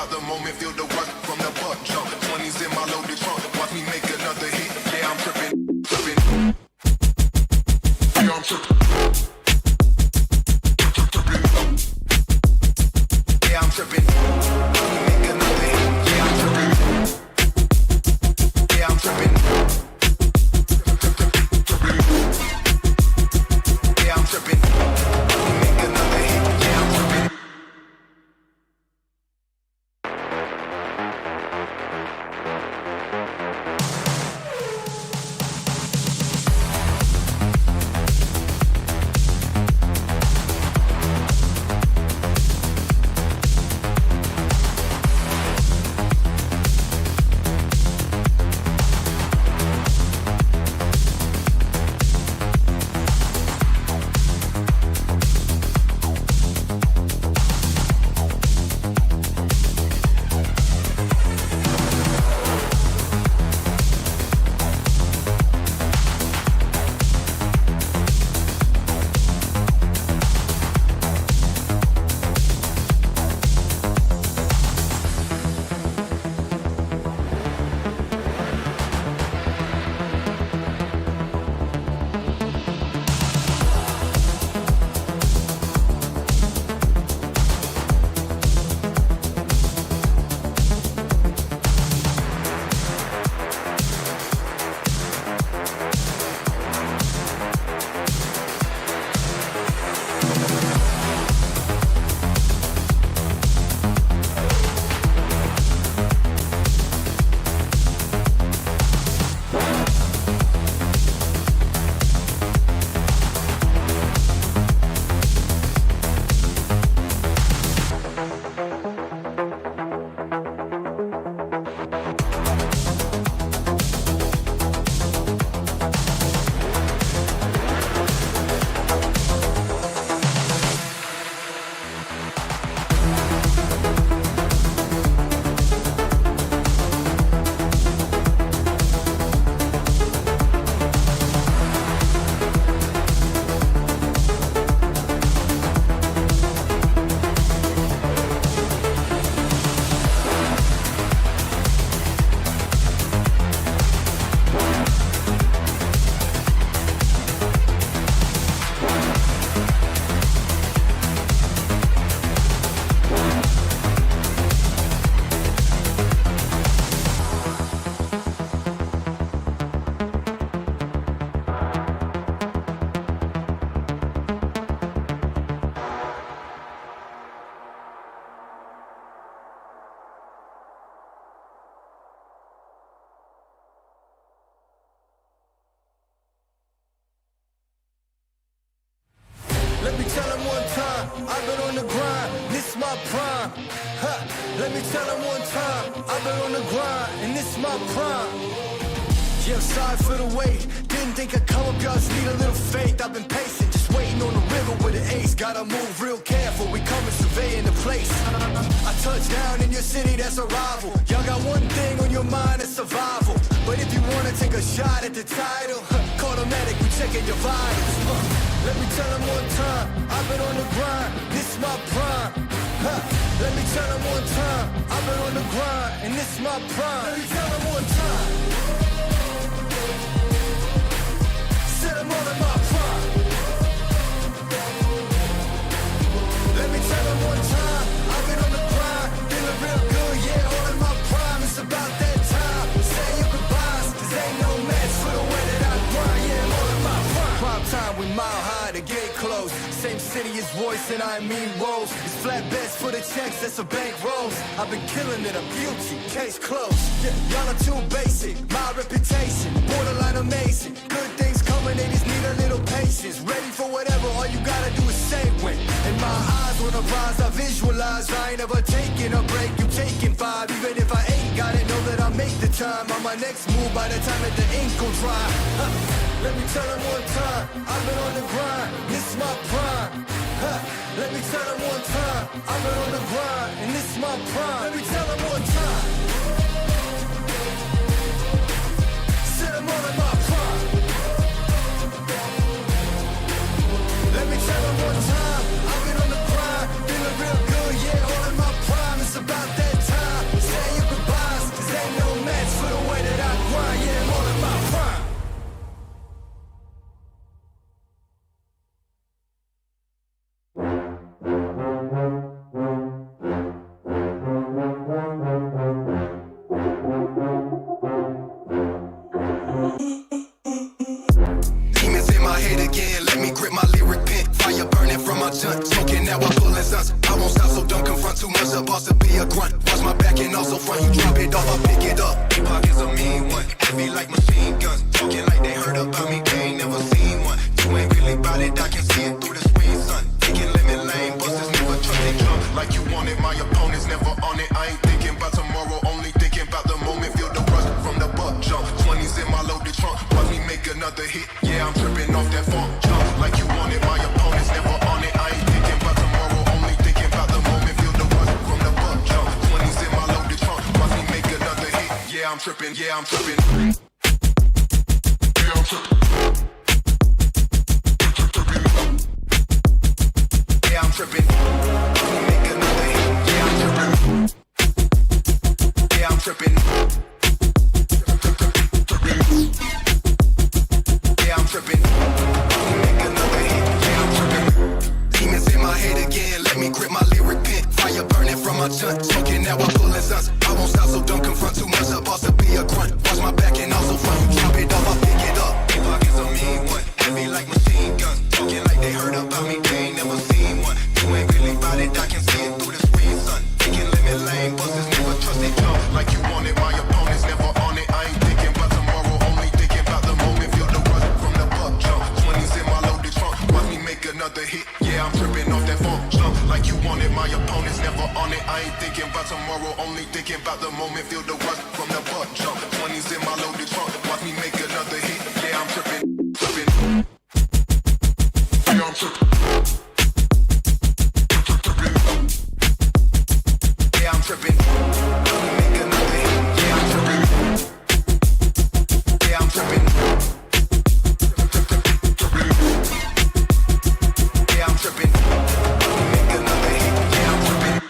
about the moment, feel the rush from the butt jump. 20s in my loaded trunk, watch me make another hit. Yeah, I'm tripping. Yeah, I'm tripping. Yeah, I'm tripping. Watch me make another hit. Yeah, I'm tripping. Yeah, I'm tripping. Yeah, I'm tripping. Watch me make another hit. Yeah, I'm tripping. Let me tell them one time, I've been on the grind, this my prime. Ha. Let me tell them one time, I've been on the grind, and this my prime. Yeah, I'm sorry for the wait, didn't think I'd come up, y'all just need a little faith. I've been patient, just waiting on the river with an ace. Gotta move real careful, we coming surveying the place. I touch down in your city, that's a rival. Y'all got one thing on your mind, it's survival. But if you wanna take a shot at the title, call the medic, we checking your vitals. Let me tell them one time, I've been on the grind, this my prime. Ha. Let me tell them one time, I've been on the grind, and this my prime. Let me tell them one time. Set them all in my prime. Let me tell them one time, I've been on the grind, feeling real good, yeah, all in my prime. It's about that time, say your goodbyes, cause ain't no match for the way that I grind, yeah, all in my prime. Prime time, we mile high, the gate closed. Same city as voice and I mean roles. It's flat bets for the checks, that's a bank rolls. I've been killing it, I'm guilty, case closed. Yeah, y'all are too basic, my reputation, borderline amazing. Good things coming, they just need a little patience. Ready for whatever, all you gotta do is say when. In my eyes, when I rise, I visualize. I ain't ever taking a break, you taking five. Even if I ain't got it, know that I make the time. On my next move, by the time that the ink gon' dry. Let me tell them one time, I've been on the grind, this my prime. Let me tell them one time, I've been on the grind, and this my prime. Let me tell them one time. Set them all in my prime. Let me tell them one time, I've been on the grind, feeling real good, yeah, all in my prime. It's about that time. be a grunt. Watch my back and also front. You drop it off, I pick it up. Pockets a mean one, heavy like machine guns. Talking like they heard about me, they ain't never seen one. You ain't really about it, I can see it through the screen, son. Taking lemon lane, busters never trust they jump. Like you want it, my opponent's never on it. I ain't thinking about tomorrow, only thinking about the moment. Feel the rush from the buck jump. 20s in my loaded trunk, watch me make another hit. Yeah, I'm tripping off that funk jump. Like you want it, my opponent's never on it. I ain't thinking about tomorrow, only thinking about the moment. Feel the rush from the buck jump. 20s in my loaded trunk, watch me make another hit. Yeah, I'm tripping, yeah, I'm tripping. Yeah, I'm tripping. Yeah, I'm tripping. Watch me make another hit. Yeah, I'm tripping. Yeah, I'm tripping. Yeah, I'm tripping. Watch me make another hit. Yeah, I'm tripping. Demons in my head again, let me grip my lyric pen. Fire burning from my chunt, talking now I'm pulling sons. I won't stop, so don't confront too much. A boss to be a grunt. Watch my back and also front. You drop it off, I pick it up. Pockets a mean one, heavy like machine guns. Talking like they heard about me, they ain't never seen one. You ain't really about it, I can see it through the screen, son. Taking lemon lane, busters never trust they jump. Like you want it, my opponent's never on it. I ain't thinking about tomorrow, only thinking about the moment. Feel the rush from the buck jump. 20s in my loaded trunk, watch me make another hit. Yeah, I'm tripping off that funk jump. Like you want it, my opponent's never on it. I ain't thinking about tomorrow, only thinking about the moment. Feel the rush from the buck jump. 20s in my loaded trunk, watch me make another hit. Yeah, I'm tripping, tripping. Yeah, I'm tripping. Yeah, I'm tripping. Watch me make another hit. Yeah, I'm tripping. Yeah, I'm tripping. Yeah, I'm tripping. Watch me make another hit. Yeah, I'm tripping.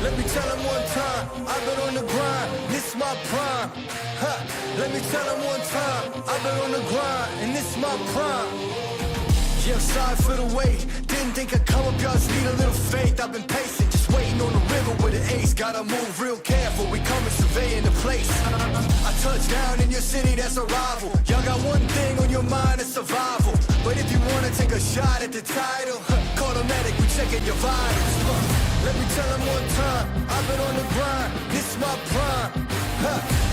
Let me tell them one time, I've been on the grind, this my prime. Let me tell them one time, I've been on the grind, and this my prime. Yeah, I'm sorry for the wait. Didn't think I'd come up, y'all just need a little faith. I've been patient, just waiting on the river with an ace. Gotta move real careful, we coming surveying the place. I touch down in your city, that's a rival. Y'all got one thing on your mind, it's survival. But if you wanna take a shot at the title, call the medic, we checking your vitals. Let me tell them one time, I've been on the grind, this is my prime.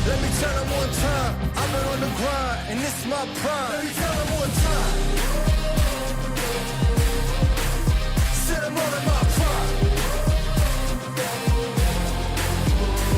Let me tell them one time, I've been on the grind, and this is my prime. Let me tell them one time. Said I'm all in my prime.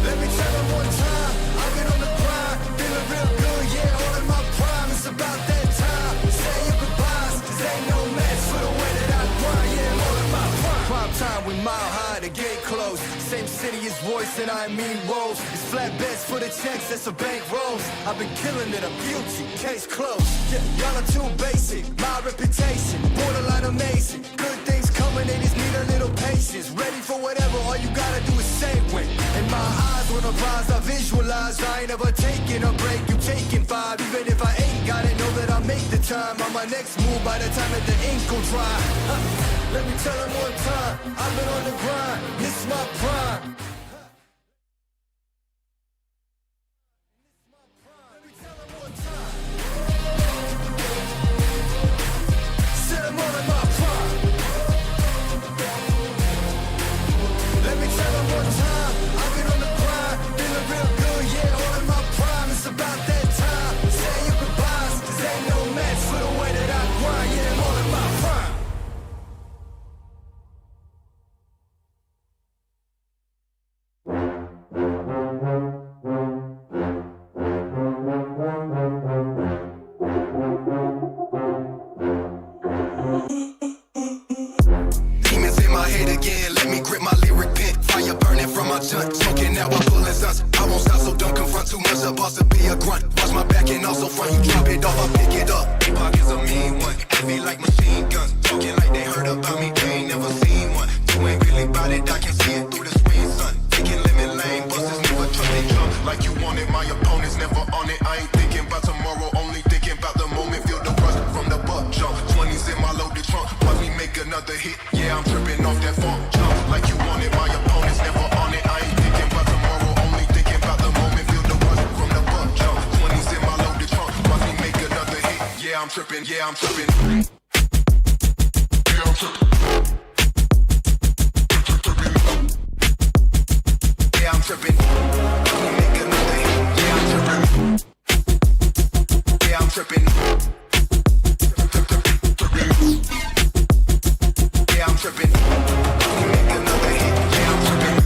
Let me tell them one time, I've been on the grind, feeling real good, yeah, all in my prime. It's about that time, say your goodbyes, cause ain't no match for the way that I grind, yeah, I'm all in my prime. Prime time, we mile high, the gate closed. Same city as voice and I mean roles. It's flatbeds for the checks, that's a bank rolls. I've been killing it, I'm guilty, case closed. Yeah, y'all are too basic, my reputation, borderline amazing. Good things coming, they just need a little patience. Ready for whatever, all you gotta do is say when. In my eyes, when I rise, I visualize. I ain't never taking a break, you taking 5. Even if I ain't got it, know that I'll make the time. On my next move by the time that the ink will dry. Let me tell them one time, I've been on the grind, this is my prime. Let me tell them one time. Said I'm all in my prime. Let me tell them one time, I've been on the grind, feeling real good, yeah, all in my prime. It's about that time, say your goodbyes, cause ain't no match for the way that I grind, yeah, I'm all in my prime. Demons in my head again, let me grip my lyric pen. Fire burning from my junk, smoking now I'm pulling stunts. I won't stop, so don't confront too much. A boss to be a grunt. Watch my back and also front. You drop it off, I pick it up. Epoch is a mean one, heavy like machine guns. Talking like they heard about me, they ain't never seen one. You ain't really bout it, I can see it through the screen, son. Taking lemon lane, busters never trust they jump. Like you want it, my opponent's never on it. I ain't thinking about tomorrow, only thinking about the moment. Feel the rush from the buck jump. 20s in my loaded trunk, watch me make another hit. Yeah, I'm tripping off that funk jump. Like you want it, my opponent's never on it. I ain't thinking about tomorrow, only thinking about the moment. Feel the rush from the buck jump. 20s in my loaded trunk, watch me make another hit. Yeah, I'm tripping, yeah, I'm tripping. Yeah, I'm tripping. Yeah, I'm tripping. Watch me make another hit. Yeah, I'm tripping. Yeah, I'm tripping. Yeah, I'm tripping. Watch me make another hit. Yeah, I'm tripping.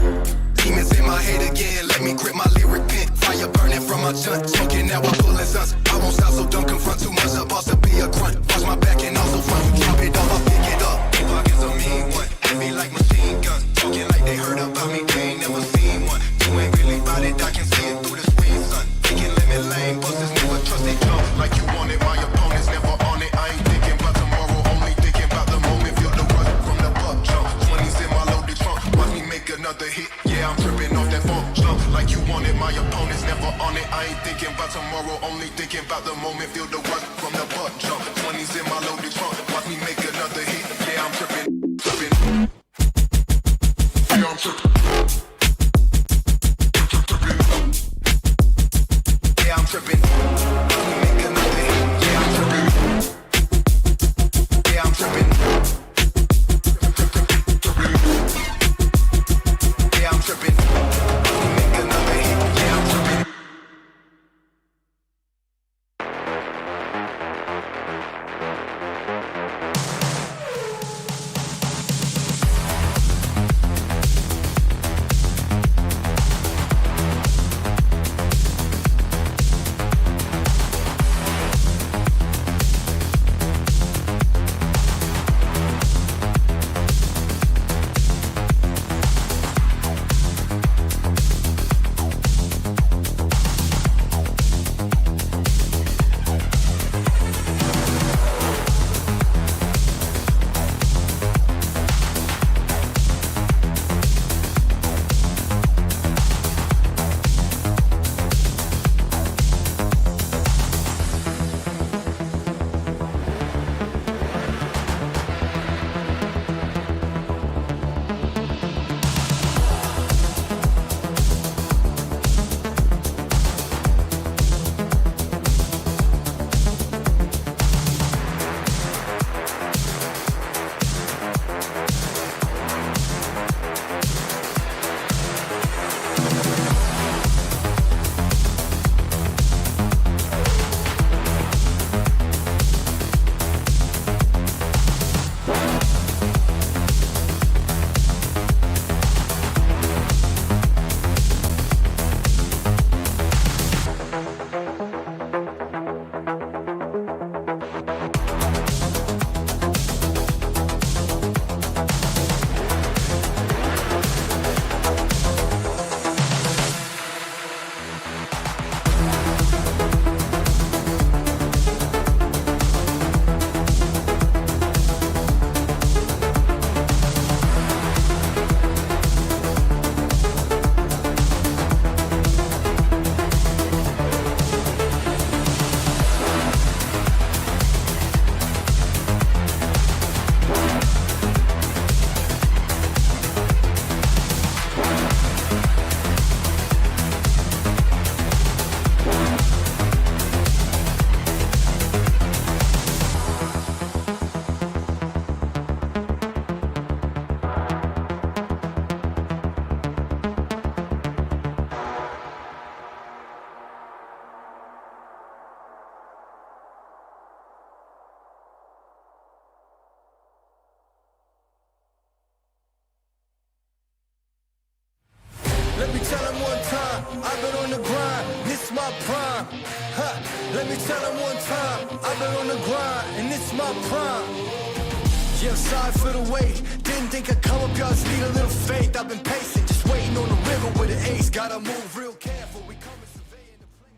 Demons in my head again, let me grip my lyric pen. Fire burning from my junk, smoking now I'm pulling stunts. I won't stop, so don't confront too much. A boss to be a grunt. Watch my back and also front. You drop it off, I pick it up. Epoch is a mean one, heavy like machine guns. Talking like they heard about me, they ain't never seen one. You ain't really bout it, I can see it through the screen, son. Taking lemon lane, busters never trust they jump. Like you want it, my opponent's never on it. I ain't thinking about tomorrow, only thinking about the moment. Feel the rush from the buck jump. 20s in my loaded trunk, watch me make another hit. Yeah, I'm tripping off that funk jump. Like you want it, my opponent's never on it. I ain't thinking about tomorrow, only thinking about the moment. Feel the rush from the buck jump. 20s in my loaded trunk, watch me make another hit. Yeah, I'm tripping, tripping. Yeah, I'm tripping. Yeah, I'm tripping. Watch me make another hit. Yeah, I'm tripping. Yeah, I'm tripping. Yeah, I'm tripping. Watch me make another hit. Yeah, I'm tripping. the grind, this my prime. Huh. Let me tell them one time, I've been on the grind, and this my prime. Yeah, I'm sorry for the wait. Didn't think I'd come up, y'all just need a little faith. I've been patient, just waiting on the river with an ace. Gotta move real careful, we coming surveying the place.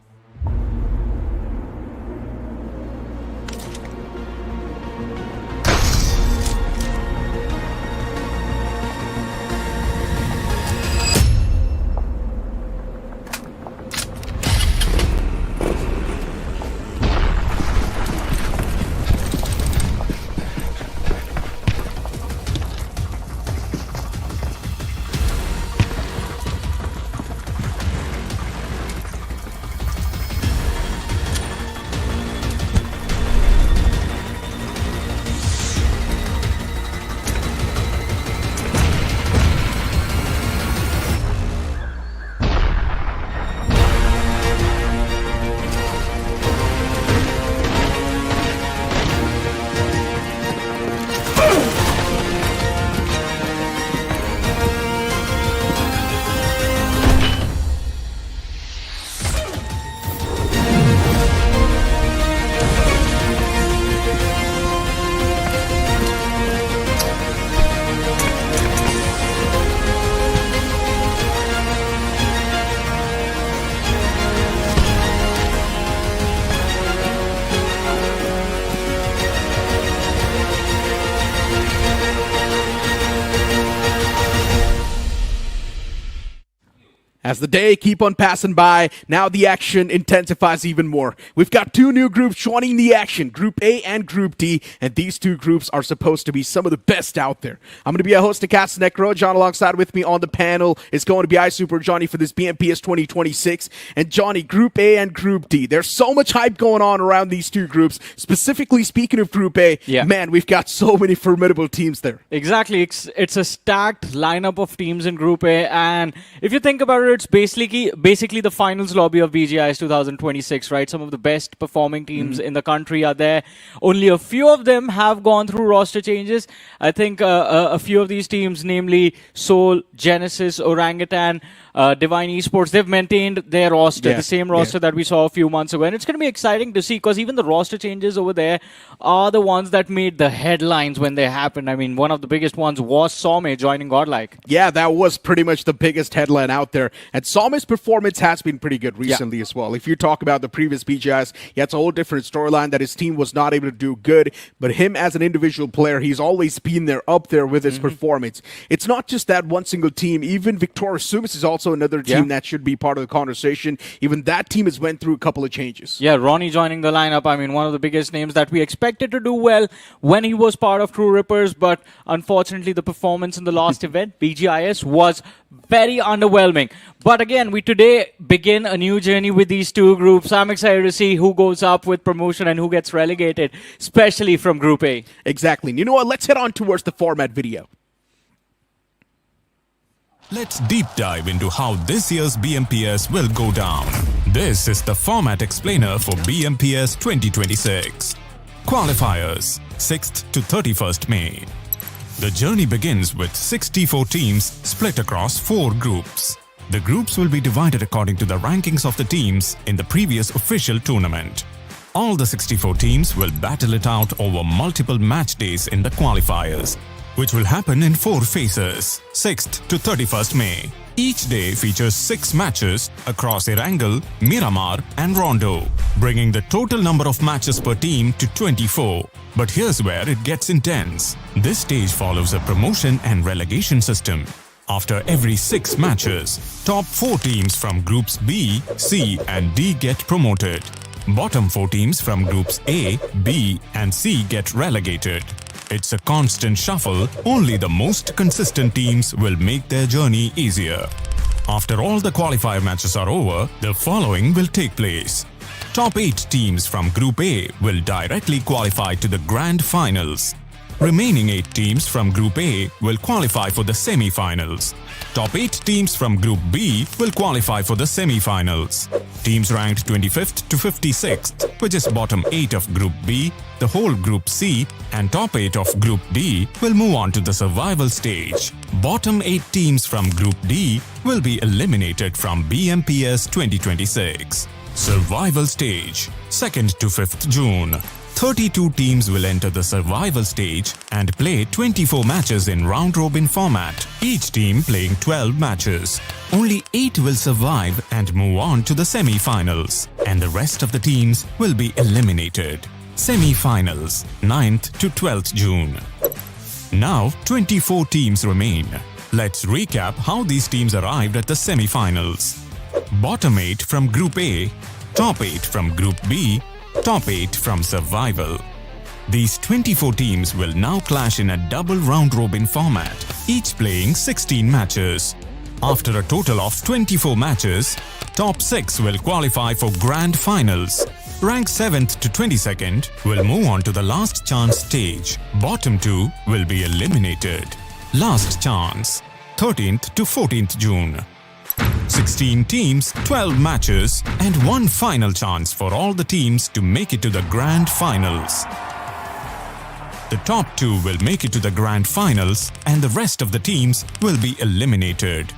As the day keep on passing by, now the action intensifies even more. We've got two new groups joining the action, Group A and Group D, and these two groups are supposed to be some of the best out there. I'm going to be a host of Cast Necro. John alongside with me on the panel is going to be iSuper Johnny for this BMPS 2026. And Johnny, Group A and Group D. There's so much hype going on around these two groups. Specifically speaking of Group A, man, we've got so many formidable teams there. Exactly. It's a stacked lineup of teams in Group A, and if you think about it, it's basically the finals lobby of BGIS 2026, right? Some of the best performing teams in the country are there. Only a few of them have gone through roster changes. I think a few of these teams, namely Soul, Genesis, Orangutan, Divine Esports, they've maintained their roster, the same roster that we saw a few months ago. And it's going to be exciting to see, because even the roster changes over there are the ones that made the headlines when they happened. I mean, one of the biggest ones was Some joining Godlike. Yeah, that was pretty much the biggest headline out there. And Some's performance has been pretty good recently as well. If you talk about the previous BGIs, it's a whole different storyline that his team was not able to do good. But him as an individual player, he's always been there, up there with his performance. It's not just that one single team. Even Victoria Sumus is also another team that should be part of the conversation. Even that team has went through a couple of changes. Yeah, Ronnie joining the lineup. I mean, one of the biggest names that we expected to do well when he was part of True Rippers, but unfortunately the performance in the last event, BGIS, was very underwhelming. But again, we today begin a new journey with these two groups. I'm excited to see who goes up with promotion and who gets relegated, especially from Group A. Exactly. And you know what? Let's head on towards the format video. Let's deep dive into how this year's BMPS will go down. This is the format explainer for BMPS 2026. Qualifiers, 6th to 31st May. The journey begins with 64 teams split across 4 groups. The groups will be divided according to the rankings of the teams in the previous official tournament. All the 64 teams will battle it out over multiple match days in the qualifiers, which will happen in 4 phases, 6th to 31st May. Each day features 6 matches across Erangel, Miramar and Rondo, bringing the total number of matches per team to 24. But here's where it gets intense. This stage follows a promotion and relegation system. After every 6 matches, top 4 teams from groups B, C and D get promoted. Bottom 4 teams from groups A, B and C get relegated. It's a constant shuffle. Only the most consistent teams will make their journey easier. After all the qualifier matches are over, the following will take place. Top 8 teams from Group A will directly qualify to the Grand Finals. Remaining 8 teams from Group A will qualify for the semi-finals. Top 8 teams from Group B will qualify for the semi-finals. Teams ranked 25th to 56th, which is bottom 8 of Group B, the whole Group C, and top 8 of Group D will move on to the survival stage. Bottom 8 teams from Group D will be eliminated from BMPS 2026. Survival stage, 2nd to 5th June. 32 teams will enter the survival stage and play 24 matches in round-robin format, each team playing 12 matches. Only 8 will survive and move on to the semi-finals, and the rest of the teams will be eliminated. Semi-finals, 9th to 12th June. Now, 24 teams remain. Let's recap how these teams arrived at the semi-finals. Bottom 8 from Group A, top 8 from Group B, top 8 from survival. These 24 teams will now clash in a double round-robin format, each playing 16 matches. After a total of 24 matches, top 6 will qualify for grand finals. Rank 7th to 22nd will move on to the last chance stage. Bottom 2 will be eliminated. Last chance, 13th to 14th June. 16 teams, 12 matches, and one final chance for all the teams to make it to the grand finals. The top 2 will make it to the grand finals, and the rest of the teams will be eliminated.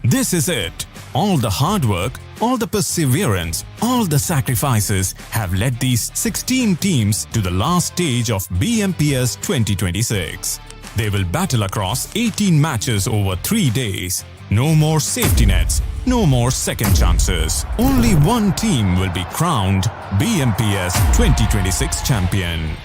This is it. All the hard work, all the perseverance, all the sacrifices have led these 16 teams to the last stage of BMPS 2026. They will battle across 18 matches over 3 days. No more safety nets, no more second chances. Only one team will be crowned BMPS 2026 champion.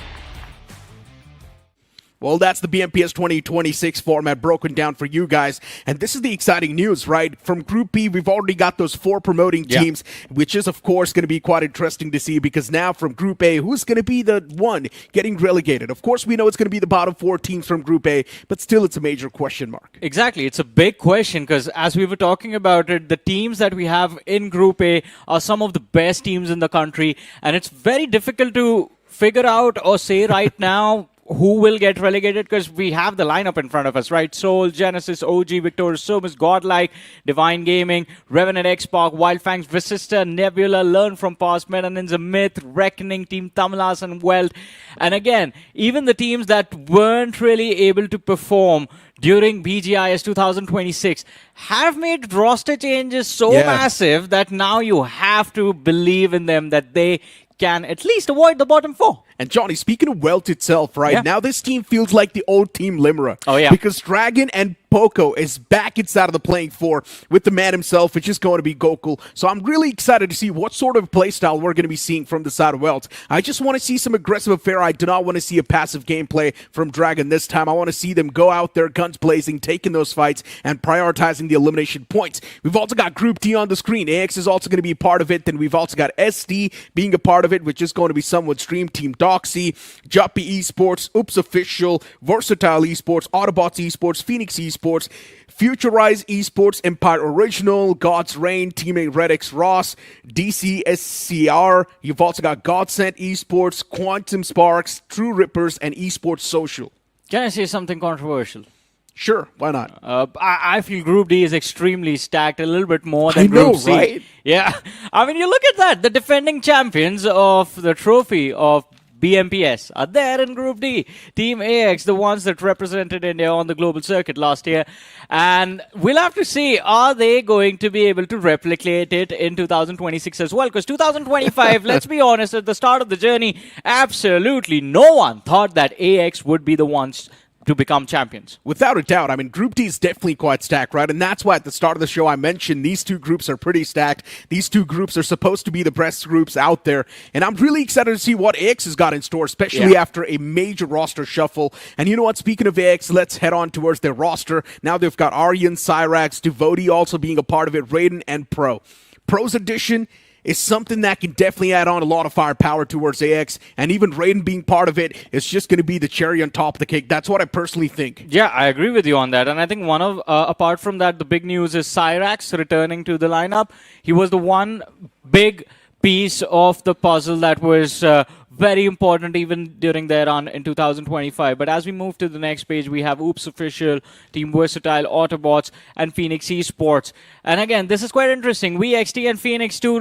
Well, that's the BMPS 2026 format broken down for you guys. And this is the exciting news, right? From Group B, we've already got those 4 promoting teams, which is, of course, going to be quite interesting to see because now from Group A, who's going to be the one getting relegated? Of course, we know it's going to be the bottom 4 teams from Group A, but still it's a major question mark. Exactly. It's a big question because as we were talking about it, the teams that we have in Group A are some of the best teams in the country. And it's very difficult to figure out or say right now who will get relegated because we have the lineup in front of us, right? Soul, Genesis, OG, Victorious, Sumus, Godlike, Divine Gaming, Revenant XSPARK, Wyld Fangs, Vasista, Nebula, Learn from Past, Ninza, Myth, Reckoning, Team Tamilas, and WELT. And again, even the teams that weren't really able to perform during BGIS 2026 have made roster changes so massive that now you have to believe in them that they can at least avoid the bottom 4. And Johnny, speaking of WELT itself, right, now this team feels like the old Team Limera. Oh, yeah. Because Dragon and Poco is back inside of the playing floor with the man himself, which is going to be Gokul. So I'm really excited to see what sort of playstyle we're going to be seeing from the side of WELT. I just want to see some aggressive affair. I do not want to see a passive gameplay from Dragon this time. I want to see them go out there, guns blazing, taking those fights, and prioritizing the elimination points. We've also got Group D on the screen. AX is also going to be a part of it. Then we've also got SD being a part of it, which is going to be somewhat streamed. Team Doxy, Juppy Esports, Oops Official, Versatile Esports, Autobots Esports, Phoenix Esports, Futurize Esports, Empire Original, God's Reign, Teammate Redx Ross, DCSCR. You've also got Godsent Esports, Quantum Sparks, True Rippers, and Esports Social. Can I say something controversial? Sure, why not? I feel Group D is extremely stacked, a little bit more than Group C. Right? Yeah. I mean, you look at that. The defending champions of the trophy of BMPS are there in Group D. Team AX, the ones that represented India on the global circuit last year. And we'll have to see, are they going to be able to replicate it in 2026 as well? Because 2025, let's be honest, at the start of the journey, absolutely no one thought that AX would be the ones to become champions. Without a doubt. I mean, Group D is definitely quite stacked, right? And that's why at the start of the show I mentioned these two groups are pretty stacked. These two groups are supposed to be the best groups out there. And I'm really excited to see what AX has got in store, especially after a major roster shuffle. And you know what? Speaking of AX, let's head on towards their roster. Now they've got Aryan, Cyrax, Devotee also being a part of it, Raiden, and Pro. Pro's Edition is something that can definitely add on a lot of firepower towards AX, and even Raiden being part of it is just going to be the cherry on top of the cake. That's what I personally think. Yeah, I agree with you on that, and I think one of, apart from that, the big news is Cyrax returning to the lineup. He was the one big piece of the puzzle that was very important even during their run in 2025. But as we move to the next page, we have Oops Official, Team Versatile, Autobots, and Phoenix Esports. And again, this is quite interesting. VXT and Phoenix, two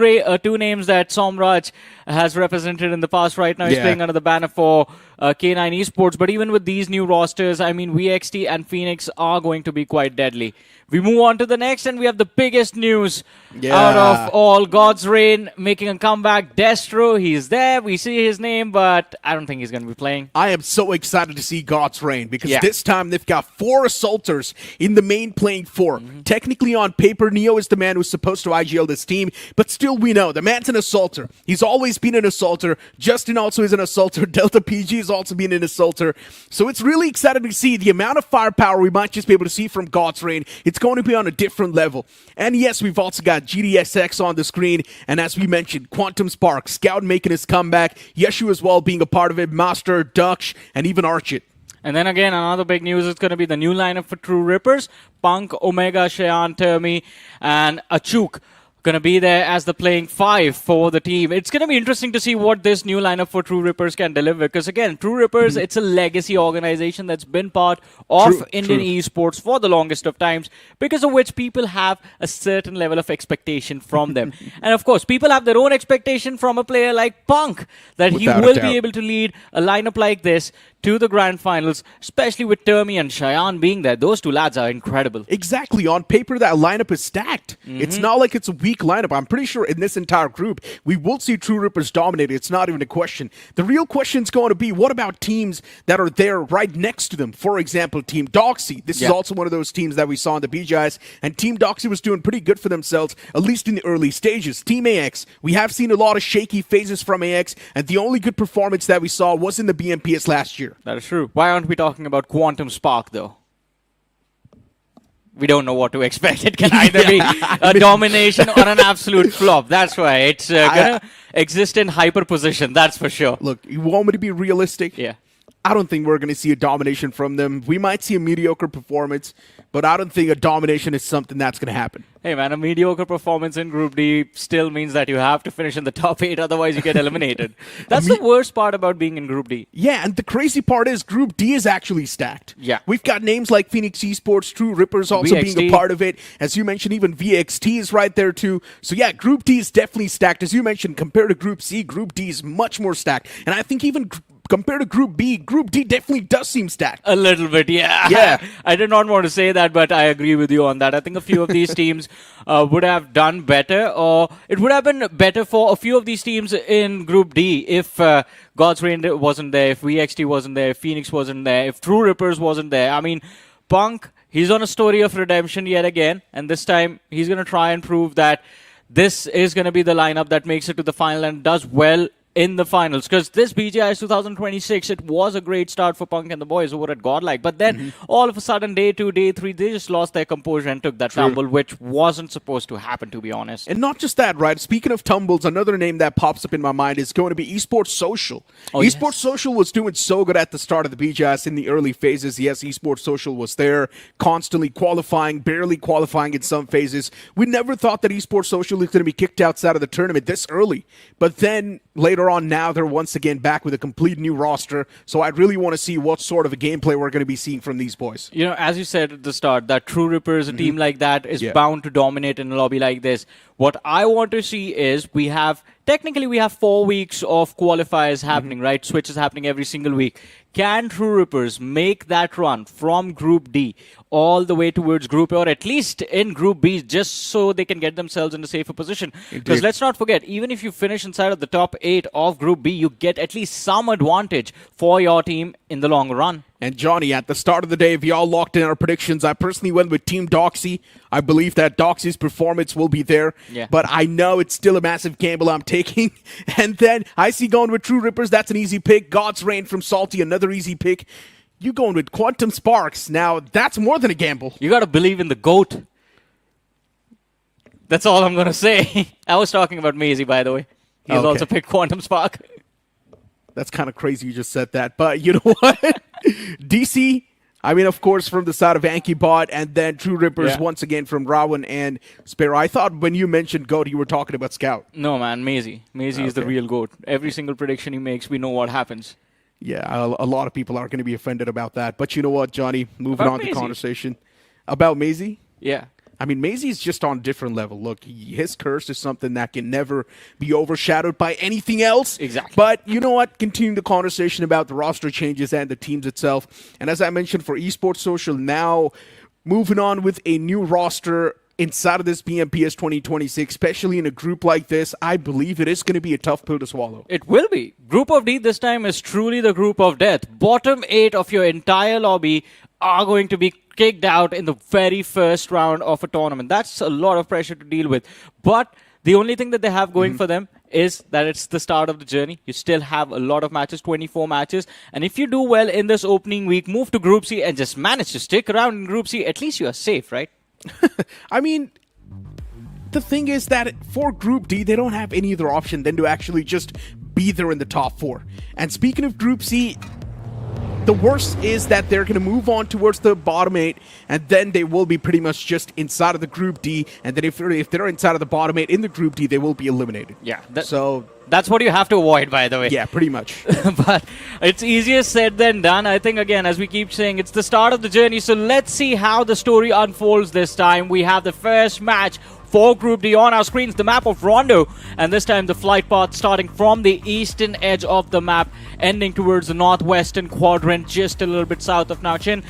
names that Somraj has represented in the past. Right now, he's playing under the banner for K9 Esports. But even with these new rosters, I mean, VXT and Phoenix are going to be quite deadly. We move on to the next, and we have the biggest news out of all. God's Reign making a comeback. Destro, he's there. We see his name, but I don't think he's going to be playing. I am so excited to see God's Reign because this time they've got 4 Assaulters in the main playing 4. Technically on paper, Neo is the man who's supposed to IGL this team, but still we know the man's an Assaulter. He's always been an Assaulter. Justin also is an Assaulter. Delta PG has also been an Assaulter. So it's really exciting to see the amount of firepower we might just be able to see from God's Reign. It's going to be on a different level. And yes, we've also got GDXX on the screen. And as we mentioned, Quantum Spark, Scout making his comeback, Yeshu as well being a part of it, Master, Naqsh, and even Archit. And then again, another big news is going to be the new lineup for True Rippers. Punk, Omega, Cheyenne, Termi, and Achuk going to be there as the playing 5 for the team. It's going to be interesting to see what this new lineup for True Rippers can deliver. Because again, True Rippers, it's a legacy organization that's been part of Indian esports for the longest of times, because of which people have a certain level of expectation from them. And of course, people have their own expectation from a player like Punk, that he will be able to lead a lineup like this to the grand finals, especially with Termi and Cheyenne being there. Those two lads are incredible. Exactly. On paper, that lineup is stacked. It's not like it's a weak lineup. I'm pretty sure in this entire group, we will see True Rippers dominate. It's not even a question. The real question is going to be, what about teams that are there right next to them? For example, Team Doxy. This is also one of those teams that we saw in the BGIs, and Team Doxy was doing pretty good for themselves, at least in the early stages. Team AX, we have seen a lot of shaky phases from AX, and the only good performance that we saw was in the BMPS last year. That is true. Why aren't we talking about Quantum Spark, though? We don't know what to expect. It can either be a domination or an absolute flop. That's why. It's going to exist in hyper position, that's for sure. Look, you want me to be realistic? Yeah. I don't think we're going to see a domination from them. We might see a mediocre performance, but I don't think a domination is something that's going to happen. Hey, man, a mediocre performance in Group D still means that you have to finish in the top 8, otherwise you get eliminated. That's the worst part about being in Group D. Yeah, and the crazy part is Group D is actually stacked. Yeah. We've got names like Phoenix Esports, True Rippers also VXT. being a part of it. As you mentioned, even VXT is right there too. So yeah, Group D is definitely stacked. As you mentioned, compared to Group C, Group D is much more stacked. And I think even compared to Group B, Group D definitely does seem stacked. A little bit, yeah. Yeah. I did not want to say that, but I agree with you on that. I think a few of these teams would have done better, or it would have been better for a few of these teams in Group D if God's Reign wasn't there, if VXT wasn't there, if Phoenix wasn't there, if True Rippers wasn't there. I mean, Punk, he's on a story of redemption yet again, and this time he's going to try and prove that this is going to be the lineup that makes it to the final and does well in the finals. Because this BGIS 2026, it was a great start for Punk and the boys over at Godlike. But then, all of a sudden, day 2, day 3, they just lost their composure and took that tumble, which wasn't supposed to happen, to be honest. And not just that, right? Speaking of tumbles, another name that pops up in my mind is going to be Esports Social. Esports Social was doing so good at the start of the BGIS in the early phases. Yes, Esports Social was there, constantly qualifying, barely qualifying in some phases. We never thought that Esports Social was going to be kicked outside of the tournament this early. But then, later on, now they're once again back with a complete new roster. So I really want to see what sort of a gameplay we're going to be seeing from these boys. You know, as you said at the start, that True Rippers, a team like that, is bound to dominate in a lobby like this. What I want to see is technically we have 4 weeks of qualifiers happening, right? Switches happening every single week. Can True Rippers make that run from Group D all the way towards Group A, or at least in Group B, just so they can get themselves in a safer position? Because let's not forget, even if you finish inside of the top 8 of Group B, you get at least some advantage for your team in the long run. And Johnny, at the start of the day, we all locked in our predictions. I personally went with Team Doxy. I believe that Doxy's performance will be there. Yeah. But I know it's still a massive gamble I'm taking. And then I see going with True Rippers. That's an easy pick. God's Reign from Salty, another easy pick. You going with Quantum Sparks. Now, that's more than a gamble. You got to believe in the GOAT. That's all I'm going to say. I was talking about Maisie, by the way. He's also picked Quantum Spark. That's kind of crazy you just said that. But you know what? DC, I mean, of course, from the side of AnkiBot and then True Rippers once again from Rawan and Sparrow. I thought when you mentioned GOAT, you were talking about Scout. No, man, Maisie. Maisie is the real GOAT. Every single prediction he makes, we know what happens. Yeah, a lot of people are going to be offended about that. But you know what, Johnny? Moving About on to Maisie. conversation. About Maisie? Yeah. I mean, Maisie's just on a different level. Look, his curse is something that can never be overshadowed by anything else. Exactly. But you know what? Continuing the conversation about the roster changes and the teams itself. And as I mentioned for Esports Social, now moving on with a new roster inside of this BMPS 2026, especially in a group like this, I believe it is going to be a tough pill to swallow. It will be. Group of D this time is truly the group of death. Bottom 8 of your entire lobby are going to be kicked out in the very first round of a tournament. That's a lot of pressure to deal with. But the only thing that they have going for them is that it's the start of the journey. You still have a lot of matches, 24 matches. And if you do well in this opening week, move to Group C and just manage to stick around in Group C, at least you are safe, right? I mean, the thing is that for Group D, they don't have any other option than to actually just be there in the top 4. And speaking of Group C, the worst is that they're going to move on towards the bottom 8, and then they will be pretty much just inside of the Group D. And then if they're inside of the bottom 8 in the Group D, they will be eliminated. Yeah. So that's what you have to avoid, by the way. yeah, pretty much. But it's easier said than done. I think, again, as we keep saying, it's the start of the journey. So let's see how the story unfolds this time. We have the first match for Group D on our screens, the map of Rondo. And this time the flight path starting from the eastern edge of the map, ending towards the northwestern quadrant, just a little bit south of Naqsh.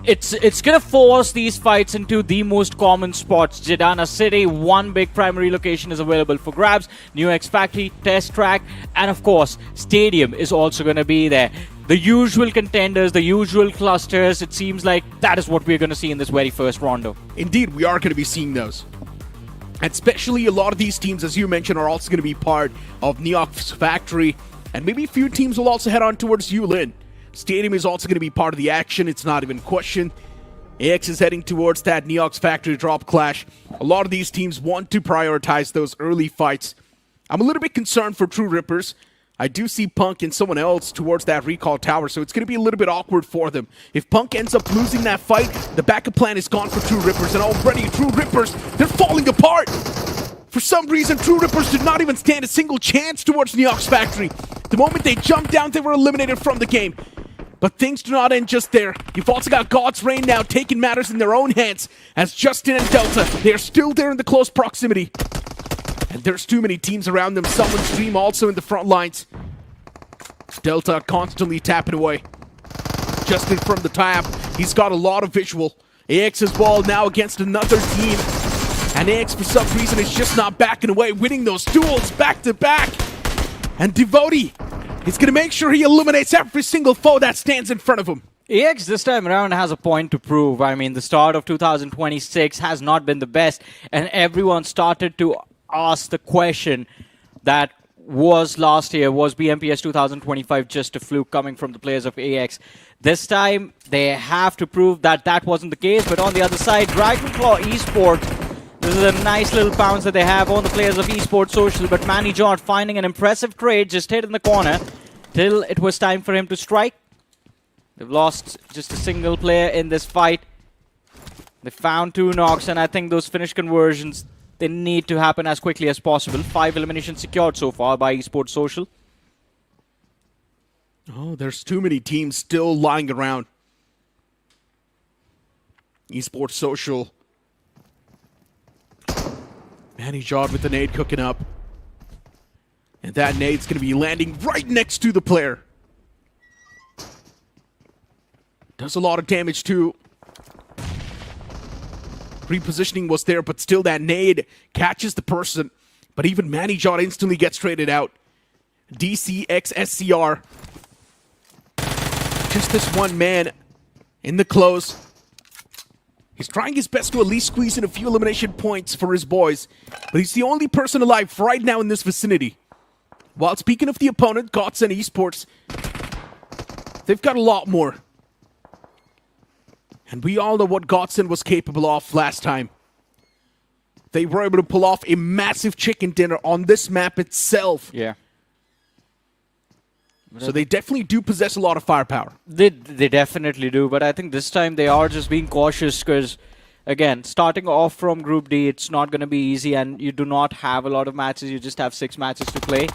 It's going to force these fights into the most common spots. Jeddah City, one big primary location is available for grabs. NoNx Factory, Test Track, and of course, Stadium is also going to be there. The usual contenders, the usual clusters, it seems like that is what we're going to see in this very first rondo. Indeed, we are going to be seeing those. And especially a lot of these teams, as you mentioned, are also going to be part of NoNx Factory. And maybe a few teams will also head on towards Yulin. Stadium is also going to be part of the action. It's not even a question. AX is heading towards that NoNx Factory drop clash. A lot of these teams want to prioritize those early fights. I'm a little bit concerned for True Rippers. I do see Punk and someone else towards that recall tower, so it's going to be a little bit awkward for them. If Punk ends up losing that fight, the backup plan is gone for True Rippers, and already True Rippers, they're falling apart! For some reason, True Rippers did not even stand a single chance towards NoNx Factory. The moment they jumped down, they were eliminated from the game. But things do not end just there. You've also got God's Reign now taking matters in their own hands, as Justin and Delta, they are still there in the close proximity. And there's too many teams around them. Someone's Dream also in the front lines. Delta constantly tapping away. Justin from the tap. He's got a lot of visual. AX as well now against another team. And AX for some reason is just not backing away, winning those duels back to back. And Devotee, he's going to make sure he eliminates every single foe that stands in front of him. AX this time around has a point to prove. I mean, the start of 2026 has not been the best, and everyone started to ask the question that was last year, was BMPS 2025 just a fluke coming from the players of AX? This time, they have to prove that that wasn't the case, but on the other side, Dragonclaw Esports, this is a nice little bounce that they have on the players of Esports Social, but Manny John finding an impressive trade, just hit in the corner, till it was time for him to strike. They've lost just a single player in this fight. They found 2 knocks, and I think those finish conversions, they need to happen as quickly as possible. 5 eliminations secured so far by Esports Social. Oh, there's too many teams still lying around. Esports Social. Manny Jod with the nade cooking up. And that nade's going to be landing right next to the player. Does a lot of damage too. Repositioning was there, but still that nade catches the person. But even Manny Jod instantly gets traded out. DCXSCR. Just this one man in the close. He's trying his best to at least squeeze in a few elimination points for his boys. But he's the only person alive right now in this vicinity. While speaking of the opponent, Godlike Esports, they've got a lot more. And we all know what Godson was capable of last time. They were able to pull off a massive chicken dinner on this map itself. Yeah. So they definitely do possess a lot of firepower. They definitely do, but I think this time they are just being cautious because, again, starting off from Group D, it's not going to be easy, and you do not have a lot of matches. You just have 6 matches to play.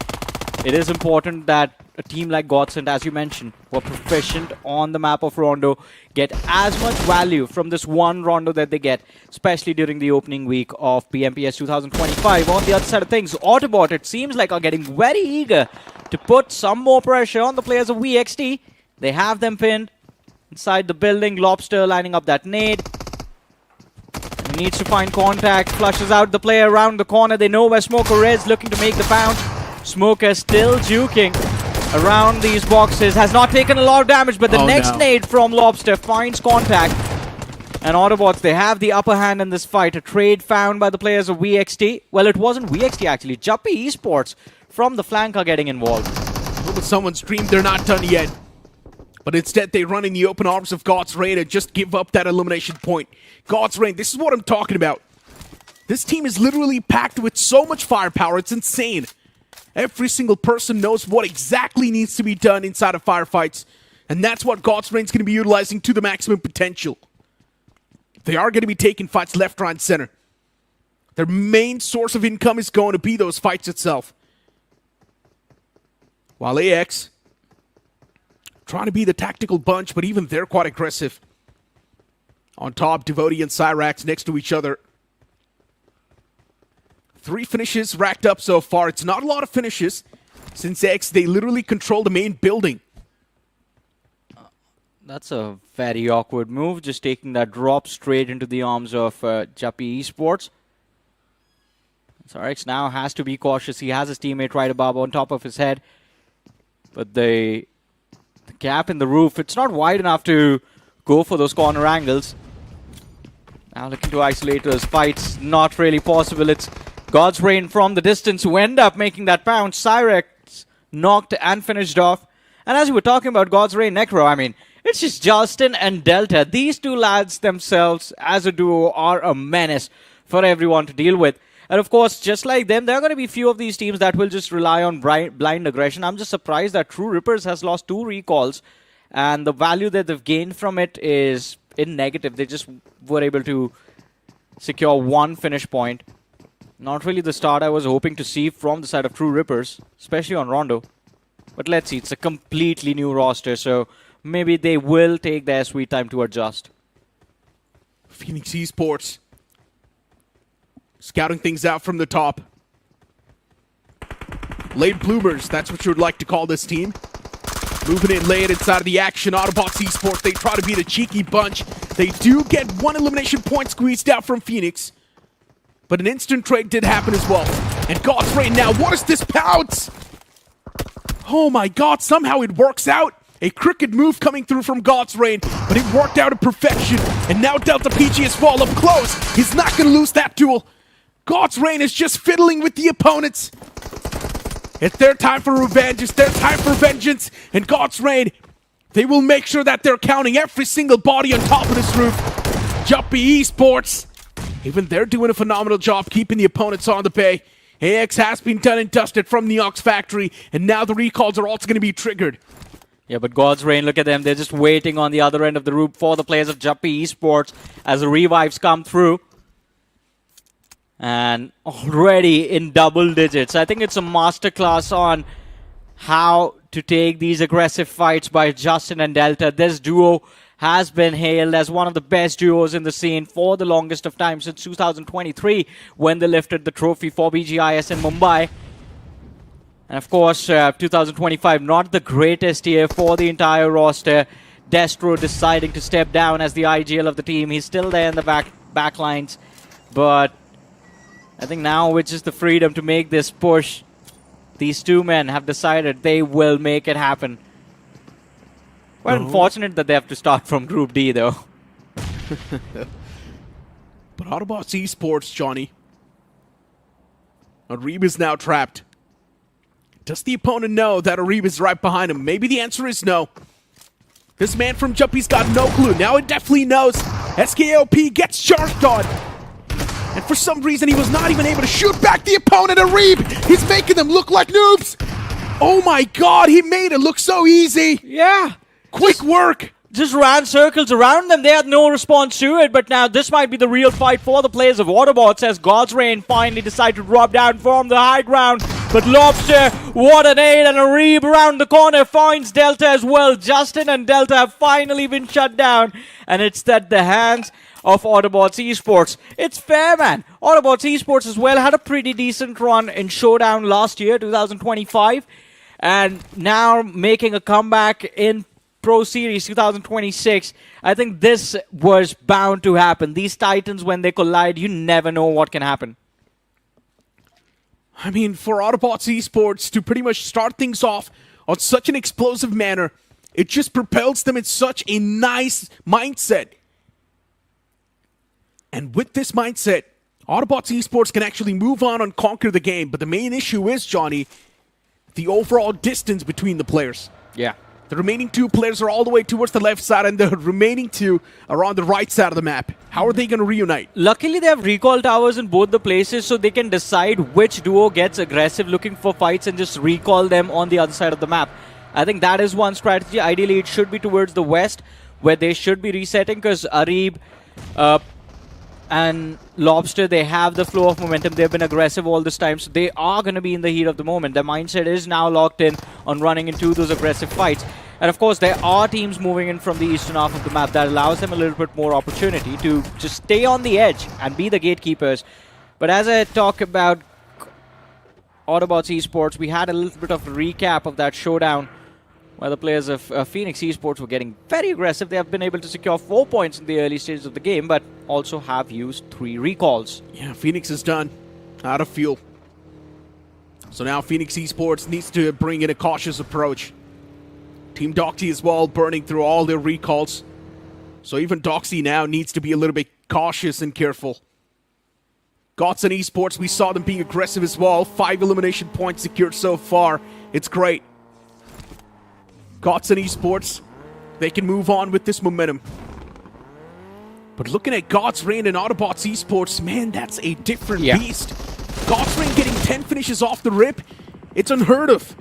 It is important that a team like Godsend, as you mentioned, who are proficient on the map of Rondo, get as much value from this one Rondo that they get, especially during the opening week of BMPS 2025. On the other side of things, Autobot, it seems like, are getting very eager to put some more pressure on the players of VXT. They have them pinned inside the building. Lobster lining up that nade. He needs to find contact, flushes out the player around the corner. They know where Smoker is, looking to make the bounce. Smoker still juking around these boxes. Has not taken a lot of damage, but the next nade from Lobster finds contact. And Autobots, they have the upper hand in this fight. A trade found by the players of VXT. Well, it wasn't VXT actually. Juppy Esports from the flank are getting involved. Oh, but someone's dreamed they're not done yet. But instead, they run in the open arms of God's Reign and just give up that elimination point. God's Reign, this is what I'm talking about. This team is literally packed with so much firepower, it's insane. Every single person knows what exactly needs to be done inside of firefights. And that's what God's Reign's going to be utilizing to the maximum potential. They are going to be taking fights left, right, and center. Their main source of income is going to be those fights itself. While AX trying to be the tactical bunch, but even they're quite aggressive. On top, Devotee and Cyrax next to each other. 3 finishes racked up so far. It's not a lot of finishes, since X, they literally control the main building. That's a very awkward move, just taking that drop straight into the arms of Juppy Esports. Cyrax now has to be cautious. He has his teammate right above on top of his head. But the gap in the roof, it's not wide enough to go for those corner angles. Now looking to isolators. Fight's not really possible. It's God's Reign from the distance who end up making that bounce. Cyrax knocked and finished off. And as we were talking about God's Reign Necro, I mean, it's just Justin and Delta. These two lads themselves as a duo are a menace for everyone to deal with. And of course, just like them, there are going to be few of these teams that will just rely on blind aggression. I'm just surprised that True Rippers has lost 2 recalls. And the value that they've gained from it is in negative. They just were able to secure 1 finish point. Not really the start I was hoping to see from the side of True Rippers, especially on Rondo. But let's see, it's a completely new roster, so maybe they will take their sweet time to adjust. Phoenix Esports scouting things out from the top. Late bloomers, that's what you would like to call this team. Moving in late inside of the action. Autobots Esports, they try to be the cheeky bunch. They do get 1 elimination point squeezed out from Phoenix. But an instant trade did happen as well. And God's Reign now, what is this pounce? Oh my god, somehow it works out. A crooked move coming through from God's Reign, but it worked out to perfection. And now Delta PG is fall up close. He's not going to lose that duel. God's Reign is just fiddling with the opponents. It's their time for revenge. It's their time for vengeance. And God's Reign, they will make sure that they're counting every single body on top of this roof. Juppy Esports, even they're doing a phenomenal job keeping the opponents on the bay. AX has been done and dusted from the Ox factory, and now the recalls are also going to be triggered. Yeah, but God's Reign, look at them. They're just waiting on the other end of the roof for the players of Juppy Esports as the revives come through. And already in double digits. I think it's a masterclass on how to take these aggressive fights by Justin and Delta. This duo has been hailed as one of the best duos in the scene for the longest of time, since 2023, when they lifted the trophy for BGIS in Mumbai. And of course, 2025, not the greatest year for the entire roster. Destro deciding to step down as the IGL of the team. He's still there in the back lines. But I think now with just the freedom to make this push, these two men have decided they will make it happen. Well, unfortunate that they have to start from Group D, though. But Autobots Esports, Johnny. Arib is now trapped. Does the opponent know that Arib is right behind him? Maybe the answer is no. This man from Juppy's got no clue. Now it definitely knows. SKOP gets charged on. And for some reason, he was not even able to shoot back the opponent, Arib. He's making them look like noobs. Oh my god, he made it look so easy. Yeah. Quick work. Just ran circles around them. They had no response to it, but now this might be the real fight for the players of Autobots as God's Reign finally decide to drop down from the high ground. But Lobster, what an aid, and a Reeb around the corner finds Delta as well. Justin and Delta have finally been shut down, and it's at the hands of Autobots Esports. It's fair, man. Autobots Esports as well had a pretty decent run in Showdown last year, 2025, and now making a comeback in Pro Series 2026. I think this was bound to happen. These Titans, when they collide, you never know what can happen. I mean, for Autobots Esports to pretty much start things off on such an explosive manner, it just propels them in such a nice mindset. And with this mindset, Autobots Esports can actually move on and conquer the game. But the main issue is, Johnny, the overall distance between the players. Yeah. The remaining two players are all the way towards the left side, and the remaining two are on the right side of the map. How are they going to reunite? Luckily, they have recall towers in both the places, so they can decide which duo gets aggressive looking for fights and just recall them on the other side of the map. I think that is one strategy. Ideally, it should be towards the west, where they should be resetting, because Areeb and Lobster, they have the flow of momentum. They've been aggressive all this time, so they are going to be in the heat of the moment. Their mindset is now locked in on running into those aggressive fights. And of course, there are teams moving in from the eastern half of the map that allows them a little bit more opportunity to just stay on the edge and be the gatekeepers. But as I talk about Autobots Esports, we had a little bit of a recap of that showdown where the players of Phoenix Esports were getting very aggressive. They have been able to secure 4 points in the early stages of the game, but also have used 3 recalls. Yeah, Phoenix is done. Out of fuel. So now Phoenix Esports needs to bring in a cautious approach. Team Doxy as well, burning through all their recalls. So even Doxy now needs to be a little bit cautious and careful. Godson Esports, we saw them being aggressive as well. 5 elimination points secured so far. It's great. Godson Esports, they can move on with this momentum. But looking at God's Reign and Autobots Esports, man, that's a different beast. God's Reign getting 10 finishes off the rip, it's unheard of.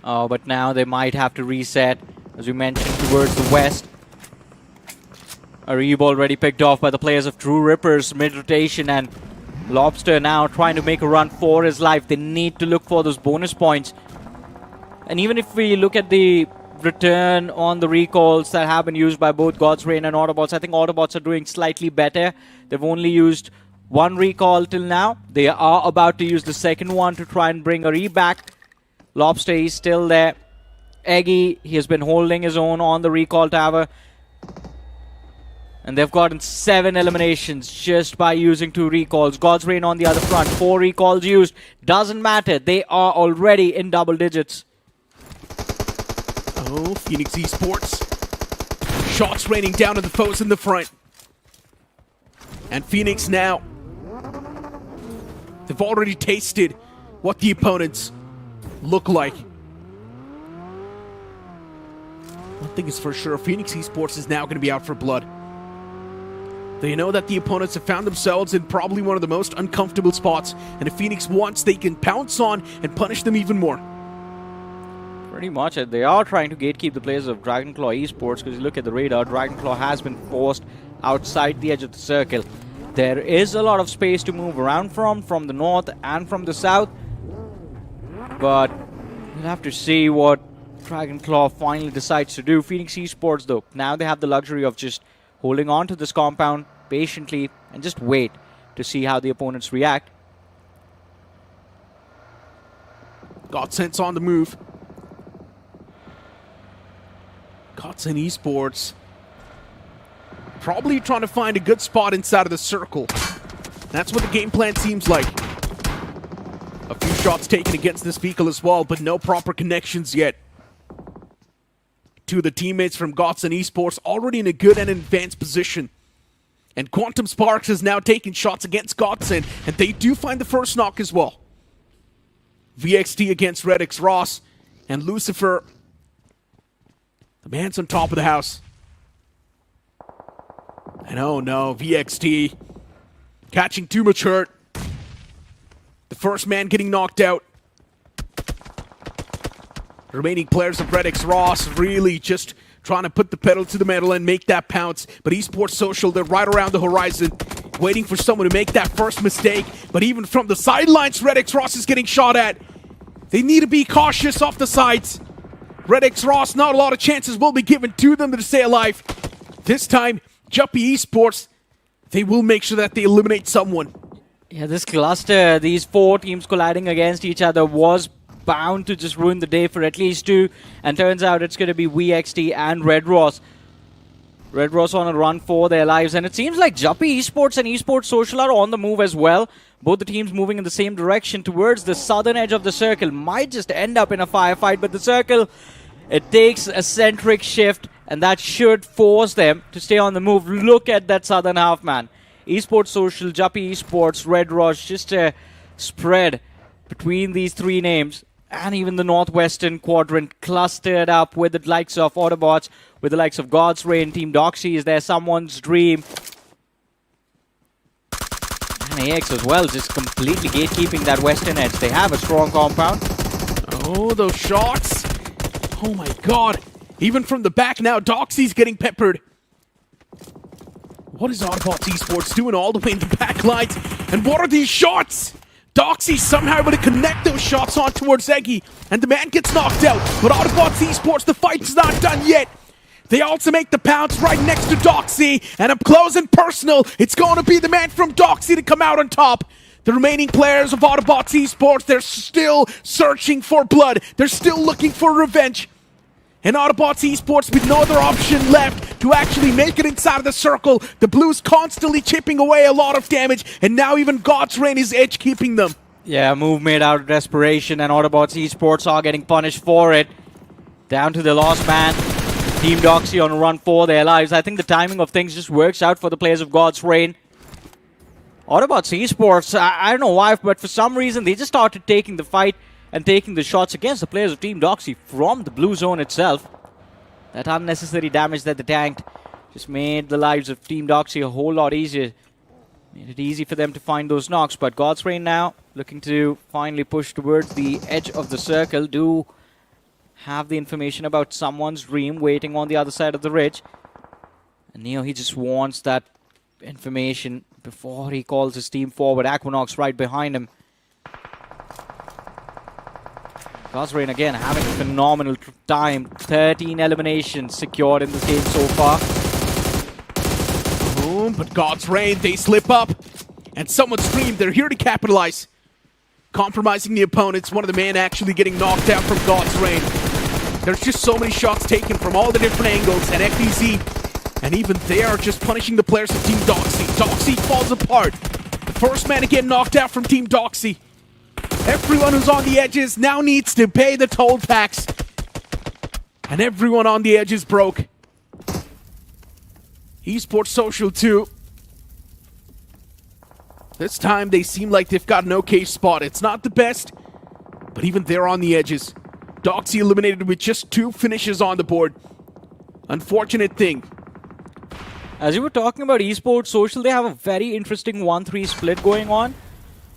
Oh, but now they might have to reset, as we mentioned, towards the west. Areeb already picked off by the players of True Rippers mid-rotation, and Lobster now trying to make a run for his life. They need to look for those bonus points. And even if we look at the return on the recalls that have been used by both God's Reign and Autobots, I think Autobots are doing slightly better. They've only used 1 recall till now. They are about to use the second one to try and bring Areeb back. Lobster, he's still there. Eggy, he has been holding his own on the recall tower. And they've gotten 7 eliminations just by using 2 recalls. God's Reign on the other front, 4 recalls used. Doesn't matter, they are already in double digits. Oh, Phoenix Esports. Shots raining down on the foes in the front. And Phoenix now, they've already tasted what the opponents look like. One thing is for sure, Phoenix Esports is now going to be out for blood. They know that the opponents have found themselves in probably one of the most uncomfortable spots, and if Phoenix wants, they can pounce on and punish them even more. Pretty much, they are trying to gatekeep the players of Dragonclaw Esports, because you look at the radar, Dragonclaw has been forced outside the edge of the circle. There is a lot of space to move around from the north and from the south, but we'll have to see what Dragonclaw finally decides to do. Phoenix Esports, though, now they have the luxury of just holding on to this compound patiently and just wait to see how the opponents react. Godsense on the move. Godson Esports probably trying to find a good spot inside of the circle. That's what the game plan seems like. A few shots taken against this vehicle as well, but no proper connections yet. Two of the teammates from Godson Esports already in a good and advanced position. And Quantum Sparks is now taking shots against Godson, and they do find the first knock as well. VXT against Redix Ross, and Lucifer, the man's on top of the house. And oh no, VXT catching too much hurt. The first man getting knocked out. Remaining players of REDX Ross really just trying to put the pedal to the metal and make that pounce. But Esports Social, they're right around the horizon, waiting for someone to make that first mistake. But even from the sidelines, REDX Ross is getting shot at. They need to be cautious off the sides. REDX Ross, not a lot of chances will be given to them to stay alive. This time, Juppy Esports, they will make sure that they eliminate someone. Yeah, this cluster, these 4 teams colliding against each other was bound to just ruin the day for at least 2. And turns out it's going to be WeXT and Red Ross. Red Ross on a run for their lives. And it seems like Juppy Esports and Esports Social are on the move as well. Both the teams moving in the same direction towards the southern edge of the circle. Might just end up in a firefight, but the circle, it takes a centric shift, and that should force them to stay on the move. Look at that southern half, man. Esports Social, Juppy Esports, Red Ross, just a spread between these 3 names. And even the northwestern quadrant clustered up with the likes of Autobots, with the likes of God's Reign, Team Doxy is there, Someone's Dream. And AX as well, just completely gatekeeping that western edge. They have a strong compound. Oh, those shots. Oh my god. Even from the back now, Doxy's getting peppered. What is Autobots Esports doing all the way in the back lines? And what are these shots? Doxy somehow able to connect those shots on towards Eggy, and the man gets knocked out. But Autobots Esports, the fight's not done yet. They also make the pounce right next to Doxy, and up close and personal, it's going to be the man from Doxy to come out on top. The remaining players of Autobots Esports, they're still searching for blood. They're still looking for revenge. And Autobots Esports with no other option left to actually make it inside of the circle. The Blues constantly chipping away a lot of damage, and now even God's Reign is edge keeping them. Yeah, move made out of desperation, and Autobots Esports are getting punished for it. Down to the last man. Team Doxy on a run for their lives. I think the timing of things just works out for the players of God's Reign. Autobots Esports, I don't know why, but for some reason they just started taking the fight and taking the shots against the players of Team Doxy from the blue zone itself. That unnecessary damage that they tanked just made the lives of Team Doxy a whole lot easier. Made it easy for them to find those knocks, but God's Reign now looking to finally push towards the edge of the circle. Do have the information about Someone's Dream waiting on the other side of the ridge. And Neo, he just wants that information before he calls his team forward. Aquanox right behind him. God's Reign again having a phenomenal time. 13 eliminations secured in this game so far. Boom, but God's Reign, they slip up. And Someone's Dream, they're here to capitalize. Compromising the opponents, one of the men actually getting knocked out from God's Reign. There's just so many shots taken from all the different angles, and FDZ, and even they are just punishing the players of Team Doxy. Doxy falls apart. The first man to get knocked out from Team Doxy. Everyone who's on the edges now needs to pay the toll tax. And everyone on the edges broke. Esports Social 2. This time they seem like they've got an okay spot. It's not the best, but even they're on the edges. Doxy eliminated with just 2 finishes on the board. Unfortunate thing. As you were talking about Esports Social, they have a very interesting 1-3 split going on.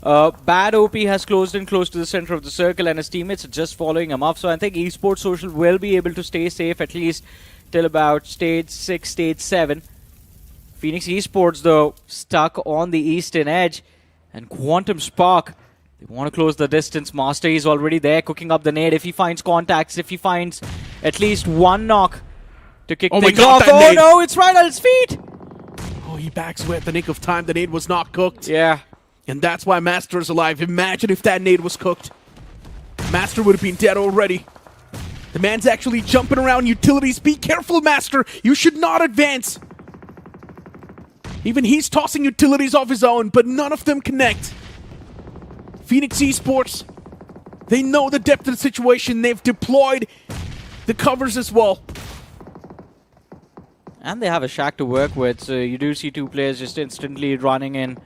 Bad OP has closed in close to the center of the circle, and his teammates are just following him up. So I think Esports Social will be able to stay safe at least till about stage 6, stage 7. Phoenix Esports, though, stuck on the eastern edge. And Quantum Spark, they want to close the distance. Master is already there cooking up the nade. If he finds contacts, if he finds at least one knock to kick things off. Oh nade. No, it's right at his feet! Oh, he backs away at the nick of time. The nade was not cooked. Yeah. And that's why Master is alive. Imagine if that nade was cooked. Master would have been dead already. The man's actually jumping around utilities. Be careful, Master. You should not advance. Even he's tossing utilities off his own, but none of them connect. Phoenix Esports, they know the depth of the situation. They've deployed the covers as well. And they have a shack to work with, so you do see 2 players just instantly running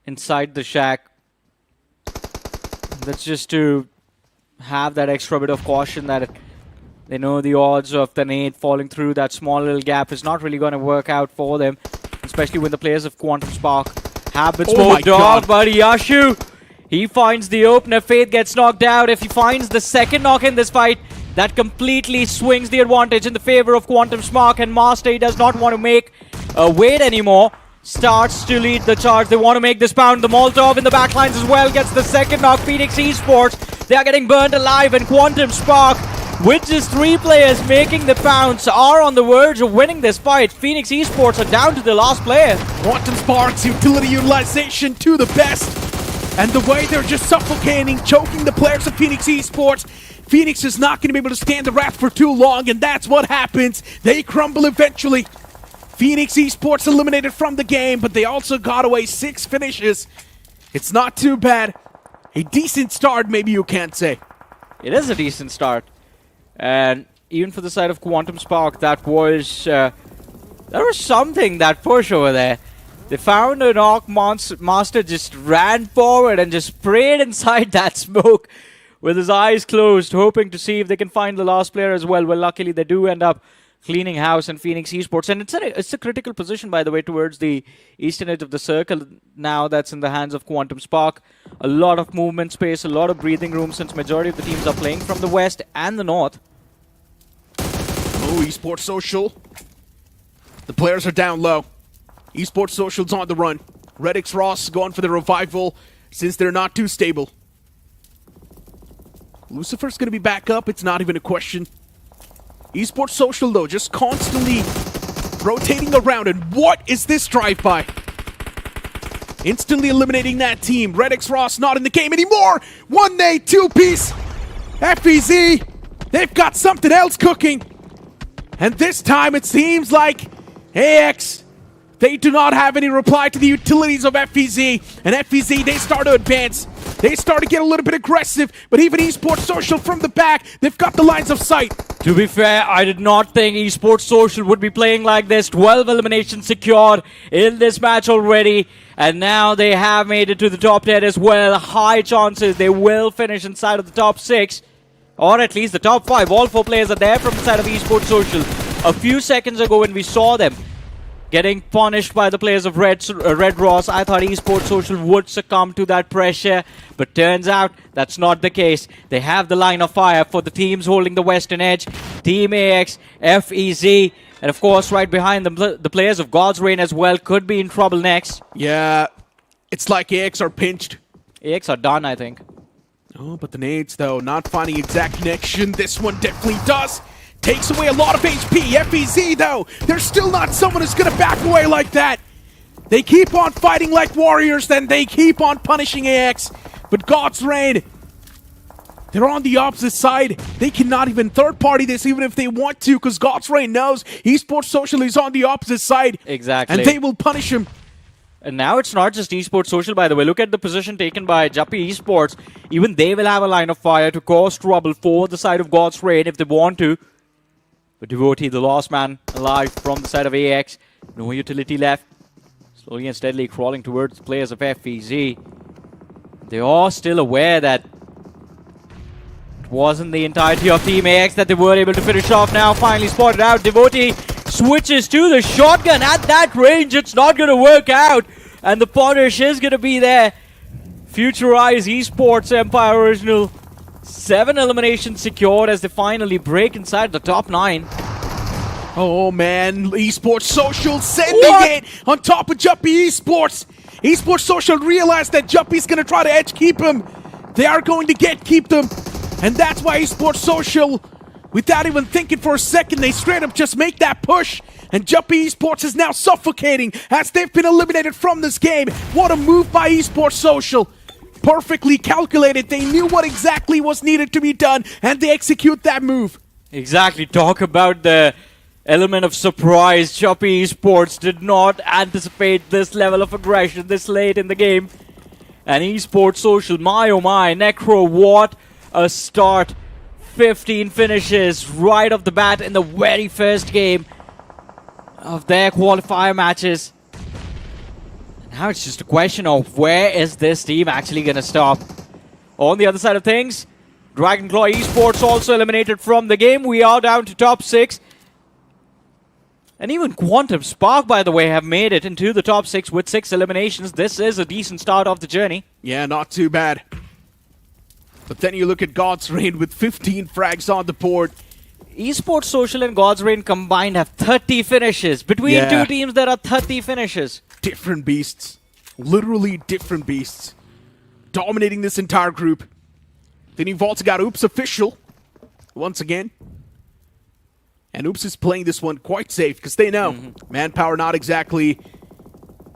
inside the shack. That's just to have that extra bit of caution that they know the odds of the nade falling through that small little gap is not really going to work out for them, especially when the players of Quantum Spark have been smoked off. But Yashu, He finds the opener. Faith gets knocked out. If he finds the second knock in this fight, that completely swings the advantage in the favor of QuantumSpark, and Master does not want to make wait anymore. Starts to lead the charge. They want to make this pound. The Molotov in the backlines as well gets the second knock. NoNx Esports, they are getting burned alive, and QuantumSpark, with just 3 players making the pounds, are on the verge of winning this fight. NoNx Esports are down to the last player. QuantumSpark's utility utilization to the best. And the way they're just suffocating, choking the players of NoNx Esports. Phoenix is not going to be able to stand the wrath for too long, and that's what happens. They crumble eventually. NoNx Esports eliminated from the game, but they also got away 6 finishes. It's not too bad. A decent start, maybe you can't say. It is a decent start. And even for the side of QuantumSpark, that was something, that push over there. They found a knock. Master just ran forward and just sprayed inside that smoke with his eyes closed, hoping to see if they can find the last player as well. Well, luckily they do end up cleaning house in NoNx Esports. And it's a critical position, by the way, towards the eastern edge of the circle. Now that's in the hands of QuantumSpark. A lot of movement space, a lot of breathing room, since majority of the teams are playing from the west and the north. Oh, Esports Social. The players are down low. Esports Social's on the run. Redix Ross going for the revival since they're not too stable. Lucifer's going to be back up. It's not even a question. Esports Social, though, just constantly rotating around. And what is this drive-by? Instantly eliminating that team. Redix Ross not in the game anymore. 1A, 2-piece. FEZ, they've got something else cooking. And this time it seems like AX, they do not have any reply to the utilities of FEZ. And FEZ, they start to advance. They start to get a little bit aggressive, but even Esports Social from the back, they've got the lines of sight. To be fair, I did not think Esports Social would be playing like this. 12 eliminations secured in this match already, and now they have made it to the top 10 as well. High chances they will finish inside of the top 6, or at least the top 5. All 4 players are there from the side of Esports Social. A few seconds ago when we saw them getting punished by the players of Red Ross, I thought Esports Social would succumb to that pressure, but turns out that's not the case. They have the line of fire for the teams holding the western edge. Team AX, FEZ, and of course right behind them, the players of God's Reign as well could be in trouble next. Yeah, it's like AX are pinched. AX are done, I think. Oh, but the nades, though, not finding exact connection. This one definitely does. Takes away a lot of HP. FEZ, though, they're still not someone who's going to back away like that. They keep on fighting like warriors, then they keep on punishing AX. But God's Reign, they're on the opposite side. They cannot even third-party this even if they want to, because God's Reign knows Esports Social is on the opposite side. Exactly. And they will punish him. And now it's not just Esports Social, by the way. Look at the position taken by Juppy Esports. Even they will have a line of fire to cause trouble for the side of God's Reign if they want to. But Devotee, the last man alive from the side of AX. No utility left. Slowly and steadily crawling towards the players of FEZ. They are still aware that it wasn't the entirety of Team AX that they were able to finish off now. Finally spotted out. Devotee switches to the shotgun at that range. It's not going to work out. And the punish is going to be there. Futurize Esports Empire Original. 7 eliminations secured as they finally break inside the top 9. Oh man, Esports Social sending it on top of Juppy Esports. Esports Social realized that Juppy's gonna try to edge keep him. They are going to keep them. And that's why Esports Social, without even thinking for a second, they straight up just make that push. And Juppy Esports is now suffocating as they've been eliminated from this game. What a move by Esports Social. Perfectly calculated. They knew what exactly was needed to be done, and they execute that move. Exactly. Talk about the element of surprise. Juppy Esports did not anticipate this level of aggression this late in the game. And Esports Social, my oh my, Necro, what a start. 15 finishes right off the bat in the very first game of their qualifier matches. Now it's just a question of where is this team actually going to stop. On the other side of things, Dragonclaw Esports also eliminated from the game. We are down to top 6. And even Quantum Spark, by the way, have made it into the top 6 with 6 eliminations. This is a decent start of the journey. Yeah, not too bad. But then you look at God's Reign with 15 frags on the board. Esports Social and God's Reign combined have 30 finishes. Between two teams, there are 30 finishes. Different beasts. Literally different beasts. Dominating this entire group. Then you've also got Oops Official. Once again. And Oops is playing this one quite safe because they know manpower not exactly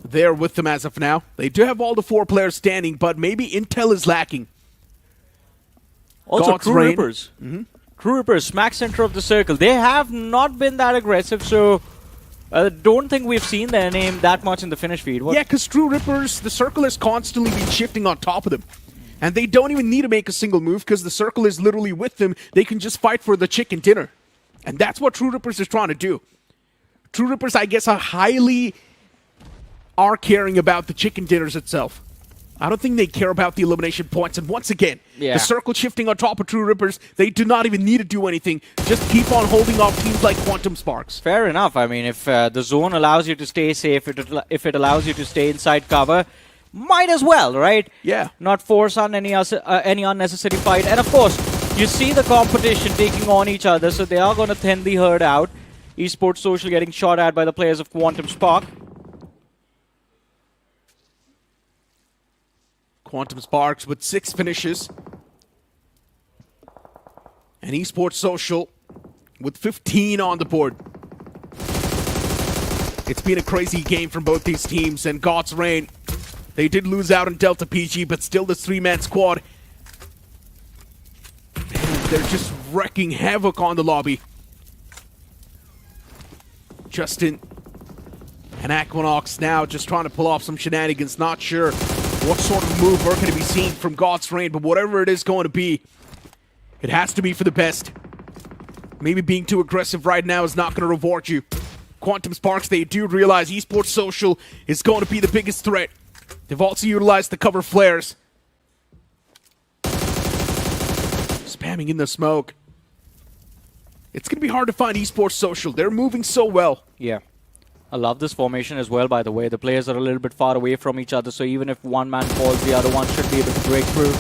there with them as of now. They do have all the 4 players standing, but maybe intel is lacking. Also, God's True Reign. Rippers. True Rippers, smack center of the circle. They have not been that aggressive, so don't think we've seen their name that much in the finish feed. Yeah, because True Rippers, the circle has constantly been shifting on top of them. And they don't even need to make a single move because the circle is literally with them. They can just fight for the chicken dinner. And that's what True Rippers is trying to do. True Rippers, I guess, are caring about the chicken dinners itself. I don't think they care about the elimination points. And once again, the circle shifting on top of True Rippers, they do not even need to do anything. Just keep on holding off teams like Quantum Sparks. Fair enough. I mean, if the zone allows you to stay safe, if it allows you to stay inside cover, might as well, right? Yeah. Not force on any unnecessary fight. And of course, you see the competition taking on each other, so they are going to thin the herd out. Esports Social getting shot at by the players of Quantum Spark. Quantum Sparks with 6 finishes. And Esports Social with 15 on the board. It's been a crazy game from both these teams, and God's Reign, they did lose out on Delta PG, but still this 3-man squad. Man, they're just wreaking havoc on the lobby. Justin and Aquanox now just trying to pull off some shenanigans. Not sure what sort of move we're going to be seeing from God's Reign, but whatever it is going to be, it has to be for the best. Maybe being too aggressive right now is not going to reward you. Quantum Sparks, they do realize Esports Social is going to be the biggest threat. They've also utilized the cover flares. Spamming in the smoke. It's going to be hard to find Esports Social. They're moving so well. Yeah. I love this formation as well, by the way. The players are a little bit far away from each other, so even if one man falls, the other one should be able to break through.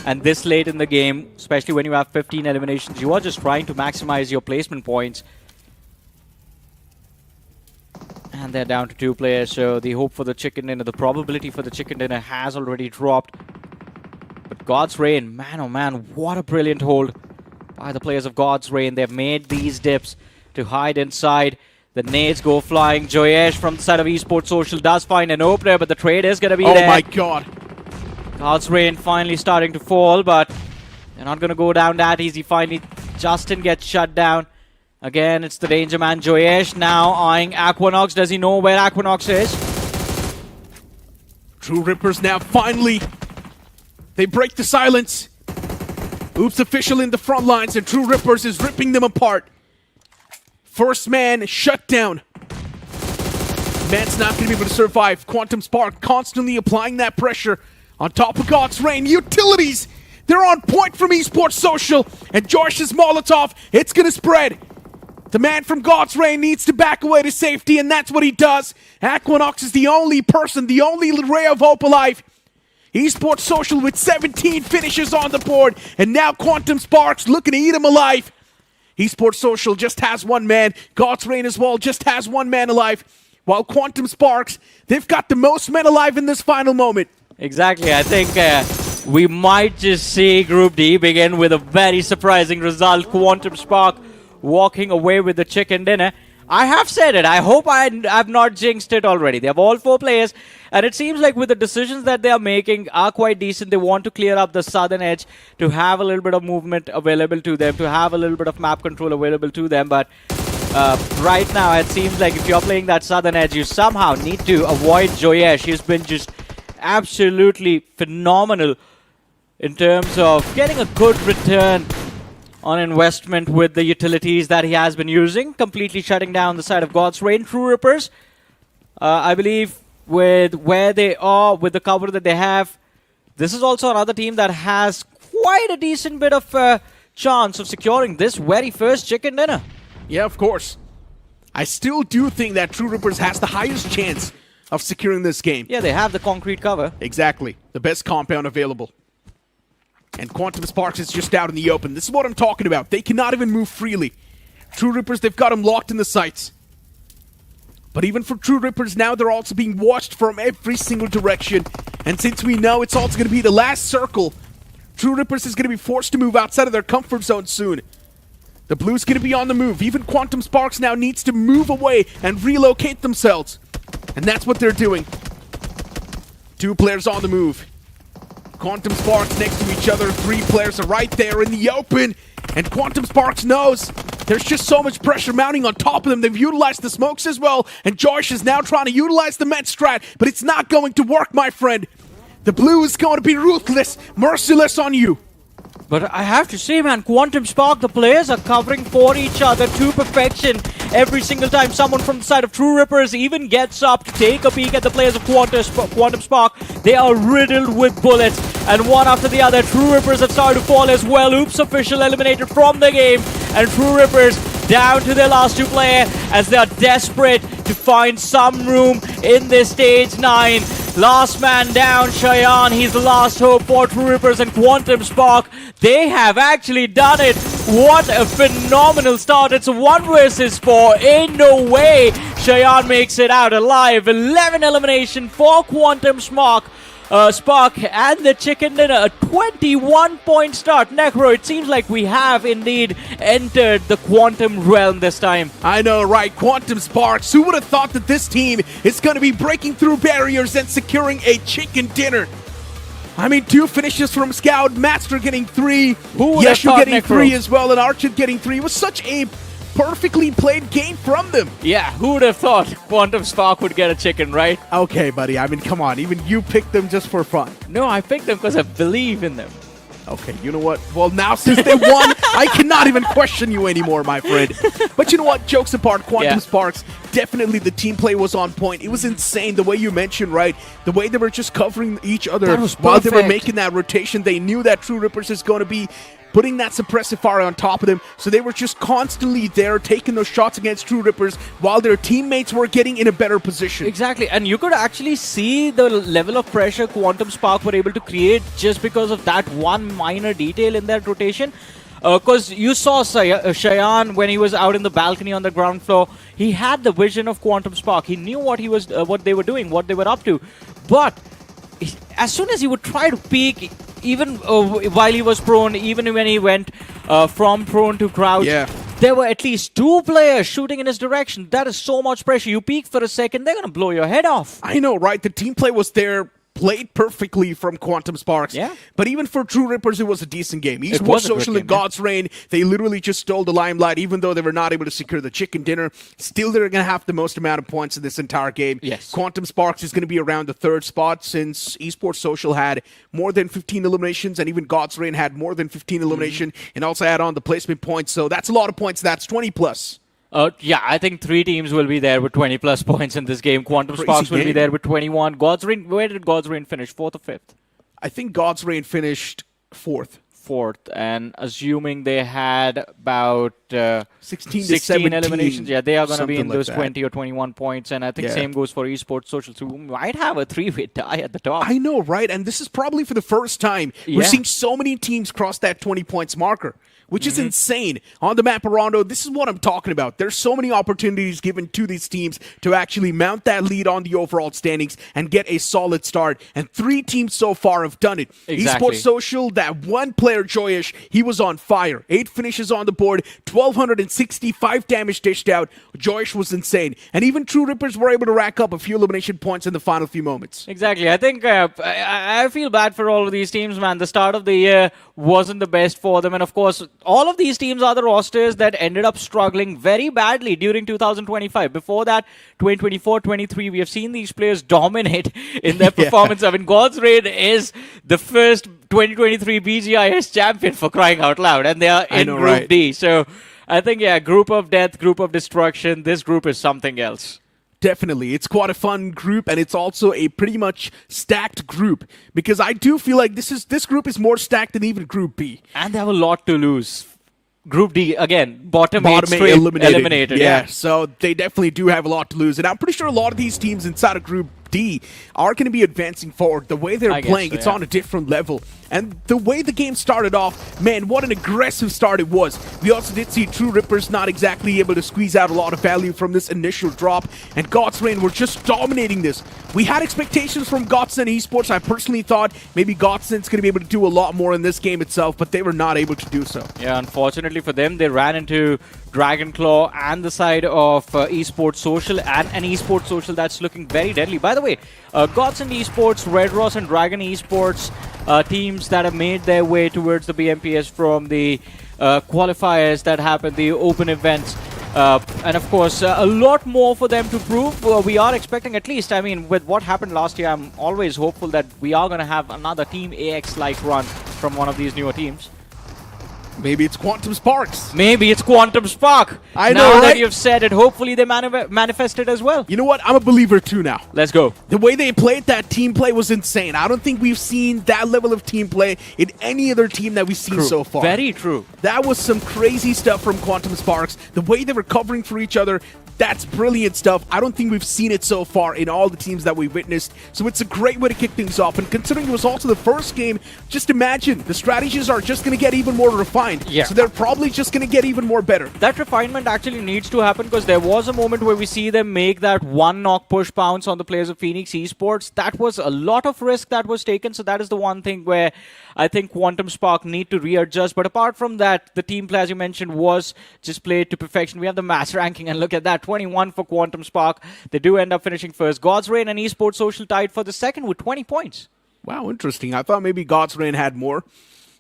And this late in the game, especially when you have 15 eliminations, you are just trying to maximize your placement points. And they're down to 2 players, so the hope for the chicken dinner, the probability for the chicken dinner has already dropped. But God's Reign, man oh man, what a brilliant hold by the players of God's Reign. They've made these dips to hide inside. The nades go flying. Joyesh from the side of Esports Social does find an opener, but the trade is going to be there. Oh my god. God's Reign finally starting to fall, but they're not going to go down that easy. Finally, Justin gets shut down. Again, it's the danger man, Joyesh, now eyeing Aquanox. Does he know where Aquanox is? True Rippers now finally, they break the silence. Oops Official in the front lines, and True Rippers is ripping them apart. First man shut down. Man's not going to be able to survive. Quantum Spark constantly applying that pressure on top of God's Reign. Utilities, they're on point from Esports Social. And Josh's Molotov, it's going to spread. The man from God's Reign needs to back away to safety, and that's what he does. Aquanox is the only person, the only ray of hope alive. Esports Social with 17 finishes on the board, and now Quantum Sparks looking to eat him alive. Esports Social just has 1 man. God's Reign as well just has 1 man alive. While Quantum Sparks, they've got the most men alive in this final moment. Exactly. I think we might just see Group D begin with a very surprising result. Quantum Spark walking away with the chicken dinner. I have said it. I hope I have not jinxed it already. They have all 4 players, and it seems like with the decisions that they are making are quite decent. They want to clear up the southern edge to have a little bit of movement available to them, to have a little bit of map control available to them. But right now, it seems like if you're playing that southern edge, you somehow need to avoid Joyesh. He's been just absolutely phenomenal in terms of getting a good return on investment with the utilities that he has been using, completely shutting down the side of God's Reign. True Rippers, I believe with where they are, with the cover that they have, this is also another team that has quite a decent bit of chance of securing this very first chicken dinner. Yeah, of course. I still do think that True Rippers has the highest chance of securing this game. Yeah, they have the concrete cover. Exactly. The best compound available. And Quantum Sparks is just out in the open. This is what I'm talking about. They cannot even move freely. True Rippers, they've got them locked in the sights. But even for True Rippers now, they're also being watched from every single direction. And since we know it's also going to be the last circle, True Rippers is going to be forced to move outside of their comfort zone soon. The Blues going to be on the move. Even Quantum Sparks now needs to move away and relocate themselves. And that's what they're doing. 2 players on the move. Quantum Sparks next to each other. 3 players are right there in the open. And Quantum Sparks knows there's just so much pressure mounting on top of them. They've utilized the smokes as well. And Josh is now trying to utilize the Met strat. But it's not going to work, my friend. The Blue is going to be ruthless, merciless on you. But I have to say, man, Quantum Spark, the players are covering for each other to perfection. Every single time someone from the side of True Rippers even gets up to take a peek at the players of Quantum Spark, they are riddled with bullets. And one after the other, True Rippers have started to fall as well. Oops, official eliminated from the game. And True Rippers down to their last 2 players as they are desperate to find some room in this stage 9. Last man down, Cheyenne. He's the last hope for True Rippers and Quantum Spark. They have actually done it. What a phenomenal start. It's a 1 versus 4. Ain't no way Cheyenne makes it out alive. 11 elimination for Quantum Spark. And the chicken dinner, a 21-point start. Necro, it seems like we have indeed entered the Quantum realm this time. I know, right? Quantum Sparks. Who would have thought that this team is going to be breaking through barriers and securing a chicken dinner? I mean, 2 finishes from Scout, Master getting 3, Yeshu getting 3 as well, and Archit getting 3. It was such a perfectly played game from them. Yeah, who would have thought Quantum Spark would get a chicken, right? Okay, buddy. I mean, come on. Even you picked them just for fun. No, I picked them because I believe in them. Okay, you know what? Well, now since they won, I cannot even question you anymore, my friend. But you know what? Jokes apart, Quantum Sparks, definitely the team play was on point. It was insane the way you mentioned, right? The way they were just covering each other while they were making that rotation. They knew that True Rippers is going to be putting that suppressive fire on top of them, so they were just constantly there taking those shots against True Rippers while their teammates were getting in a better position. Exactly, and you could actually see the level of pressure Quantum Spark were able to create just because of that one minor detail in that rotation. Because you saw Cheyenne when he was out in the balcony on the ground floor, he had the vision of Quantum Spark. He knew what he was, what they were doing, what they were up to. But as soon as he would try to peek, even while he was prone, even when he went from prone to crouch, there were at least 2 players shooting in his direction. That is so much pressure. You peek for a second, they're going to blow your head off. I know, right? The team play was there, played perfectly from Quantum Sparks. Yeah. But even for True Rippers, it was a decent game. Esports Social and God's Reign, they literally just stole the limelight, even though they were not able to secure the chicken dinner. Still, they're going to have the most amount of points in this entire game. Yes. Quantum Sparks is going to be around the 3rd spot since Esports Social had more than 15 eliminations, and even God's Reign had more than 15 elimination, and also add on the placement points. So that's a lot of points. That's 20 plus. Yeah, I think 3 teams will be there with 20 plus points in this game. Quantum Sparks will be there with 21. God's Reign, where did God's Reign finish? 4th or 5th? I think God's Reign finished 4th. 4th, and assuming they had about 16 to 17 eliminations, yeah, they are going to be in like those that. 20 or 21 points, and I think same goes for Esports Social. So we might have a 3-way tie at the top. I know, right? And this is probably for the first time we're seeing so many teams cross that 20 points marker, which is insane. On the map, Rondo, this is what I'm talking about. There's so many opportunities given to these teams to actually mount that lead on the overall standings and get a solid start. And 3 teams so far have done it. Exactly. Esports Social, that one player, Joyish, he was on fire. 8 finishes on the board, 1,265 damage dished out. Joyish was insane. And even True Rippers were able to rack up a few elimination points in the final few moments. Exactly. I think I feel bad for all of these teams, man. The start of the year wasn't the best for them. And of course, all of these teams are the rosters that ended up struggling very badly during 2025. Before that, 2024-23, we have seen these players dominate in their performance. I mean, God's Reign is the first 2023 BGIS champion, for crying out loud, and they are in Group D. So I think, group of death, group of destruction. This group is something else. Definitely. It's quite a fun group, and it's also a pretty much stacked group, because I do feel like this group is more stacked than even Group B. And they have a lot to lose. Group D, again, bottom eight Bottom eight straight eliminated. Yeah. So they definitely do have a lot to lose. And I'm pretty sure a lot of these teams inside of Group D are going to be advancing forward. The way they're I guess playing, so, it's yeah. on a different level. And the way the game started off, man, what an aggressive start it was. We also did see True Rippers not exactly able to squeeze out a lot of value from this initial drop. And God's Reign were just dominating this. We had expectations from Godson Esports. I personally thought maybe Godson's going to be able to do a lot more in this game itself, but they were not able to do so. Yeah, unfortunately for them, they ran into Dragonclaw and the side of Esports Social, and an Esports Social that's looking very deadly. By the way, Godson Esports, Red Ross and Dragon Esports teams that have made their way towards the BMPS from the qualifiers that happened, the open events. And of course, a lot more for them to prove. We are expecting, at least, I mean, with what happened last year, I'm always hopeful that we are going to have another Team AX-like run from one of these newer teams. Maybe it's Quantum Sparks. Maybe it's Quantum Spark. I know, now right? that you've said it, hopefully they manifest it as well. You know what? I'm a believer too now. Let's go. The way they played, that team play was insane. I don't think we've seen that level of team play in any other team that we've seen so far. Very true. That was some crazy stuff from Quantum Sparks. The way they were covering for each other, that's brilliant stuff. I don't think we've seen it so far in all the teams that we've witnessed. So it's a great way to kick things off. And considering it was also the first game, just imagine the strategies are just going to get even more refined. Yeah. So they're probably just going to get even more better. That refinement actually needs to happen, because there was a moment where we see them make that one knock push bounce on the players of Phoenix Esports. That was a lot of risk that was taken. So that is the one thing where I think Quantum Spark need to readjust. But apart from that, the team play, as you mentioned, was just played to perfection. We have the mass ranking, and look at that, 21 for Quantum Spark. They do end up finishing first. God's Reign and Esports Social tied for the second with 20 points. Wow, interesting. I thought maybe God's Reign had more.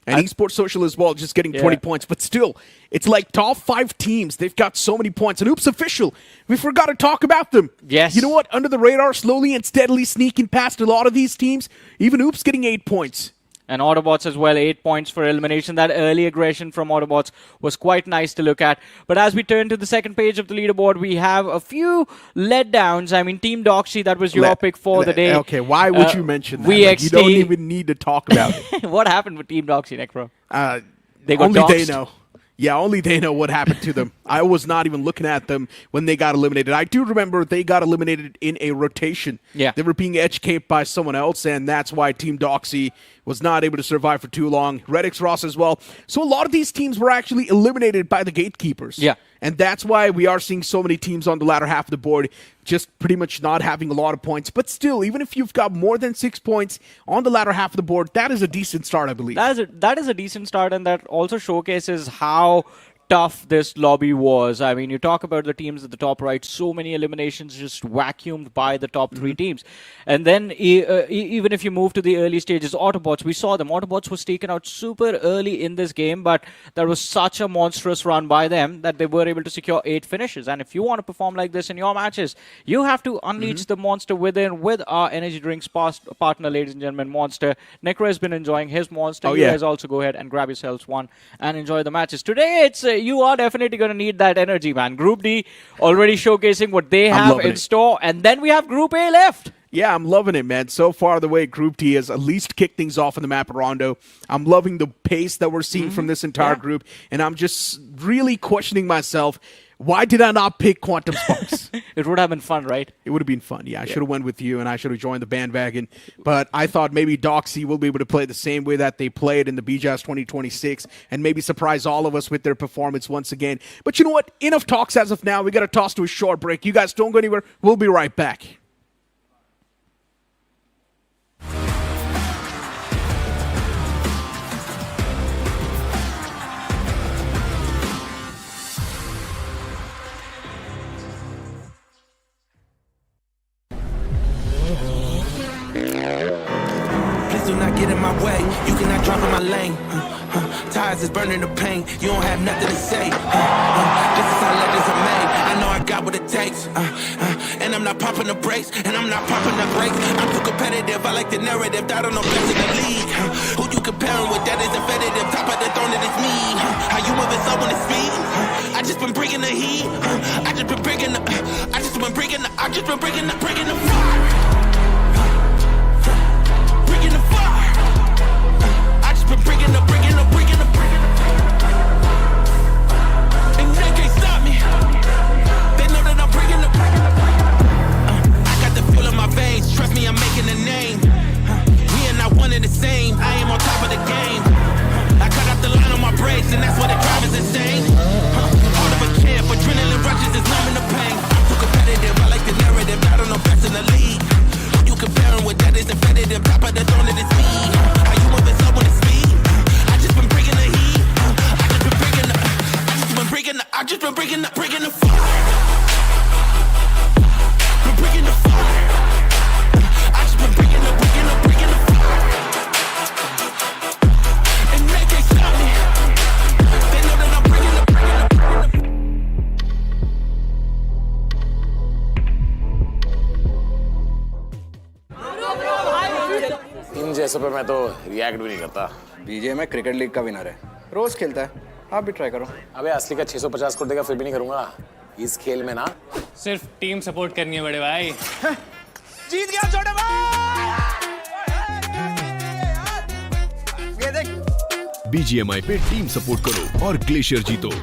And Esports Social as well, just getting 20 points. But still, it's like top 5 teams. They've got so many points. And Oops Official, we forgot to talk about them. Yes. You know what? Under the radar, slowly and steadily sneaking past a lot of these teams. Even Oops getting 8 points. And Autobots as well, 8 points for elimination. That early aggression from Autobots was quite nice to look at. But as we turn to the second page of the leaderboard, we have a few letdowns. I mean, Team Doxy, that was your pick for the day. Okay, why would you mention that? VXT. Like, you don't even need to talk about it. What happened with Team Doxy, Necro? They got only they doxed. know. Yeah, only they know what happened to them. I was not even looking at them when they got eliminated. I do remember they got eliminated in a rotation. Yeah. They were being edge-caped by someone else, and that's why Team Doxy was not able to survive for too long. Redix Ross as well. So a lot of these teams were actually eliminated by the gatekeepers. Yeah. And that's why we are seeing so many teams on the latter half of the board just pretty much not having a lot of points. But still, even if you've got more than 6 points on the latter half of the board, that is a decent start, I believe. That is a decent start, and that also showcases how tough this lobby was. I mean, you talk about the teams at the top right, so many eliminations just vacuumed by the top 3 teams. And then even if you move to the early stages, Autobots, we saw them. Autobots was taken out super early in this game, but there was such a monstrous run by them that they were able to secure 8 finishes. And if you want to perform like this in your matches, you have to unleash the monster within with our energy drinks partner, ladies and gentlemen, Monster. Necro has been enjoying his Monster. You guys also go ahead and grab yourselves one and enjoy the matches. Today, it's you are definitely going to need that energy, man. Group D already showcasing what they have in store, and then we have Group A left. Yeah, I'm loving it, man. So far, the way Group D has at least kicked things off in the map Rondo. I'm loving the pace that we're seeing from this entire group, and I'm just really questioning myself. Why did I not pick Quantum Sparks? It would have been fun, right? It would have been fun. Yeah, I should have went with you, and I should have joined the bandwagon. But I thought maybe Doxy will be able to play the same way that they played in the BGMI 2026 and maybe surprise all of us with their performance once again. But you know what? Enough talks as of now. We got to toss to a short break. You guys don't go anywhere. We'll be right back. Do not get in my way. You cannot drive in my lane. Tires is burning the pain. You don't have nothing to say. This is how legends are made. I know I got what it takes. And I'm not popping the brakes. And I'm not popping the brakes. I'm too competitive. I like the narrative. That on no place in the league. Who you comparing with? That is definitive. Top of the throne, it is me. How you moving so when it's speed? I just been bringing the heat. I just been bringing the fire. ऐसे पे मैं तो react भी नहीं करता। BGMI cricket league का winner है, रोज खेलता है, आप भी ट्राई करो। अबे असली का 650 करोड़ देगा फिर भी नहीं करूंगा। इस खेल में ना सिर्फ टीम सपोर्ट करनी है बड़े भाई। जीत गया छोटे भाई। ये देख BGMI पे टीम सपोर्ट करो और ग्लेशियर जीतो।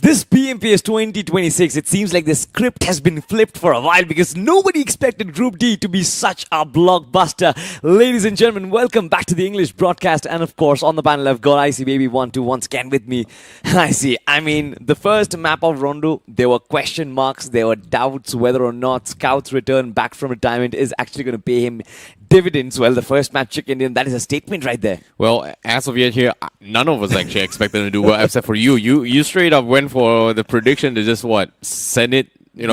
This BMPS 2026, it seems like the script has been flipped for a while because nobody expected Group D to be such a blockbuster. Ladies and gentlemen, welcome back to the English broadcast. And of course, on the panel, I've got IC Baby 1-2 once again with me. I mean, the first map of Rondo, there were question marks, there were doubts whether or not Scout's return back from retirement is actually going to pay him dividends. Well, the first match, Chick Indian, that is a statement right there. Well, as of yet here, none of us actually expected him to do well, except for you. You straight up went for the prediction to just, send it.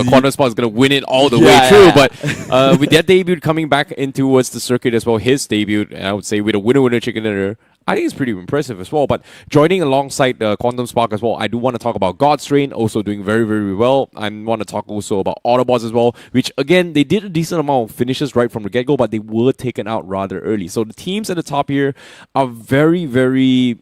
Corner Spot is going to win it all the way through. Yeah. But with that debut coming back in towards the circuit as well, his debut, and I would say with a winner-winner chicken dinner, I think it's pretty impressive as well. But joining alongside Quantum Spark as well, I do want to talk about God's Train, also doing very, very well. I want to talk also about Autobots as well, which again, they did a decent amount of finishes right from the get-go, but they were taken out rather early. So the teams at the top here are very, very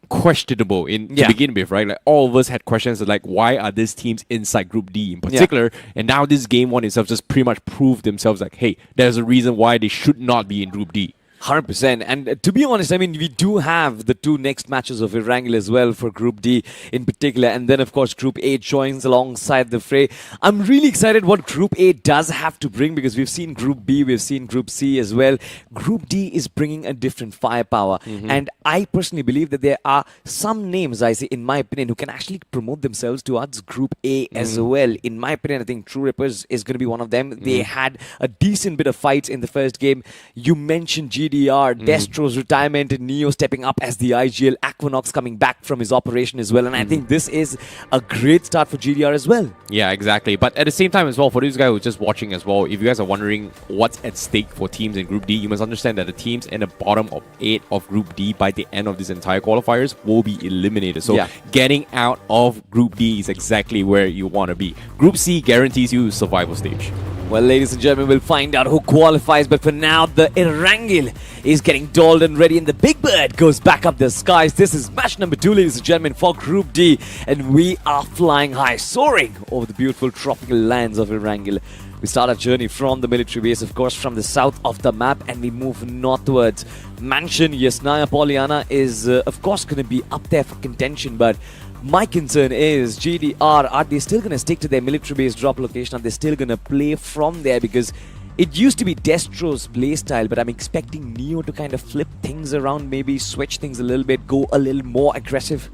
questionable to begin with, right? Like all of us had questions like, why are these teams inside Group D in particular? And now this game one itself just pretty much proved themselves like, hey, there's a reason why they should not be in Group D. 100%. And to be honest, I mean, we do have the two next matches of Erangel as well for Group D in particular. And then, of course, Group A joins alongside the fray. I'm really excited what Group A does have to bring because we've seen Group B, we've seen Group C as well. Group D is bringing a different firepower. And I personally believe that there are some names, I say, in my opinion, who can actually promote themselves towards Group A as well. In my opinion, I think True Rippers is going to be one of them. They had a decent bit of fights in the first game. You mentioned GDR, Destro's retirement, Neo stepping up as the IGL, Aquanox coming back from his operation as well. And I think this is a great start for GDR as well. Yeah, exactly. But at the same time as well, for these guys who are just watching as well, if you guys are wondering what's at stake for teams in Group D, you must understand that the teams in the bottom of 8 of Group D by the end of this entire qualifiers will be eliminated. So getting out of Group D is exactly where you want to be. Group C guarantees you survival stage. Well, ladies and gentlemen, we'll find out who qualifies. But for now, the Erangel is getting dolled and ready. And the Big Bird goes back up the skies. This is match number 2, ladies and gentlemen, for Group D. And we are flying high, soaring over the beautiful tropical lands of Erangel. We start our journey from the military base, of course, from the south of the map. And we move northwards. Mansion Yasnaya Pollyanna is, of course, going to be up there for contention. But my concern is GDR, are they still going to stick to their military base drop location? Are they still going to play from there? Because it used to be Destro's playstyle, but I'm expecting Neo to kind of flip things around, maybe switch things a little bit, go a little more aggressive.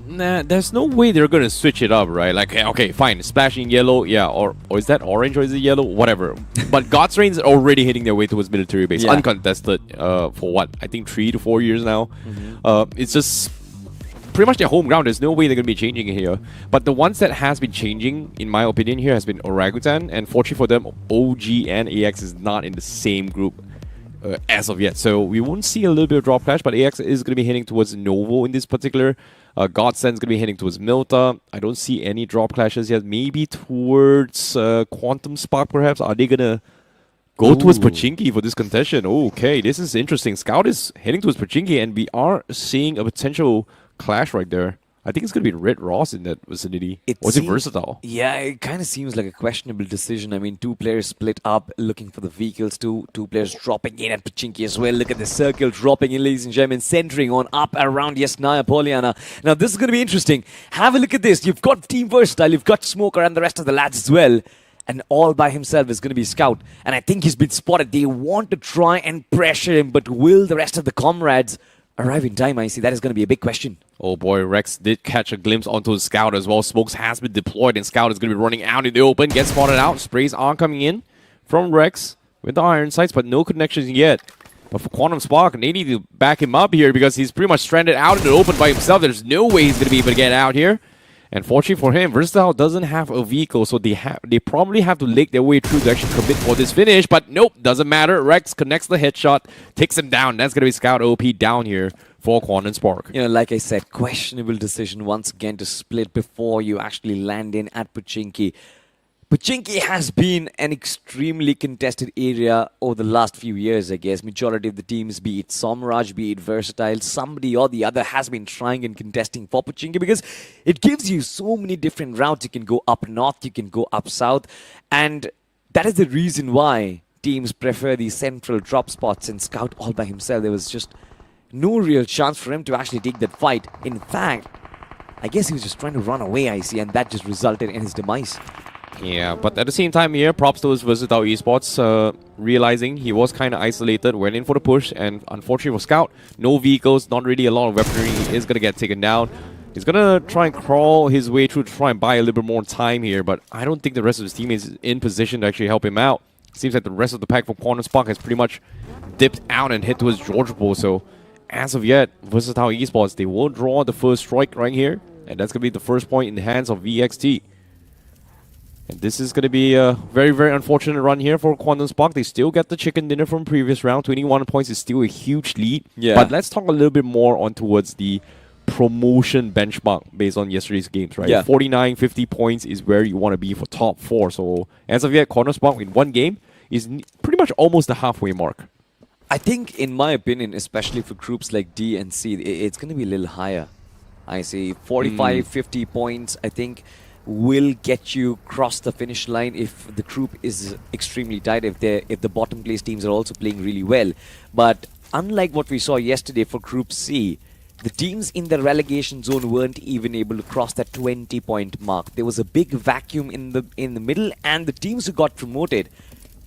Nah, there's no way they're going to switch it up, right? Like, okay, fine, splashing yellow, yeah, or is that orange or is it yellow? Whatever. But God's Reigns are already hitting their way towards military base, uncontested for what? I think 3 to 4 years now. It's just pretty much their home ground. There's no way they're going to be changing it here. But the ones that has been changing, in my opinion, here has been Orangutan. And fortunately for them, OG and AX is not in the same group as of yet. So we won't see a little bit of drop clash, but AX is going to be heading towards Novo in this particular. Godsend's going to be heading towards Milta. I don't see any drop clashes yet. Maybe towards Quantum Spark, perhaps. Are they going to go towards Pachinki for this contention? Okay, this is interesting. Scout is heading towards Pachinki, and we are seeing a potential clash right there. I think it's going to be Red Ross in that vicinity. Was it versatile? Yeah, it kind of seems like a questionable decision. I mean, 2 players split up looking for the vehicles. 2 players dropping in at Pachinki as well. Look at the circle dropping in, ladies and gentlemen, centering on up around Yasnaya Pollyanna. Now, this is going to be interesting. Have a look at this. You've got Team Versatile, you've got Smoker and the rest of the lads as well. And all by himself is going to be Scout. And I think he's been spotted. They want to try and pressure him, but will the rest of the comrades arrive in time? I see that is going to be a big question. Oh boy, Rex did catch a glimpse onto Scout as well. Smokes has been deployed and Scout is going to be running out in the open. Gets spotted out. Sprays are coming in from Rex with the iron sights, but no connections yet. But for Quantum Spark, they need to back him up here because he's pretty much stranded out in the open by himself. There's no way he's going to be able to get out here. And fortunately for him, Versatile doesn't have a vehicle, so they probably have to leg their way through to actually commit for this finish. But nope, doesn't matter. Rex connects the headshot, takes him down. That's going to be Scout OP down here for QuantumSpark. You know, like I said, questionable decision once again to split before you actually land in at Pochinki. Pochinki has been an extremely contested area over the last few years, I guess. Majority of the teams, be it Somraj, be it Versatile, somebody or the other has been trying and contesting for Pochinki because it gives you so many different routes. You can go up north, you can go up south, and that is the reason why teams prefer these central drop spots, and Scout all by himself, there was just no real chance for him to actually take that fight. In fact, I guess he was just trying to run away, I see, and that just resulted in his demise. Yeah, but at the same time here, props to his Vasista Esports, realizing he was kind of isolated, went in for the push, and unfortunately for Scout, no vehicles, not really a lot of weaponry, he is going to get taken down. He's going to try and crawl his way through to try and buy a little bit more time here, but I don't think the rest of his teammates is in position to actually help him out. Seems like the rest of the pack for QuantumSpark has pretty much dipped out and hit towards George Bull, so as of yet, Versatile Esports, they will draw the first strike right here, and that's going to be the first point in the hands of VXT. And this is going to be a very, very unfortunate run here for QuantumSpark. They still get the chicken dinner from previous round. 21 points is still a huge lead. Yeah. But let's talk a little bit more on towards the promotion benchmark based on yesterday's games, right? Yeah. 49, 50 points is where you want to be for top 4. So as of yet, QuantumSpark in one game is pretty much almost the halfway mark. I think, in my opinion, especially for groups like D and C, it's going to be a little higher. I see 45, 50 points, I think, will get you across the finish line if the group is extremely tight, if the bottom place teams are also playing really well. But unlike what we saw yesterday for Group C, the teams in the relegation zone weren't even able to cross that 20-point mark. There was a big vacuum in the middle, and the teams who got promoted,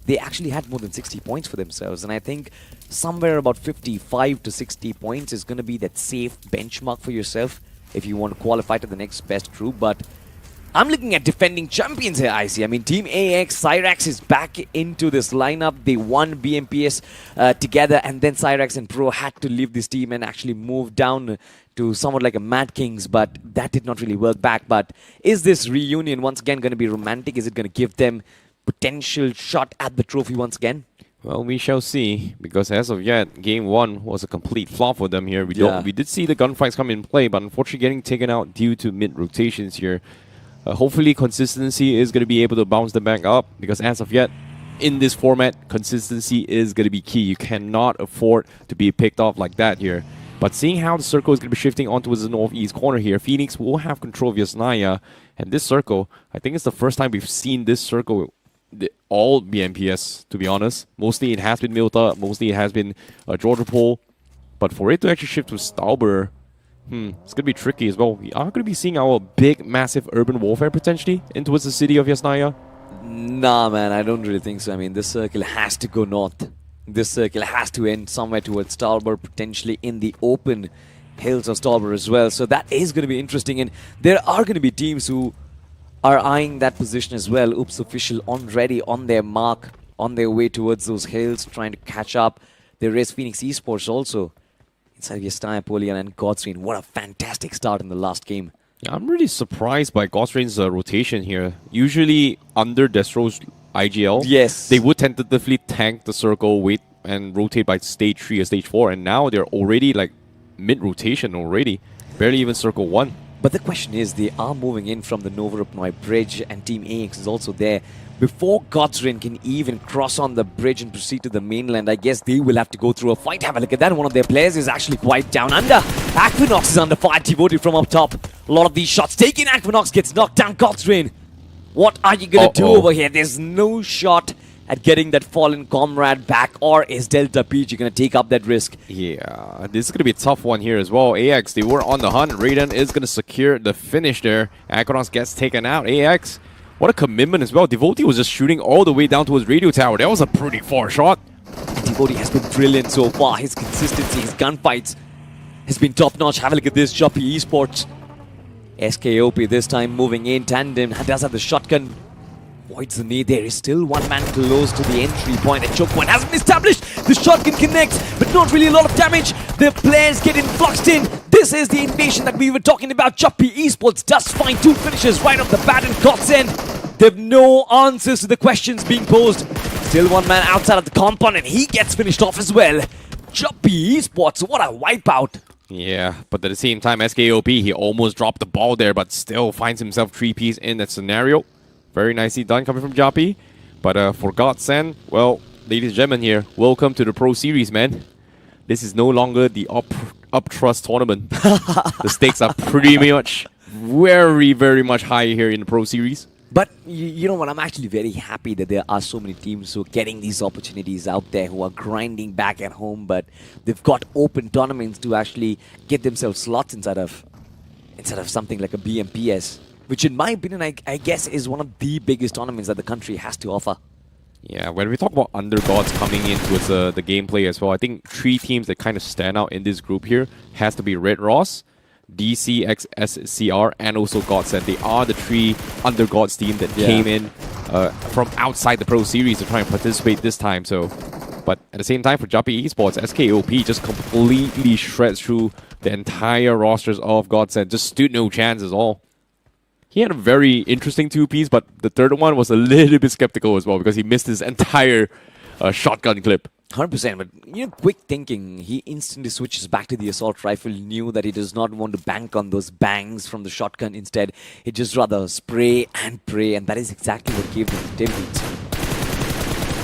they actually had more than 60 points for themselves. And I think somewhere about 55 to 60 points is going to be that safe benchmark for yourself if you want to qualify to the next best group. But I'm looking at defending champions here, I see. I mean, Team AX, Cyrax is back into this lineup. They won BMPS together, and then Cyrax and Pro had to leave this team and actually move down to somewhat like a MADKINGS, but that did not really work back. But is this reunion once again going to be romantic? Is it going to give them potential shot at the trophy once again? Well, we shall see, because as of yet, Game 1 was a complete flop for them here. We did see the gunfights come in play, but unfortunately getting taken out due to mid-rotations here. Hopefully consistency is going to be able to bounce them back up, because as of yet, in this format, consistency is going to be key. You cannot afford to be picked off like that here. But seeing how the circle is going to be shifting onto the northeast corner here, Phoenix will have control of Yasnaya. And this circle, I think it's the first time we've seen this circle all BMPS, to be honest. Mostly it has been Milta, mostly it has been Georgia Pole. But for it to actually shift to Stauber, it's going to be tricky as well. We are going to be seeing our big, massive urban warfare potentially in towards the city of Yasnaya. Nah, man, I don't really think so. I mean, this circle has to go north. This circle has to end somewhere towards Stauber, potentially in the open hills of Stauber as well. So that is going to be interesting. And there are going to be teams who are eyeing that position as well. Oops Official already on their mark, on their way towards those hills, trying to catch up. There is Phoenix Esports also inside Yasnaya, Polian, and Godsrain. What a fantastic start in the last game. Yeah, I'm really surprised by Godsrain's rotation here. Usually under Destro's IGL, yes, they would tentatively tank the circle, wait and rotate by stage 3 or stage 4, and now they're already like mid-rotation already. Barely even circle 1. But the question is, they are moving in from the Novorupnoi bridge, and Team AX is also there. Before Godsrain can even cross on the bridge and proceed to the mainland, I guess they will have to go through a fight. Have a look at that. One of their players is actually quite down under. Aquinox is under fire, devoted from up top. A lot of these shots taken. Aquinox gets knocked down. Godsrain, what are you going to do over here? There's no shot at getting that fallen comrade back, or is Delta PG going to take up that risk? Yeah, this is going to be a tough one here as well. AX, they were on the hunt. Raiden is going to secure the finish there. Aquinox gets taken out. AX, what a commitment as well. Devotee was just shooting all the way down to his radio tower. That was a pretty far shot. Devotee has been brilliant so far. His consistency, his gunfights has been top-notch. Have a look at this. Choppy Esports. SKOP this time moving in tandem. Does have the shotgun. Voids the need. There is still one man close to the entry point. A choke point has been established. The shotgun connects, but not really a lot of damage. The players get influxed in. This is the invasion that we were talking about. Choppy Esports does find 2 finishes right off the bat in God's end. They have no answers to the questions being posed. Still one man outside of the compound, and he gets finished off as well. Choppy Esports, what a wipeout. Yeah, but at the same time, SKOP, he almost dropped the ball there, but still finds himself 3-piece in that scenario. Very nicely done coming from Jappy. But for Godsend, well, ladies and gentlemen here, welcome to the Pro Series, man. This is no longer the up trust tournament. The stakes are pretty much very, very much higher here in the Pro Series. But you know what? I'm actually very happy that there are so many teams who are getting these opportunities out there, who are grinding back at home, but they've got open tournaments to actually get themselves slots inside of something like a BMPS, which in my opinion, I guess is one of the biggest tournaments that the country has to offer. Yeah, when we talk about undergods coming into the gameplay as well, I think 3 teams that kind of stand out in this group here has to be Red Ross, DCXSCR, and also Godsend. They are the 3 undergods team that came in from outside the Pro Series to try and participate this time. So, but at the same time, for Jappy Esports, SKOP just completely shreds through the entire rosters of Godsend. Just stood no chance at all. He had a very interesting 2-piece, but the third one was a little bit skeptical as well because he missed his entire shotgun clip. 100%, but you know, quick thinking, he instantly switches back to the assault rifle, knew that he does not want to bank on those bangs from the shotgun. Instead, he just rather spray and pray, and that is exactly what gave him the difference.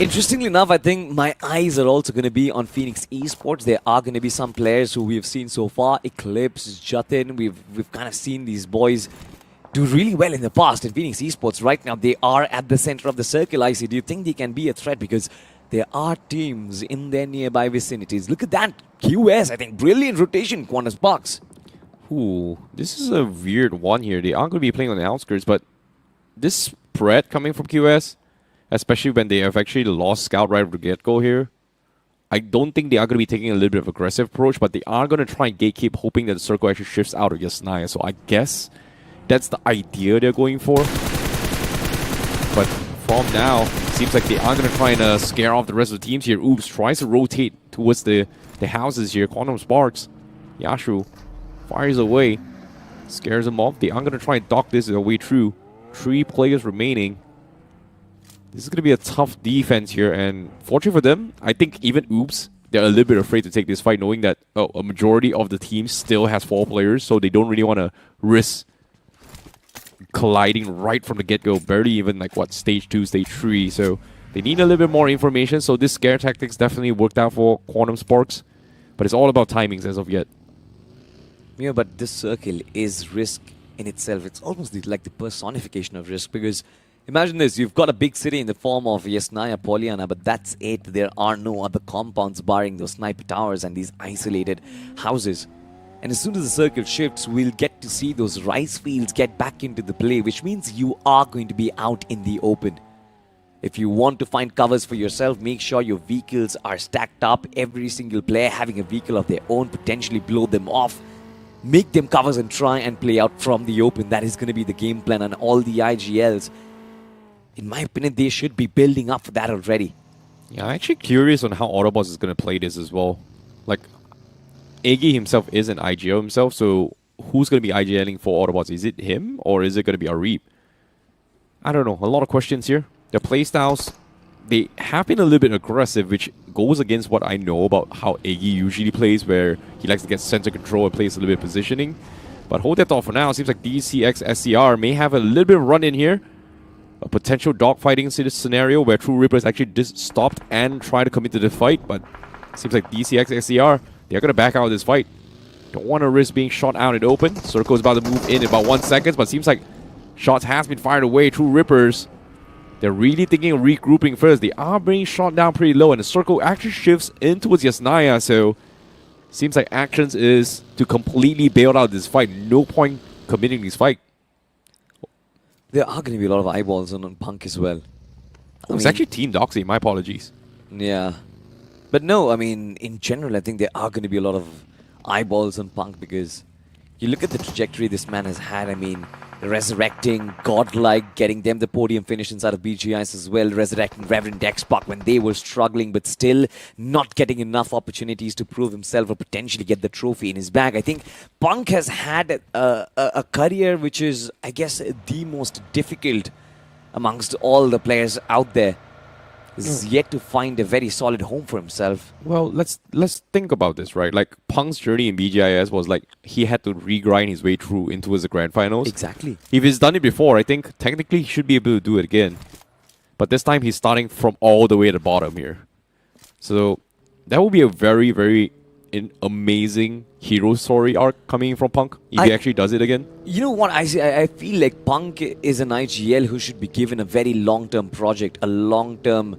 Interestingly enough, I think my eyes are also going to be on Phoenix Esports. There are going to be some players who we've seen so far. Eclipse, Jatin, we've kind of seen these boys do really well in the past. In Phoenix Esports right now, they are at the center of the circle. I see. Do you think they can be a threat? Because there are teams in their nearby vicinities. Look at that. QS, I think, brilliant rotation, Quantum Sparks. Ooh, this is a weird one here. They are going to be playing on the outskirts, but this spread coming from QS, especially when they have actually lost Scout right from the get-go here, I don't think they are going to be taking a little bit of aggressive approach, but they are going to try and gatekeep, hoping that the circle actually shifts out of Yasnaya. So I guess that's the idea they're going for. But from now, seems like they are going to try and scare off the rest of the teams here. Oops, tries to rotate towards the houses here. Quantum Sparks. Yashu fires away. Scares them off. They are going to try and dock this their way through. 3 players remaining. This is going to be a tough defense here. And fortunately for them, I think even Oops, they're a little bit afraid to take this fight, knowing that a majority of the team still has 4 players. So they don't really want to risk colliding right from the get-go, barely even like what, stage 2, stage 3. So they need a little bit more information. So this scare tactics definitely worked out for Quantum Sparks, but it's all about timings as of yet. Yeah, but this circle is risk in itself. It's almost like the personification of risk, because imagine this, you've got a big city in the form of Yasnaya, Polyana, but that's it. There are no other compounds barring those sniper towers and these isolated houses. And as soon as the circle shifts, we'll get to see those rice fields get back into the play, which means you are going to be out in the open. If you want to find covers for yourself, make sure your vehicles are stacked up. Every single player having a vehicle of their own, potentially blow them off. Make them covers and try and play out from the open. That is going to be the game plan on all the IGLs. In my opinion, they should be building up for that already. Yeah, I'm actually curious on how Autobots is going to play this as well. Like, Iggy himself is an IGL himself, so who's going to be IGLing for Autobots? Is it him, or is it going to be a Reap? I don't know. A lot of questions here. Their playstyles, they have been a little bit aggressive, which goes against what I know about how Iggy usually plays, where he likes to get center control and plays a little bit of positioning. But hold that thought for now. Seems like DCXSCR may have a little bit of run in here. A potential dogfighting scenario where True Rippers actually just stopped and tried to commit to the fight, but seems like DCXSCR, they're going to back out of this fight. Don't want to risk being shot out in open. Circle is about to move in about 1 second, but seems like shots has been fired away. True Rippers, they're really thinking of regrouping first. They are being shot down pretty low, and the circle actually shifts in towards Yasnaya, so seems like actions is to completely bail out this fight. No point committing this fight. There are going to be a lot of eyeballs on Punk as well. It's actually Team Doxy, my apologies. Yeah. But no, I mean, in general, I think there are going to be a lot of eyeballs on Punk, because you look at the trajectory this man has had. I mean, resurrecting Godlike, getting them the podium finish inside of BGIs as well, resurrecting REVENANT XSPARK when they were struggling, but still not getting enough opportunities to prove himself or potentially get the trophy in his bag. I think Punk has had a career which is, I guess, the most difficult amongst all the players out there. is yet to find a very solid home for himself. Well, let's think about this, right? Like Punk's journey in BGIS was like he had to regrind his way through into the grand finals. Exactly. If he's done it before, I think technically he should be able to do it again. But this time he's starting from all the way at the bottom here. So that will be a very, very amazing hero story arc coming from Punk if he actually does it again. You know what? I feel like Punk is an IGL who should be given a very long-term project, a long-term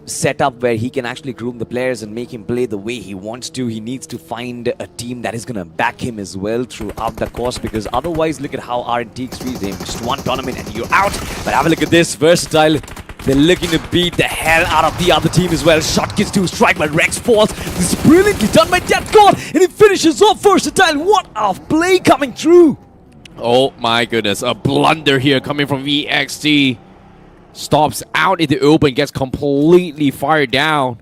setup where he can actually groom the players and make him play the way he wants to. He needs to find a team that is going to back him as well throughout the course, because otherwise, look at how RNTX treats him. Just one tournament and you're out. But have a look at this. Versatile. They're looking to beat the hell out of the other team as well. Shot gets to strike, but Rex falls. This is brilliantly done by JAGUAR, and he finishes off Versatile. What a play coming through. Oh my goodness, a blunder here coming from VXT. Stops out in the open, gets completely fired down.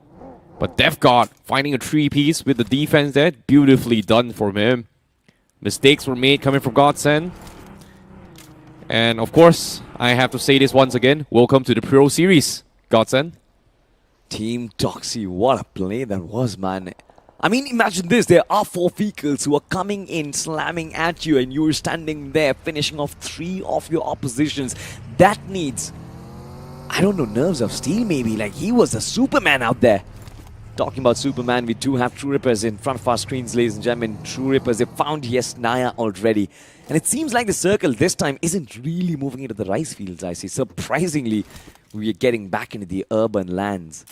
But DeathGod finding a 3-piece with the defense there. Beautifully done from him. Mistakes were made coming from Godsend. And of course, I have to say this once again. Welcome to the Pro Series, Godsend. Team Toxie, what a play that was, man. I mean, imagine this. There are 4 vehicles who are coming in, slamming at you, and you're standing there, finishing off 3 of your oppositions. That needs, I don't know, nerves of steel maybe. Like, he was a Superman out there. Talking about Superman, we do have True Rippers in front of our screens, ladies and gentlemen. True Rippers, they found Yesnaya already. And it seems like the circle this time isn't really moving into the rice fields, I see. Surprisingly, we are getting back into the urban lands,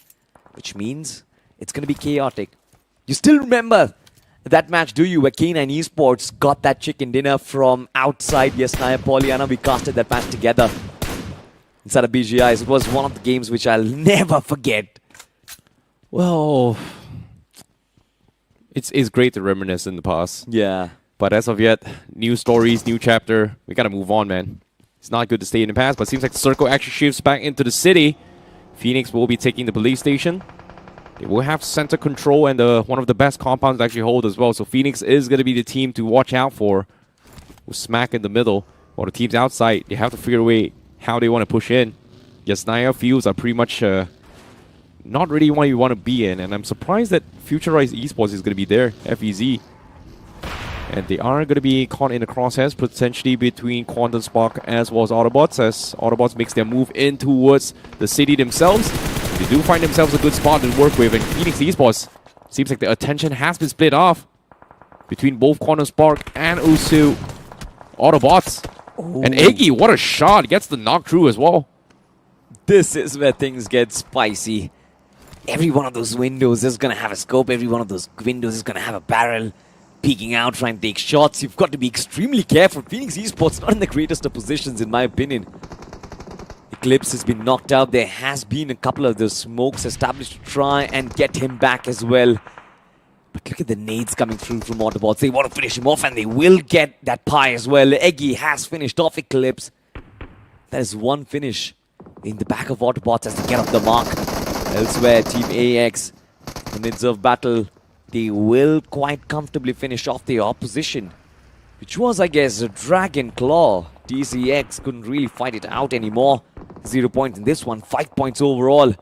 which means it's going to be chaotic. You still remember that match, do you, where K9 Esports got that chicken dinner from outside Yesnaya Polyana? We casted that match together inside of BGIs. It was one of the games which I'll never forget. Well, it's great to reminisce in the past. Yeah. But as of yet, new stories, new chapter. We gotta move on, man. It's not good to stay in the past, but it seems like the circle actually shifts back into the city. Phoenix will be taking the police station. They will have center control and one of the best compounds to actually hold as well. So Phoenix is going to be the team to watch out for. With smack in the middle. While the teams outside, they have to figure a way how they want to push in. Yesnaya fields are pretty much not really what you want to be in. And I'm surprised that Futurized Esports is going to be there, FEZ. And they are going to be caught in the crosshairs, potentially between QuantumSpark as well as Autobots, as Autobots makes their move in towards the city themselves. They do find themselves a good spot to work with, and Phoenix Esports seems like the attention has been split off between both QuantumSpark and also Autobots. Ooh. And Eggy, what a shot, gets the knock through as well. This is where things get spicy. Every one of those windows is going to have a scope, every one of those windows is going to have a barrel. Peeking out, trying to take shots. You've got to be extremely careful. Phoenix Esports not in the greatest of positions, in my opinion. Eclipse has been knocked out. There has been a couple of those smokes established to try and get him back as well. But look at the nades coming through from Autobots. They want to finish him off, and they will get that pie as well. Eggy has finished off Eclipse. That is one finish in the back of Autobots as they get off the mark. Elsewhere, Team AX, the mid-serve battle. They will quite comfortably finish off the opposition, which was, I guess, a Dragon Claw. DCX couldn't really fight it out anymore. 0 points in this one, 5 points overall.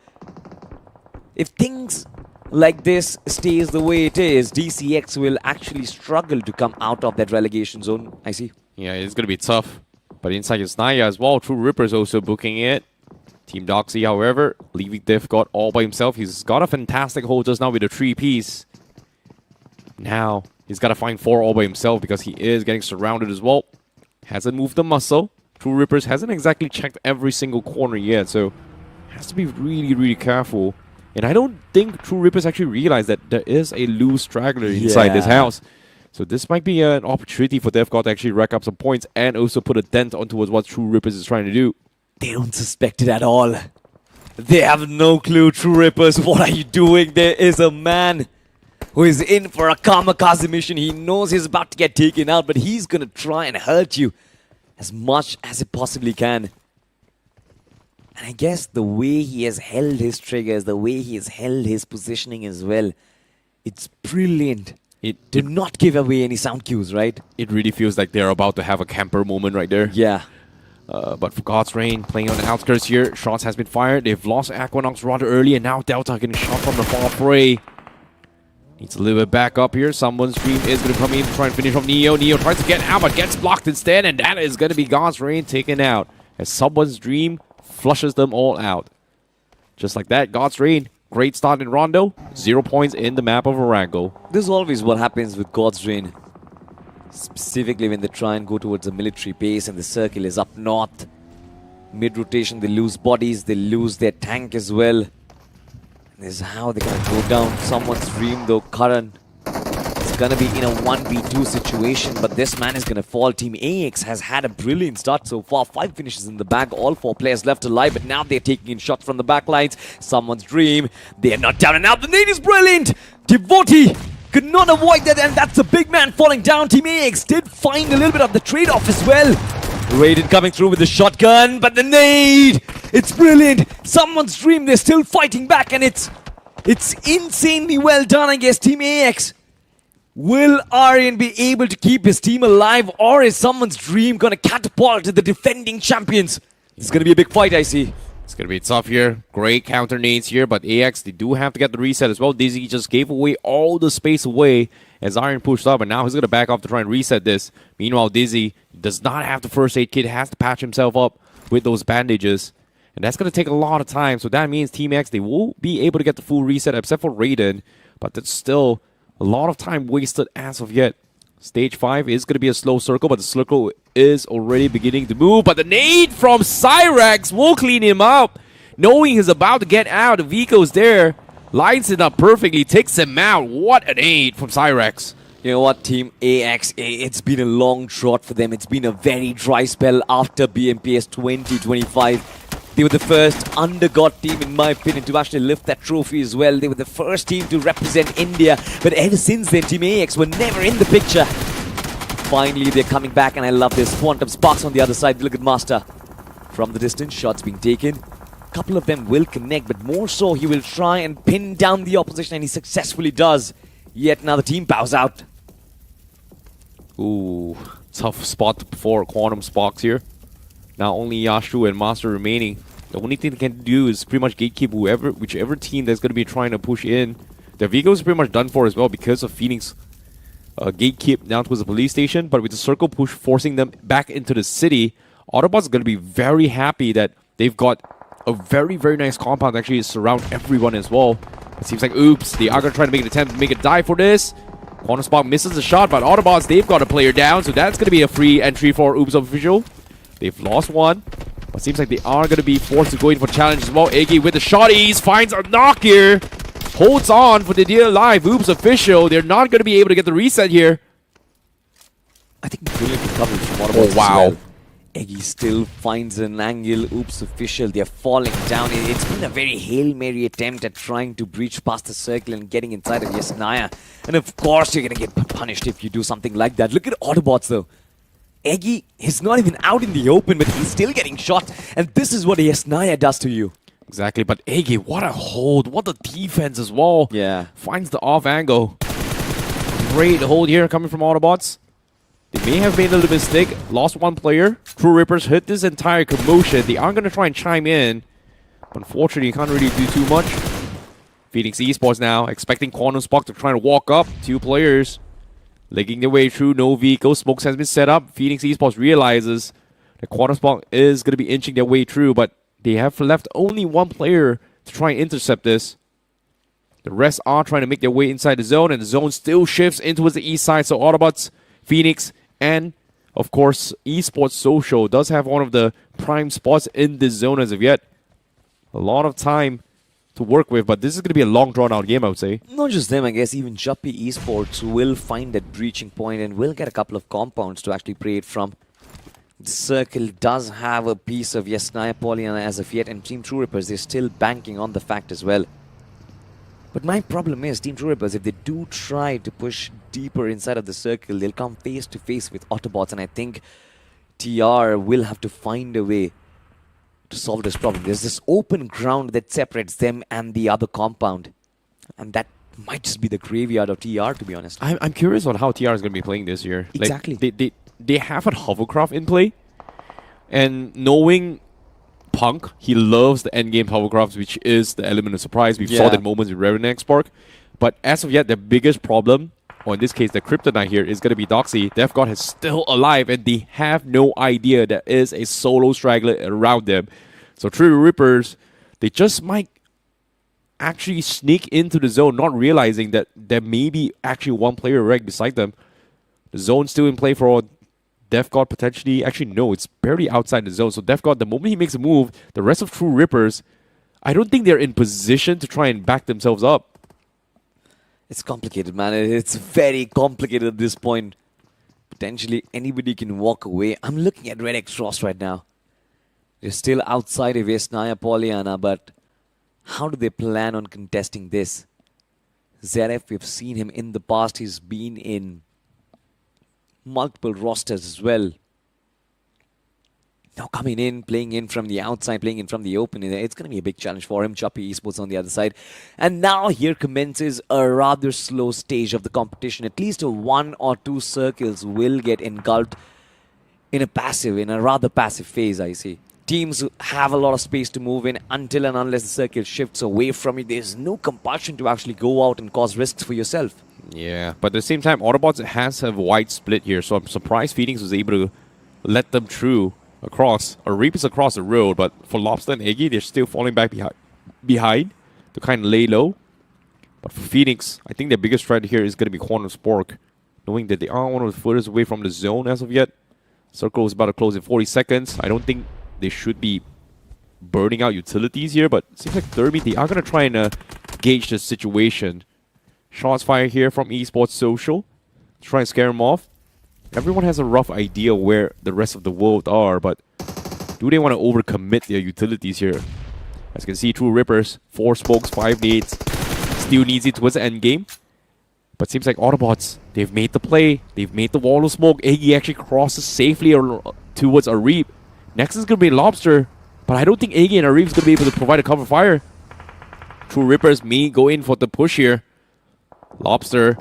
If things like this stays the way it is, DCX will actually struggle to come out of that relegation zone, I see. Yeah, it's going to be tough. But inside Yesnaya as well, True Ripper's also booking it. Team Doxy, however, leaving DeathGod all by himself. He's got a fantastic hold just now with a 3-piece. Now, he's got to find 4 all by himself because he is getting surrounded as well. Hasn't moved the muscle. True Rippers hasn't exactly checked every single corner yet, so has to be really, really careful. And I don't think True Rippers actually realize that there is a loose straggler inside this house. So this might be an opportunity for DeathGod to actually rack up some points and also put a dent onto what True Rippers is trying to do. They don't suspect it at all. They have no clue, True Rippers. What are you doing? There is a man who is in for a kamikaze mission. He knows he's about to get taken out, but he's going to try and hurt you as much as he possibly can. And I guess the way he has held his triggers, the way he has held his positioning as well, it's brilliant. Do not give away any sound cues, right? It really feels like they're about to have a camper moment right there. Yeah. But for God's Reign, playing on the outskirts here, shots has been fired. They've lost Aquanox rather early, and now Delta getting shot from the far fray. Needs a little bit back up here. Someone's Dream is going to come in to try and finish off Neo. Neo tries to get out, but gets blocked instead, and that is going to be God's Reign taken out as someone's Dream flushes them all out. Just like that, God's Reign, great start in Rondo, 0 points in the map of Orango. This is always what happens with God's Reign. Specifically when they try and go towards a military base and the circle is up north. Mid-rotation, they lose bodies, they lose their tank as well. This is how they're going to go down someone's Dream though. Karan is going to be in a 1v2 situation, but this man is going to fall. Team AX has had a brilliant start so far. 5 finishes in the bag, all 4 players left alive, but now they're taking in shots from the back lines. Someone's Dream, they are not down and out. The nade is brilliant! Devotee could not avoid that, and that's a big man falling down. Team AX did find a little bit of the trade-off as well. Raiden coming through with the shotgun, but the nade! It's brilliant! Someone's Dream, they're still fighting back, and it's insanely well done, I guess. Team AX. Will Aryan be able to keep his team alive, or is someone's Dream gonna catapult to the defending champions? It's gonna be a big fight, I see. It's going to be tough here. Great counter nades here, but AX, they do have to get the reset as well. Dizzy just gave away all the space away as Iron pushed up, and now he's going to back off to try and reset this. Meanwhile, Dizzy does not have the first aid kit, has to patch himself up with those bandages. And that's going to take a lot of time, so that means Team X, they will be able to get the full reset, except for Raiden. But that's still a lot of time wasted as of yet. Stage 5 is going to be a slow circle, but the circle is already beginning to move. But the nade from Cyrax will clean him up. Knowing he's about to get out, Vico's there. Lines it up perfectly, takes him out. What an nade from Cyrax. You know what, Team AX, it's been a long drought for them. It's been a very dry spell after BMPS 2025. They were the first undergod team, in my opinion, to actually lift that trophy as well. They were the first team to represent India. But ever since then, Team AX were never in the picture. Finally, they're coming back, and I love this. Quantum Sparks on the other side. Look at Master. From the distance, shots being taken. A couple of them will connect, but more so, he will try and pin down the opposition, and he successfully does. Yet another team bows out. Ooh, tough spot for Quantum Sparks here. Now only Yashu and Master remaining. The only thing they can do is pretty much gatekeep whichever team that's going to be trying to push in. The Vigo is pretty much done for as well because of Phoenix gatekeep down towards the police station. But with the circle push forcing them back into the city, Autobots are going to be very happy that they've got a very, very nice compound to actually surround everyone as well. It seems like, oops, they are going to try to make an attempt to make a dive for this. Quantum Spark misses the shot, but Autobots, they've got a player down, so that's going to be a free entry for Oops Official. They've lost one, but seems like they are going to be forced to go in for challenge as well. Iggy with the shotties, finds a knock here. Holds on for the dear life. Oops Official, they're not going to be able to get the reset here. I think brilliant coverage from Autobots Oh, wow. as well. Eggy still finds an angle. Oops Official, they're falling down. It's been a very Hail Mary attempt at trying to breach past the circle and getting inside of Yesnaya. And of course you're going to get punished if you do something like that. Look at Autobots though. Eggy is not even out in the open, but he's still getting shot. And this is what Yesnaya does to you. Exactly, but Iggy, what a hold. What a defense as well. Yeah. Finds the off angle. Great hold here coming from Autobots. They may have made a little mistake, lost one player. True Rippers hit this entire commotion. They aren't going to try and chime in. Unfortunately, you can't really do too much. Phoenix Esports now, expecting Quantum Spark to try and walk up. 2 players legging their way through. No vehicle. Smokes has been set up. Phoenix Esports realizes that Quantum Spark is going to be inching their way through, but they have left only 1 player to try and intercept this. The rest are trying to make their way inside the zone, and the zone still shifts in towards the east side. So Autobots, Phoenix, and of course Esports Social does have one of the prime spots in this zone as of yet. A lot of time to work with, but this is going to be a long drawn out game, I would say. Not just them, I guess even Juppy Esports will find that breaching point and will get a couple of compounds to actually play it from. The circle does have a piece of Yesnaya Polyana as of yet, and Team True Rippers, they're still banking on the fact as well. But my problem is, Team True Rippers, if they do try to push deeper inside of the circle, they'll come face to face with Autobots, and I think TR will have to find a way to solve this problem. There's this open ground that separates them and the other compound, and that might just be the graveyard of TR, to be honest. I'm curious on how TR is going to be playing this year. Exactly. Like, they have a hovercraft in play, And knowing Punk, he loves the endgame hovercrafts, which is the element of surprise. We saw that moments with REVENANT XSPARK. But as of yet, the biggest problem, or in this case, the Kryptonite here, is going to be Doxy. DevGod is still alive, and they have no idea there is a solo straggler around them. So True Rippers, they just might actually sneak into the zone, not realizing that there may be actually one player right beside them. The zone's still in play for DevGod potentially. Actually, no, it's barely outside the zone. So DevGod, the moment he makes a move, the rest of True Rippers, I don't think they're in position to try and back themselves up. It's complicated, man. It's very complicated at this point. Potentially anybody can walk away. I'm looking at Red X Ross right now. They're still outside of Vesnaya Pollyanna, but how do they plan on contesting this? Zeref, we've seen him in the past. He's been in multiple rosters as well. Now coming in, playing in from the outside, playing in from the open, it's going to be a big challenge for him. Choppy Esports on the other side. And now here commences a rather slow stage of the competition. At least one or two circles will get engulfed in a rather passive phase, I see. Teams have a lot of space to move in until and unless the circle shifts away from you. There's no compulsion to actually go out and cause risks for yourself. Yeah, but at the same time, Autobots has a wide split here, so I'm surprised Phoenix was able to let them through across, or Reapers across the road, but for Lobster and Iggy, they're still falling back behind to kind of lay low. But for Phoenix, I think their biggest threat here is going to be Quantum Spork, knowing that they are one of the furthest away from the zone as of yet. Circle is about to close in 40 seconds. I don't think they should be burning out utilities here, but it seems like Derby, they are going to try and gauge the situation. Shots fired here from Esports Social. Try and scare them off. Everyone has a rough idea where the rest of the world are, but do they want to overcommit their utilities here? As you can see, True Rippers, 4 smokes, 5 nades. Still needs it towards the end game. But seems like Autobots, they've made the play. They've made the wall of smoke. Iggy actually crosses safely towards Arib. Next is going to be Lobster, but I don't think Iggy and Arib is going to be able to provide a cover fire. True Rippers may go in for the push here. Lobster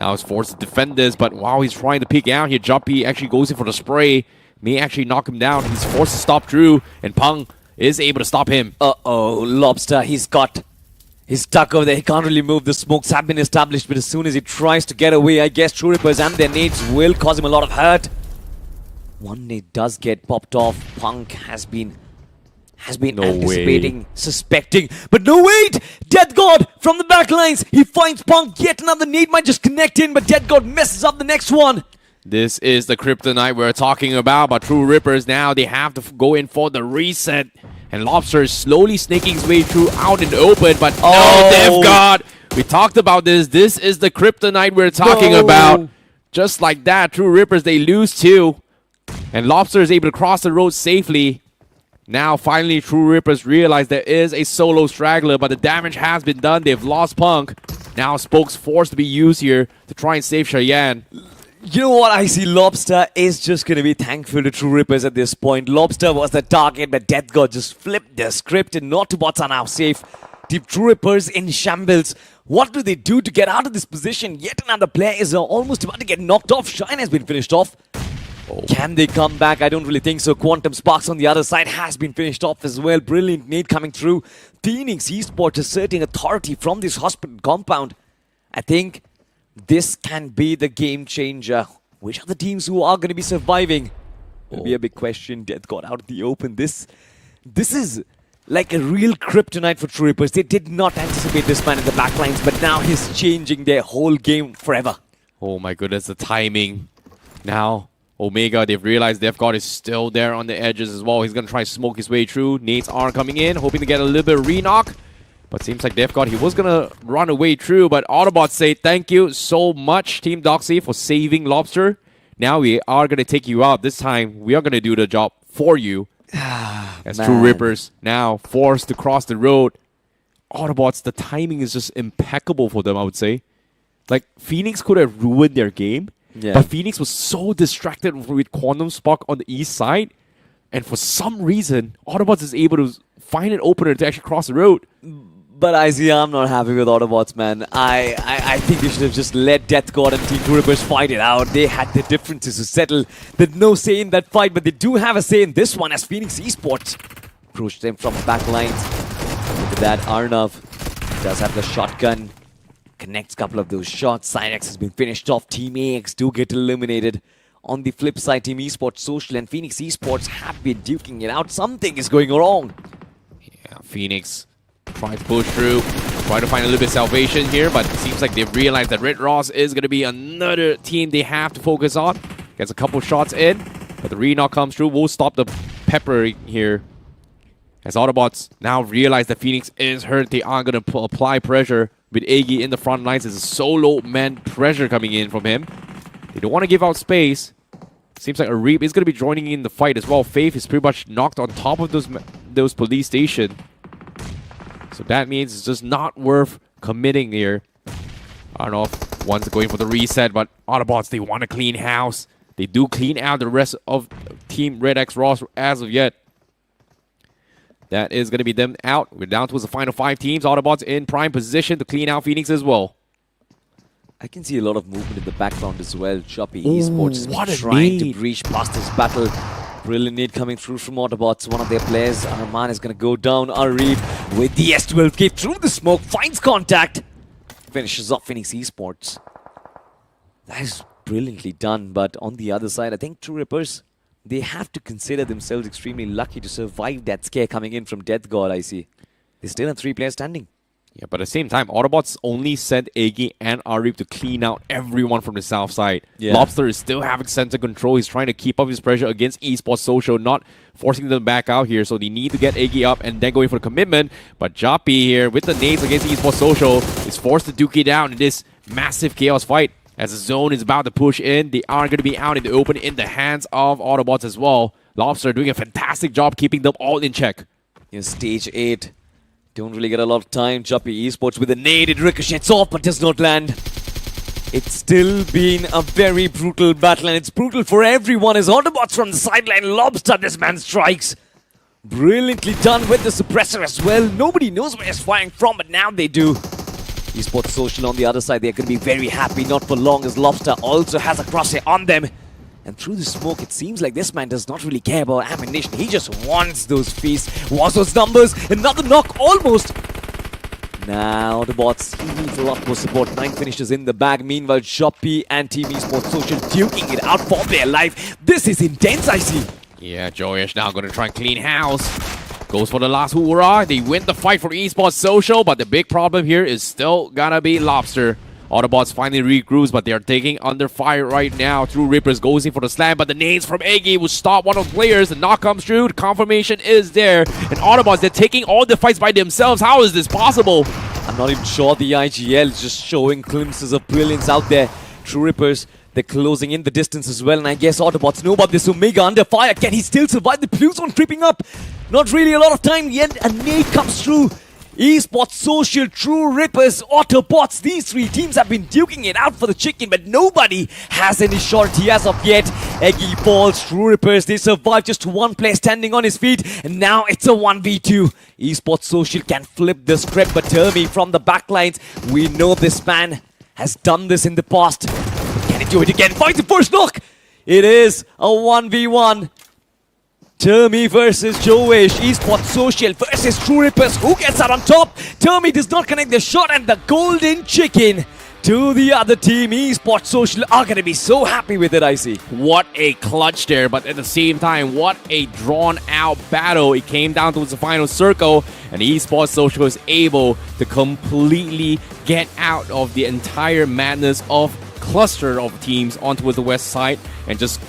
now is forced to defend this, but wow, he's trying to peek out here. Jumpy actually goes in for the spray. May actually knock him down. He's forced to stop Drew, and Pung is able to stop him. Uh-oh, Lobster, he's stuck over there. He can't really move. The smokes have been established, but as soon as he tries to get away, I guess True Rippers and their nades will cause him a lot of hurt. One nade does get popped off. Punk has been anticipating, suspecting, but no, wait! Death God from the back lines. He finds Punk. Yet another nade might just connect in, but Death God messes up the next one. This is the Kryptonite we're talking about, but True Rippers now, they have to go in for the reset. And Lobster is slowly snaking his way through out in the open, but no, Death God! We talked about this. This is the Kryptonite we're talking about. Just like that, True Rippers, they lose 2. And Lobster is able to cross the road safely. Now, finally, True Rippers realize there is a solo straggler, but the damage has been done. They've lost Punk. Now, Spoke's forced to be used here to try and save Cheyenne. You know what? I see Lobster is just going to be thankful to True Rippers at this point. Lobster was the target, but Death God just flipped the script, and Autobots are now safe. Team True Rippers in shambles. What do they do to get out of this position? Yet another player is almost about to get knocked off. Shine has been finished off. Can they come back? I don't really think so. Quantum Sparks on the other side has been finished off as well. Brilliant nade coming through. Phoenix Esports asserting authority from this hospital compound. I think this can be the game changer. Which are the teams who are going to be surviving? Will be a big question. Death got out of the open. This is like a real kryptonite for True Rippers. They did not anticipate this man in the backlines, but now he's changing their whole game forever. Oh my goodness, the timing. Now, Omega, they've realized DevGod is still there on the edges as well. He's going to try to smoke his way through. Nades are coming in, hoping to get a little bit of re-knock. But seems like DevGod, he was going to run away through. But Autobots say thank you so much, Team Doxy, for saving Lobster. Now we are going to take you out. This time, we are going to do the job for you. As True Rippers now forced to cross the road. Autobots, the timing is just impeccable for them, I would say. Like, Phoenix could have ruined their game. Yeah. But Phoenix was so distracted with Quantum Spark on the east side. And for some reason, Autobots is able to find an opener to actually cross the road. But I'm not happy with Autobots, man. I think they should have just let Death God and Team Tamilas fight it out. They had the differences to settle. There's no say in that fight, but they do have a say in this one as Phoenix Esports approach them from the back lines. Look at that, Arnav does have the shotgun. Connects a couple of those shots. HADX has been finished off. Team AX do get eliminated. On the flip side, Team Esports Social and Phoenix Esports have been duking it out. Something is going wrong. Yeah, Phoenix trying to push through, try to find a little bit of salvation here, but it seems like they've realized that Red Ross is going to be another team they have to focus on. Gets a couple shots in, but the re-knock comes through. We'll stop the peppering here. As Autobots now realize that Phoenix is hurt, they are going to apply pressure with Agi in the front lines. There's a solo man pressure coming in from him. They don't want to give out space. Seems like Arib is going to be joining in the fight as well. Faith is pretty much knocked on top of those police stations. So that means it's just not worth committing here. I don't know if one's going for the reset, but Autobots, they want to clean house. They do clean out the rest of Team Red X Ross as of yet. That is going to be them out. We're down towards the final 5 teams. Autobots in prime position to clean out Phoenix as well. I can see a lot of movement in the background as well. Choppy Esports what is a trying to nade. breach past this battle. Brilliant nade coming through from Autobots. One of their players, Arman, is going to go down. Arif with the S12 gave through the smoke, finds contact. Finishes off Phoenix Esports. That is brilliantly done, but on the other side, I think True Rippers, they have to consider themselves extremely lucky to survive that scare coming in from Death God, I see. They're still in 3 players standing. Yeah, but at the same time, Autobots only sent Agi and Arif to clean out everyone from the south side. Yeah. Lobster is still having center control. He's trying to keep up his pressure against Esports Social, not forcing them back out here. So they need to get Agi up and then going for the commitment. But Joppy here with the nades against Esports Social is forced to duke it down in this massive chaos fight. As the zone is about to push in, they are going to be out in the open in the hands of Autobots as well. Lobster doing a fantastic job keeping them all in check. In stage 8. Don't really get a lot of time. Choppy Esports with a nade. It ricochets off but does not land. It's still been a very brutal battle, and it's brutal for everyone as Autobots from the sideline. Lobster, this man strikes. Brilliantly done with the suppressor as well. Nobody knows where it's firing from, but now they do. Esports Social on the other side, they're going to be very happy. Not for long as Lobster also has a crosshair on them. And through the smoke, it seems like this man does not really care about ammunition. He just wants those feasts. Was those numbers? Another knock, almost. Now the bots, he needs a lot more support. 9 finishes in the bag. Meanwhile, Choppy and Team Esports Social duking it out for their life. This is intense, I see. Yeah, Joyesh now going to try and clean house. Goes for the last hoorah. They win the fight for Esports Social, but the big problem here is still gonna be Lobster. Autobots finally regroups, but they are taking under fire right now. True Rippers goes in for the slam, but the nades from Agi will stop one of the players. The knock comes through. The confirmation is there. And Autobots, they're taking all the fights by themselves. How is this possible? I'm not even sure the IGL is just showing glimpses of brilliance out there. True Rippers, they're closing in the distance as well, and I guess Autobots know about this. Omega under fire. Can he still survive? The blue zone creeping up. Not really a lot of time yet. A nade comes through. Esports Social, True Rippers, Autobots. These 3 teams have been duking it out for the chicken, but nobody has any surety as of yet. Eggy falls, True Rippers, they survive. Just 1 player standing on his feet, and now it's a 1v2. Esports Social can flip the script, but Termi from the backlines, we know this man has done this in the past. Can he do it again? Finds the first knock! It is a 1v1. Termi versus Joesh. Esports Social versus True Rippers. Who gets out on top? Termi does not connect the shot, and the golden chicken to the other team. Esports Social are going to be so happy with it, I see. What a clutch there, but at the same time, what a drawn-out battle. It came down towards the final circle, and Esports Social was able to completely get out of the entire madness of cluster of teams onto the west side and just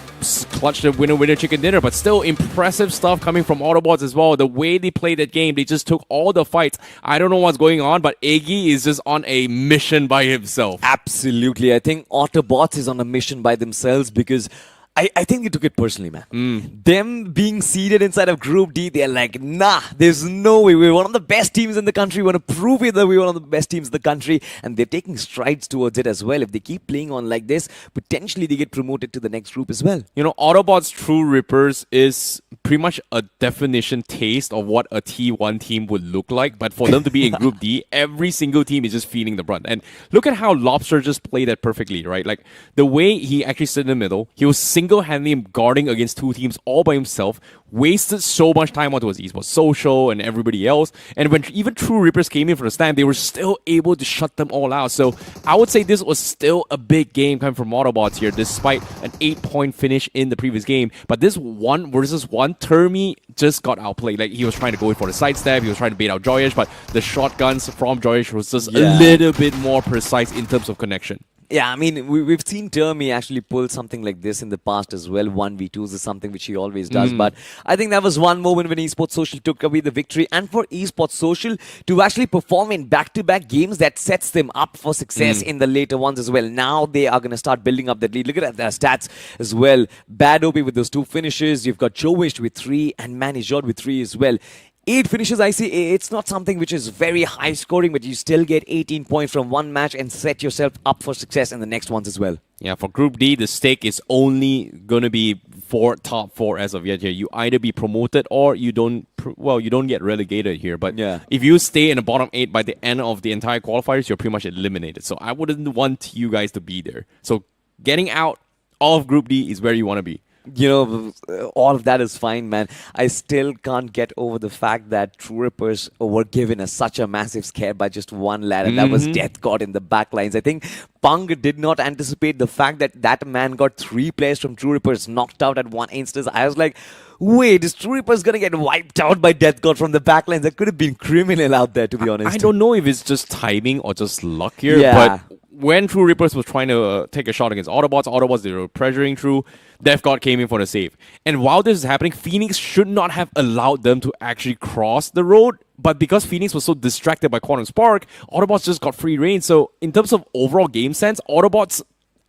clutch the winner chicken dinner. But still impressive stuff coming from Autobots as well. The way they played that game, they just took all the fights. I don't know what's going on, but Agi is just on a mission by himself. Absolutely. I think Autobots is on a mission by themselves because I think they took it personally, man. Them being seated inside of Group D, they're like, nah, there's no way. We're one of the best teams in the country. We want to prove it that we're one of the best teams in the country. And they're taking strides towards it as well. If they keep playing on like this, potentially they get promoted to the next group as well. You know, Autobots True Rippers is pretty much a definition taste of what a T1 team would look like. But for them to be in Group D, every single team is just feeling the brunt. And look at how Lobster just played that perfectly, right? Like, the way he actually stood in the middle, he was single-handedly guarding against two teams all by himself, wasted so much time onto his esports social and everybody else. And when even True Rippers came in for the stand, they were still able to shut them all out. So I would say this was still a big game coming from Autobots here, despite an 8-point finish in the previous game. But this 1 versus 1, Termi just got outplayed. Like, he was trying to go in for the sidestep, he was trying to bait out Joyesh, but the shotguns from Joyesh was just a little bit more precise in terms of connection. Yeah, I mean, we've seen Termi actually pull something like this in the past as well. 1v2s is something which he always does. But I think that was one moment when Esports Social took away the victory. And for Esports Social to actually perform in back-to-back games, that sets them up for success in the later ones as well. Now they are going to start building up that lead. Look at their stats as well. Bad OP with those 2 finishes. You've got Jowish with 3 and Manijod with 3 as well. 8 finishes, I see. It's not something which is very high scoring, but you still get 18 points from one match and set yourself up for success in the next ones as well. Yeah, for Group D, the stake is only going to be for top 4 as of yet here. You either be promoted or you don't, you don't get relegated here. But if you stay in the bottom 8 by the end of the entire qualifiers, you're pretty much eliminated. So I wouldn't want you guys to be there. So getting out of Group D is where you want to be. You know, all of that is fine, man. I still can't get over the fact that True Rippers were given such a massive scare by just one lad, and that was Death God in the backlines. I think Pung did not anticipate the fact that that man got 3 players from True Rippers knocked out at one instance. I was like, wait, is True Rippers going to get wiped out by Death God from the backlines? That could have been criminal out there, to be honest. I don't know if it's just timing or just luck here, but when True Rippers was trying to take a shot against Autobots, they were pressuring True. Death God came in for the save. And while this is happening, Phoenix should not have allowed them to actually cross the road. But because Phoenix was so distracted by Quantum Spark, Autobots just got free reign. So in terms of overall game sense, Autobots'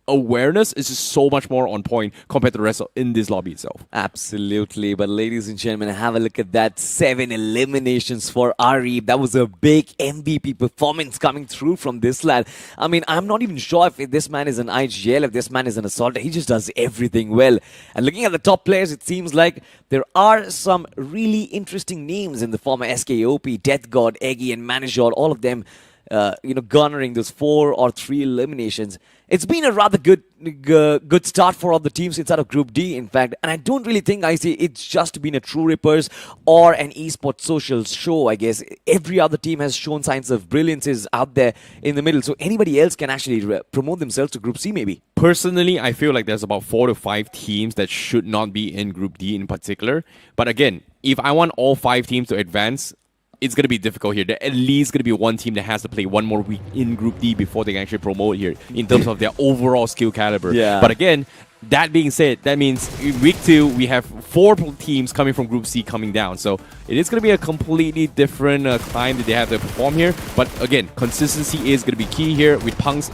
awareness is just so much more on point compared to the rest in this lobby itself. Absolutely. But ladies and gentlemen, have a look at that. 7 eliminations for RE. That was a big MVP performance coming through from this lad. I mean, I'm not even sure if this man is an IGL, if this man is an assaulter. He just does everything well. And looking at the top players, it seems like there are some really interesting names in the former SKOP, Death God, Eggy, and Manijod. All of them garnering those 4 or 3 eliminations. It's been a rather good start for all the teams inside of Group D, in fact. And I don't really think it's just been a True Rippers or an Esports Social show, I guess. Every other team has shown signs of brilliances out there in the middle. So anybody else can actually promote themselves to Group C, maybe. Personally, I feel like there's about 4 to 5 teams that should not be in Group D in particular. But again, if I want all 5 teams to advance, it's going to be difficult here. There's at least going to be one team that has to play one more week in Group D before they can actually promote here in terms of their overall skill caliber. But again, that being said, that means in week 2, we have 4 teams coming from Group C coming down. So it is going to be a completely different climb that they have to perform here. But again, consistency is going to be key here with Pung's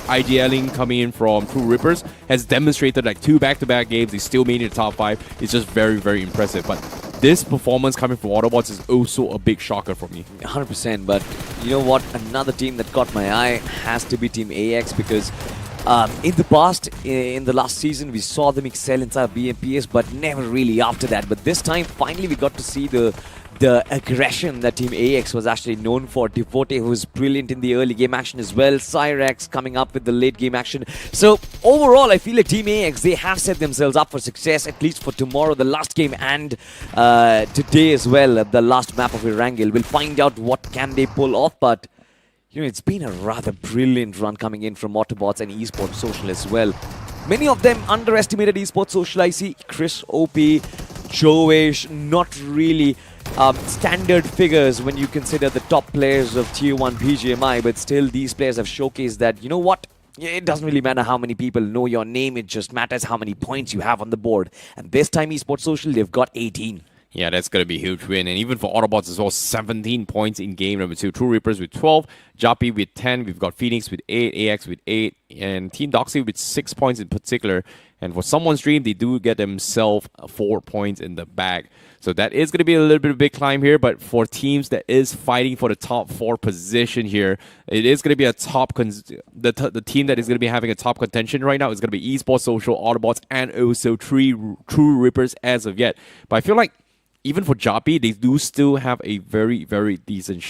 IGLing coming in from True Rippers has demonstrated like 2 back-to-back games. They still made it to top 5. It's just very, very impressive. But this performance coming from Autobots is also a big shocker for me. 100%. But you know what? Another team that caught my eye has to be Team AX, because in the past, in the last season, we saw them excel inside BMPS, but never really after that. But this time, finally, we got to see the aggression that Team AX was actually known for. Devote, who was brilliant in the early game action as well. Cyrex coming up with the late game action. So overall, I feel like Team AX, they have set themselves up for success, at least for tomorrow, the last game, and today as well, the last map of Erangel. We'll find out what can they pull off, but you know, it's been a rather brilliant run coming in from Autobots and Esports Social as well. Many of them underestimated Esports Social. I see Chris OP, Joesh, not really standard figures when you consider the top players of Tier 1 BGMI, but still these players have showcased that, you know what, it doesn't really matter how many people know your name, it just matters how many points you have on the board. And this time Esports Social, they've got 18. Yeah, that's going to be a huge win. And even for Autobots as well, 17 points in game number 2. True Reapers with 12, Japi with 10. We've got Phoenix with 8, AX with 8, and Team Doxy with 6 points in particular. And for someone's dream, they do get themselves 4 points in the bag. So that is going to be a little bit of a big climb here. But for teams that is fighting for the top 4 position here, it is going to be a top... the team that is going to be having a top contention right now is going to be Esports Social, Autobots, and also True Reapers as of yet. But I feel like even for Japi, they do still have a very, very decent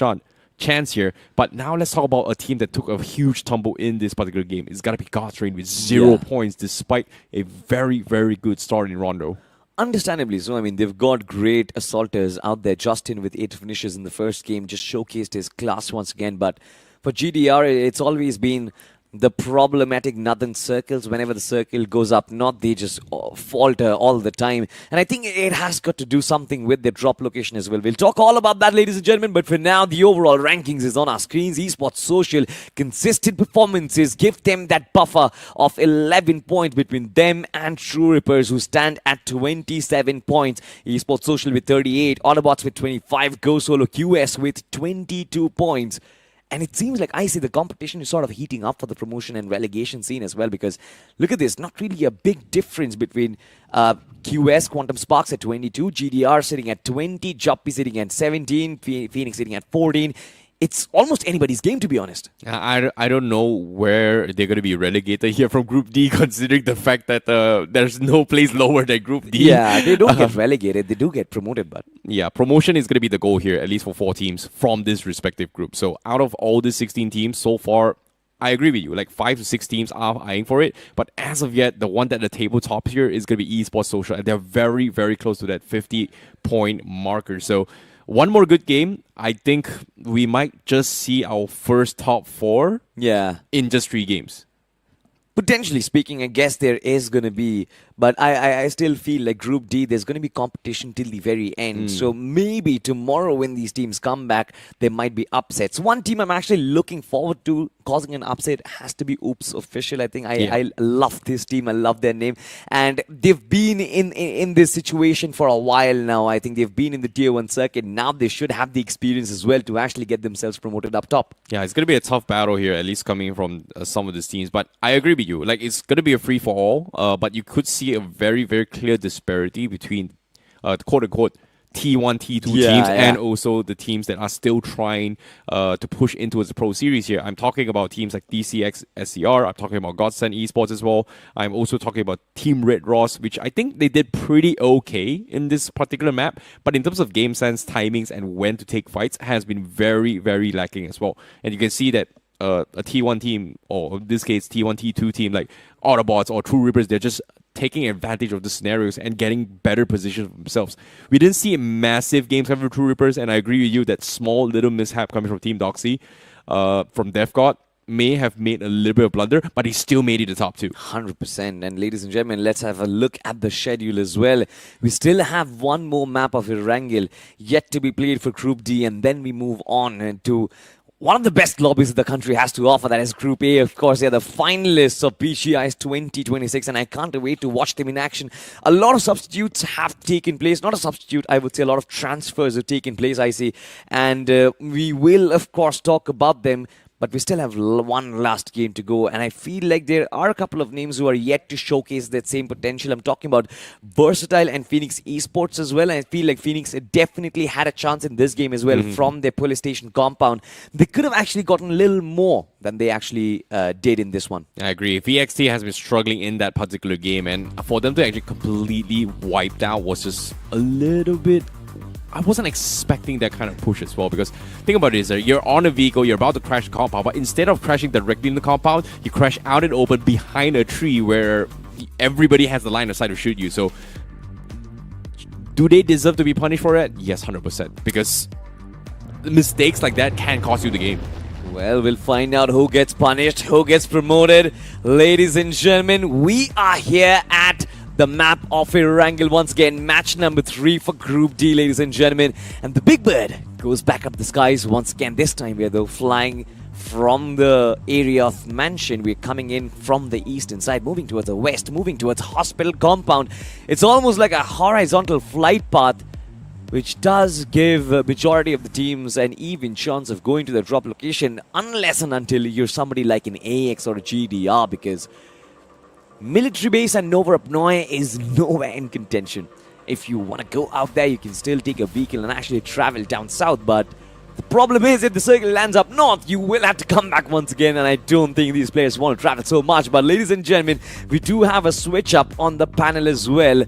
chance here. But now let's talk about a team that took a huge tumble in this particular game. It's got to be Godstrain with 0 points despite a very, very good start in Rondo. Understandably so. I mean, they've got great assaulters out there. Justin with 8 finishes in the first game just showcased his class once again. But for GDR, it's always been the problematic northern circles. Whenever the circle goes up north, they just falter all the time. And I think it has got to do something with their drop location as well. We'll talk all about that, ladies and gentlemen. But for now, the overall rankings is on our screens. Esports Social, consistent performances give them that buffer of 11 points between them and True Rippers, who stand at 27 points. Esports Social with 38, Autobots with 25, Go Solo QS with 22 points. And it seems like I see the competition is sort of heating up for the promotion and relegation scene as well, because look at this, not really a big difference between QS, Quantum Sparks at 22, GDR sitting at 20, Juppy sitting at 17, Phoenix sitting at 14. It's almost anybody's game, to be honest. I don't know where they're going to be relegated here from Group D, considering the fact that there's no place lower than Group D. Yeah, they don't get relegated. They do get promoted, but... Yeah, promotion is going to be the goal here, at least for 4 teams from this respective group. So out of all the 16 teams so far, I agree with you. Like 5 to 6 teams are eyeing for it. But as of yet, the one at the tabletop here is going to be Esports Social. And they're very, very close to that 50-point marker. So one more good game, I think we might just see our first top 4 in just 3 games. Potentially speaking, I guess there is going to be, but I still feel like Group D, there's going to be competition till the very end. So maybe tomorrow when these teams come back, there might be upsets. One team I'm actually looking forward to causing an upset has to be Oops Official. I think I love this team. I love their name. And they've been in this situation for a while now. I think they've been in the Tier 1 circuit. Now they should have the experience as well to actually get themselves promoted up top. Yeah, it's going to be a tough battle here, at least coming from some of these teams. But I agree with you. Like, it's going to be a free-for-all, but you could see a very, very clear disparity between quote-unquote T1, T2 teams and also the teams that are still trying to push into the Pro Series here. I'm talking about teams like DCX, SCR. I'm talking about Godsend Esports as well. I'm also talking about Team Red Ross, which I think they did pretty okay in this particular map. But in terms of game sense, timings, and when to take fights has been very, very lacking as well. And you can see that a T1 team, or in this case, T1, T2 team like Autobots or True Reapers, they're just taking advantage of the scenarios and getting better positions for themselves. We didn't see a massive game coming from True Reapers, and I agree with you that small little mishap coming from Team Doxy, from DevGod, may have made a little bit of blunder, but he still made it the top 2. 100%. And ladies and gentlemen, let's have a look at the schedule as well. We still have one more map of Erangel yet to be played for Group D, and then we move on to one of the best lobbies the country has to offer. That is Group A. Of course, they're the finalists of BGI's 2026, and I can't wait to watch them in action. A lot of substitutes have taken place. Not a substitute, I would say a lot of transfers have taken place, I see. And we will, of course, talk about them. But we still have one last game to go. And I feel like there are a couple of names who are yet to showcase that same potential. I'm talking about Versatile and Phoenix Esports as well. And I feel like Phoenix definitely had a chance in this game as well from their police station compound. They could have actually gotten a little more than they actually did in this one. I agree. VXT has been struggling in that particular game. And for them to actually completely wipe out was just a little bit... I wasn't expecting that kind of push as well, because think about it, you're on a vehicle, you're about to crash the compound, but instead of crashing directly in the compound, you crash out and open behind a tree where everybody has the line of sight to shoot you. So do they deserve to be punished for it? Yes, 100%, because mistakes like that can cost you the game. Well, we'll find out who gets punished, who gets promoted. Ladies and gentlemen, we are here at the map of Erangel once again, match number 3 for Group D, ladies and gentlemen. And the Big Bird goes back up the skies once again. This time we are though flying from the area of Mansion. We're coming in from the eastern side, moving towards the west, moving towards hospital compound. It's almost like a horizontal flight path. which does give a majority of the teams an even chance of going to the drop location, unless and until you're somebody like an AX or a GDR, because military base and Nova Apnoy is nowhere in contention. If you want to go out there, you can still take a vehicle and actually travel down south, but the problem is if the circle lands up north, you will have to come back once again, and I don't think these players want to travel so much. But ladies and gentlemen, we do have a switch up on the panel as well.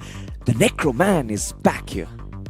The Necro Man is back here.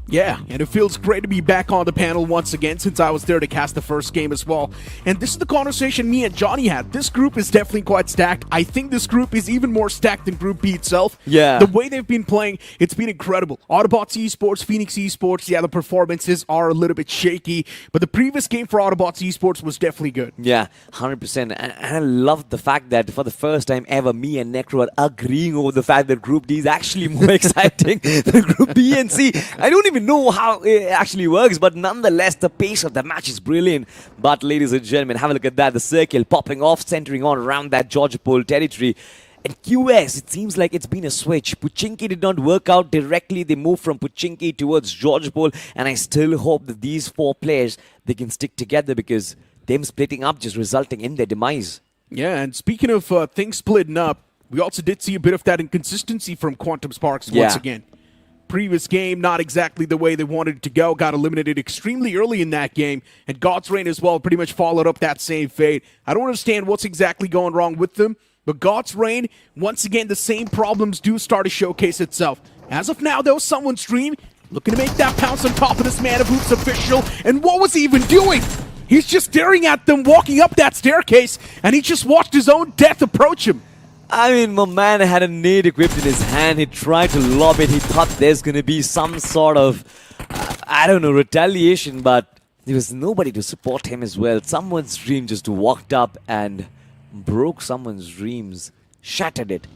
Yeah, and it feels great to be back on the panel once again, since I was there to cast the first game as well. And this is the conversation me and Johnny had. This group is definitely quite stacked. I think this group is even more stacked than Group B itself. Yeah. The way they've been playing, it's been incredible. Autobots Esports, Phoenix Esports, yeah, the performances are a little bit shaky, but the previous game for Autobots Esports was definitely good. Yeah, 100%. And I love the fact that for the first time ever, me and Necro are agreeing over the fact that Group D is actually more exciting than Group B and C. I don't even know how it actually works, but nonetheless, the pace of the match is brilliant. But ladies and gentlemen, have a look at that. The circle popping off, centering on around that Georgopol territory. And QS, it seems like it's been a switch. Puchinki did not work out directly. They moved from Puchinki towards Georgopol, and I still hope that these four players, they can stick together, because them splitting up just resulting in their demise. Yeah, and speaking of things splitting up, we also did see a bit of that inconsistency from Quantum Sparks once again. Previous game, not exactly the way they wanted it to go. Got eliminated extremely early in that game. And God's Reign as well pretty much followed up that same fate. I don't understand what's exactly going wrong with them. But God's Reign, once again, the same problems do start to showcase itself. As of now, though, someone's Dream looking to make that pounce on top of this Man of Hoops official. And what was he even doing? He's just staring at them walking up that staircase. And he just watched his own death approach him. I mean, my man had a nade equipped in his hand. He tried to lob it. He thought there's going to be some sort of, I don't know, retaliation, but there was nobody to support him as well. Someone's Dream just walked up and broke someone's dreams, shattered it.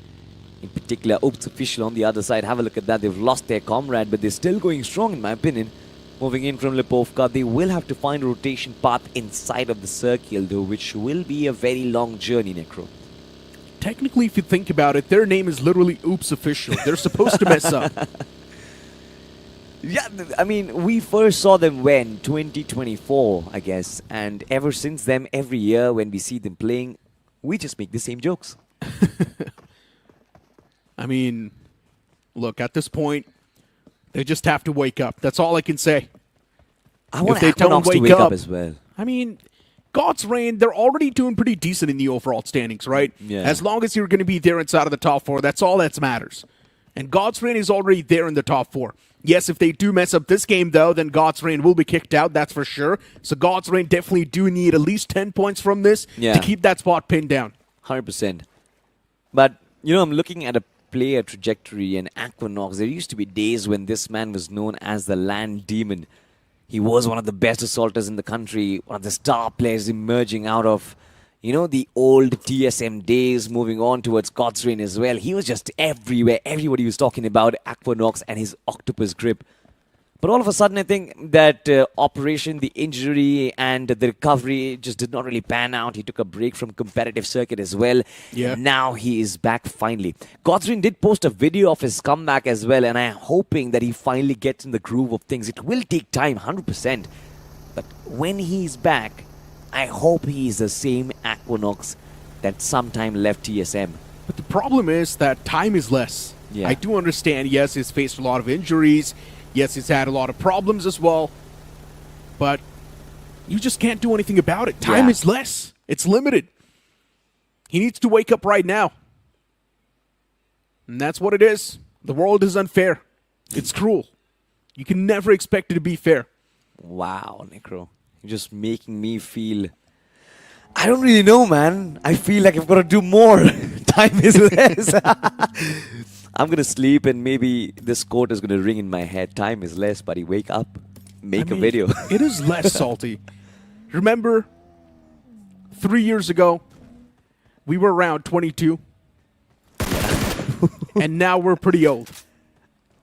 In particular, Oops official on the other side. Have a look at that. They've lost their comrade, but they're still going strong, in my opinion. Moving in from Lipovka, they will have to find a rotation path inside of the circle, though, which will be a very long journey, Necro. Technically, if you think about it, their name is literally Oops Official. They're supposed to mess up. Yeah, I mean, we first saw them when? 2024, I guess. And ever since then, every year when we see them playing, we just make the same jokes. I mean, look, at this point, they just have to wake up. That's all I can say. I want if they don't wake up as well. I mean, God's Reign, they're already doing pretty decent in the overall standings, right? Yeah. As long as you're going to be there inside of the top four, that's all that matters. And God's Reign is already there in the top four. Yes, if they do mess up this game, though, then God's Reign will be kicked out, that's for sure. So God's Reign definitely do need at least 10 points from this to keep that spot pinned down. 100%. But, you know, I'm looking at a player trajectory and Aquanox. There used to be days when this man was known as the Land Demon. He was one of the best assaulters in the country, one of the star players emerging out of, you know, the old TSM days, moving on towards God's Reign as well. He was just everywhere. Everybody was talking about Aquanox and his octopus grip. But all of a sudden, I think that operation, the injury, and the recovery just did not really pan out. He took a break from competitive circuit as well. Yeah. Now he is back finally. God's Reign did post a video of his comeback as well, and I'm hoping that he finally gets in the groove of things. It will take time, 100%. But when he's back, I hope he's the same Aquanox that sometime left TSM. But the problem is that time is less. Yeah. I do understand, yes, he's faced a lot of injuries. Yes, he's had a lot of problems as well, but you just can't do anything about it. Time is less. It's limited. He needs to wake up right now. And that's what it is. The world is unfair. It's cruel. You can never expect it to be fair. Wow, Necro. You're just making me feel... I don't really know, man. I feel like I've got to do more. Time is less. I'm going to sleep and maybe this quote is going to ring in my head. Time is less, buddy. Wake up. Make a video. It is less, Salty. Remember, 3 years ago, we were around 22. And now we're pretty old.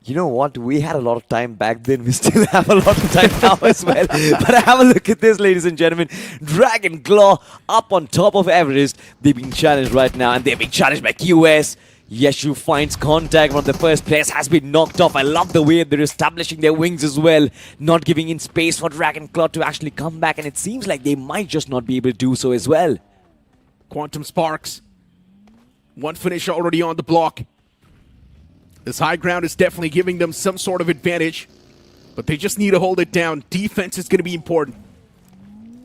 You know what? We had a lot of time back then. We still have a lot of time now as well. But have a look at this, ladies and gentlemen. Dragon Claw up on top of Everest. They're being challenged right now, and they're being challenged by QS. Yeshu finds contact from the first place, has been knocked off. I love the way they're establishing their wings as well, not giving in space for Dragon Claw to actually come back, and it seems like they might just not be able to do so as well. Quantum Sparks. One finish already on the block. This high ground is definitely giving them some sort of advantage, but they just need to hold it down. Defense is going to be important.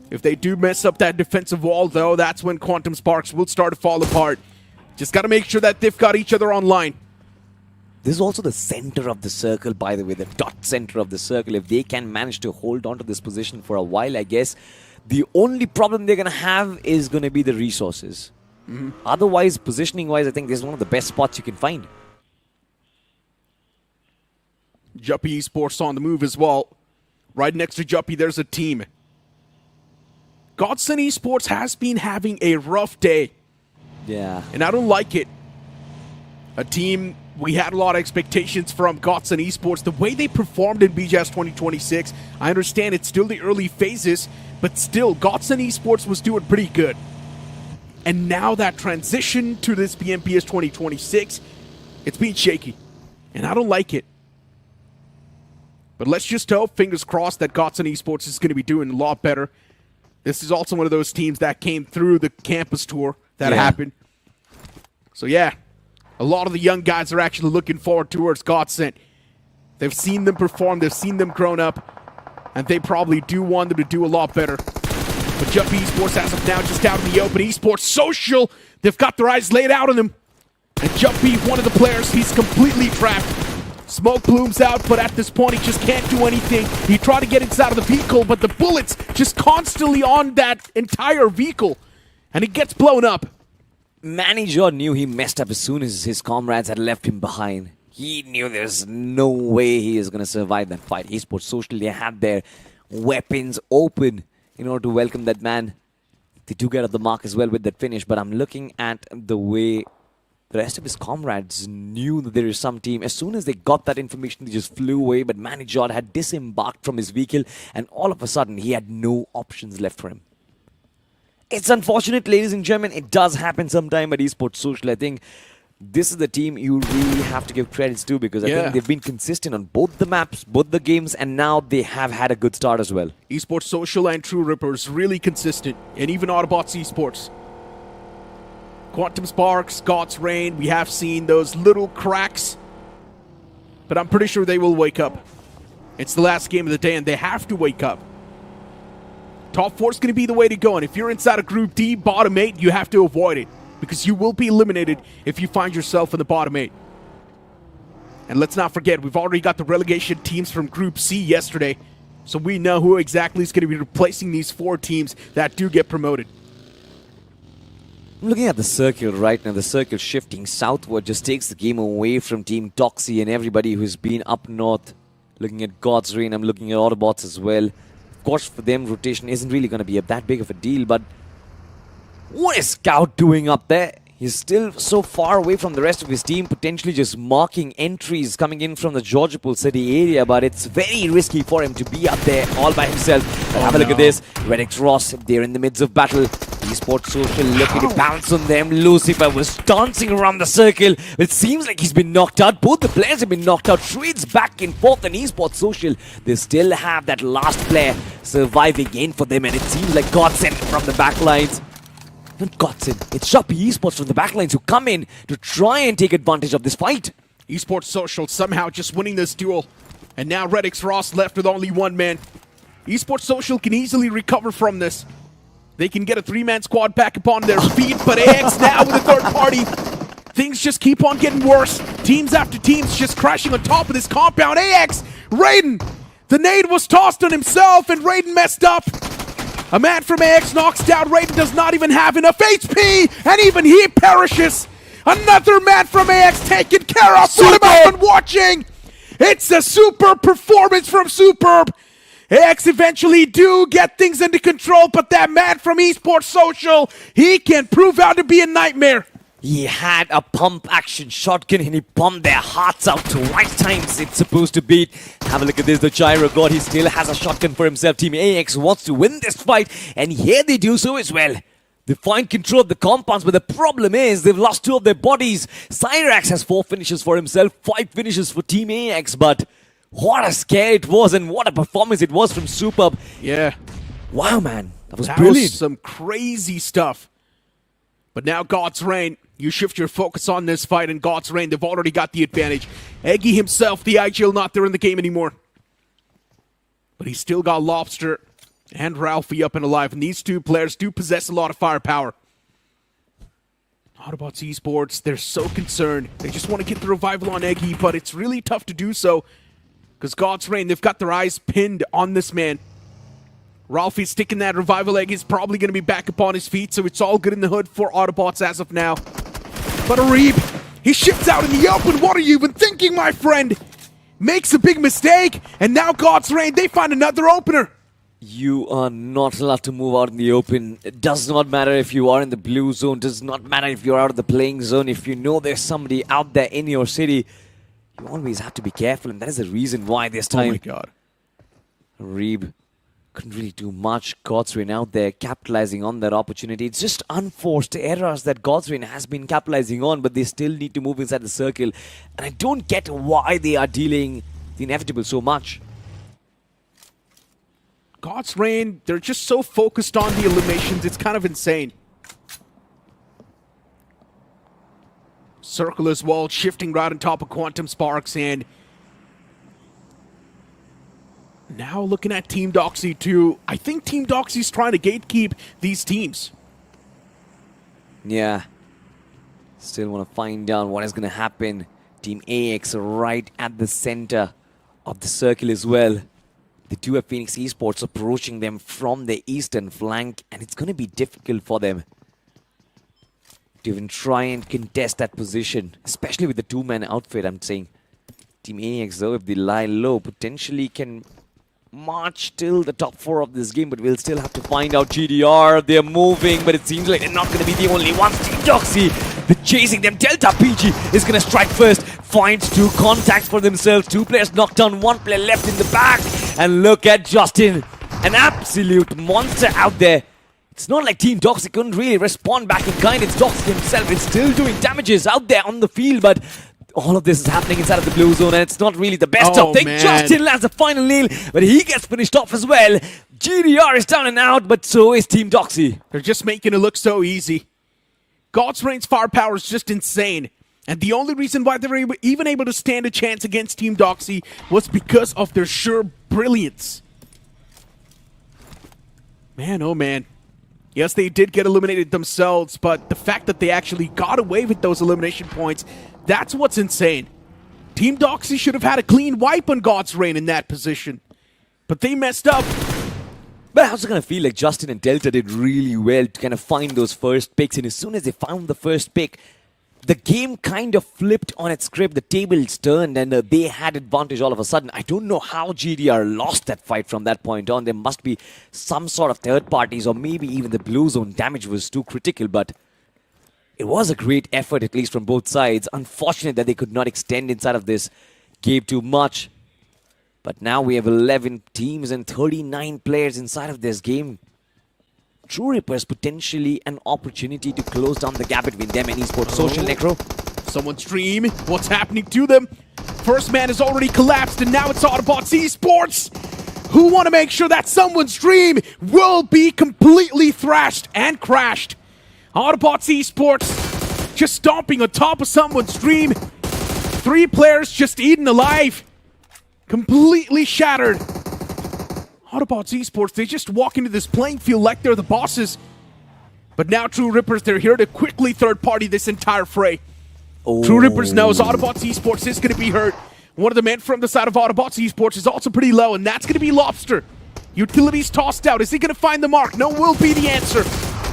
If they do mess up that defensive wall, though, that's when Quantum Sparks will start to fall apart. Just got to make sure that they've got each other online. This is also the center of the circle, by the way, the dot center of the circle. If they can manage to hold on to this position for a while, I guess the only problem they're going to have is going to be the resources. Otherwise, positioning-wise, I think this is one of the best spots you can find. Juppy Esports on the move as well. Right next to Juppy, there's a team. Godson Esports has been having a rough day. Yeah. And I don't like it. A team we had a lot of expectations from, Godson Esports. The way they performed in BGS 2026, I understand it's still the early phases, but still, Godson Esports was doing pretty good. And now that transition to this BMPS 2026, it's been shaky. And I don't like it. But let's just hope, fingers crossed, that Godson Esports is going to be doing a lot better. This is also one of those teams that came through the campus tour that happened. So yeah, a lot of the young guys are actually looking forward towards Godson. They've seen them perform, they've seen them grown up, and they probably do want them to do a lot better. But Juppy Esports, as of now, just out in the open. Esports Social, they've got their eyes laid out on him. And Juppy, one of the players, he's completely trapped. Smoke blooms out, but at this point, he just can't do anything. He tried to get inside of the vehicle, but the bullets just constantly on that entire vehicle. And it gets blown up. Manager knew he messed up as soon as his comrades had left him behind. He knew there's no way he is going to survive that fight. Esports Social, they had their weapons open in order to welcome that man. They do get at the mark as well with that finish, but I'm looking at the way the rest of his comrades knew that there is some team. As soon as they got that information, they just flew away, but Manager had disembarked from his vehicle, and all of a sudden, he had no options left for him. It's unfortunate, ladies and gentlemen. It does happen sometime at Esports Social. I think this is the team you really have to give credits to, because I think they've been consistent on both the maps, both the games, and now they have had a good start as well. Esports Social and True Rippers really consistent, and even Autobots Esports. Quantum Sparks, God's Reign, we have seen those little cracks, but I'm pretty sure they will wake up. It's the last game of the day, and they have to wake up. Top 4 is going to be the way to go, and if you're inside of Group D, bottom 8, you have to avoid it, because you will be eliminated if you find yourself in the bottom 8. And let's not forget, we've already got the relegation teams from Group C yesterday, so we know who exactly is going to be replacing these 4 teams that do get promoted. I'm looking at the circle right now. The circle shifting southward just takes the game away from Team Toxie and everybody who's been up north. Looking at God's Reign, I'm looking at Autobots as well. Of course, for them, rotation isn't really going to be that big of a deal, but what is Scout doing up there? He's still so far away from the rest of his team, potentially just marking entries coming in from the Georgopol City area, but it's very risky for him to be up there all by himself. But have a look at this. REDX Ross, they're in the midst of battle. Esports Social looking to bounce on them. Lucifer was dancing around the circle. It seems like he's been knocked out. Both the players have been knocked out. Trades back and forth, and Esports Social, they still have that last player surviving in for them, and it seems like Godson from the backlines. Not Godson, it's Juppy Esports from the backlines who come in to try and take advantage of this fight. Esports Social somehow just winning this duel, and now REDX Ross left with only one man. Esports Social can easily recover from this. They can get a 3-man squad back upon their feet, but AX now with a third party. Things just keep on getting worse. Teams after teams just crashing on top of this compound. AX, Raiden, the nade was tossed on himself, and Raiden messed up. A man from AX knocks down. Raiden does not even have enough HP, and even he perishes. Another man from AX taken care of. What am I watching? It's a super performance from Superb. AX eventually do get things into control, but that man from Esports Social, he can prove out to be a nightmare. He had a pump action shotgun and he pumped their hearts out to right times it's supposed to beat. Have a look at this, the Gyro God, he still has a shotgun for himself. Team AX wants to win this fight, and here they do so as well. They find control of the compounds, but the problem is they've lost 2 of their bodies. Cyrax has 4 finishes for himself, 5 finishes for Team AX, but what a scare it was and what a performance it was from Superb. Yeah. Wow, man. That was That brilliant. was some crazy stuff. But now God's Reign, you shift your focus on this fight, and God's Reign, they've already got the advantage. Eggy himself, the IGL, not there in the game anymore. But he's still got Lobster and Ralphie up and alive, and these 2 players do possess a lot of firepower. Autobots Esports, they're so concerned. They just want to get the revival on Eggy, but it's really tough to do so because God's Reign, they've got their eyes pinned on this man. Ralphie's sticking that revival egg. He's probably going to be back up on his feet, so it's all good in the hood for Autobots as of now. But Arib, he shifts out in the open. What are you even thinking, my friend? Makes a big mistake, and now God's Reign, they find another opener. You are not allowed to move out in the open. It does not matter if you are in the blue zone. Does not matter if you're out of the playing zone. If you know there's somebody out there in your city, you always have to be careful, and that is the reason why this time. Oh my god. Reeb couldn't really do much. Godsrain out there capitalizing on that opportunity. It's just unforced errors that Godsrain has been capitalizing on, but they still need to move inside the circle. And I don't get why they are dealing the inevitable so much. God's Reign, they're just so focused on the eliminations, it's kind of insane. Circle as well, shifting right on top of Quantum Sparks, and now looking at Team Doxy too. I think Team Doxy's trying to gatekeep these teams. Yeah. Still want to find out what is going to happen. Team AX right at the center of the circle as well. They do have Phoenix Esports approaching them from the eastern flank, and it's going to be difficult for them to even try and contest that position, especially with the 2-man outfit, I'm saying. Team AX, though, if they lie low, potentially can march till the top 4 of this game, but we'll still have to find out. GDR, they're moving, but it seems like they're not going to be the only ones. Team Doxy, they're chasing them. Delta PG is going to strike first, finds 2 contacts for themselves. 2 players knocked down, 1 player left in the back. And look at Justin, an absolute monster out there. It's not like Team Doxy couldn't really respond back in kind. It's Doxy himself. It's still doing damages out there on the field, but all of this is happening inside of the blue zone, and it's not really the best of things. Justin lands the final nail, but he gets finished off as well. GDR is down and out, but so is Team Doxy. They're just making it look so easy. God's Reign's firepower is just insane. And the only reason why they were even able to stand a chance against Team Doxy was because of their sheer brilliance. Man, oh man. Yes, they did get eliminated themselves, but the fact that they actually got away with those elimination points, that's what's insane. Team Doxy should have had a clean wipe on God's Reign in that position. But they messed up. But I also kind of feel like Justin and Delta did really well to kind of find those first picks, and as soon as they found the first pick, the game kind of flipped on its script. The tables turned and they had advantage all of a sudden. I don't know how GDR lost that fight from that point on. There must be some sort of third parties, or maybe even the blue zone damage was too critical, but it was a great effort, at least from both sides. Unfortunate that they could not extend inside of this game too much. But now we have 11 teams and 39 players inside of this game. True Rippers potentially an opportunity to close down the gap between them and Esports Social. Necro. Someone stream. What's happening to them? First man has already collapsed, and now it's Autobots Esports, who want to make sure that someone's dream will be completely thrashed and crashed. Autobots Esports just stomping on top of someone's dream. 3 players just eaten alive. Completely shattered. Autobots Esports, they just walk into this playing field like they're the bosses. But now True Rippers, they're here to quickly third-party this entire fray. True Rippers knows Autobots Esports is going to be hurt. One of the men from the side of Autobots Esports is also pretty low, and that's going to be Lobster. Utilities tossed out. Is he going to find the mark? No will be the answer.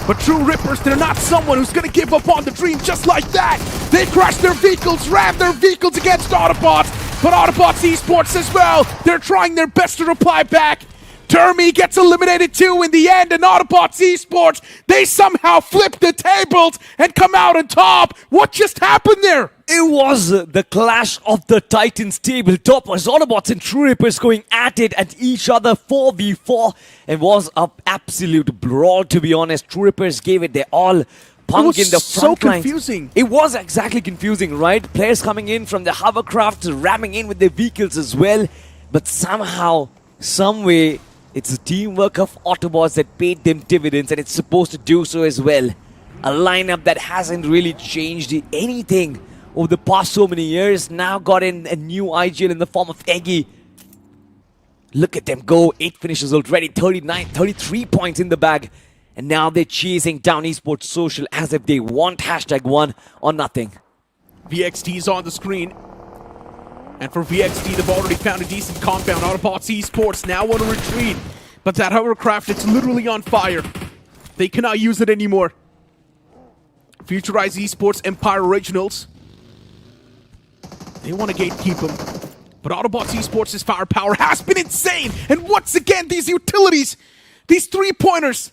But True Rippers, they're not someone who's going to give up on the dream just like that. They crash their vehicles, ram their vehicles against Autobots. But Autobots Esports as well, they're trying their best to reply back. Termi gets eliminated too in the end, and Autobots Esports, they somehow flip the tables and come out on top. What just happened there? It was the clash of the Titans tabletoppers. Autobots and True Rippers going at it at each other 4v4. It was an absolute brawl, to be honest. True Rippers gave it their all. Punk in the front line. Confusing. It was exactly confusing, right? Players coming in from the hovercraft, ramming in with their vehicles as well. But somehow, some way, it's the teamwork of Autobots that paid them dividends, and it's supposed to do so as well. A lineup that hasn't really changed anything over the past so many years. Now got in a new IGL in the form of Eggy. Look at them go. 8 finishes already, 33 points in the bag. And now they're chasing down Esports Social as if they want #1 or nothing. VXT is on the screen. And for VXT, they've already found a decent compound. Autobots Esports now want to retreat. But that hovercraft, it's literally on fire. They cannot use it anymore. Futurize Esports Empire Originals. They want to gatekeep him. But Autobots Esports' firepower has been insane. And once again, these utilities, these 3-pointers,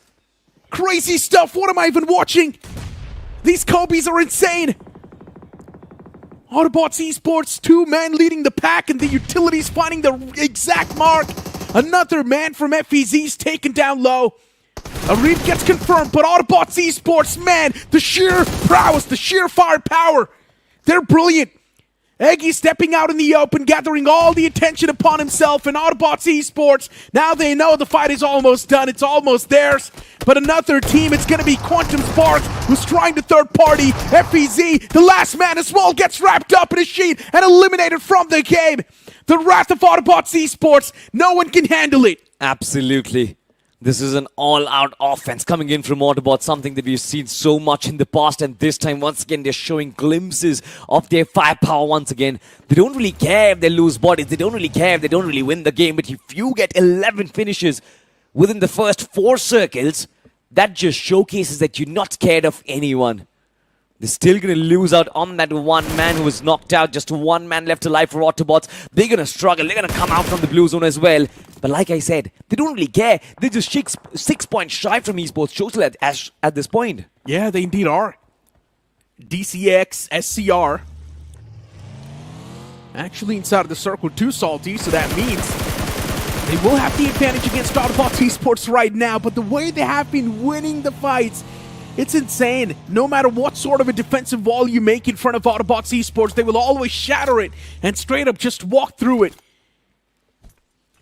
crazy stuff. What am I even watching? These Kobe's are insane. Autobots Esports, 2 men leading the pack, and the utilities finding the exact mark. Another man from FEZ's taken down low. A read gets confirmed, but Autobots Esports, man, the sheer prowess, the sheer firepower, they're brilliant. Eggy stepping out in the open, gathering all the attention upon himself, and Autobots Esports, now they know the fight is almost done, it's almost theirs. But another team, it's going to be Quantum Spark, who's trying to third party. FEZ, the last man as well, gets wrapped up in a sheet and eliminated from the game. The wrath of Autobots Esports, no one can handle it. Absolutely. This is an all-out offense coming in from Autobots, something that we've seen so much in the past, and this time, once again, they're showing glimpses of their firepower once again. They don't really care if they lose bodies, they don't really care if they don't really win the game, but if you get 11 finishes within the first 4 circles, that just showcases that you're not scared of anyone. They're still going to lose out on that one man who was knocked out. Just 1 man left alive for Autobots. They're going to struggle. They're going to come out from the blue zone as well. But like I said, they don't really care. They're just 6 points shy from Esports Social at this point. Yeah, they indeed are. DCX, SCR. Actually inside of the circle too, Salty, so that means they will have the advantage against Autobots Esports right now. But the way they have been winning the fights, it's insane. No matter what sort of a defensive wall you make in front of Autobots Esports, they will always shatter it and straight up just walk through it.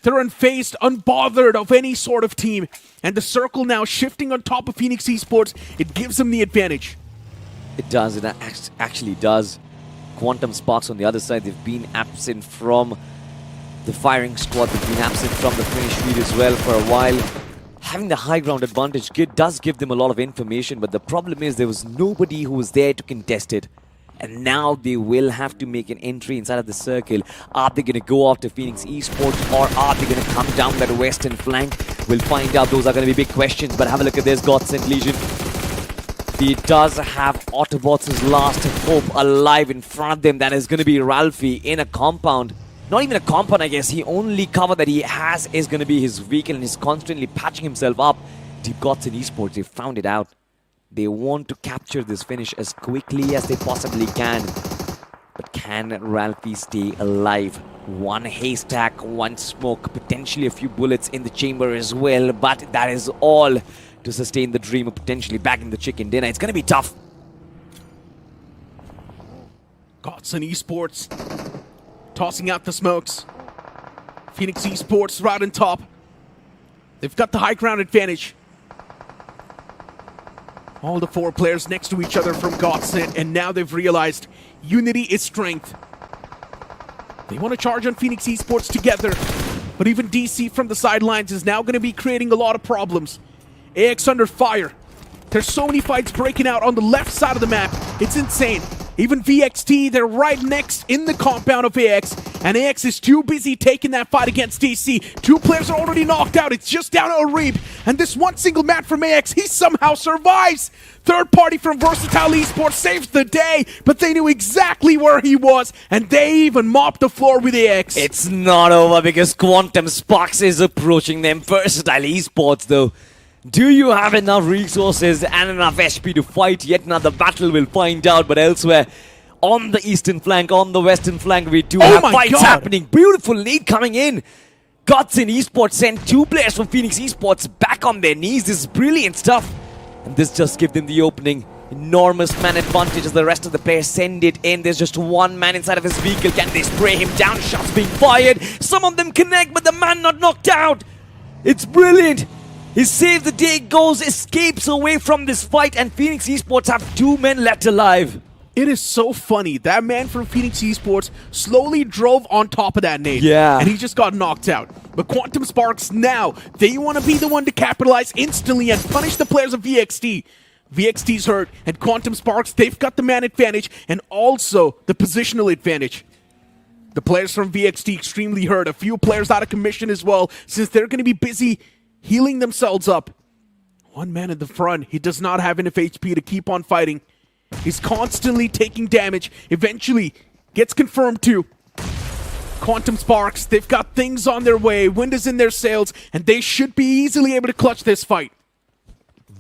They're unfazed, unbothered of any sort of team. And the circle now shifting on top of Phoenix Esports, it gives them the advantage. It does, it actually does. Quantum Sparks on the other side, they've been absent from the firing squad. They've been absent from the finish lead as well for a while. Having the high ground advantage does give them a lot of information, but the problem is there was nobody who was there to contest it. And now they will have to make an entry inside of the circle. Are they going to go after Phoenix Esports, or are they going to come down that western flank? We'll find out. Those are going to be big questions, but have a look at this Godsend Legion. He does have Autobots' last hope alive in front of them. That is going to be Ralphie in a compound. Not even a compound, I guess. The only cover that he has is going to be his vehicle, and he's constantly patching himself up. Deep Godsend Esports, they found it out. They want to capture this finish as quickly as they possibly can. But can Ralphie stay alive? 1 haystack, 1 smoke, potentially a few bullets in the chamber as well. But that is all to sustain the dream of potentially bagging the chicken dinner. It's going to be tough. Godsend Esports tossing out the smokes. Phoenix Esports right on top. They've got the high ground advantage. All the 4 players next to each other from Godsend, and now they've realized unity is strength. They want to charge on Phoenix Esports together, but even DC from the sidelines is now going to be creating a lot of problems. AX under fire. There's so many fights breaking out on the left side of the map. It's insane. Even VXT, they're right next in the compound of AX, and AX is too busy taking that fight against DC. 2 players are already knocked out. It's just down to a Reap, and this one single man from AX, he somehow survives. Third party from Vasista Esports saves the day, but they knew exactly where he was, and they even mopped the floor with AX. It's not over because Quantum Sparks is approaching them. Vasista Esports, though. Do you have enough resources and enough HP to fight yet another battle? We'll find out, but elsewhere, on the eastern flank, on the western flank. We do Oh have my fights God. happening. Beautiful lead coming in. Godson Esports sent 2 players from Phoenix Esports back on their knees. This is brilliant stuff. And this just gives them the opening. Enormous man advantage as the rest of the players send it in. There's just one man inside of his vehicle. Can they spray him down? Shots being fired. Some of them connect, but the man not knocked out. It's brilliant. He saves the day, escapes away from this fight, and Phoenix Esports have 2 men left alive. It is so funny. That man from Phoenix Esports slowly drove on top of that nade. Yeah. And he just got knocked out. But Quantum Sparks now, they want to be the one to capitalize instantly and punish the players of VXT. VXT's hurt, and Quantum Sparks, they've got the man advantage and also the positional advantage. The players from VXT extremely hurt. A few players out of commission as well, since they're going to be busy healing themselves up. One man in the front, he does not have enough HP to keep on fighting. He's constantly taking damage. Eventually, gets confirmed too. Quantum Sparks, they've got things on their way. Wind is in their sails, and they should be easily able to clutch this fight.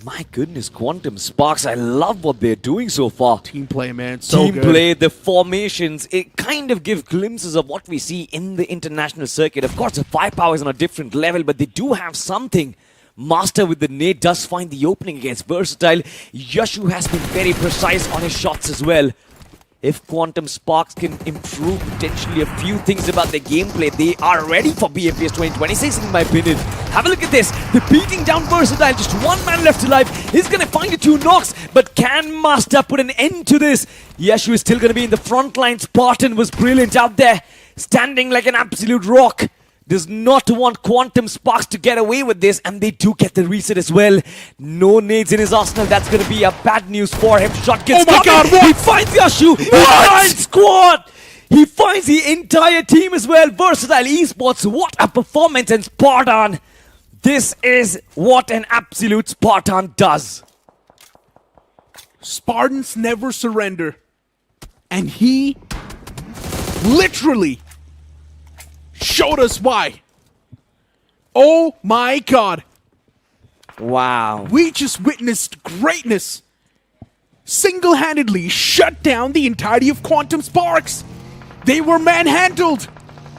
My goodness, Quantum Sparks, I love what they're doing so far. Team play, man. So Team good. play, the formations, it kind of gives glimpses of what we see in the international circuit. Of course, the firepower is on a different level, but they do have something. Master with the nade does find the opening against Versatile. Yashu has been very precise on his shots as well. If Quantum Sparks can improve potentially a few things about their gameplay, they are ready for BMPS 2026 in my opinion. Have a look at this. They're beating down Versatile. Just one man left alive. He's going to find the 2 knocks. But can Master put an end to this? Yashu is still going to be in the front line. Spartan was brilliant out there. Standing like an absolute rock. Does not want Quantum Sparks to get away with this, and they do get the reset as well. No nades in his arsenal. That's going to be a bad news for him. Shot gets Oh my God, what? He finds Yashu. He finds Squad. He finds the entire team as well. Versatile Esports. What a performance, and Spartan. This is what an absolute Spartan does. Spartans never surrender. And he literally showed us why. Oh my God. Wow. We just witnessed greatness. Single-handedly shut down the entirety of Quantum Sparks. They were manhandled.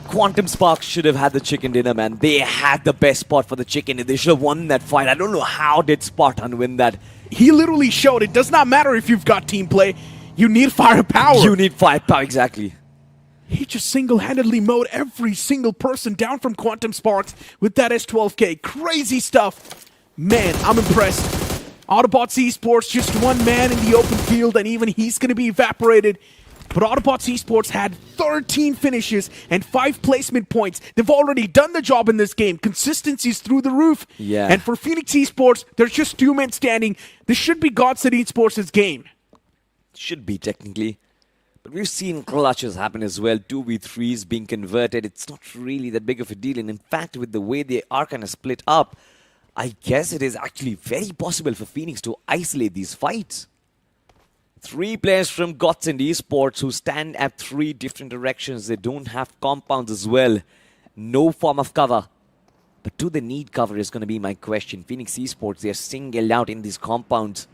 Quantum Sparks should have had the chicken dinner, man. They had the best spot for the chicken. They should have won that fight. I don't know how did Spartan win that. He literally showed it does not matter if you've got team play. You need firepower. You need firepower, exactly. He just single-handedly mowed every single person down from Quantum Sparks with that S12K. Crazy stuff. Man, I'm impressed. Autobots Esports, just one man in the open field, and even he's going to be evaporated. But Autobots Esports had 13 finishes and 5 placement points. They've already done the job in this game. Consistency's through the roof. Yeah. And for Phoenix Esports, there's just 2 men standing. This should be Godlike Esports' game. Should be, technically. But we've seen clutches happen as well. 2v3s being converted. It's not really that big of a deal. And in fact, with the way they are kind of split up, I guess it is actually very possible for Phoenix to isolate these fights. 3 players from Godlike Esports who stand at 3 different directions. They don't have compounds as well. No form of cover. But do they need cover is going to be my question. Phoenix Esports, they are singled out in these compounds.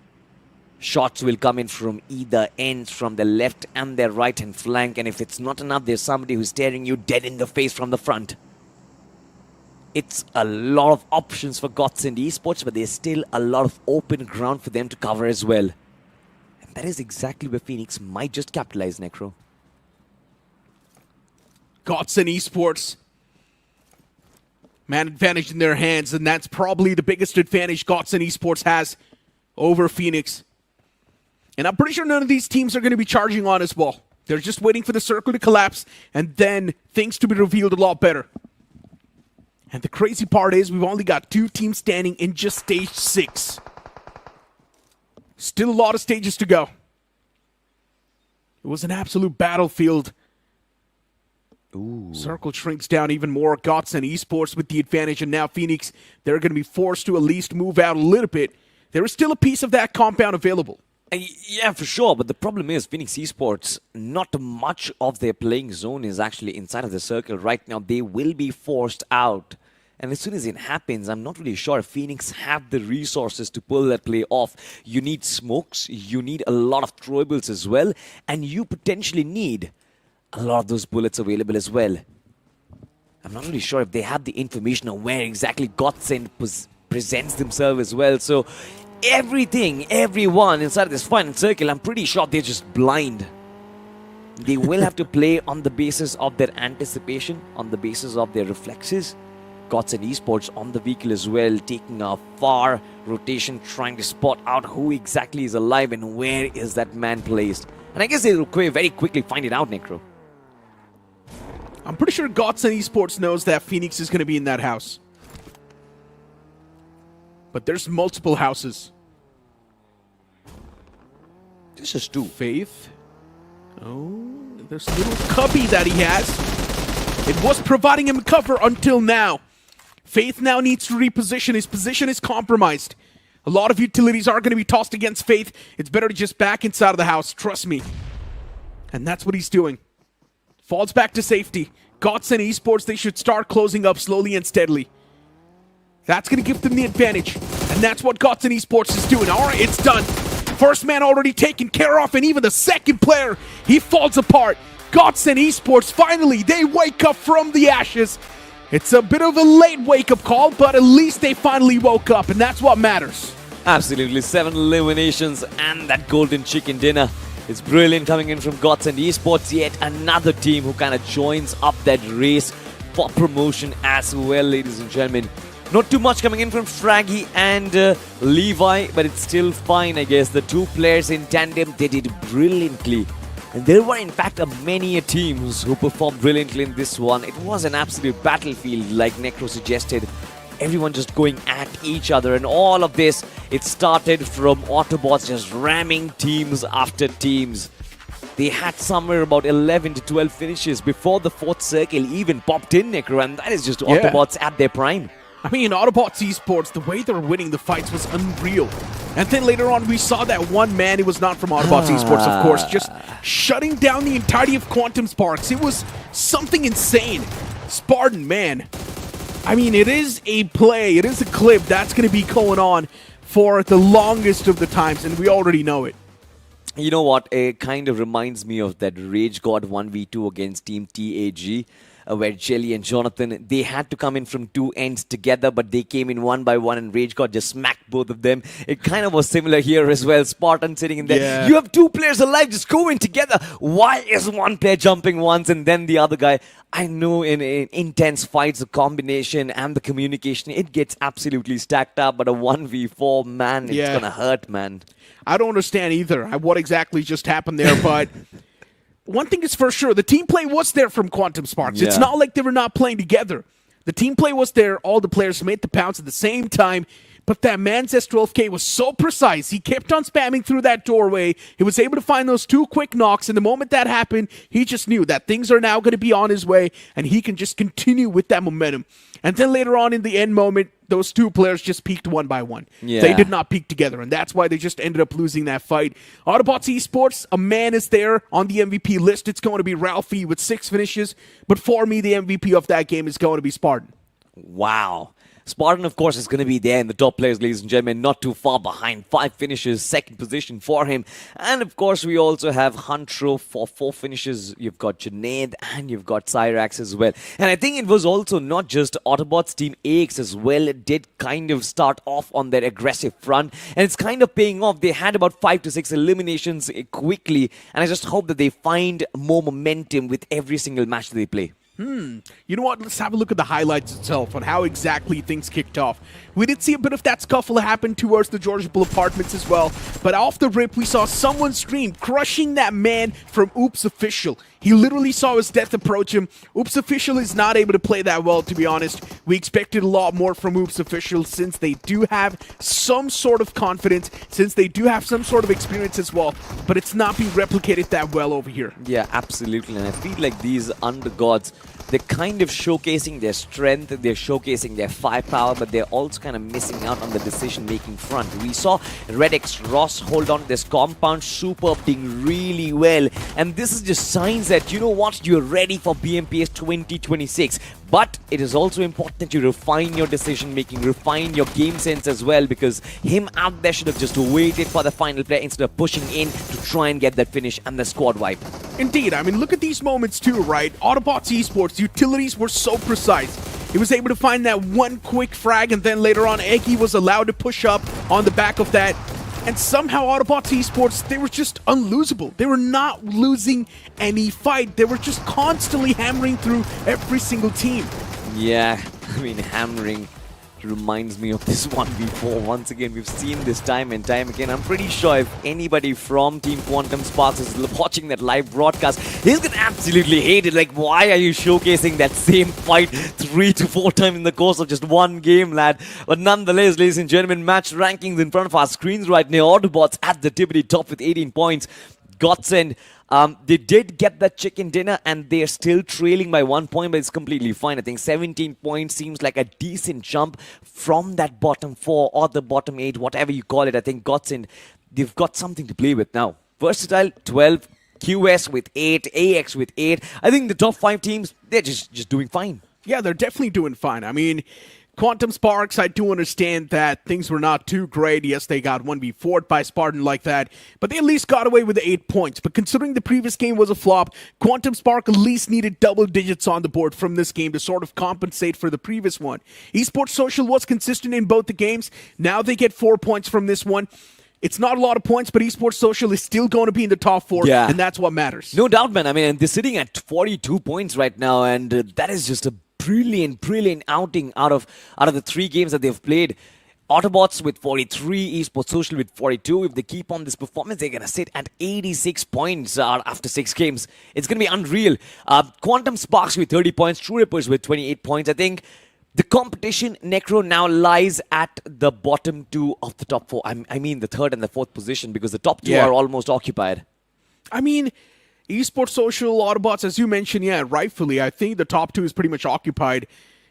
Shots will come in from either ends, from the left and their right-hand flank. And if it's not enough, there's somebody who's staring you dead in the face from the front. It's a lot of options for Godlike Esports, but there's still a lot of open ground for them to cover as well. And that is exactly where Phoenix might just capitalize, Necro. Godlike Esports. Man advantage in their hands, and that's probably the biggest advantage Godlike Esports has over Phoenix. And I'm pretty sure none of these teams are going to be charging on as well. They're just waiting for the circle to collapse and then things to be revealed a lot better. And the crazy part is we've only got 2 teams standing in just stage 6. Still a lot of stages to go. It was an absolute battlefield. Ooh. Circle shrinks down even more. Godlike Esports with the advantage, and now Phoenix, they're going to be forced to at least move out a little bit. There is still a piece of that compound available. Yeah, for sure. But the problem is Phoenix Esports, not much of their playing zone is actually inside of the circle right now. They will be forced out. And as soon as it happens, I'm not really sure if Phoenix have the resources to pull that play off. You need smokes, you need a lot of throwables as well, and you potentially need a lot of those bullets available as well. I'm not really sure if they have the information on where exactly Godsend presents themselves as well. So everyone inside of this final circle, I'm pretty sure they're just blind. They will have to play on the basis of their anticipation, on the basis of their reflexes. Godsend Esports on the vehicle as well, taking a far rotation, trying to spot out who exactly is alive and where is that man placed. And I guess they'll very quickly find it out, Necro. I'm pretty sure Godsend Esports knows that Phoenix is going to be in that house. But there's multiple houses. This is two. Faith. Oh, there's a little cubby that he has. It was providing him cover until now. Faith now needs to reposition. His position is compromised. A lot of utilities are going to be tossed against Faith. It's better to just back inside of the house. Trust me. And that's what he's doing. Falls back to safety. Godsend Esports, they should start closing up slowly and steadily. That's going to give them the advantage. And that's what Godsend Esports is doing. All right, it's done. First man already taken care of, and even the second player, he falls apart. Godsend Esports, finally, they wake up from the ashes. It's a bit of a late wake-up call, but at least they finally woke up, and that's what matters. Absolutely, 7 eliminations and that golden chicken dinner. It's brilliant coming in from Godsend Esports, yet another team who kind of joins up that race for promotion as well, ladies and gentlemen. Not too much coming in from Fraggy and Levi, but it's still fine, I guess. The two players in tandem, they did brilliantly. And there were, in fact, many teams who performed brilliantly in this one. It was an absolute battlefield, like Necro suggested. Everyone just going at each other. And all of this, it started from Autobots just ramming teams after teams. They had somewhere about 11 to 12 finishes before the 4th circle even popped in, Necro. And that is just Autobots at their prime. I mean, Autobots Esports, the way they're winning the fights was unreal. And then later on, we saw that one man, it was not from Autobots Esports, of course, just shutting down the entirety of Quantum Sparks. It was something insane. Spartan, man. I mean, it is a play, it is a clip that's going to be going on for the longest of the times, and we already know it. You know what? It kind of reminds me of that Rage God 1v2 against Team TAG. Where Jelly and Jonathan, they had to come in from two ends together, but they came in one by one and Rage God just smacked both of them. It kind of was similar here as well. Spartan sitting in there. Yeah. You have two players alive, just go in together. Why is one player jumping once and then the other guy? I know in intense fights, the combination and the communication, it gets absolutely stacked up, but a 1v4, man, it's gonna hurt, man. I don't understand either what exactly just happened there, but... One thing is for sure, the team play was there from Quantum Sparks. Yeah. It's not like they were not playing together. The team play was there. All the players made the pounce at the same time. But that man's S12K was so precise. He kept on spamming through that doorway. He was able to find those 2 quick knocks. And the moment that happened, he just knew that things are now going to be on his way. And he can just continue with that momentum. And then later on in the end moment, those 2 players just peaked one by one. Yeah. They did not peak together, and that's why they just ended up losing that fight. Autobots Esports, a man is there on the MVP list. It's going to be Ralphie with 6 finishes, but for me, the MVP of that game is going to be Spartan. Wow. Spartan, of course, is going to be there in the top players, ladies and gentlemen, not too far behind. 5 finishes, 2nd position for him. And, of course, we also have Huntro for 4 finishes. You've got Junaid and you've got Cyrax as well. And I think it was also not just Autobots, Team AX as well. It did kind of start off on their aggressive front. And it's kind of paying off. They had about 5 to 6 eliminations quickly. And I just hope that they find more momentum with every single match that they play. You know what? Let's have a look at the highlights itself on how exactly things kicked off. We did see a bit of that scuffle happen towards the Georgiable apartments as well, but off the rip, we saw someone stream, crushing that man from Oops Official. He literally saw his death approach him. Oops Official is not able to play that well, to be honest. We expected a lot more from Oops Official since they do have some sort of confidence, since they do have some sort of experience as well, but it's not being replicated that well over here. Yeah, absolutely. And I feel like these undergods they're kind of showcasing their strength, they're showcasing their firepower, but they're also kind of missing out on the decision-making front. We saw REDX Ross hold on to this compound super doing really well, and this is just signs that, you know what, you're ready for BMPS 2026. But it is also important that you refine your decision-making, refine your game sense as well, because him out there should have just waited for the final play instead of pushing in to try and get that finish and the squad wipe. Indeed, I mean, look at these moments too, right? Autobots Esports, utilities were so precise. He was able to find that one quick frag, and then later on, Eggy was allowed to push up on the back of that. And somehow Autobots Esports, they were just unlosable. They were not losing any fight. They were just constantly hammering through every single team. Yeah, I mean, hammering reminds me of this 1v4. Once again, we've seen this time and time again. I'm pretty sure if anybody from Team Quantum Sparks is watching that live broadcast, he's gonna absolutely hate it. Like, why are you showcasing that same fight 3 to 4 times in the course of just one game, lad? But nonetheless, ladies and gentlemen, match rankings in front of our screens right now. Autobots at the tippity top with 18 points. Godsend. They did get that chicken dinner and they're still trailing by 1 point, but it's completely fine. I think 17 points seems like a decent jump from that bottom 4 or the bottom 8, whatever you call it. I think Godsend, they've got something to play with now. Versatile, 12. QS with 8. AX with 8. I think the top 5 teams, they're just doing fine. Yeah, they're definitely doing fine. I mean, Quantum Sparks, I do understand that things were not too great. Yes, they got 1v4'd by Spartan like that, but they at least got away with the 8 points. But considering the previous game was a flop, Quantum Spark at least needed double digits on the board from this game to sort of compensate for the previous one. Esports Social was consistent in both the games. Now they get 4 points from this one. It's not a lot of points, but Esports Social is still going to be in the top 4, and that's what matters. No doubt, man. I mean, they're sitting at 42 points right now, and that is just a brilliant outing out of the 3 games that they've played. Autobots with 43, Esports Social with 42. If they keep on this performance, they're going to sit at 86 points after 6 games. It's going to be unreal. Quantum Sparks with 30 points, True Rippers with 28 points. I think the competition, Necro, now lies at the bottom 2 of the top 4. I mean the 3rd and the 4th position, because the top 2 are almost occupied. I mean, Esports Social, Autobots, as you mentioned, yeah, rightfully, I think the top 2 is pretty much occupied.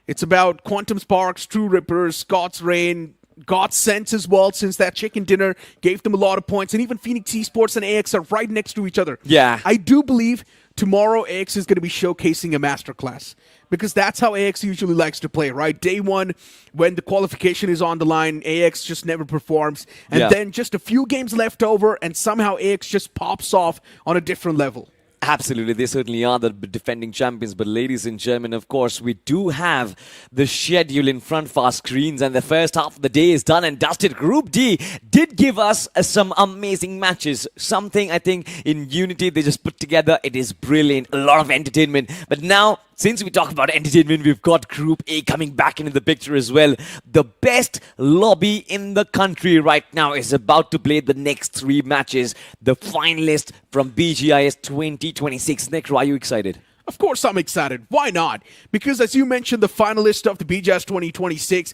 It's about Quantum Sparks, True Rippers, Scott's Reign, God's Sense as well, since that chicken dinner gave them a lot of points, and even Phoenix Esports and AX are right next to each other. Yeah. I do believe tomorrow AX is going to be showcasing a masterclass, because that's how AX usually likes to play, right? Day 1, when the qualification is on the line, AX just never performs, and then just a few games left over, and somehow AX just pops off on a different level. Absolutely, they certainly are the defending champions. But ladies and gentlemen, of course, we do have the schedule in front of our screens, and the first half of the day is done and dusted. Group D did give us some amazing matches. Something, I think, in Unity they just put together. It is brilliant, a lot of entertainment. But now, since we talk about entertainment, we've got Group A coming back into the picture as well. The best lobby in the country right now is about to play the next 3 matches. The finalists from BGIS 2026. Necro, are you excited? Of course I'm excited. Why not? Because as you mentioned, the finalist of the BGS 2026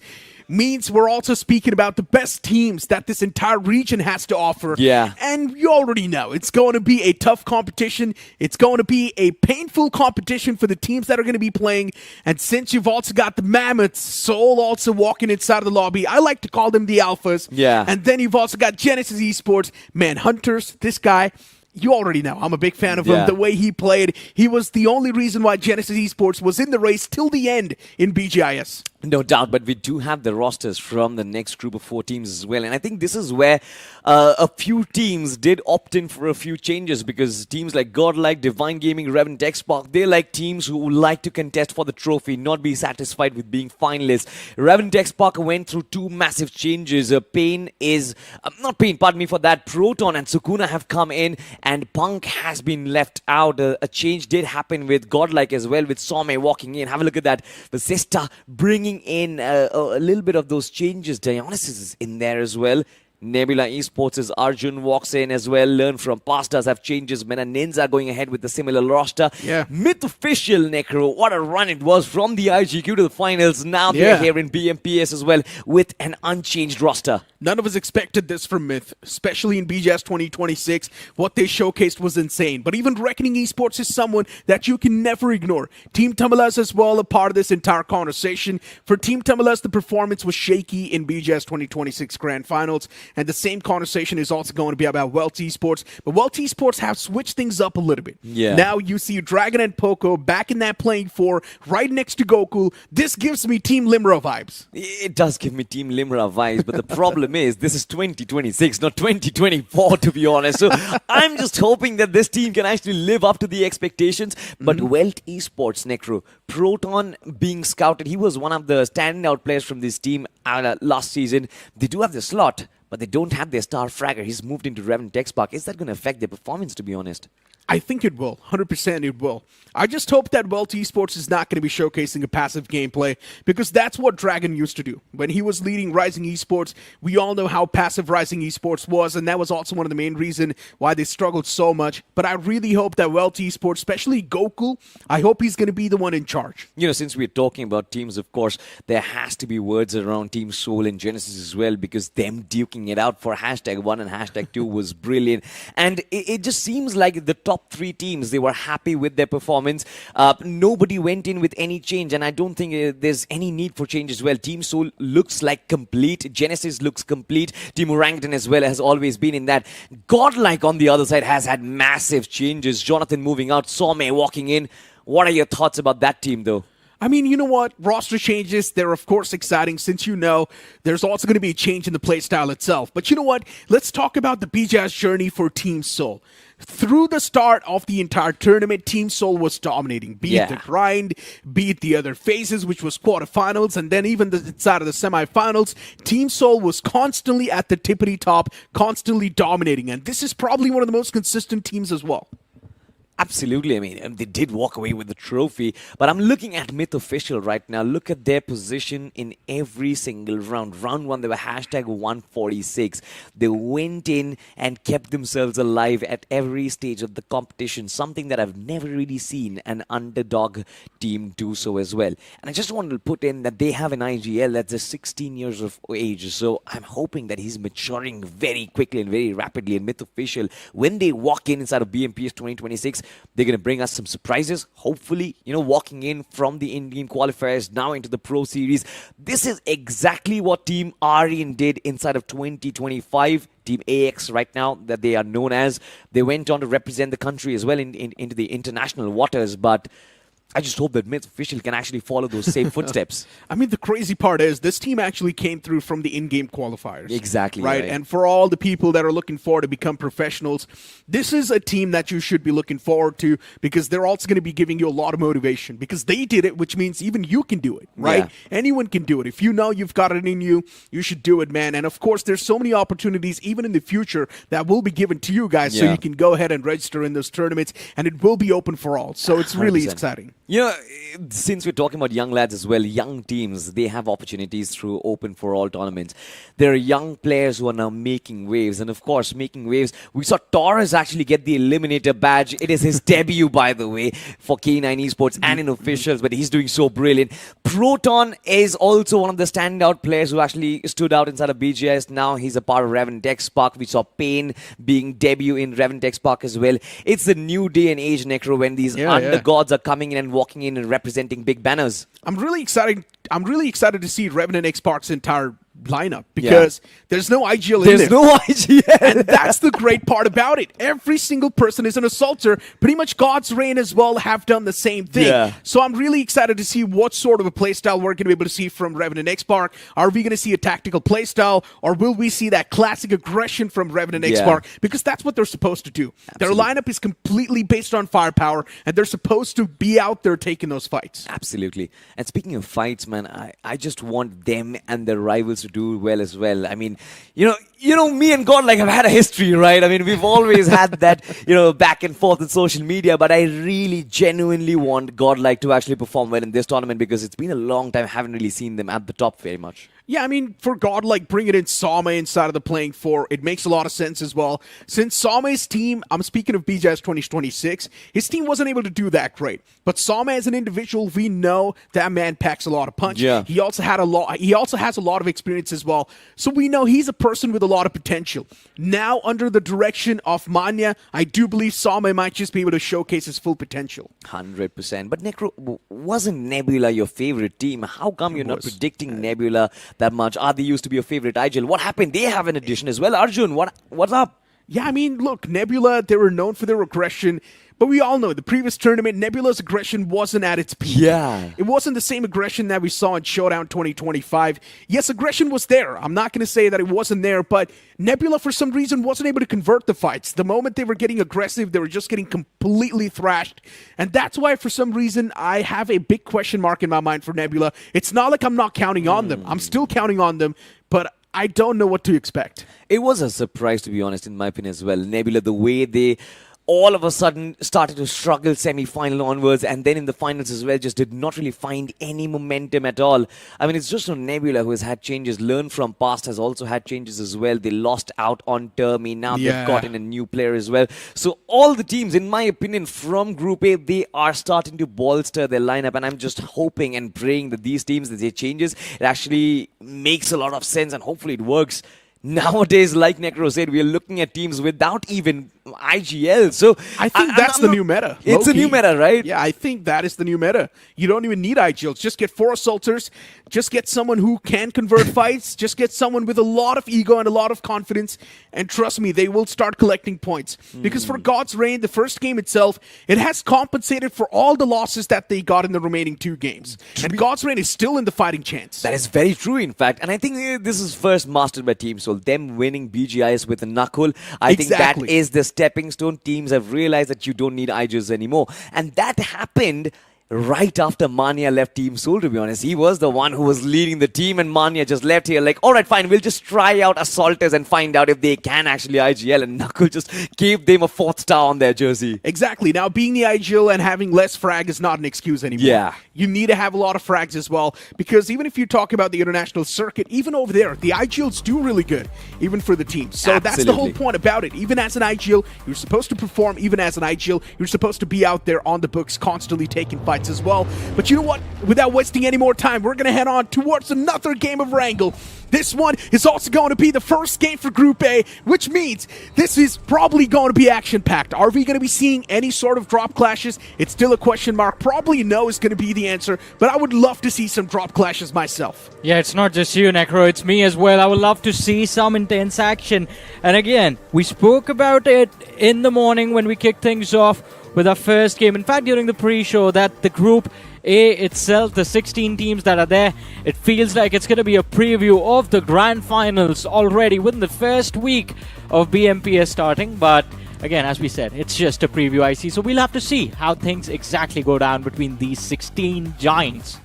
means we're also speaking about the best teams that this entire region has to offer. Yeah. And you already know, it's going to be a tough competition. It's going to be a painful competition for the teams that are going to be playing. And since you've also got the Mammoths, Soul also walking inside of the lobby, I like to call them the Alphas. Yeah. And then you've also got Genesis Esports, Manhunters, this guy. You already know, I'm a big fan of him. The way he played, he was the only reason why Genesis Esports was in the race till the end in BGIS. No doubt, but we do have the rosters from the next group of 4 teams as well. And I think this is where a few teams did opt in for a few changes, because teams like Godlike, Divine Gaming, REVENANT XSPARK, they're like teams who like to contest for the trophy, not be satisfied with being finalists. REVENANT XSPARK went through 2 massive changes. Proton and Sukuna have come in, and Punk has been left out. A change did happen with Godlike as well, with Some walking in. Have a look at that. Vasista bringing in a little bit of those changes. Dionysus is in there as well. Nebula Esports' Arjun walks in as well. Learn from past us, have changes. Mena Ninza going ahead with the similar roster. Yeah. Myth official, Necro. What a run it was from the IGQ to the finals. Now they're here in BMPS as well with an unchanged roster. None of us expected this from Myth, especially in BGS 2026. What they showcased was insane. But even Reckoning Esports is someone that you can never ignore. Team Tamilas as well, a part of this entire conversation. For Team Tamilas, the performance was shaky in BGS 2026 Grand Finals. And the same conversation is also going to be about WELT Esports. But WELT Esports have switched things up a little bit. Yeah. Now you see Dragon and Poco back in that playing four, right next to Goku. This gives me Team Limra vibes. It does give me Team Limra vibes, but the problem is this is 2026, not 2024, to be honest. So I'm just hoping that this team can actually live up to the expectations. But WELT Esports, Necro, Proton being scouted, he was one of the standout players from this team last season. They do have the slot, but they don't have their star fragger. He's moved into REVENANT XSPARK. Is that going to affect their performance, to be honest? I think it will. 100% it will. I just hope that WELT Esports is not going to be showcasing a passive gameplay, because that's what Dragon used to do. When he was leading Rising Esports, we all know how passive Rising Esports was, and that was also one of the main reasons why they struggled so much. But I really hope that WELT Esports, especially Goku, I hope he's going to be the one in charge. You know, since we're talking about teams, of course, there has to be words around Team Soul and Genesis as well, because them duking it out for #1 and #2 was brilliant. And it just seems like the top 3 teams, they were happy with their performance. Nobody went in with any change, and I don't think there's any need for change as well. Team Soul looks like complete. Genesis looks complete. Team Orangutan as well has always been in that. Godlike on the other side has had massive changes. Jonathan moving out, Some walking in. What are your thoughts about that team, though? I mean, you know what? Roster changes, they're of course exciting, since you know there's also going to be a change in the playstyle itself. But you know what? Let's talk about the BGS journey for Team Soul. Through the start of the entire tournament, Team Soul was dominating. Be it the grind, be it the other phases, which was quarterfinals, and then even the side of the semifinals, Team Soul was constantly at the tippity top, constantly dominating. And this is probably one of the most consistent teams as well. Absolutely. I mean, they did walk away with the trophy, but I'm looking at Myth Official right now. Look at their position in every single round. Round 1, they were #146. They went in and kept themselves alive at every stage of the competition, something that I've never really seen an underdog team do so as well. And I just wanted to put in that they have an IGL that's just 16 years of age, so I'm hoping that he's maturing very quickly and very rapidly. And Myth Official, when they walk in inside of BMPS 2026, they're going to bring us some surprises. Hopefully, you know, walking in from the in-game qualifiers now into the Pro Series. This is exactly what Team Aryan did inside of 2025. Team AX right now, that they are known as. They went on to represent the country as well into the international waters, but I just hope that Myth Official can actually follow those same footsteps. I mean, the crazy part is this team actually came through from the in-game qualifiers. Exactly. Right? And for all the people that are looking forward to become professionals, this is a team that you should be looking forward to, because they're also going to be giving you a lot of motivation, because they did it, which means even you can do it, right? Yeah. Anyone can do it. If you know you've got it in you, you should do it, man. And of course, there's so many opportunities even in the future that will be given to you guys, so you can go ahead and register in those tournaments, and it will be open for all. So it's really 100%. exciting. You know, since we're talking about young lads as well, young teams, they have opportunities through Open for All tournaments. There are young players who are now making waves. And of course, making waves, we saw Taurus actually get the Eliminator badge. It is his debut, by the way, for K9 Esports and in officials, but he's doing so brilliant. Proton is also one of the standout players who actually stood out inside of BGS. Now he's a part of REVENANT XSPARK. We saw Pain being debut in REVENANT XSPARK as well. It's the new day and age, Necro, when these undergods are coming in and walking in and representing big banners. I'm really excited to see REVENANT XSPARK's entire lineup, because there's no IGL in there. There's no IGL. And that's the great part about it. Every single person is an assaulter. Pretty much God's Reign as well have done the same thing. Yeah. So I'm really excited to see what sort of a playstyle we're going to be able to see from REVENANT XSPARK. Are we going to see a tactical playstyle, or will we see that classic aggression from REVENANT XSPARK? Because that's what they're supposed to do. Absolutely. Their lineup is completely based on firepower, and they're supposed to be out there taking those fights. Absolutely. And speaking of fights, man, I just want them and their rivals to do well as well. I mean, you know, me and Godlike have had a history, right? I mean, we've always had that, back and forth in social media, but I really genuinely want Godlike to actually perform well in this tournament, because it's been a long time. I haven't really seen them at the top very much. Yeah, I mean, for Godlike, bringing in Sama inside of the playing four, it makes a lot of sense as well. Since Sama's team, I'm speaking of BGS 2026, his team wasn't able to do that great. But Sama as an individual, we know that man packs a lot of punch. Yeah. He also has a lot of experience as well. So we know he's a person with a lot of potential. Now, under the direction of Manya, I do believe Sama might just be able to showcase his full potential. 100%. But Necro, wasn't Nebula your favorite team? How come you're not predicting Nebula that much? Are they used to be your favorite IGL? What happened? They have an addition as well. Arjun, what's up? Yeah, I mean, look, Nebula, they were known for their aggression, but we all know the previous tournament, Nebula's aggression wasn't at its peak. Yeah. It wasn't the same aggression that we saw in Showdown 2025. Yes, aggression was there. I'm not going to say that it wasn't there, but Nebula, for some reason, wasn't able to convert the fights. The moment they were getting aggressive, they were just getting completely thrashed. And that's why, for some reason, I have a big question mark in my mind for Nebula. It's not like I'm not counting on them. I'm still counting on them, but I don't know what to expect. It was a surprise, to be honest, in my opinion as well. Nebula, the way they all of a sudden started to struggle semi-final onwards, and then in the finals as well, just did not really find any momentum at all. I mean, it's just on Nebula who has had changes. Learn from past has also had changes as well. They lost out on Termi. Now they've gotten a new player as well. So all the teams, in my opinion, from Group A, they are starting to bolster their lineup, and I'm just hoping and praying that these teams, that they changes, it actually makes a lot of sense, and hopefully it works. Nowadays, like Necro said, we are looking at teams without even IGL. So I think that's the new meta. It's a new meta, right? Yeah, I think that is the new meta. You don't even need IGLs. Just get 4 assaulters. Just get someone who can convert fights. Just get someone with a lot of ego and a lot of confidence. And trust me, they will start collecting points. Because for God's Reign, the first game itself, it has compensated for all the losses that they got in the remaining 2 games. And God's Reign is still in the fighting chance. That is very true, in fact. And I think this is first mastered by Team Soul. Them winning BGIS with a knuckle. I think that is the stepping stone. Teams have realized that you don't need IGs anymore. And that happened right after Manya left Team Soul, to be honest. He was the one who was leading the team, and Manya just left here like, all right, fine, we'll just try out Assaulters and find out if they can actually IGL, and Knuckle just gave them a 4th star on their jersey. Exactly. Now, being the IGL and having less frag is not an excuse anymore. Yeah. You need to have a lot of frags as well, because even if you talk about the international circuit, even over there, the IGLs do really good, even for the teams. So that's the whole point about it. Even as an IGL, you're supposed to perform. Even as an IGL, you're supposed to be out there on the books, constantly taking fights as well. But you know what? Without wasting any more time, we're going to head on towards another game of Wrangle. This one is also going to be the first game for Group A, which means this is probably going to be action-packed. Are we going to be seeing any sort of drop clashes? It's still a question mark. Probably no is going to be the answer, but I would love to see some drop clashes myself. Yeah, it's not just you, Necro, it's me as well. I would love to see some intense action. And again, we spoke about it in the morning when we kicked things off with our first game. In fact, during the pre-show, that the Group A itself, the 16 teams that are there, it feels like it's going to be a preview of the grand finals already within the first week of BMPS starting. But again, as we said, it's just a preview, I see. So we'll have to see how things exactly go down between these 16 giants.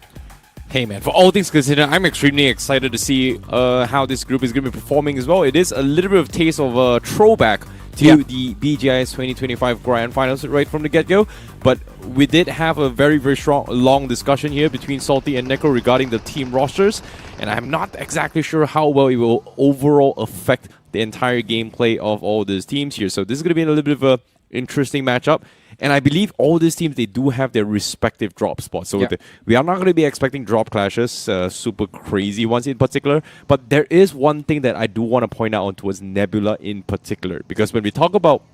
Hey man, for all things considered, I'm extremely excited to see how this group is going to be performing as well. It is a little bit of taste of a throwback to the BGIS 2025 Grand Finals right from the get-go. But we did have a very, very strong, long discussion here between Salty and Neko regarding the team rosters. And I'm not exactly sure how well it will overall affect the entire gameplay of all these teams here. So this is going to be a little bit of a interesting matchup. And I believe all these teams, they do have their respective drop spots. So we are not going to be expecting drop clashes, super crazy ones in particular. But there is one thing that I do want to point out towards Nebula in particular. Because when we talk about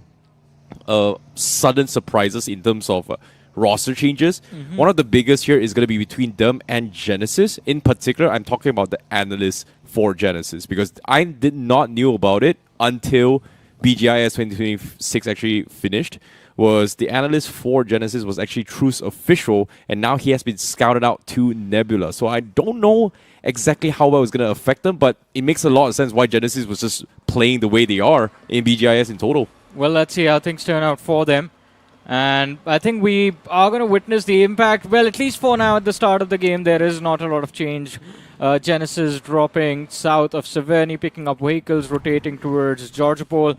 sudden surprises in terms of roster changes, one of the biggest here is going to be between them and Genesis. In particular, I'm talking about the analysts for Genesis. Because I did not know about it until BGIS 2026 actually finished. Was the analyst for Genesis was actually Truth's official, and now he has been scouted out to Nebula. So I don't know exactly how well it's going to affect them, but it makes a lot of sense why Genesis was just playing the way they are in BGIS in total. Well, let's see how things turn out for them. And I think we are going to witness the impact. Well, at least for now, at the start of the game, there is not a lot of change. Genesis dropping south of Severny, picking up vehicles, rotating towards Georgopol.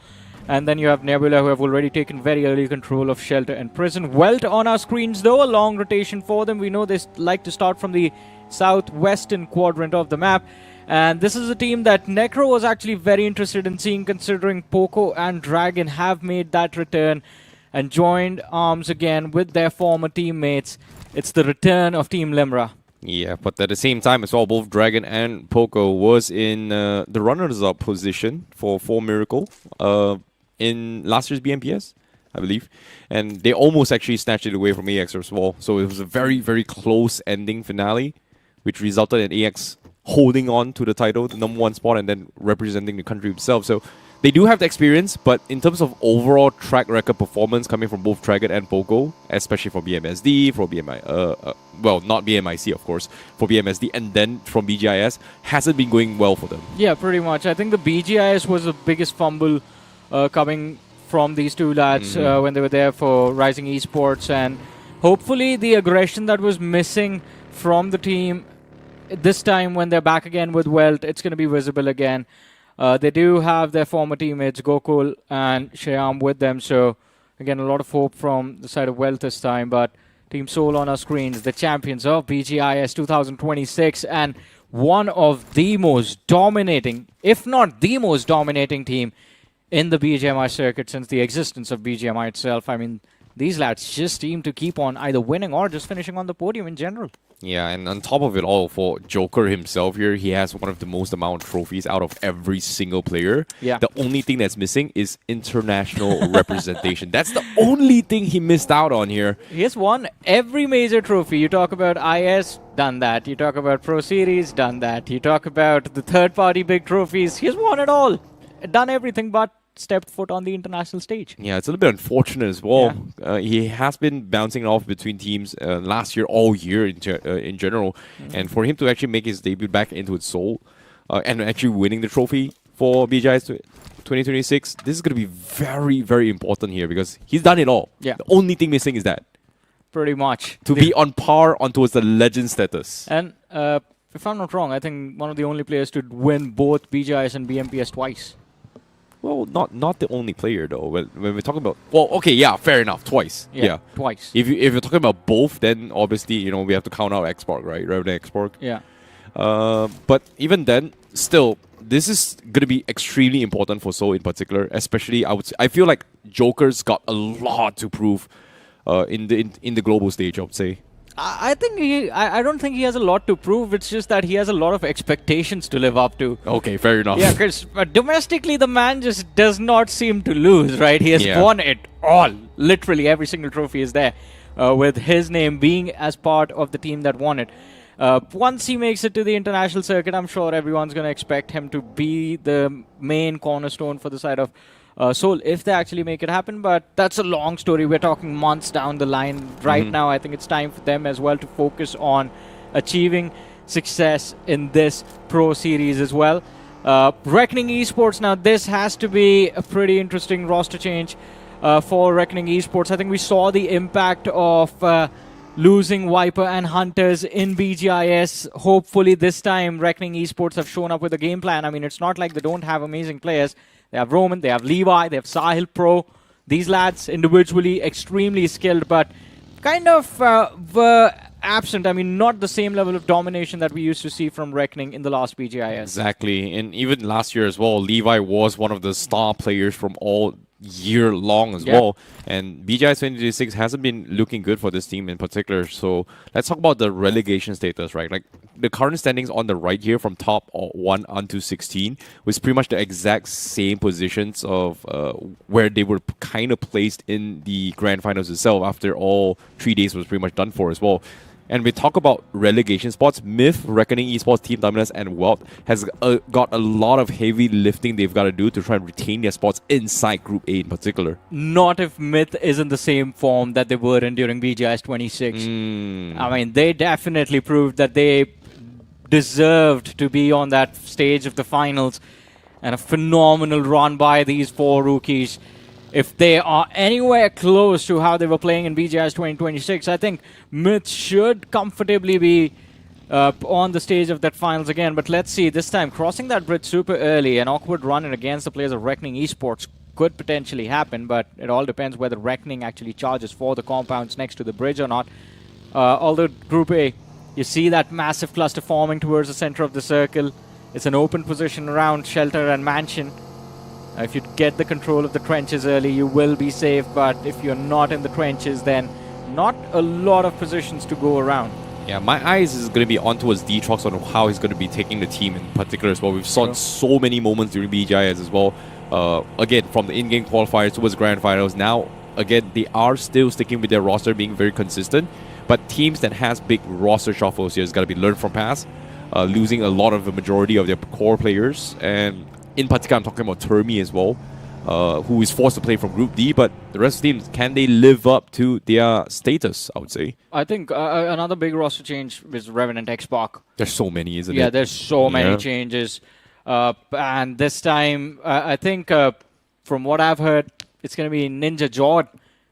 And then you have Nebula, who have already taken very early control of Shelter and Prison. Welt on our screens, though, a long rotation for them. We know they like to start from the southwestern quadrant of the map. And this is a team that Necro was actually very interested in seeing, considering Poco and Dragon have made that return and joined arms again with their former teammates. It's the return of Team Limra. Yeah, but at the same time as well, both Dragon and Poco was in the runners-up position for Miracle in last year's BMPS, I believe. And they almost actually snatched it away from AX as well. So it was a very, very close ending finale, which resulted in AX holding on to the title, the #1 spot, and then representing the country itself. So they do have the experience, but in terms of overall track record performance coming from both Dragon and Poco, especially for BMSD, for BMI, well, not BMIC, of course, for BMSD, and then from BGIS, hasn't been going well for them. Yeah, pretty much. I think the BGIS was the biggest fumble coming from these two lads when they were there for Rising Esports, and hopefully the aggression that was missing from the team this time when they're back again with WELT, it's going to be visible again. They do have their former teammates Gokul and Shyam with them, so again a lot of hope from the side of WELT this time. But Team Soul on our screens, the champions of BGIS 2026, and one of the most dominating, if not the most dominating team in the BGMI circuit since the existence of BGMI itself. I mean, these lads just seem to keep on either winning or just finishing on the podium in general. Yeah, and on top of it all, for Joker himself here, he has one of the most amount of trophies out of every single player. Yeah. The only thing that's missing is international representation. That's the only thing he missed out on here. He has won every major trophy. You talk about IS, done that. You talk about Pro Series, done that. You talk about the third-party big trophies. He has won it all. Done everything but stepped foot on the international stage. Yeah, it's a little bit unfortunate as well. Yeah. He has been bouncing off between teams last year, all year in general. And for him to actually make his debut back into its soul and actually winning the trophy for BGIS 2026, this is going to be very, very important here because he's done it all. Yeah. The only thing missing is that. Pretty much. To be on par on towards the legend status. And if I'm not wrong, I think one of the only players to win both BGIS and BMPS twice. Well, not the only player though. When we're talking about, well, okay, yeah, fair enough, twice. Yeah, twice. If you're talking about both, then obviously we have to count out XSPARK, right? REVENANT XSPARK. Yeah. But even then, still, this is gonna be extremely important for Seoul in particular. Especially, I feel like Joker's got a lot to prove in the global stage. I would say. I think I don't think he has a lot to prove. It's just that he has a lot of expectations to live up to. Okay, fair enough. Yeah, because domestically the man just does not seem to lose, right? He has won it all. Literally every single trophy is there, with his name being as part of the team that won it. Once he makes it to the international circuit, I'm sure everyone's going to expect him to be the main cornerstone for the side of Seoul, if they actually make it happen. But that's a long story. We're talking months down the line. Right now, I think it's time for them as well to focus on achieving success in this Pro Series as well. Reckoning Esports, now this has to be a pretty interesting roster change for Reckoning Esports. I think we saw the impact of losing Viper and Hunters in BGIS. Hopefully this time Reckoning Esports have shown up with a game plan. I mean, it's not like they don't have amazing players. They have Roman, they have Levi, they have Sahil Pro. These lads individually extremely skilled, but kind of were absent. I mean, not the same level of domination that we used to see from Reckoning in the last BGIS. Exactly, and even last year as well, Levi was one of the star players from all year long as well. And BGIS 2026 hasn't been looking good for this team in particular. So let's talk about the relegation status, right? Like the current standings on the right here from top 1 onto 16 was pretty much the exact same positions of where they were kind of placed in the grand finals itself after all 3 days was pretty much done for as well. And we talk about relegation spots. Myth, Reckoning Esports, Team Tamilas, and WELT has got a lot of heavy lifting they've got to do to try and retain their spots inside Group A in particular. Not if Myth is in the same form that they were in during BGIS 26. I mean, they definitely proved that they deserved to be on that stage of the finals. And a phenomenal run by these 4 rookies. If they are anywhere close to how they were playing in BGIS 2026, I think Myth should comfortably be on the stage of that finals again. But let's see, this time, crossing that bridge super early, an awkward run in against the players of Reckoning Esports could potentially happen, but it all depends whether Reckoning actually charges for the compounds next to the bridge or not. Although Group A, you see that massive cluster forming towards the center of the circle. It's an open position around Shelter and Mansion. If you get the control of the trenches early, you will be safe, but if you're not in the trenches, then not a lot of positions to go around. Yeah, my eyes is going to be on towards Detrox on how he's going to be taking the team in particular as well. We've saw so many moments during BGIS as well. Again, from the in-game qualifiers towards grand finals. Now, again, they are still sticking with their roster, being very consistent. But teams that has big roster shuffles here has got to be learned from past. Losing a lot of the majority of their core players. And in particular, I'm talking about Termi as well. Who is forced to play from Group D, but the rest of the teams, can they live up to their status, I would say? I think another big roster change is Revenant XSPARK. There's so many, isn't it? Yeah, there's so many changes. And this time, I think from what I've heard, it's going to be Ninja Jord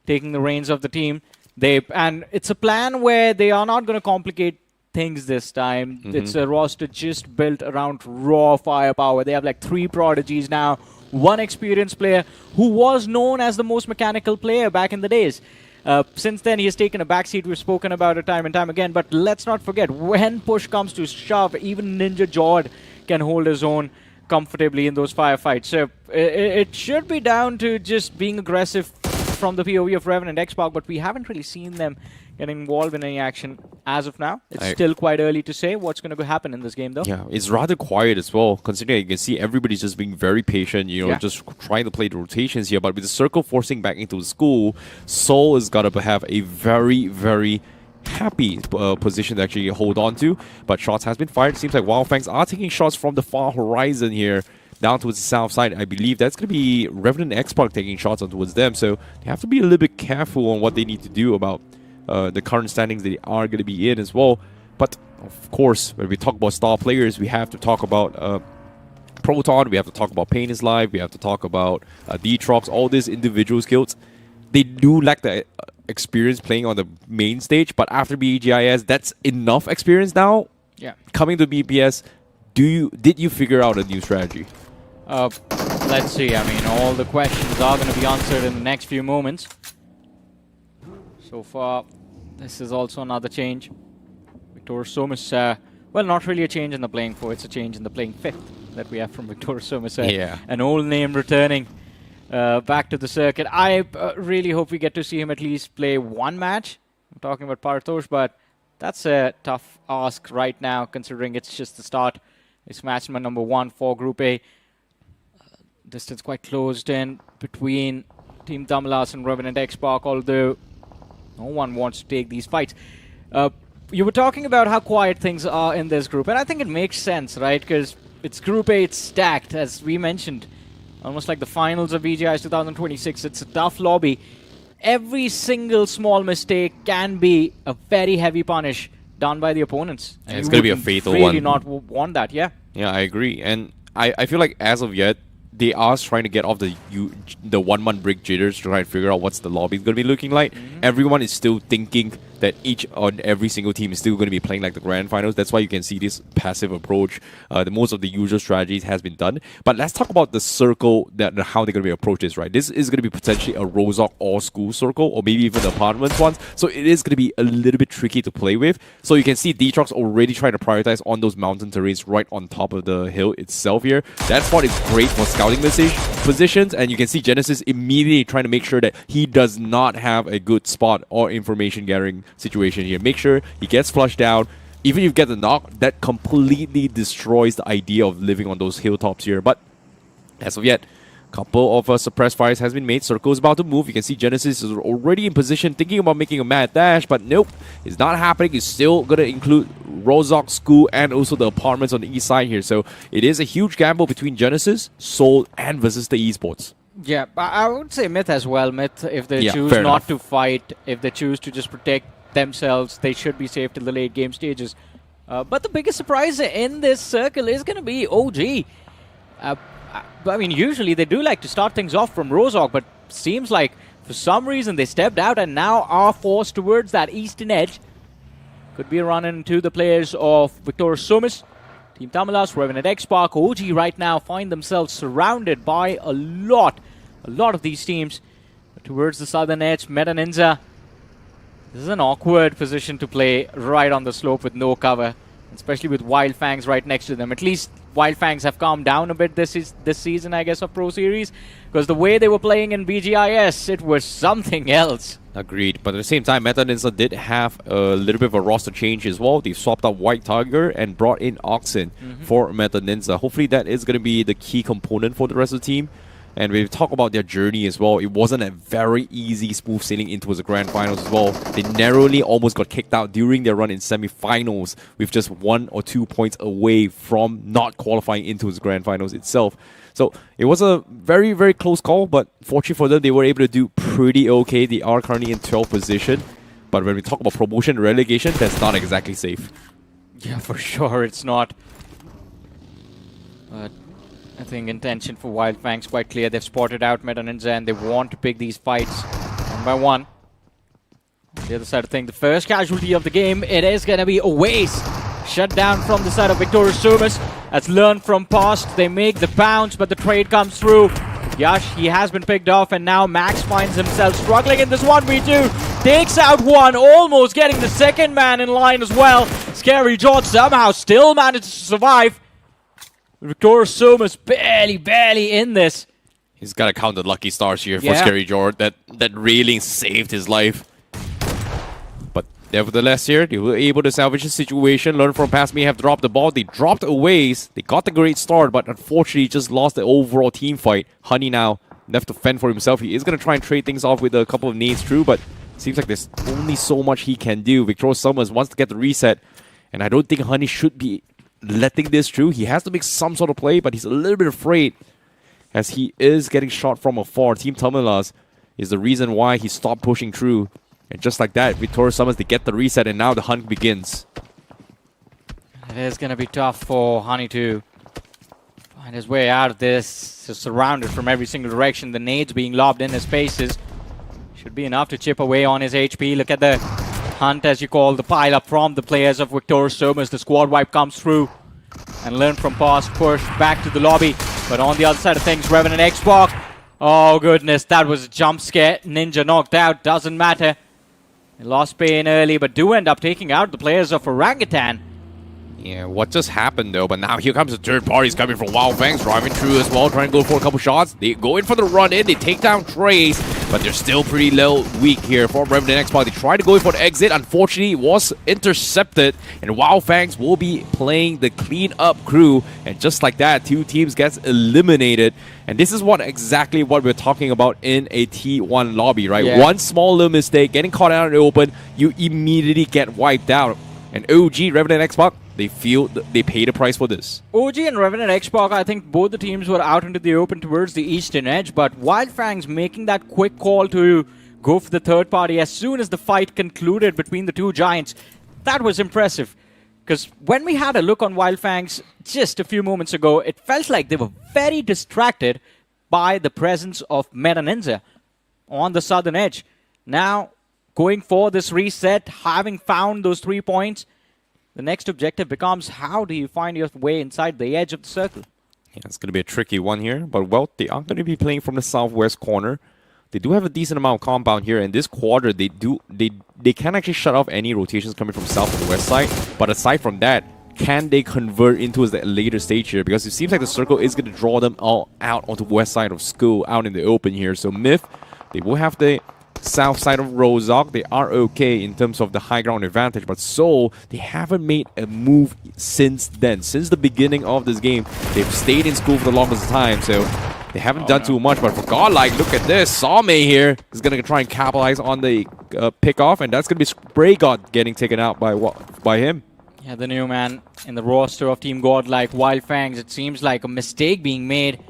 taking the reins of the team. And it's a plan where they are not going to complicate things this time. It's a roster just built around raw firepower. They have like 3 prodigies now. 1 experienced player who was known as the most mechanical player back in the days. Since then, he has taken a backseat. We've spoken about it time and time again. But let's not forget, when push comes to shove, even Ninja Jord can hold his own comfortably in those firefights. So it should be down to just being aggressive from the POV of Revenant XSPARK, but we haven't really seen them get involved in any action as of now. It's still quite early to say what's going to happen in this game, though. Yeah, it's rather quiet as well, considering you can see everybody's just being very patient, you know, just trying to play the rotations here. But with the circle forcing back into the school, Seoul has got to have a very, very happy position to actually hold on to. But shots has been fired. It seems like Wyld Fangs are taking shots from the far horizon here, down towards the south side. I believe that's going to be Revenant XSPARK taking shots on towards them. So they have to be a little bit careful on what they need to do about the current standings they are going to be in as well. But of course, when we talk about star players, we have to talk about Proton, we have to talk about Pain is Live, we have to talk about Detrox, all these individual skills. They do lack the experience playing on the main stage, but after BGIS, that's enough experience now. Yeah. Coming to BMPS, did you figure out a new strategy? Let's see. I mean, all the questions are going to be answered in the next few moments. So far, this is also another change. Victor Sumus, well, not really a change in the playing 4, it's a change in the playing 5th that we have from Victor Sumus. An old name returning back to the circuit. I really hope we get to see him at least play 1 match. I'm talking about Partosh, but that's a tough ask right now, considering it's just the start. It's match number 1 for Group A. Distance quite closed in between Team Tamilas and Revenant XSPARK, although no one wants to take these fights. You were talking about how quiet things are in this group, and I think it makes sense, right? Because it's Group A, it's stacked, as we mentioned. Almost like the finals of BGIS 2026. It's a tough lobby. Every single small mistake can be a very heavy punish done by the opponents. And it's going to be a fatal one. Really not want that, yeah. Yeah, I agree. And I feel like as of yet, they are trying to get off the 1-month break jitters to try and figure out what's the lobby going to be looking like. Everyone is still thinking that each on every single team is still going to be playing like the grand finals. That's why you can see this passive approach. The most of the usual strategies has been done. But let's talk about the circle, that how they're going to be approach this, right? This is going to be potentially a Rozok or school circle, or maybe even the apartments ones. So it is going to be a little bit tricky to play with. So you can see Detrox already trying to prioritize on those mountain terrains right on top of the hill itself here. That spot is great for scouting positions, and you can see Genesis immediately trying to make sure that he does not have a good spot or information gathering situation here. Make sure he gets flushed down. Even if you get the knock, that completely destroys the idea of living on those hilltops here. But as of yet, a couple of suppressed fires has been made. Circle is about to move. You can see Genesis is already in position, thinking about making a mad dash, but nope, it's not happening. It's still going to include Rozok School and also the apartments on the east side here. So it is a huge gamble between Genesis, Seoul, and Vasista Esports. Yeah, I would say Myth as well. Myth, if they choose not to fight, if they choose to just protect themselves, they should be safe till the late game stages. But the biggest surprise in this circle is going to be OG. I mean, usually they do like to start things off from Rozok, but seems like for some reason they stepped out and now are forced towards that eastern edge. Could be a run into the players of Victor Sumus, Team Tamilas, Revenant XSPARK. OG right now find themselves surrounded by a lot of these teams. Towards the southern edge, Meta Ninja. This is an awkward position to play right on the slope with no cover, especially with Wyld Fangs right next to them. At least Wyld Fangs have calmed down a bit this season, I guess, of Pro Series. Because the way they were playing in BGIS, it was something else. Agreed, but at the same time, ninza did have a little bit of a roster change as well. They swapped out White Tiger and brought in Oxen for ninza. Hopefully that is going to be the key component for the rest of the team. And we talk about their journey as well. It wasn't a very easy, smooth sailing into the grand finals as well. They narrowly almost got kicked out during their run in semi-finals, with just 1 or 2 points away from not qualifying into the grand finals itself. So it was a very, very close call, but fortunately for them, they were able to do pretty okay. They are currently in 12th position. But when we talk about promotion and relegation, that's not exactly safe. Yeah, for sure it's not. But I think intention for Wyld Fangs quite clear. They've spotted out ninza and they want to pick these fights one by one. On the other side of things, the first casualty of the game, it is going to be a waste. Shut down from the side of Victorious Sumus. That's learned from past. They make the bounce, but the trade comes through. Yash, he has been picked off, and now Max finds himself struggling in this 1v2. Takes out one, almost getting the second man in line as well. Scary George somehow still manages to survive. Victorious Sumus barely in this. He's got to count the lucky stars here for Scary George. That really saved his life. But nevertheless here, they were able to salvage the situation. Learn from past may have dropped the ball. They dropped a ways. They got the great start, but unfortunately just lost the overall team fight. Honey now left to fend for himself. He is going to try and trade things off with a couple of nades through, but seems like there's only so much he can do. Victorious Summers wants to get the reset, and I don't think Honey should be letting this through. He has to make some sort of play, but he's a little bit afraid as he is getting shot from afar. Team Tamilas is the reason why he stopped pushing through. And just like that, Victorious Summers, they get the reset, and now the hunt begins. It is going to be tough for Honey to find his way out of this. He's surrounded from every single direction. The nades being lobbed in his faces should be enough to chip away on his HP. Look at the hunt, as you call, the pile up from the players of Victorious Sumus. The squad wipe comes through and learn from past, push back to the lobby. But on the other side of things, REVENANT XSPARK. Oh goodness, that was a jump scare. Ninja knocked out, doesn't matter. They lost pain early, but do end up taking out the players of Orangutan. Yeah, what just happened though? But now here comes the third parties coming from Wyld Fangs, driving through as well, trying to go for a couple shots. They go in for the run in, they take down Trace, but they're still pretty low weak here for REVENANT XSPARK. They try to go in for the exit, unfortunately it was intercepted, and Wyld Fangs will be playing the clean up crew, and just like that, two teams gets eliminated. And this is exactly what we're talking about in a T1 lobby, right? Yeah. One small little mistake, getting caught out in the open, you immediately get wiped out. And OG, REVENANT XSPARK, they feel they pay the price for this. OG and REVENANT XSPARK, I think both the teams were out into the open towards the eastern edge, but Wyld Fangs making that quick call to go for the third party as soon as the fight concluded between the two giants, that was impressive. Because when we had a look on Wyld Fangs just a few moments ago, it felt like they were very distracted by the presence of ninza on the southern edge. Now, going for this reset, having found those 3 points, the next objective becomes how do you find your way inside the edge of the circle? Yeah, it's going to be a tricky one here, but well, they are going to be playing from the southwest corner. They do have a decent amount of compound here, and this quarter they can actually shut off any rotations coming from south to the west side. But aside from that, can they convert into the later stage here? Because it seems like the circle is going to draw them all out onto the west side of school, out in the open here. So Myth, they will have the south side of Rozok. They are okay in terms of the high ground advantage, but Seoul, they haven't made a move since then. Since the beginning of this game, they've stayed in school for the longest time, so they haven't done too much. But for Godlike, look at this. Sawme here is going to try and capitalize on the pick-off, and that's going to be Spray God getting taken out by him. Yeah, the new man in the roster of Team Godlike, Wyld Fangs. It seems like a mistake being made,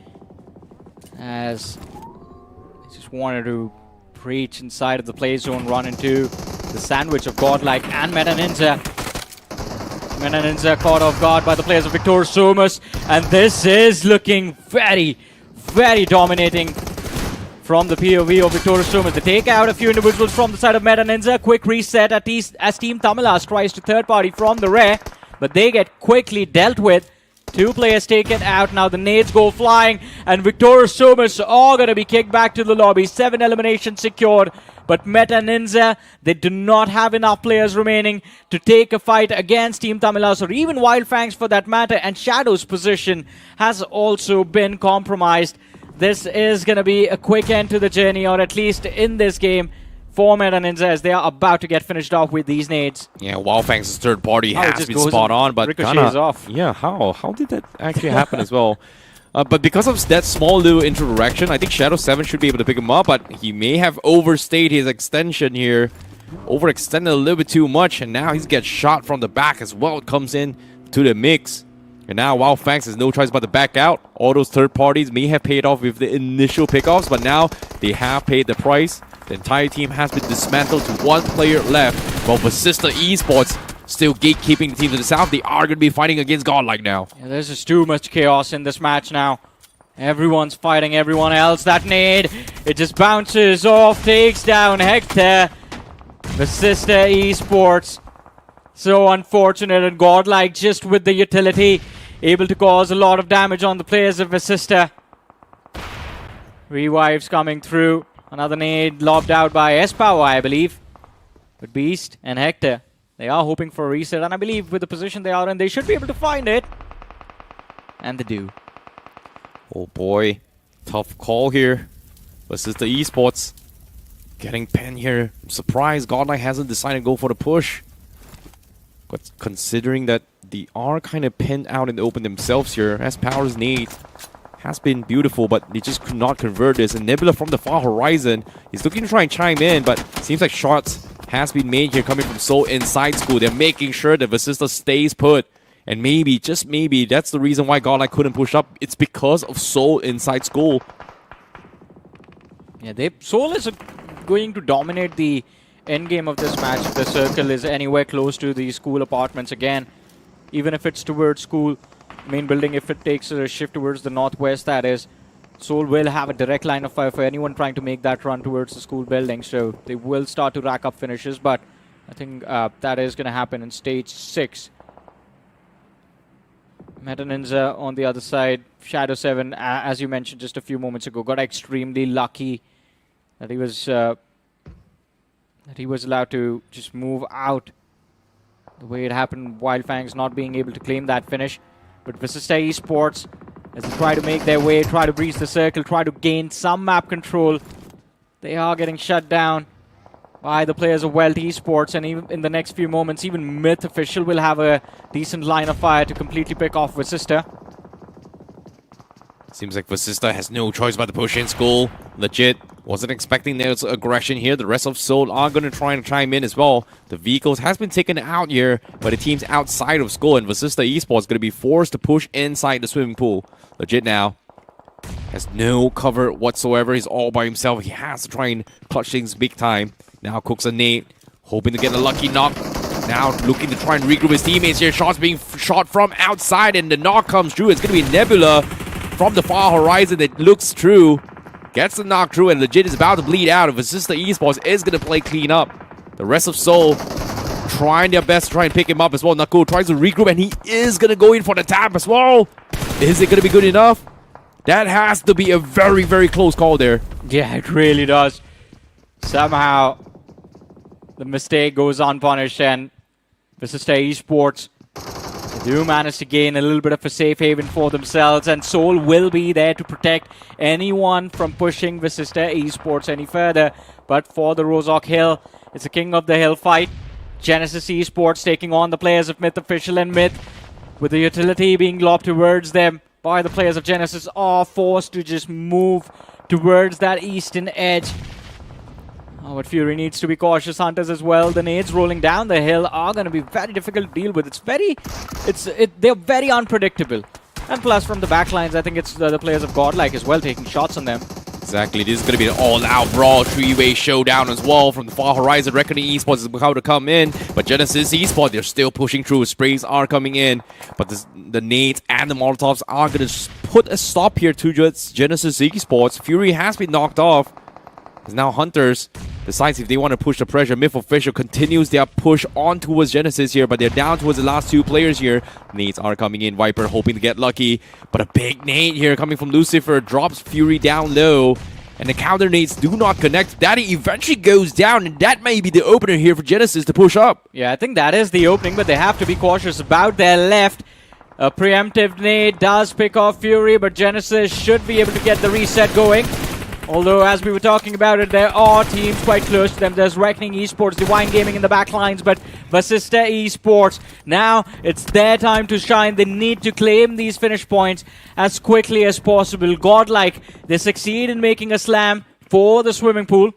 as they just wanted to preach inside of the play zone, run into the sandwich of Godlike and ninza. ninza caught off guard by the players of Victorious Sumus, and this is looking very, very dominating from the POV of Victorious Sumus. They take out a few individuals from the side of ninza. Quick reset as Team Tamilas tries to third party from the rear, but they get quickly dealt with. 2 players taken out. Now the nades go flying, and Victor Sumus are going to be kicked back to the lobby. 7 eliminations secured. But Meta Ninja, they do not have enough players remaining to take a fight against Team Tamilas or even Wyld Fangs for that matter. And Shadow's position has also been compromised. This is going to be a quick end to the journey, or at least in this game, for Meta Ninja, as they are about to get finished off with these nades. Yeah, Wyld Fangs' third party has been spot on, but ricochets off. Yeah, how did that actually happen as well? But because of that small little interaction, I think Shadow 7 should be able to pick him up, but he may have overstayed his extension here. Overextended a little bit too much, and now he's gets shot from the back as well. It comes in to the mix. And now Wyld Fangs has no choice but to back out. All those third parties may have paid off with the initial pickoffs, but now they have paid the price. The entire team has been dismantled to 1 player left, while Vasista Esports still gatekeeping the team to the south. They are going to be fighting against Godlike now. Yeah, there's just too much chaos in this match now. Everyone's fighting everyone else. That nade, it just bounces off, takes down Hector. Vasista Esports. So unfortunate, and Godlike just with the utility, able to cause a lot of damage on the players of Vasista. Revives coming through. Another nade lobbed out by S-Power, I believe. But Beast and Hector, they are hoping for a reset, and I believe with the position they are in, they should be able to find it. And they do. Oh boy, tough call here. Vasista Esports getting pinned here. I'm surprised Godlike hasn't decided to go for the push. But considering that they are kind of pinned out in the open themselves here, S-Power's nade has been beautiful, but they just could not convert this. And Nebula from the far horizon is looking to try and chime in, but seems like shots has been made here coming from Seoul inside school. They're making sure that Vasista stays put. And maybe, just maybe, that's the reason why Godlike couldn't push up. It's because of Seoul inside school. Yeah, Seoul is going to dominate the end game of this match if the circle is anywhere close to the school apartments again. Even if it's towards school main building, if it takes a shift towards the northwest, that is, Seoul will have a direct line of fire for anyone trying to make that run towards the school building. So they will start to rack up finishes, but I think that is going to happen in stage 6. Meta Ninja on the other side. Shadow 7, as you mentioned just a few moments ago, got extremely lucky that he was allowed to just move out the way it happened. Wyld Fangs not being able to claim that finish. But Vasista Esports, as they try to make their way, try to breach the circle, try to gain some map control, they are getting shut down by the players of WELT Esports. And even in the next few moments, even Myth Official will have a decent line of fire to completely pick off Vasista. Seems like Vasista has no choice but to push in school. Legit. Wasn't expecting there's aggression here. The rest of Seoul are going to try and chime in as well. The vehicles has been taken out here by the teams outside of school, and Vasista Esports is going to be forced to push inside the swimming pool. Legit now has no cover whatsoever. He's all by himself. He has to try and clutch things big time. Now cooks a nade, hoping to get a lucky knock. Now looking to try and regroup his teammates here. Shots being shot from outside, and the knock comes through. It's going to be Nebula from the far horizon that looks true. Gets the knock through, and Legit is about to bleed out. If Vasista Esports is going to play clean up. The rest of Seoul trying their best to try and pick him up as well. NAKU tries to regroup, and he is going to go in for the tap as well. Is it going to be good enough? That has to be a very, very close call there. Yeah, it really does. Somehow, the mistake goes unpunished, and Vasista Esports do manage to gain a little bit of a safe haven for themselves, and Seoul will be there to protect anyone from pushing Vasista Esports any further. But for the Rozok Hill, it's a King of the Hill fight. Genesis Esports taking on the players of Myth Official, and Myth, with the utility being lobbed towards them by the players of Genesis, are forced to just move towards that eastern edge. Oh, but Fury needs to be cautious. Hunters as well. The nades rolling down the hill are going to be very difficult to deal with. They're very unpredictable. And plus, from the backlines, I think it's the players of Godlike as well taking shots on them. Exactly. This is going to be an all-out brawl, three-way showdown as well from the far horizon. Reckoning Esports is about to come in, but Genesis Esports, they're still pushing through. Sprays are coming in, but the nades and the Molotovs are going to put a stop here to Genesis Esports. Fury has been knocked off. It's now Hunters Besides, if they want to push the pressure, Myth Official continues their push on towards Genesis here, but they're down towards the last two players here. Nades are coming in. Viper hoping to get lucky, but a big nade here coming from Lucifer drops Fury down low. And the counter nades do not connect. Daddy eventually goes down, and that may be the opener here for Genesis to push up. Yeah, I think that is the opening, but they have to be cautious about their left. A preemptive nade does pick off Fury, but Genesis should be able to get the reset going. Although, as we were talking about it, there are teams quite close to them. There's Reckoning Esports, Divine Gaming in the back lines, but Vasista Esports, now it's their time to shine. They need to claim these finish points as quickly as possible. Godlike, they succeed in making a slam for the swimming pool.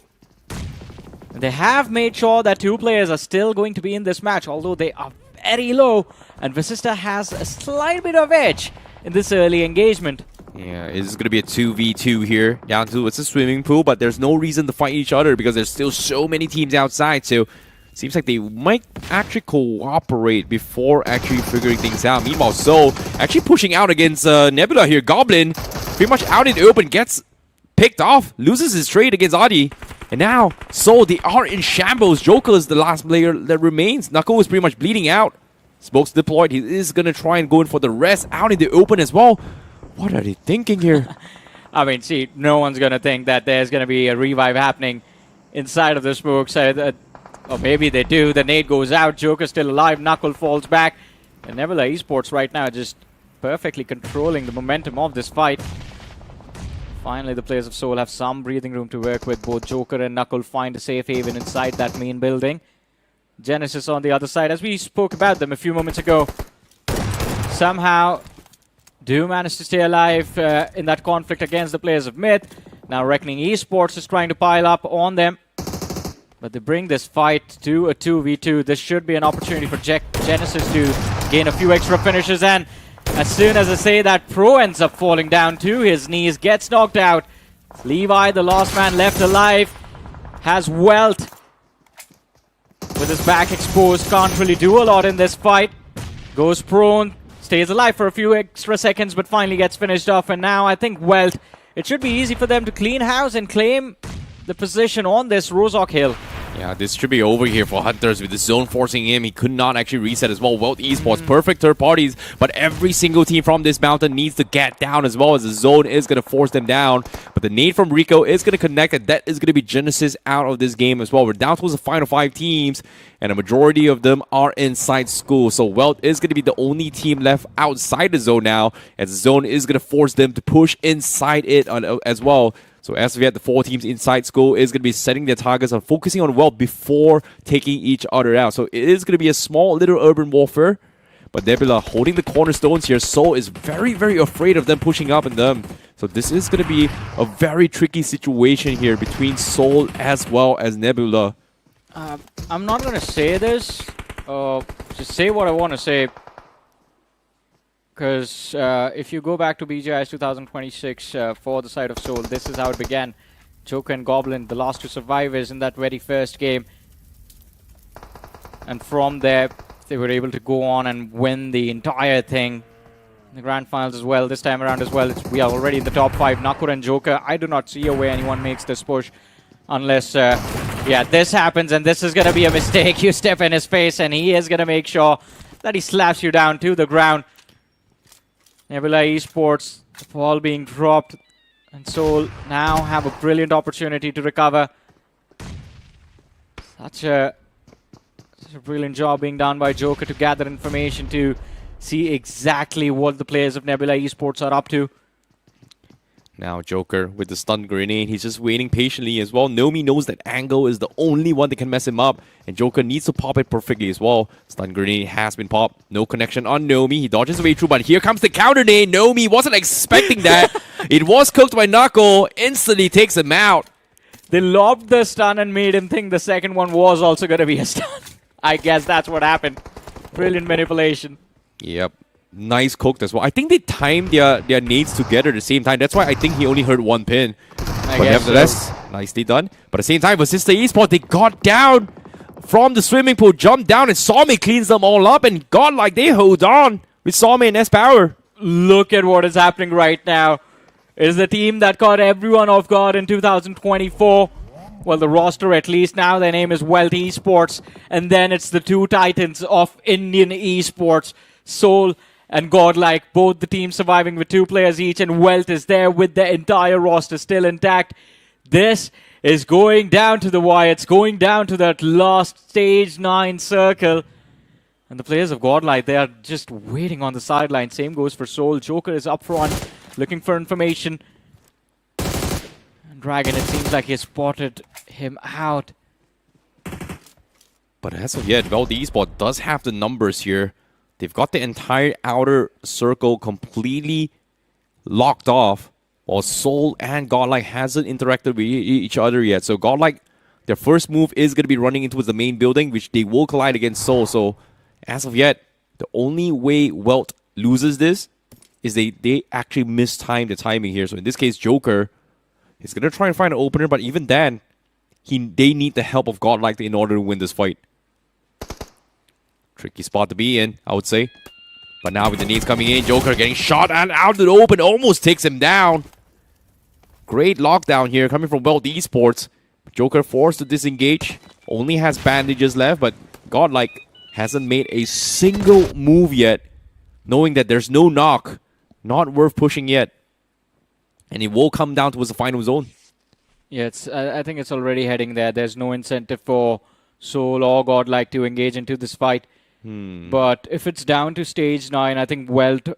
They have made sure that two players are still going to be in this match, although they are very low, and Vasista has a slight bit of edge in this early engagement. Yeah, it's going to be a 2v2 here, down to it's a swimming pool, but there's no reason to fight each other because there's still so many teams outside, so seems like they might actually cooperate before actually figuring things out. Meanwhile, Soul actually pushing out against Nebula here. Goblin pretty much out in the open, gets picked off, loses his trade against Adi, and now Soul, they are in shambles. Joker is the last player that remains. Knuckle is pretty much bleeding out. Smokes deployed, he is going to try and go in for the rest out in the open as well. What are they thinking here? I mean, see, no one's going to think that there's going to be a revive happening inside of the smoke side. Or maybe they do. The nade goes out. Joker's still alive. Knuckle falls back. And Nebula Esports right now just perfectly controlling the momentum of this fight. Finally, the players of Seoul have some breathing room to work with. Both Joker and Knuckle find a safe haven inside that main building. Genesis on the other side, as we spoke about them a few moments ago, somehow do manage to stay alive in that conflict against the players of Myth. Now Reckoning Esports is trying to pile up on them, but they bring this fight to a 2v2. This should be an opportunity for Genesis to gain a few extra finishes, and as soon as I say that, Pro ends up falling down to his knees, gets knocked out. Levi, the last man left alive, has WELT with his back exposed, can't really do a lot in this fight. Goes prone, stays alive for a few extra seconds, but finally gets finished off. And now I think WELT, it should be easy for them to clean house and claim the position on this Rozhok Hill. Yeah, this should be over here for Hunters with the zone forcing him. He could not actually reset as well. Wyld Esports, perfect third parties, but every single team from this mountain needs to get down as well, as the zone is going to force them down. But the nade from Rico is going to connect, and that is going to be Genesis out of this game as well. We're down towards the final 5 teams, and a majority of them are inside school. So WELT is going to be the only team left outside the zone now, as the zone is going to force them to push inside it as well. So as we had the 4 teams inside school is going to be setting their targets on focusing on WELT before taking each other out. So it is going to be a small little urban warfare. But Nebula holding the cornerstones here. Soul is very, very afraid of them pushing up on them. So this is going to be a very tricky situation here between Soul as well as Nebula. I'm not going to say this. Just say what I want to say. Because if you go back to BGI's 2026 for the side of Seoul, this is how it began. Joker and Goblin, the last 2 survivors in that very first game. And from there, they were able to go on and win the entire thing. In the grand finals as well, this time around as well. We are already in the top 5. Nakur and Joker, I do not see a way anyone makes this push. Unless, yeah, this happens and this is going to be a mistake. You step in his face and he is going to make sure that he slaps you down to the ground. Nebula Esports, the ball being dropped, and Seoul now have a brilliant opportunity to recover. Such a brilliant job being done by Joker to gather information to see exactly what the players of Nebula Esports are up to. Now Joker with the stun grenade, he's just waiting patiently as well. Nomi knows that Angle is the only one that can mess him up, and Joker needs to pop it perfectly as well. Stun grenade has been popped. No connection on Nomi. He dodges his way through, but here comes the counter nade. Nomi wasn't expecting that. It was cooked by Knuckle. Instantly takes him out. They lobbed the stun and made him think the second one was also going to be a stun. I guess that's what happened. Brilliant manipulation. Yep. Nice cooked as well. I think they timed their nades together at the same time. That's why I think he only heard 1 pin. But nevertheless, nicely done. But at the same time, Vasista Esports, they got down from the swimming pool, jumped down, and Sawme cleans them all up, and Godlike, they hold on with Sawme and S-Power. Look at what is happening right now. It is the team that caught everyone off guard in 2024. well, the roster at least. Now their name is WELT Esports. And then it's the two titans of Indian esports, Soul and Godlike. Both the teams surviving with 2 players each. And WELT is there with the entire roster still intact. This is going down to the wire. It's going down to that last stage 9 circle. And the players of Godlike, they are just waiting on the sideline. Same goes for Soul. Joker is up front, looking for information. And Dragon, it seems like he has spotted him out. But as of yet, WELT Esports does have the numbers here. They've got the entire outer circle completely locked off, while Soul and Godlike hasn't interacted with each other yet. So Godlike, their first move is going to be running into the main building, which they will collide against Soul. So as of yet, the only way WELT loses this is they actually mistime the timing here. So in this case, Joker is going to try and find an opener, but even then, they need the help of Godlike in order to win this fight. Tricky spot to be in, I would say. But now with the nades coming in, Joker getting shot and out to the open, almost takes him down. Great lockdown here coming from WELT Esports. Joker forced to disengage, only has bandages left, but Godlike hasn't made a single move yet, knowing that there's no knock, not worth pushing yet. And it will come down towards the final zone. Yeah, I think it's already heading there. There's no incentive for Soul or Godlike to engage into this fight. But if it's down to stage 9, I think WELT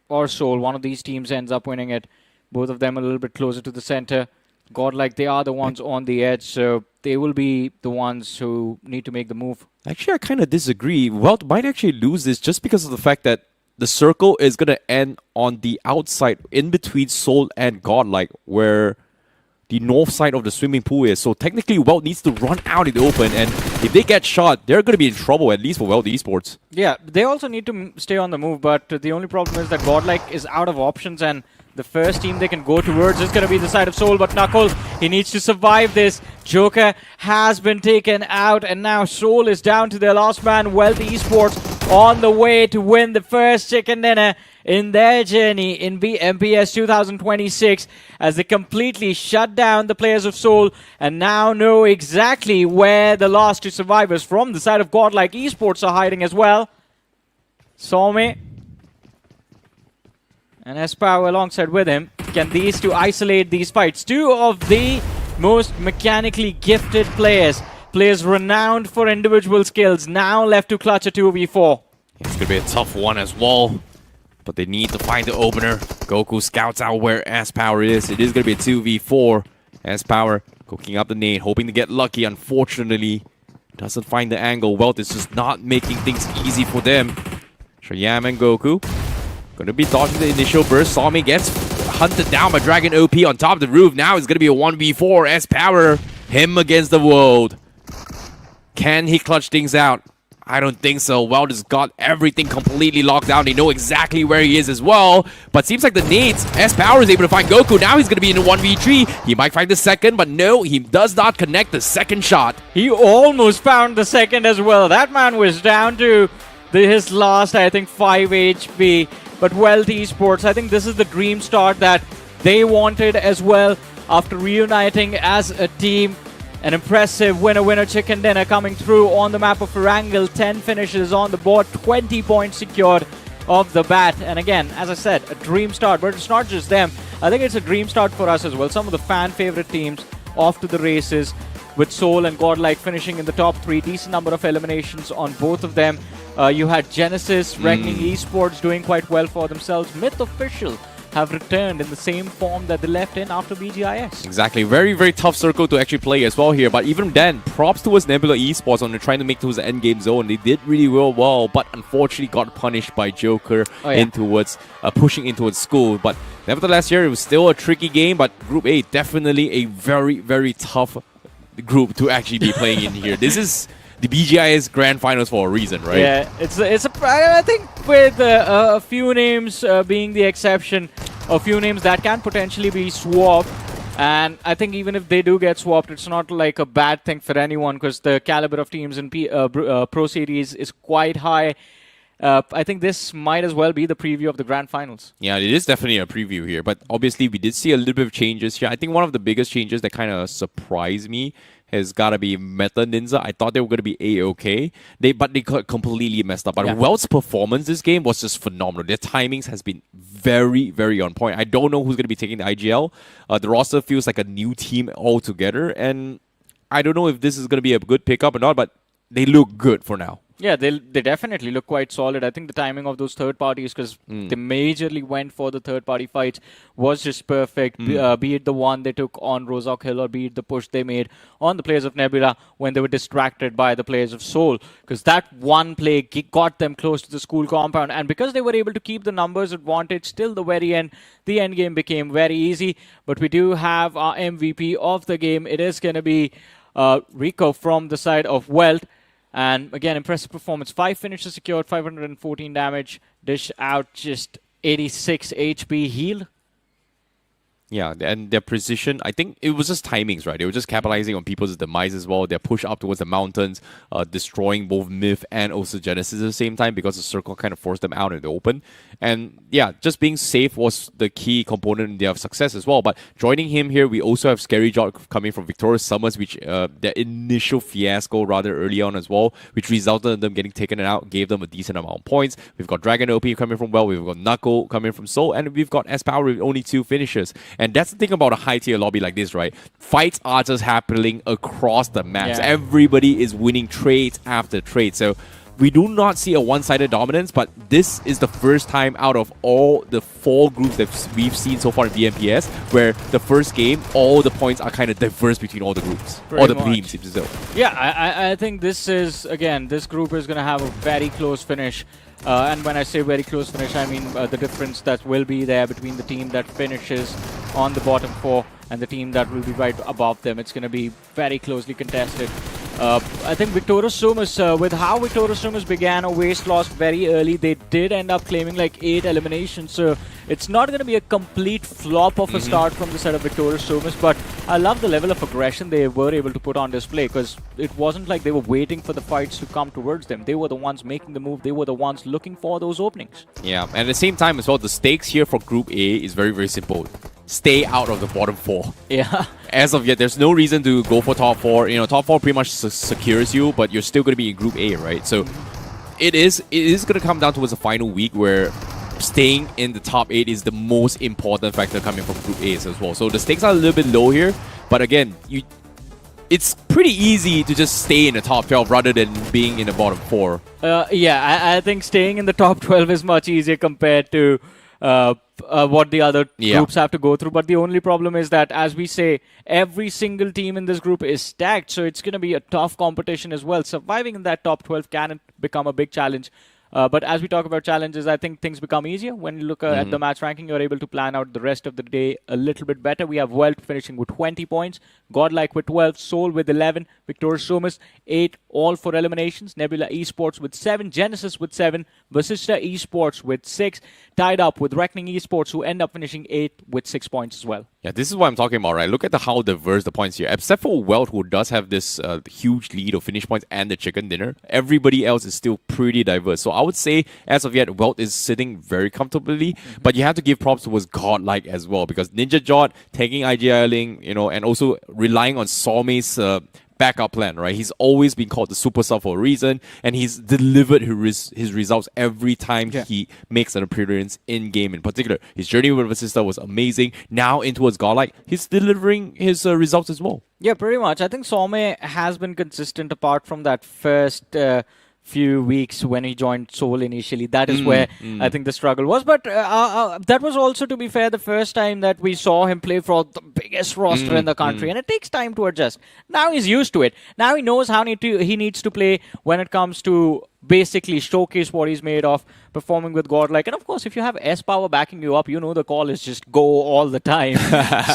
or Soul, one of these teams ends up winning it. Both of them a little bit closer to the center. Godlike, they are the ones on the edge, so they will be the ones who need to make the move. Actually, I kind of disagree. WELT might actually lose this just because of the fact that the circle is going to end on the outside, in between Soul and Godlike, where the north side of the swimming pool is. So technically, WELT needs to run out in the open, and if they get shot, they're going to be in trouble, at least for WELT Esports. Yeah, they also need to stay on the move, but the only problem is that Godlike is out of options, and the first team they can go towards is going to be the side of Soul, but Knuckle, he needs to survive this. Joker has been taken out, and now Soul is down to their last man. WELT Esports on the way to win the first chicken dinner in their journey in BMPS 2026, as they completely shut down the players of Soul and now know exactly where the last 2 survivors from the side of Godlike Esports are hiding as well. Somme and S-Power alongside with him. Can these two isolate these fights? 2 of the most mechanically gifted players. Players renowned for individual skills, now left to clutch a 2v4. It's going to be a tough one as well, but they need to find the opener. Goku scouts out where S-Power is. It is going to be a 2v4. S-Power cooking up the nade, hoping to get lucky. Unfortunately, doesn't find the angle. WELT is just not making things easy for them. Shriyam and Goku going to be dodging the initial burst. Somi gets hunted down by Dragon OP on top of the roof. Now it's going to be a 1v4. S-Power, him against the world. Can he clutch things out? I don't think so. WELT has got everything completely locked down. They know exactly where he is as well. But seems like the nades, S-Power is able to find Goku. Now he's going to be in a 1v3. He might find the second, but no, he does not connect the second shot. He almost found the second as well. That man was down to his last, I think, 5 HP. But WELT Esports, I think this is the dream start that they wanted as well after reuniting as a team. An impressive winner-winner chicken dinner coming through on the map of Erangel. 10 finishes on the board, 20 points secured off the bat. And again, as I said, a dream start. But it's not just them. I think it's a dream start for us as well. Some of the fan-favorite teams off to the races, with Soul and Godlike finishing in the top 3. Decent number of eliminations on both of them. You had Genesis, Reckoning Esports doing quite well for themselves. Myth Official have returned in the same form that they left in after BGIS. Exactly. Very, very tough circle to actually play as well here. But even then, props towards Nebula Esports on trying to make towards the end game zone. They did really well, but unfortunately got punished by Joker in towards pushing in towards school. But nevertheless, here it was still a tricky game. But Group A, definitely a very, very tough group to actually be playing in here. This is the BGIS Grand Finals for a reason, right? Yeah, I think with a few names being the exception, a few names that can potentially be swapped. And I think even if they do get swapped, it's not like a bad thing for anyone, because the caliber of teams in Pro Series is quite high. I think this might as well be the preview of the grand finals. Yeah, it is definitely a preview here, but obviously we did see a little bit of changes here. I think one of the biggest changes that kind of surprised me has got to be Meta Ninza. I thought they were going to be A-okay, but they got completely messed up. But WELT's performance this game was just phenomenal. Their timings has been very, very on point. I don't know who's going to be taking the IGL. The roster feels like a new team altogether, and I don't know if this is going to be a good pickup or not, but they look good for now. Yeah, they definitely look quite solid. I think the timing of those third parties, because they majorly went for the third party fights, was just perfect. Be it the one they took on Rozok Hill, or be it the push they made on the players of Nebula when they were distracted by the players of Seoul. Because that one play got them close to the school compound, and because they were able to keep the numbers advantage till the very end, the end game became very easy. But we do have our MVP of the game. It is going to be Rico from the side of WELT. And again, impressive performance. 5 finishes secured, 514 damage. Dish out just 86 HP heal. Yeah, and their precision, I think it was just timings, right? They were just capitalizing on people's demise as well. Their push up towards the mountains, destroying both Myth and also Genesis at the same time because the circle kind of forced them out in the open. And yeah, just being safe was the key component in their success as well. But joining him here, we also have Scary Jot coming from Victorious Summers, which their initial fiasco rather early on as well, which resulted in them getting taken out, gave them a decent amount of points. We've got Dragon OP coming from WELT, we've got Knuckle coming from Seoul, and we've got S-Power with only 2 finishes. And that's the thing about a high-tier lobby like this, right? Fights are just happening across the maps. Yeah. Everybody is winning trades after trade. So we do not see a one-sided dominance, but this is the first time out of all the 4 groups that we've seen so far in BMPS where the first game, all the points are kind of diverse between all the groups. Pretty all the much. teams, if so. Yeah, I think this is, again, this group is going to have a very close finish. And when I say very close finish, I mean the difference that will be there between the team that finishes on the bottom 4 and the team that will be right above them. It's going to be very closely contested. I think Victorious Sumus, with how Victorious Sumus began a waste loss very early, they did end up claiming like 8 eliminations. So it's not going to be a complete flop of a start from the side of Victorious Sumus, but I love the level of aggression they were able to put on display, because it wasn't like they were waiting for the fights to come towards them. They were the ones making the move. They were the ones looking for those openings. Yeah, and at the same time as well, the stakes here for Group A is very, very simple. Stay out of the bottom 4. Yeah. As of yet, there's no reason to go for top 4. You know, top 4 pretty much secures you, but you're still going to be in Group A, right? So it is going to come down towards the final week where staying in the top 8 is the most important factor coming from Group A as well. So the stakes are a little bit low here, but again, it's pretty easy to just stay in the top 12 rather than being in the bottom 4. Yeah, I think staying in the top 12 is much easier compared to what the other groups have to go through. But the only problem is that, as we say, every single team in this group is stacked, so it's going to be a tough competition as well. Surviving in that top 12 can become a big challenge. But as we talk about challenges, I think things become easier. When you look at the match ranking, you're able to plan out the rest of the day a little bit better. We have WELT finishing with 20 points, Godlike with 12, Seoul with 11, Victorious Sumus 8, all for eliminations, Nebula Esports with 7, Genesis with 7, Vasista Esports with 6, tied up with Reckoning Esports, who end up finishing 8 with 6 points as well. Yeah, this is what I'm talking about, right? Look at how diverse the points here. Except for WELT, who does have this huge lead of finish points and the chicken dinner, everybody else is still pretty diverse. So I would say, as of yet, WELT is sitting very comfortably, but you have to give props towards Godlike as well, because Ninja Jot taking IGLing, you know, and also relying on Some's backup plan, right? He's always been called the super sub for a reason, and he's delivered his results every time he makes an appearance in game. In particular, his journey with Vasista was amazing. Now in towards Godlike, he's delivering his results as well. Yeah, pretty much. I think Some has been consistent apart from that first few weeks when he joined Seoul initially. That is where I think the struggle was. But that was also, to be fair, the first time that we saw him play for the biggest roster in the country. And it takes time to adjust. Now he's used to it. Now he knows how he needs to play when it comes to basically showcase what he's made of, performing with Godlike. And of course, if you have S-Power backing you up, you know the call is just go all the time.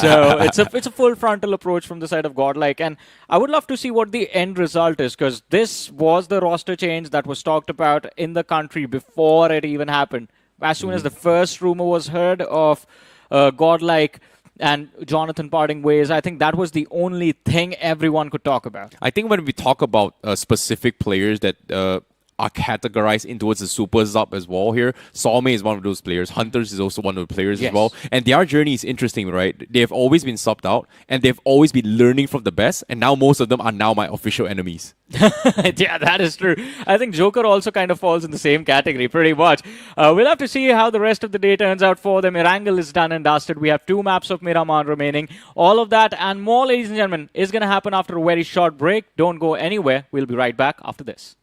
So it's a full frontal approach from the side of Godlike. And I would love to see what the end result is, because this was the roster change that was talked about in the country before it even happened. As soon as the first rumor was heard of Godlike and Jonathan parting ways, I think that was the only thing everyone could talk about. I think when we talk about specific players that are categorized in towards the super sub as well here. Salme is one of those players. Hunters is also one of the players as well. And their journey is interesting, right? They've always been subbed out and they've always been learning from the best. And now most of them are now my official enemies. Yeah, that is true. I think Joker also kind of falls in the same category pretty much. We'll have to see how the rest of the day turns out for them. Erangel is done and dusted. We have 2 maps of Miramar remaining. All of that and more, ladies and gentlemen, is going to happen after a very short break. Don't go anywhere. We'll be right back after this.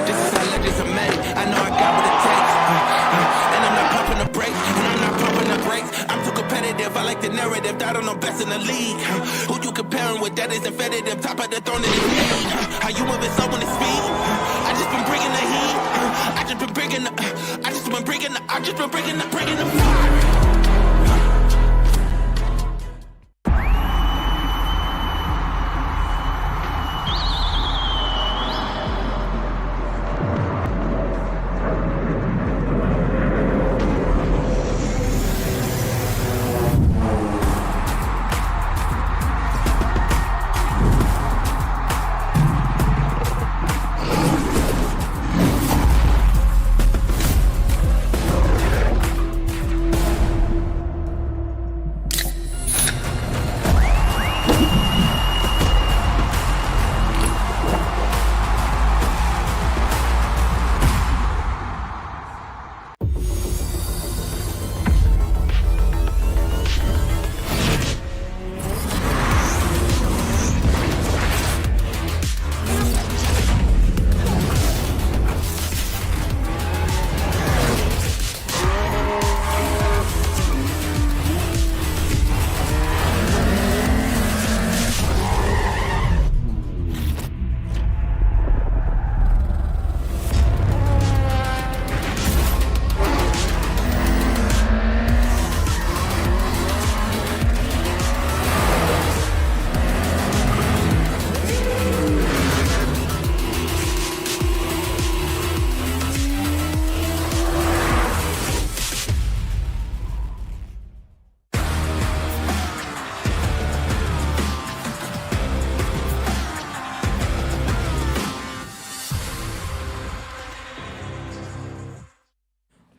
This is how legends are made. I know I got what it takes. And I'm not pumping the brakes. And I'm not pumping the brakes. I'm too competitive. I like the narrative. That I'm the best in the league. Who you comparing with? That is infinitive. Top of the throne in the league. How you moving so in the speed? I just been bringing the heat. I just been bringing the. I just been bringing the. I just been bringing the fire.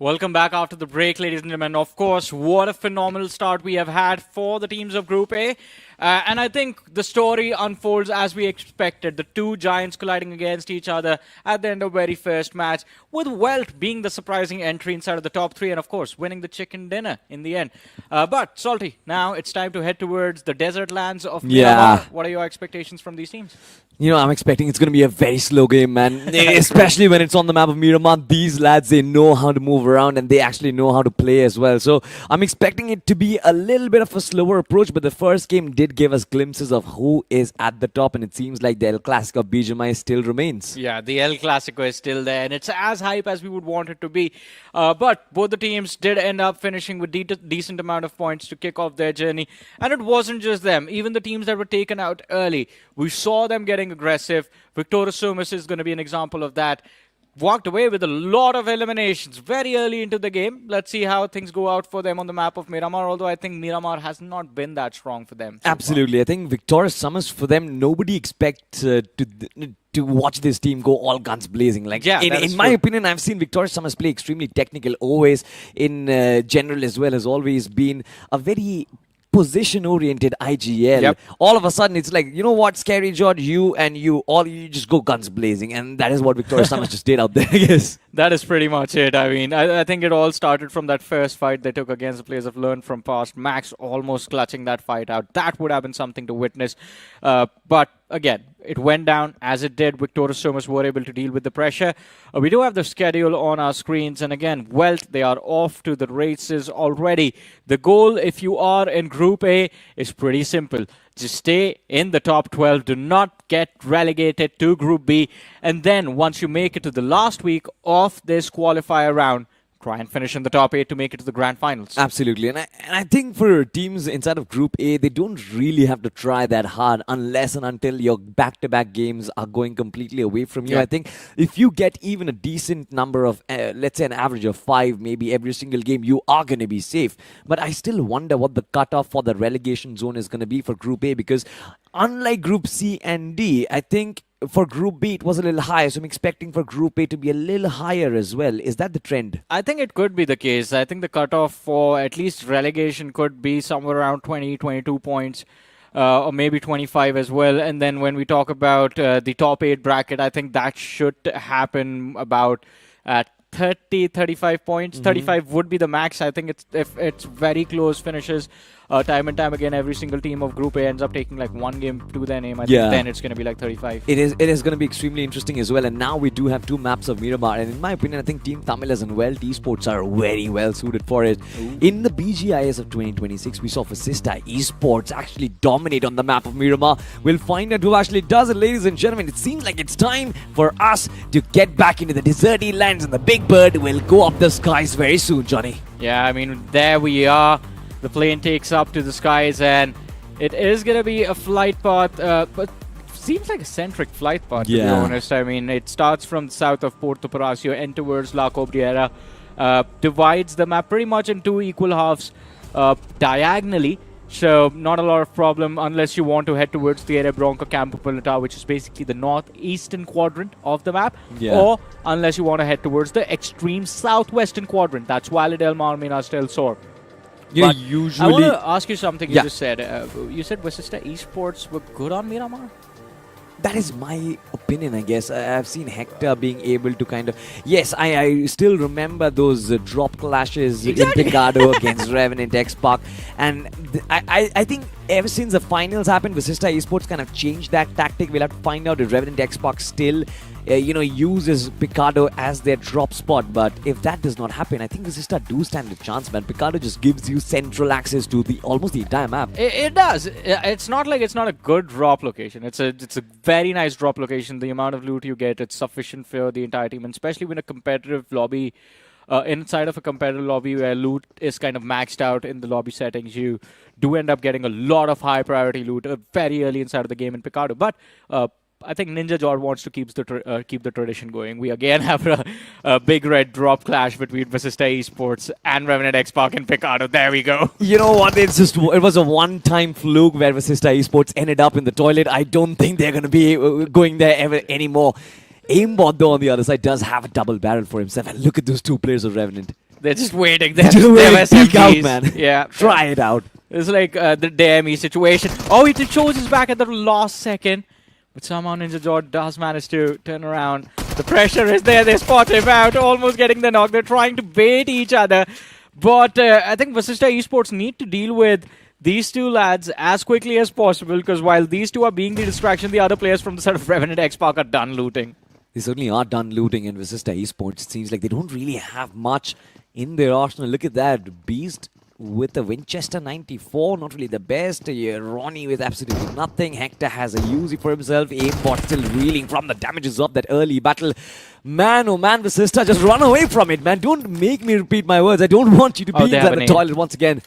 Welcome back after the break, ladies and gentlemen. Of course, what a phenomenal start we have had for the teams of Group A. And I think the story unfolds as we expected. The 2 giants colliding against each other at the end of the very first match, with WELT being the surprising entry inside of the top 3 and, of course, winning the chicken dinner in the end. But, Salty, now it's time to head towards the desert lands of Miramar. What are your expectations from these teams? You know, I'm expecting it's going to be a very slow game, man. Especially when it's on the map of Miramar. These lads, they know how to move around and they actually know how to play as well. So I'm expecting it to be a little bit of a slower approach, but the first game did give us glimpses of who is at the top, and it seems like the El Clasico of BGMI still remains. Yeah, the El Clasico is still there, and it's as hype as we would want it to be. But both the teams did end up finishing with decent amount of points to kick off their journey. And it wasn't just them. Even the teams that were taken out early, we saw them getting aggressive. Victoria Sumus is going to be an example of that. Walked away with a lot of eliminations very early into the game. Let's see how things go out for them on the map of Miramar, although I think Miramar has not been that strong for them. Absolutely. I think Victoria Summers, for them, nobody expects to watch this team go all guns blazing. Like, yeah, in my opinion, I've seen Victoria Summers play extremely technical. Always in general as well has always been a position-oriented IGL. Yep. All of a sudden, it's like, you know what, Scary George, you just go guns blazing. And that is what Victoria Summers just did out there, I guess. That is pretty much it. I mean, I think it all started from that first fight they took against the players of Learn from Past. Max almost clutching that fight out. That would have been something to witness. But again, it went down as it did. Victoria Sumus were able to deal with the pressure. We do have the schedule on our screens. And again, WELT, they are off to the races already. The goal, if you are in Group A, is pretty simple. Just stay in the top 12. Do not get relegated to Group B. And then once you make it to the last week of this qualifier round, try and finish in the top 8 to make it to the grand finals. Absolutely. And I think for teams inside of Group A, they don't really have to try that hard unless and until your back-to-back games are going completely away from you. Yeah. I think if you get even a decent number of, let's say an average of 5, maybe every single game, you are going to be safe. But I still wonder what the cutoff for the relegation zone is going to be for Group A, because unlike Group C and D, I think for Group B, it was a little higher, so I'm expecting for Group A to be a little higher as well. Is that the trend? I think it could be the case. I think the cutoff for at least relegation could be somewhere around 20, 22 points, or maybe 25 as well. And then when we talk about the top 8 bracket, I think that should happen about at 30, 35 points. 35 would be the max. I think if it's very close finishes, time and time again, every single team of Group A ends up taking like one game to their name. I think then it's going to be like 35. It is going to be extremely interesting as well. And now we do have 2 maps of Miramar. And in my opinion, I think Team Tamilas and WELT Esports are very well suited for it. In the BGIS of 2026, we saw Vasista Esports actually dominate on the map of Miramar. We'll find out who actually does it, ladies and gentlemen. It seems like it's time for us to get back into the deserty lands, and the Big Bird will go up the skies very soon, Johnny. Yeah, I mean, there we are. The plane takes up to the skies, and it is going to be a flight path, but seems like a centric flight path, to be honest. I mean, it starts from the south of Porto Palacio and towards La Cobriera, divides the map pretty much in 2 equal halves diagonally. So not a lot of problem unless you want to head towards the area Bronco Campo Pilatá, which is basically the northeastern quadrant of the map, or unless you want to head towards the extreme southwestern quadrant. That's Valle del Mar, Minas del Sur. Yeah, I want to ask you something you just said. You said Vasista Esports were good on Miramar? That is my opinion, I guess. I've seen Hector being able to kind of... Yes, I still remember those drop clashes in Picado against Revenant XSPARK. And I think ever since the finals happened, Vasista Esports kind of changed that tactic. We'll have to find out if Revenant XSPARK still... uses Picado as their drop spot. But if that does not happen, I think Vasista do stand a chance, man. Picado just gives you central access to almost the entire map. It does. It's not like it's not a good drop location. It's a very nice drop location. The amount of loot you get, it's sufficient for the entire team, and especially when a competitive lobby, inside of a competitive lobby where loot is kind of maxed out in the lobby settings, you do end up getting a lot of high priority loot very early inside of the game in Picado. But I think Ninja Jor wants to keep the tradition going. We again have a big red drop clash between Vasista Esports and Revenant XSPARK in Picado. There we go. You know what? It was a one-time fluke where Vasista Esports ended up in the toilet. I don't think they're going to be going there ever anymore. Aimbot, though, on the other side, does have a double barrel for himself. And look at those 2 players of Revenant. They're just waiting. They're peek out, man. Yeah. Try it out. It's like the DME situation. Oh, he shows his back at the last second. But somehow Ninja Jor does manage to turn around. The pressure is there. They spot him out, almost getting the knock. They're trying to bait each other. But I think Vasista Esports need to deal with these 2 lads as quickly as possible, because while these 2 are being the distraction, the other players from the side of Revenant XSPARK are done looting. They certainly are done looting in Vasista Esports. It seems like they don't really have much in their arsenal. Look at that. Beast with a Winchester 94, not really the best. Ronnie with absolutely nothing. Hector has a Uzi for himself. Aimbot still reeling from the damages of that early battle. Man, oh man, Vasista, just run away from it, man. Don't make me repeat my words. I don't want you to be inside the toilet once again.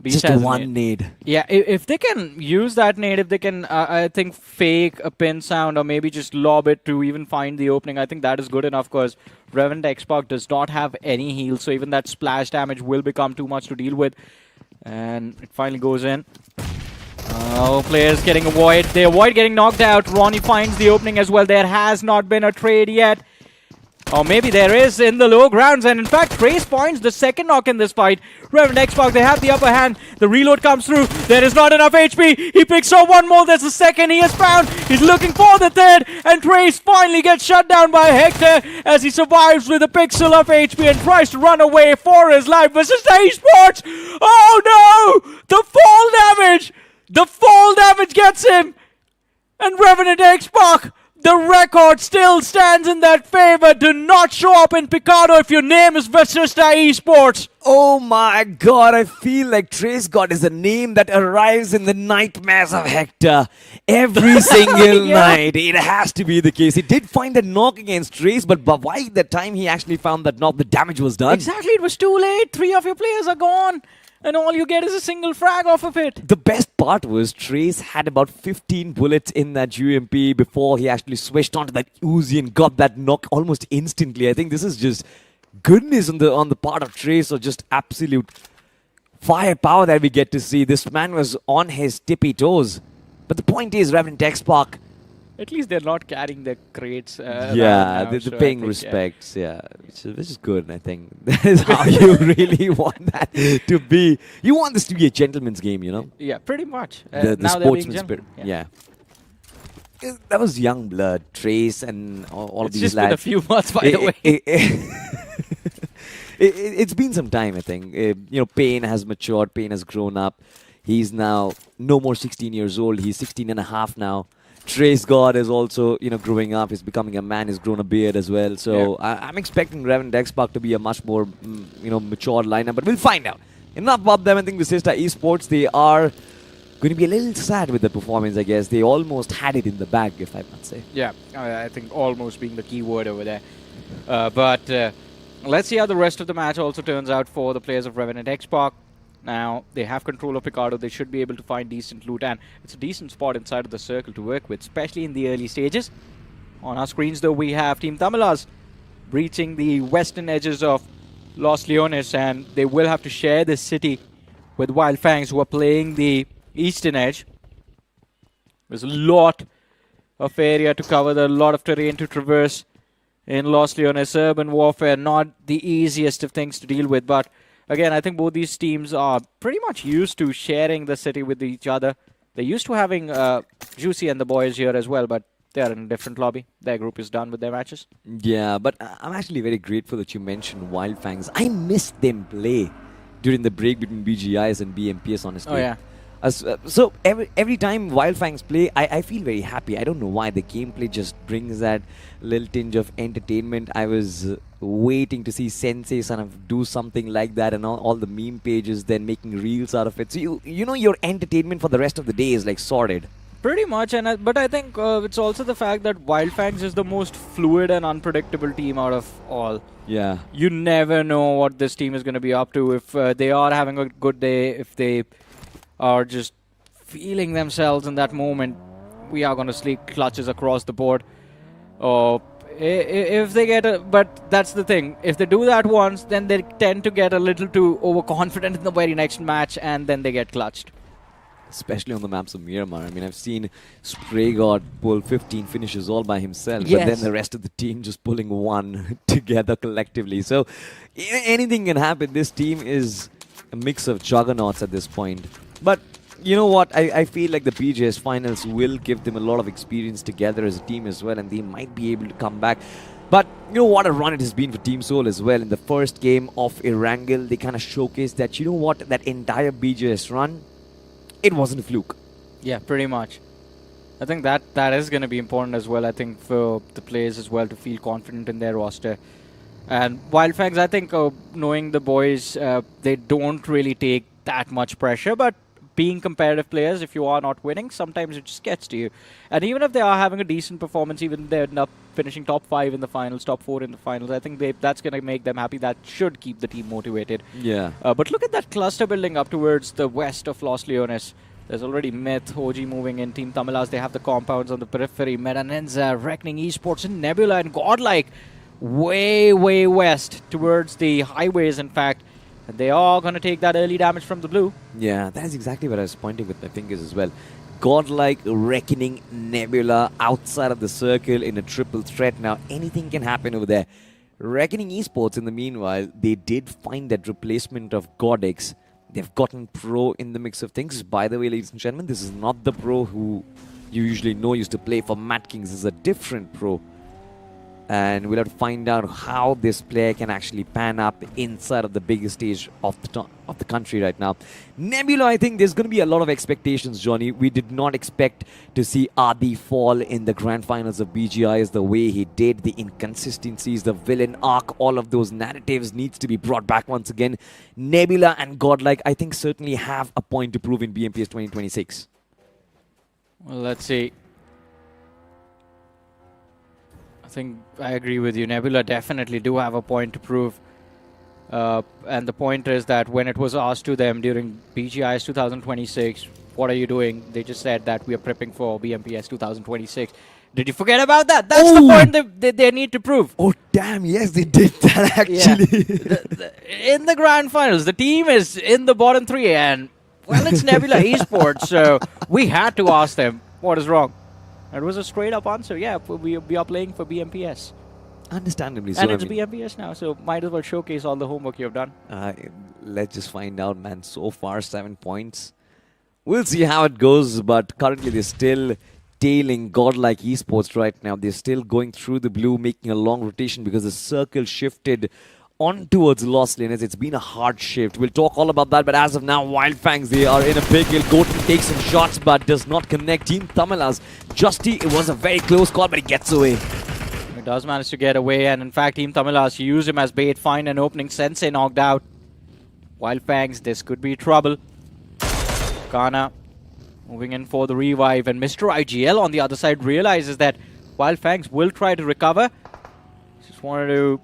Beast just one nade. Yeah, if they can use that nade, if they can, I think, fake a pin sound or maybe just lob it to even find the opening, I think that is good enough, because Revenant XSPARK does not have any heals, so even that splash damage will become too much to deal with. And it finally goes in. Oh, players getting avoid. They avoid getting knocked out. Ronnie finds the opening as well. There has not been a trade yet. Or maybe there is in the low grounds, and in fact, Trace points the second knock in this fight. Revenant XSPARK, they have the upper hand. The reload comes through. There is not enough HP. He picks up one more. That's the second he has found. He's looking for the third, and Trace finally gets shut down by Hector as he survives with a pixel of HP and tries to run away for his life. Vasista Esports! Oh no! The fall damage! The fall damage gets him! And Revenant XSPARK, The record still stands in that favor. Do not show up in Picardo if your name is Vasista Esports. Oh my god, I feel like Trace God is a name that arrives in the nightmares of Hector every single night. It has to be the case. He did find a knock against Trace, but by the time he actually found that knock, the damage was done. Exactly, it was too late. 3 of your players are gone. And all you get is a single frag off of it. The best part was Trace had about 15 bullets in that UMP before he actually switched onto that Uzi and got that knock almost instantly. I think this is just goodness on the part of Trace, or just absolute firepower that we get to see. This man was on his tippy toes. But the point is, Revenant XSPARK, at least they're not carrying their crates. yeah, they're paying respects, which is good. I think that is how you really want that to be. You want this to be a gentleman's game, you know? Yeah, pretty much. The now sportsman spirit. Yeah. That was young blood, Trace, and all of these just lads. It's been a few months, by the way. It's been some time, I think. Payne has matured. Payne has grown up. He's now no more 16 years old. He's 16 and a half now. Trace God is also, growing up. He's becoming a man. He's grown a beard as well. So I'm expecting Revenant XSPARK to be a much more, mature lineup. But we'll find out. Enough about them. I think Vasista Esports, they are going to be a little sad with the performance, I guess. They almost had it in the bag, if I must say. Yeah, I think almost being the key word over there. But let's see how the rest of the match also turns out for the players of Revenant XSPARK. Now, they have control of Picardo. They should be able to find decent loot, and it's a decent spot inside of the circle to work with, especially in the early stages. On our screens, though, we have Team Tamilas breaching the western edges of Los Leones, and they will have to share this city with Wyld Fangs, who are playing the eastern edge. There's a lot of area to cover, a lot of terrain to traverse in Los Leones. Urban warfare, not the easiest of things to deal with, but again, I think both these teams are pretty much used to sharing the city with each other. They're used to having Juicy and the boys here as well, but they're in a different lobby. Their group is done with their matches. Yeah, but I'm actually very grateful that you mentioned Wyld Fangs. I missed them play during the break between BGIs and BMPS, honestly. Oh, yeah. So every time Wyld Fangs play, I feel very happy. I don't know why. The gameplay just brings that little tinge of entertainment. I was waiting to see Sensei kind of do something like that, and all the meme pages then making reels out of it. So your entertainment for the rest of the day is like sorted. Pretty much, but I think it's also the fact that Wyld Fangs is the most fluid and unpredictable team out of all. Yeah. You never know what this team is going to be up to. If they are having a good day, if they are just feeling themselves in that moment, we are going to see clutches across the board. If they get but that's the thing. If they do that once, then they tend to get a little too overconfident in the very next match, and then they get clutched. Especially on the maps of Miramar. I mean, I've seen Spray God pull 15 finishes all by himself, yes, but then the rest of the team just pulling one together collectively. So anything can happen. This team is a mix of juggernauts at this point. But you know what? I feel like the BGS finals will give them a lot of experience together as a team as well, and they might be able to come back. But you know what a run it has been for Team Soul as well. In the first game of Erangel, they kind of showcased that, you know what, that entire BGS run, it wasn't a fluke. Yeah, pretty much. I think that is going to be important as well, I think, for the players as well to feel confident in their roster. And Wyld Fangs, I think, knowing the boys, they don't really take that much pressure, but being competitive players, if you are not winning, sometimes it just gets to you. And even if they are having a decent performance, even if they end up finishing top 5 in the finals, top 4 in the finals, I think that's going to make them happy. That should keep the team motivated. Yeah. But look at that cluster building up towards the west of Los Leones. There's already Myth, OG moving in, Team Tamilas. They have the compounds on the periphery. Ninza, Reckoning Esports, and Nebula and Godlike way, way west towards the highways, in fact. And they are going to take that early damage from the blue. Yeah, that is exactly what I was pointing with my fingers as well. Godlike, Reckoning, Nebula outside of the circle in a triple threat. Now, anything can happen over there. Reckoning Esports, in the meanwhile, they did find that replacement of GodX. They've gotten Pro in the mix of things. By the way, ladies and gentlemen, this is not the Pro who you usually know used to play for MADKINGS. This is a different Pro. And we'll have to find out how this player can actually pan up inside of the biggest stage of the country right now. Nebula, I think there's going to be a lot of expectations, Johnny. We did not expect to see Adi fall in the grand finals of BGIs the way he did. The inconsistencies, the villain arc, all of those narratives needs to be brought back once again. Nebula and Godlike, I think, certainly have a point to prove in BMPS 2026. Well, let's see. I think I agree with you. Nebula definitely do have a point to prove. And the point is that when it was asked to them during BGIS 2026, what are you doing? They just said that we are prepping for BMPS 2026. Did you forget about that? That's the point they need to prove. Oh, damn. Yes, they did that, actually. Yeah. In the grand finals, the team is in the bottom 3. And, well, it's Nebula Esports. So we had to ask them what is wrong. It was a straight-up answer. Yeah, we are playing for BMPS. Understandably so. And it's BMPS now, so might as well showcase all the homework you've done. Let's just find out, man. So far, 7 points. We'll see how it goes, but currently they're still tailing Godlike Esports right now. They're still going through the blue, making a long rotation because the circle shifted on towards Lost Laners. It's been a hard shift. We'll talk all about that, but as of now, Wyld Fangs, they are in a big hill. Goten takes some shots, but does not connect. Team Tamilas, Justy, it was a very close call, but he gets away. He does manage to get away, and in fact, Team Tamilas use him as bait, find an opening. Sensei knocked out. Wyld Fangs, this could be trouble. Kana moving in for the revive, and Mr. IGL on the other side realizes that Wyld Fangs will try to recover. Just wanted to...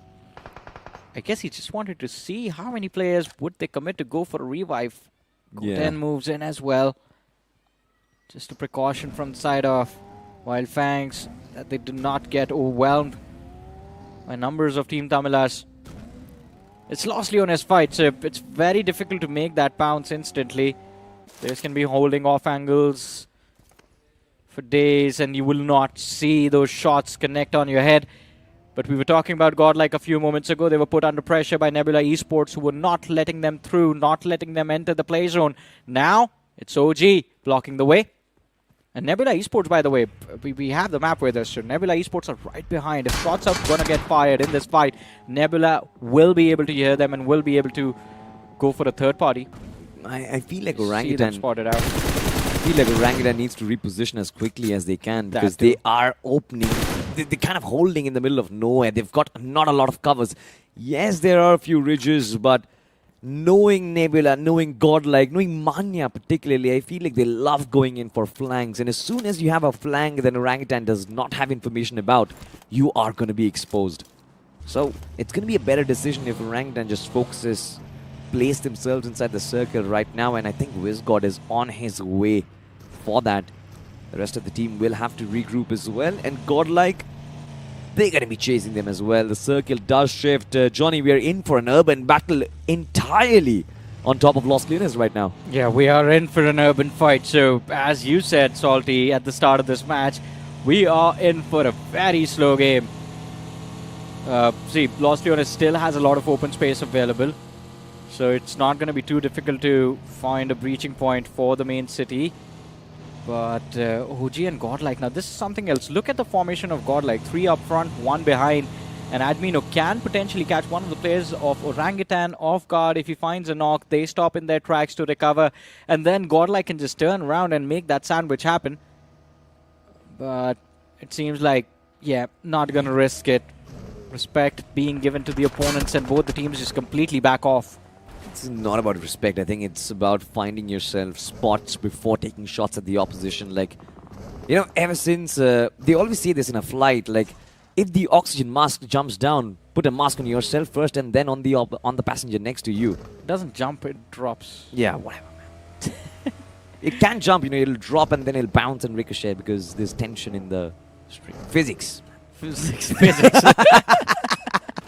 I guess he just wanted to see how many players would they commit to go for a revive. Goten moves in as well. Just a precaution from the side of Wyld Fangs that they do not get overwhelmed by numbers of Team Tamilas. It's Lost Leones fight, so it's very difficult to make that bounce instantly. Players can be holding off angles for days and you will not see those shots connect on your head. But we were talking about Godlike a few moments ago. They were put under pressure by Nebula Esports, who were not letting them through, not letting them enter the play zone. Now, it's OG blocking the way. And Nebula Esports, by the way, we have the map with us. So Nebula Esports are right behind. If shots are going to get fired in this fight, Nebula will be able to hear them and will be able to go for a third party. I feel like See them spotted out. I feel like Orangutan needs to reposition as quickly as they can because they are opening. They're kind of holding in the middle of nowhere. They've got not a lot of covers. Yes, there are a few ridges, but knowing Nebula, knowing Godlike, knowing Manya particularly, I feel like they love going in for flanks. And as soon as you have a flank that Orangutan does not have information about, you are going to be exposed. So it's going to be a better decision if Orangutan just focuses, place themselves inside the circle right now. And I think WINDGOD is on his way for that. The rest of the team will have to regroup as well. And Godlike, they're going to be chasing them as well. The circle does shift. Johnny, we are in for an urban battle entirely on top of Lost Leones right now. Yeah, we are in for an urban fight. So, as you said, Salty, at the start of this match, we are in for a very slow game. See, Lost Leones still has a lot of open space available. So, it's not going to be too difficult to find a breaching point for the main city. But OG and Godlike, now this is something else. Look at the formation of Godlike. 3 up front, 1 behind. And Admino can potentially catch one of the players of Orangutan off guard. If he finds a knock, they stop in their tracks to recover. And then Godlike can just turn around and make that sandwich happen. But it seems like, yeah, not going to risk it. Respect being given to the opponents and both the teams just completely back off. It's not about respect. I think it's about finding yourself spots before taking shots at the opposition. Like, you know, ever since, they always say this in a flight, like, if the oxygen mask jumps down, put a mask on yourself first and then on the passenger next to you. It doesn't jump, it drops. Yeah, whatever, man. It can jump, you know, it'll drop and then it'll bounce and ricochet because there's tension in the string. Physics. Physics.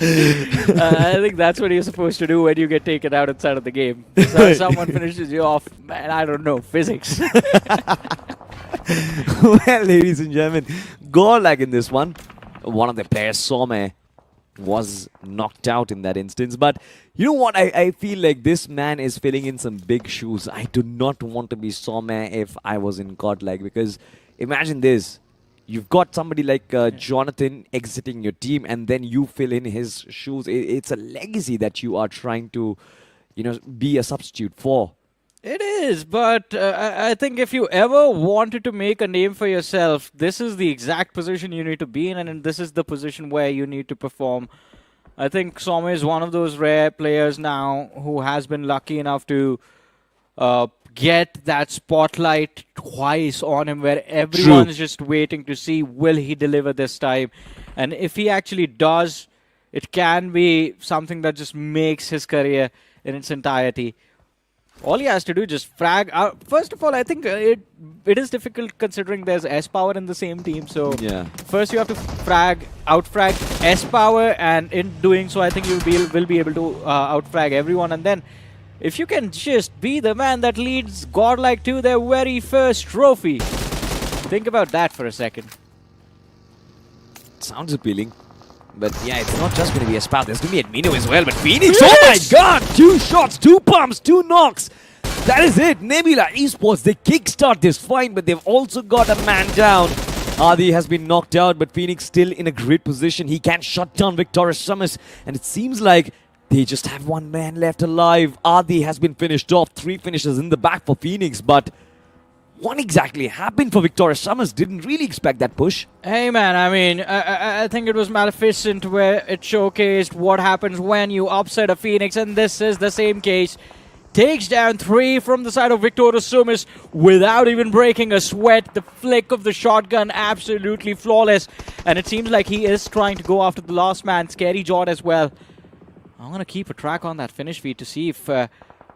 I think that's what you're supposed to do when you get taken out inside of the game. So someone finishes you off, man, I don't know, physics. Well, ladies and gentlemen, Godlike in this one. One of the players, Some, was knocked out in that instance. But you know what? I feel like this man is filling in some big shoes. I do not want to be Some if I was in Godlike. Because imagine this. you've got somebody like Jonathan exiting your team, and then you fill in his shoes. It's a legacy that you are trying to, be a substitute for. It is, but I think if you ever wanted to make a name for yourself, this is the exact position you need to be in, and this is the position where you need to perform. I think Somme is one of those rare players now who has been lucky enough to get that spotlight twice on him, where everyone's just waiting to see, will he deliver this time? And if he actually does, it can be something that just makes his career in its entirety. All he has to do is just frag out. First of all, I think it is difficult considering there's S-Power in the same team. So first you have to outfrag S-Power, and in doing so, I think you will be able to outfrag everyone. And then if you can just be the man that leads Godlike to their very first trophy. Think about that for a second. Sounds appealing. But yeah, it's not just going to be a spout. There's going to be Admino as well. But Phoenix, oh my god! 2 shots, 2 pumps, 2 knocks. That is it. Nebula Esports, they kickstart this fight, but they've also got a man down. Adi has been knocked out, but Phoenix still in a great position. He can shut down Victorious Sumus. And it seems like they just have 1 man left alive. Adi has been finished off. 3 finishes in the back for Phoenix, but what exactly happened for Victorious Sumus? Didn't really expect that push. Hey man, I mean, I think it was Maleficent where it showcased what happens when you upset a Phoenix, and this is the same case. Takes down 3 from the side of Victorious Sumus without even breaking a sweat. The flick of the shotgun, absolutely flawless. And it seems like he is trying to go after the last man, Scary Jord as well. I'm going to keep a track on that finish feed to see if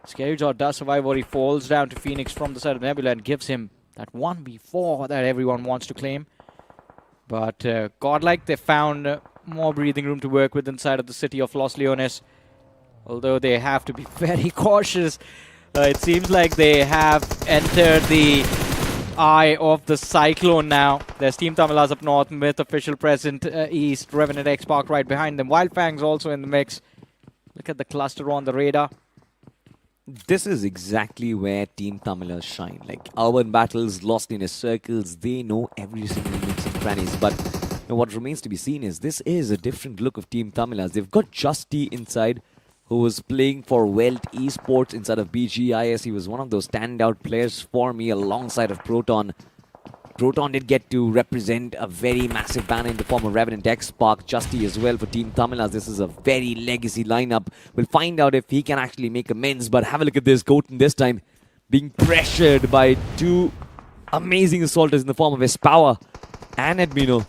Scary Jord does survive, or he falls down to Phoenix from the side of Nebula and gives him that 1v4 that everyone wants to claim. But Godlike, they found more breathing room to work with inside of the city of Los Leones. Although they have to be very cautious. It seems like they have entered the eye of the cyclone now. There's Team Tamilas up north, Myth official present east, REVENANT XSPARK right behind them. Wyld Fangs also in the mix. Look at the cluster on the radar. This is exactly where Team Tamilas shine. Like urban battles, lost in his circles, they know every single nooks and crannies. But what remains to be seen is this is a different look of Team Tamilas. They've got Justy inside, who was playing for WELT Esports inside of BGIS. He was one of those standout players for me alongside of Proton. Proton did get to represent a very massive banner in the form of REVENANT XSPARK. Justy as well for Team Tamilas. This is a very legacy lineup. We'll find out if he can actually make amends. But have a look at this. Goten this time being pressured by 2 amazing assaulters in the form of S-Power and Admino.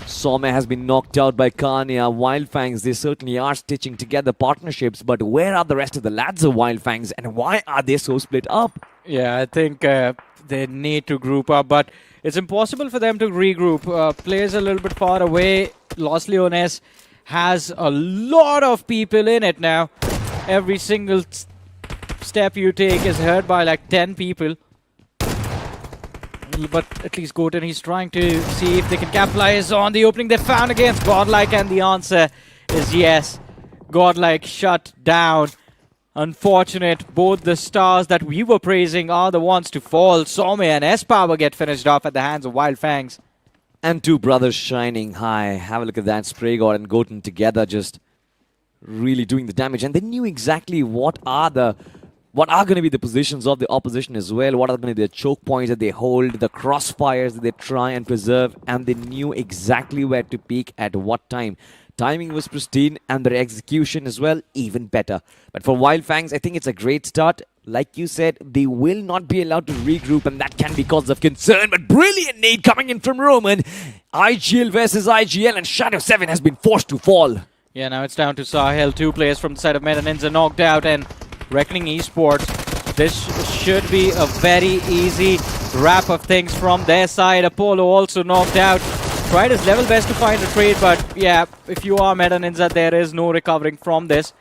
Somme has been knocked out by Kanya. Wyld Fangs, they certainly are stitching together partnerships. But where are the rest of the lads of Wyld Fangs, and why are they so split up? Yeah, I think they need to group up, but it's impossible for them to regroup. Players a little bit far away. Los Leones has a lot of people in it now. Every single step you take is heard by like 10 people. But at least Goten, he's trying to see if they can capitalize on the opening they found against Godlike, and the answer is yes. Godlike shut down. Unfortunate, both the stars that we were praising are the ones to fall. Somme and S-Power get finished off at the hands of Wyld Fangs. And 2 brothers shining high. Have a look at that. Spray God and Goten together just really doing the damage. And they knew exactly what are going to be the positions of the opposition as well. What are going to be the choke points that they hold, the crossfires that they try and preserve. And they knew exactly where to peak at what time. Timing was pristine, and their execution as well, even better. But for Wyld Fangs, I think it's a great start. Like you said, they will not be allowed to regroup, and that can be cause of concern. But brilliant nade coming in from Roman. IGL versus IGL, and Shadow 7 has been forced to fall. Yeah, now it's down to Sahel. 2 players from the side of ninza knocked out, and Reckoning Esports. This should be a very easy wrap of things from their side. Apollo also knocked out. Tried his level best to find a trade, but yeah, if you are ninza, there is no recovering from this.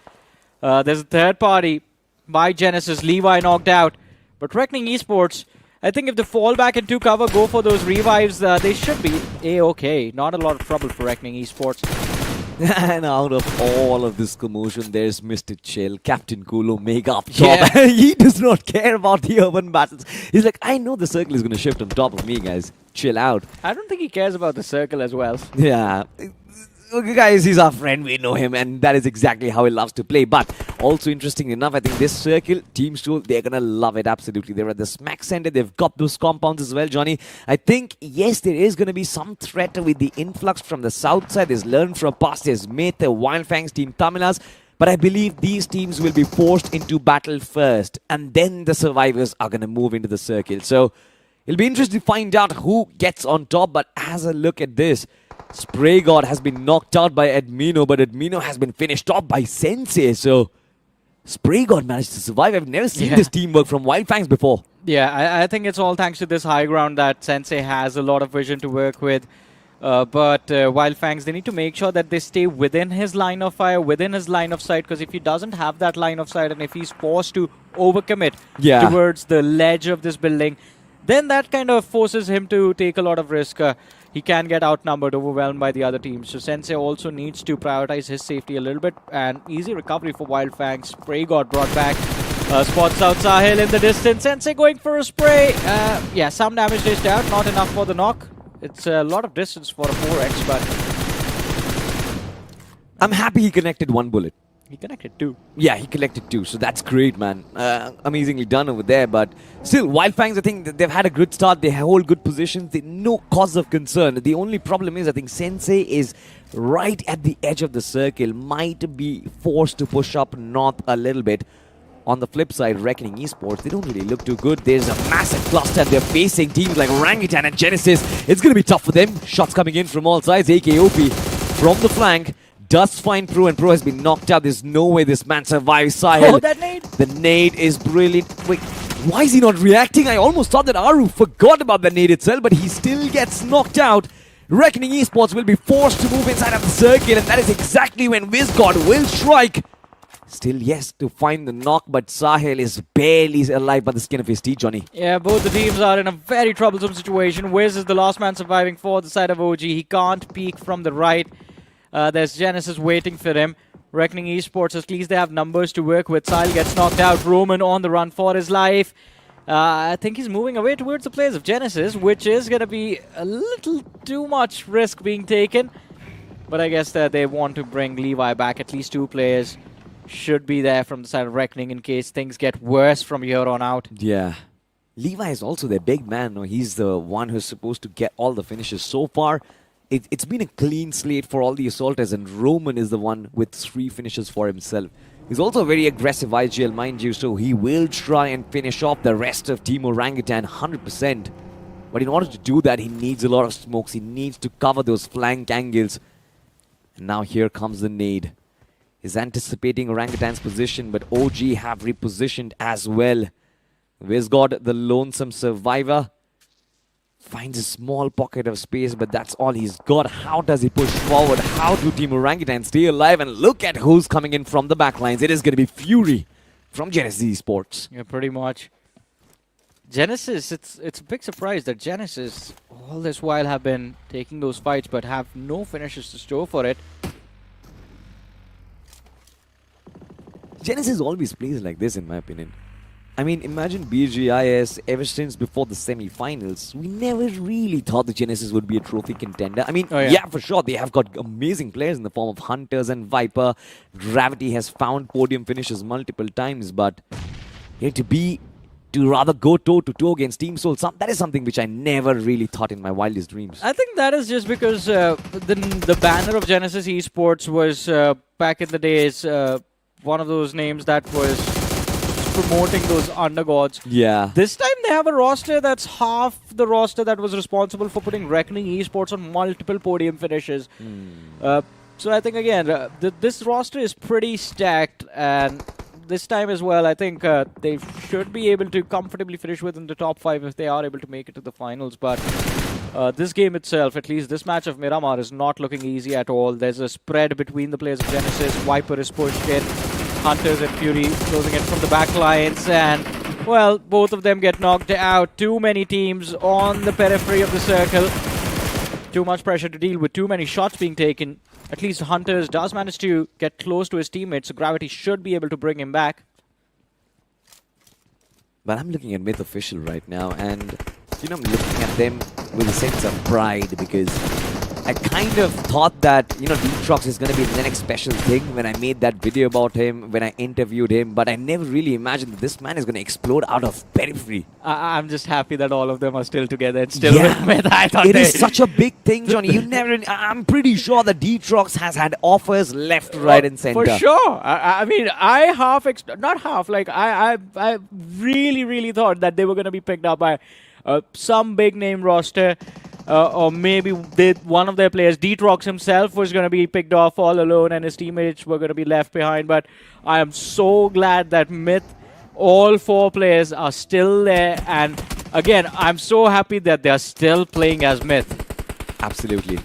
There's a third party by Genesis. Levi knocked out. But Reckoning Esports, I think if they fall back into cover, go for those revives, they should be A-okay. Not a lot of trouble for Reckoning Esports. And out of all of this commotion, there's Mr. Chill, Captain Coolo, Mega up top. He does not care about the urban battles. He's like, I know the circle is going to shift on top of me, guys. Chill out. I don't think he cares about the circle as well. Yeah. Okay, guys, he's our friend. We know him, and that is exactly how he loves to play. But also interesting enough, I think this circle, Team Stool, they're going to love it absolutely. They're at the smack center. They've got those compounds as well, Johnny. I think, yes, there is going to be some threat with the influx from the south side. There's Learn from Past, there's Mate, the Wyld Fangs, Team Tamilas. But I believe these teams will be forced into battle first, and then the survivors are going to move into the circle. So it'll be interesting to find out who gets on top. But as a look at this, Spray God has been knocked out by Admino, but Admino has been finished off by Sensei. So Spray God managed to survive. I've never seen this teamwork from Wyld Fangs before. Yeah, I think it's all thanks to this high ground that Sensei has a lot of vision to work with. But Wyld Fangs, they need to make sure that they stay within his line of fire, within his line of sight, because if he doesn't have that line of sight and if he's forced to overcommit towards the ledge of this building, then that kind of forces him to take a lot of risk. He can get outnumbered, overwhelmed by the other teams. So Sensei also needs to prioritize his safety a little bit. And easy recovery for Wyld Fangs. Spray got brought back. Spots out Sahil in the distance. Sensei going for a spray. Yeah, some damage dished out. Not enough for the knock. It's a lot of distance for a 4x, but I'm happy he connected one bullet. he connected two. Yeah, he collected two, so that's great, man. Amazingly done over there, but still, Wyld Fangs, I think they've had a good start. They hold good positions. No cause of concern. The only problem is, I think Sensei is right at the edge of the circle, might be forced to push up north a little bit. On the flip side, Reckoning Esports, they don't really look too good. There's a massive cluster. They're facing teams like Orangutan and Genesis. It's going to be tough for them. Shots coming in from all sides. AKOP from the flank does find Pro, and Pro has been knocked out. There's no way this man survives. Sahil. Oh, that nade! The nade is brilliant. Wait, why is he not reacting? I almost thought that Aru forgot about the nade itself, but he still gets knocked out. Reckoning Esports will be forced to move inside of the circle, and that is exactly when WINDGOD will strike. Still, yes, to find the knock, but Sahil is barely alive by the skin of his teeth, Johnny. Yeah, both the teams are in a very troublesome situation. Wiz is the last man surviving for the side of OG. He can't peek from the right. There's Genesis waiting for him. Reckoning Esports, at least they have numbers to work with. Sahil gets knocked out. Roman on the run for his life. I think he's moving away towards the players of Genesis, which is going to be a little too much risk being taken. But I guess that they want to bring Levi back. At least two players should be there from the side of Reckoning in case things get worse from here on out. Yeah. Levi is also their big man. No? He's the one who's supposed to get all the finishes. So far, it's been a clean slate for all the assaulters, and Roman is the one with 3 finishes for himself. He's also a very aggressive IGL, mind you, so he will try and finish off the rest of Team Orangutan 100%. But in order to do that, he needs a lot of smokes. He needs to cover those flank angles. And now here comes the nade. He's anticipating Orangutan's position, but OG have repositioned as well. WINDGOD, the lonesome survivor, finds a small pocket of space, but that's all he's got. How does he push forward? How do Team Orangutan stay alive? And look at who's coming in from the backlines. It is going to be Fury from Genesis Esports. Yeah, pretty much. Genesis, it's a big surprise that Genesis all this while have been taking those fights but have no finishes to show for it. Genesis always plays like this, in my opinion. I mean, imagine BGIS ever since before the semi-finals. We never really thought the Genesis would be a trophy contender. I mean, yeah, for sure, they have got amazing players in the form of Hunters and Viper. Gravity has found podium finishes multiple times, but to rather go toe-to-toe against Team Soul, that is something which I never really thought in my wildest dreams. I think that is just because the banner of Genesis Esports was, back in the days, one of those names that was promoting those undergods. Yeah. This time they have a roster that's half the roster that was responsible for putting Reckoning Esports on multiple podium finishes. So I think, again, this roster is pretty stacked, and this time as well, I think they should be able to comfortably finish within the top 5 if they are able to make it to the finals. But this game itself, at least this match of Miramar, is not looking easy at all. There's a spread between the players of Genesis. Viper is pushed in. Hunters and Fury closing it from the back lines. And, well, both of them get knocked out. Too many teams on the periphery of the circle. Too much pressure to deal with. Too many shots being taken. At least Hunters does manage to get close to his teammates, so Gravity should be able to bring him back. But I'm looking at Myth Official right now, and I'm looking at them with a sense of pride because I kind of thought that, Deetrox is going to be the next special thing when I made that video about him, when I interviewed him, but I never really imagined that this man is going to explode out of periphery. I'm just happy that all of them are still together and still with Myth. I thought it is such a big thing, Johnny. I'm pretty sure that Deetrox has had offers left, right, and center. For sure. I mean, I really thought that they were going to be picked up by some big name roster. Or maybe one of their players, Deetrox himself, was going to be picked off all alone and his teammates were going to be left behind. But I am so glad that Myth, all 4 players are still there. And again, I'm so happy that they're still playing as Myth. Absolutely.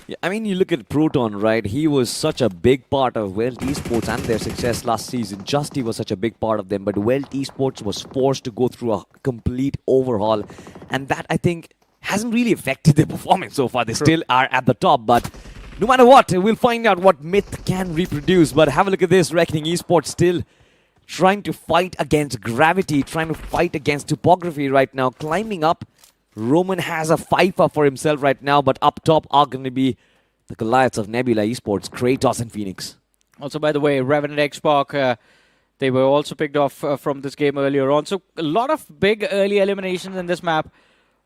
Yeah, I mean, you look at Proton, right? He was such a big part of Wyld Esports and their success last season. Justy was such a big part of them. But Wyld Esports was forced to go through a complete overhaul. And that, I think, hasn't really affected their performance so far. They still are at the top, but no matter what, we'll find out what Myth can reproduce. But have a look at this. Reckoning Esports still trying to fight against Gravity, trying to fight against Topography right now, climbing up. Roman has a Pfeiffer for himself right now, but up top are going to be the Goliaths of Nebula Esports, Kratos and Phoenix. Also, by the way, Revenant XSPARK, they were also picked off from this game earlier on. So a lot of big early eliminations in this map.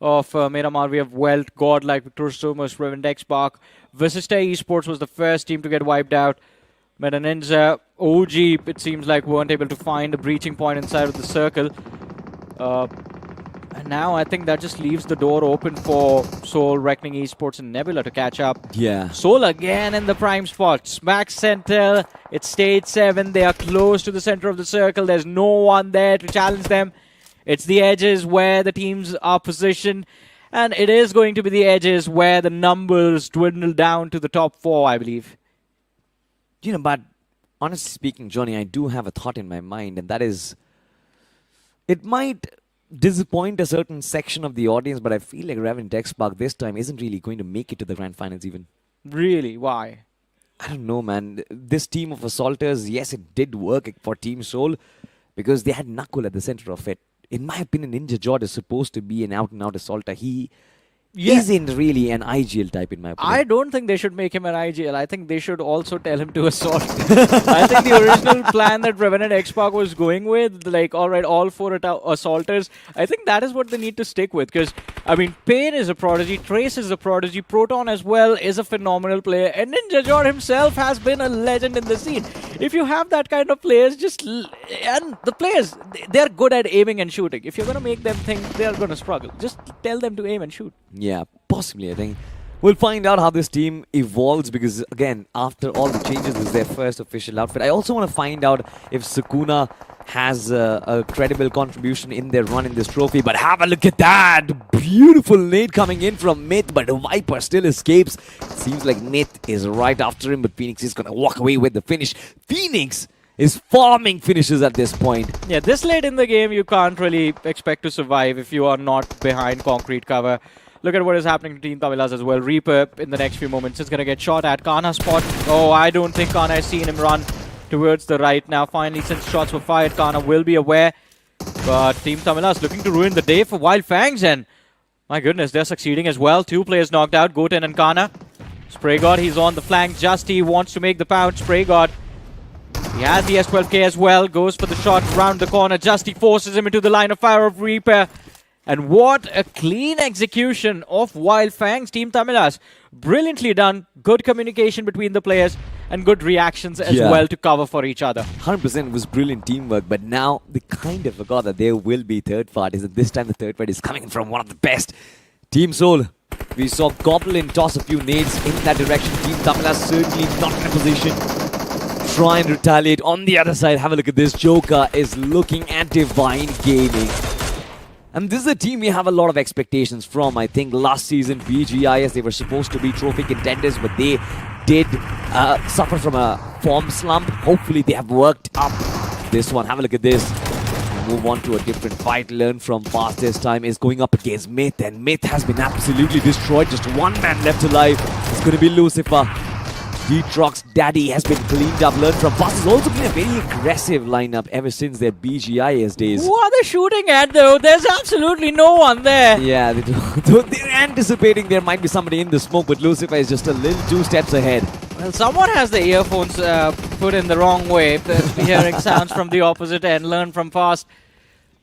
Of Miramar, we have WELT, Godlike, Sumus, Revenant XSPARK. Vasista Esports was the first team to get wiped out. ninza, OG, it seems like, weren't able to find a breaching point inside of the circle. And now I think that just leaves the door open for Soul, Reckoning Esports, and Nebula to catch up. Yeah. Soul again in the prime spot. Smack center. It's stage 7. They are close to the center of the circle. There's no one there to challenge them. It's the edges where the teams are positioned, and it is going to be the edges where the numbers dwindle down to the top 4, I believe. But honestly speaking, Johnny, I do have a thought in my mind, and that is, it might disappoint a certain section of the audience, but I feel like Revenant XSPARK this time isn't really going to make it to the grand finals even. Really? Why? I don't know, man. This team of Assaulters, yes, it did work for Team Soul because they had Knuckle at the center of it. In my opinion, Ninja Jord is supposed to be an out-and-out assaulter. He isn't really an IGL type, in my opinion. I don't think they should make him an IGL. I think they should also tell him to assault. I think the original plan that Revenant XSPARK was going with, like, all right, all 4 assaulters, I think that is what they need to stick with. Because, I mean, Pain is a prodigy, Trace is a prodigy, Proton as well is a phenomenal player, and Ninja Jord himself has been a legend in the scene. If you have that kind of players, and the players, they're good at aiming and shooting. If you're going to make them think they're going to struggle, just tell them to aim and shoot. Yeah, possibly, I think. We'll find out how this team evolves because, again, after all the changes, this is their first official outfit. I also want to find out if Sukuna has a credible contribution in their run in this trophy. But have a look at that! Beautiful nade coming in from Myth, but Viper still escapes. It seems like Myth is right after him, but Phoenix is going to walk away with the finish. Phoenix is farming finishes at this point. Yeah, this late in the game, you can't really expect to survive if you are not behind concrete cover. Look at what is happening to Team Tamilas as well. Reaper in the next few moments is going to get shot at. Kana spot. Oh, I don't think Kana has seen him run towards the right now. Finally, since shots were fired, Kana will be aware. But Team Tamilas looking to ruin the day for Wyld Fangs. And my goodness, they're succeeding as well. 2 players knocked out, Goten and Kana. SprayGod, he's on the flank. Justy wants to make the pound. SprayGod, he has the S12K as well. Goes for the shot round the corner. Justy forces him into the line of fire of Reaper. And what a clean execution of Wyld Fangs, Team Tamilas. Brilliantly done. Good communication between the players and good reactions as well to cover for each other. 100% was brilliant teamwork, but now they kind of forgot that there will be third parties, and this time the third party is coming from one of the best. Team Soul. We saw Goblin toss a few nades in that direction. Team Tamilas certainly not in a position to try and retaliate. On the other side, have a look at this. Joker is looking at Divine Gaming. And this is a team we have a lot of expectations from. I think last season, BGIS, they were supposed to be trophy contenders, but they did suffer from a form slump. Hopefully, they have worked up this one. Have a look at this. Move on to a different fight. Learn from past this time is going up against Myth, and Myth has been absolutely destroyed. Just 1 man left alive. It's going to be Lucifer. Detrox Daddy has been cleaned up. Learn from Boss has also been a very aggressive lineup ever since their BGIS days. Who are they shooting at though? There's absolutely no one there. Yeah, they're anticipating there might be somebody in the smoke, but Lucifer is just a little 2 steps ahead. Well, someone has the earphones put in the wrong way. We're hearing sounds from the opposite end. Learn from fast.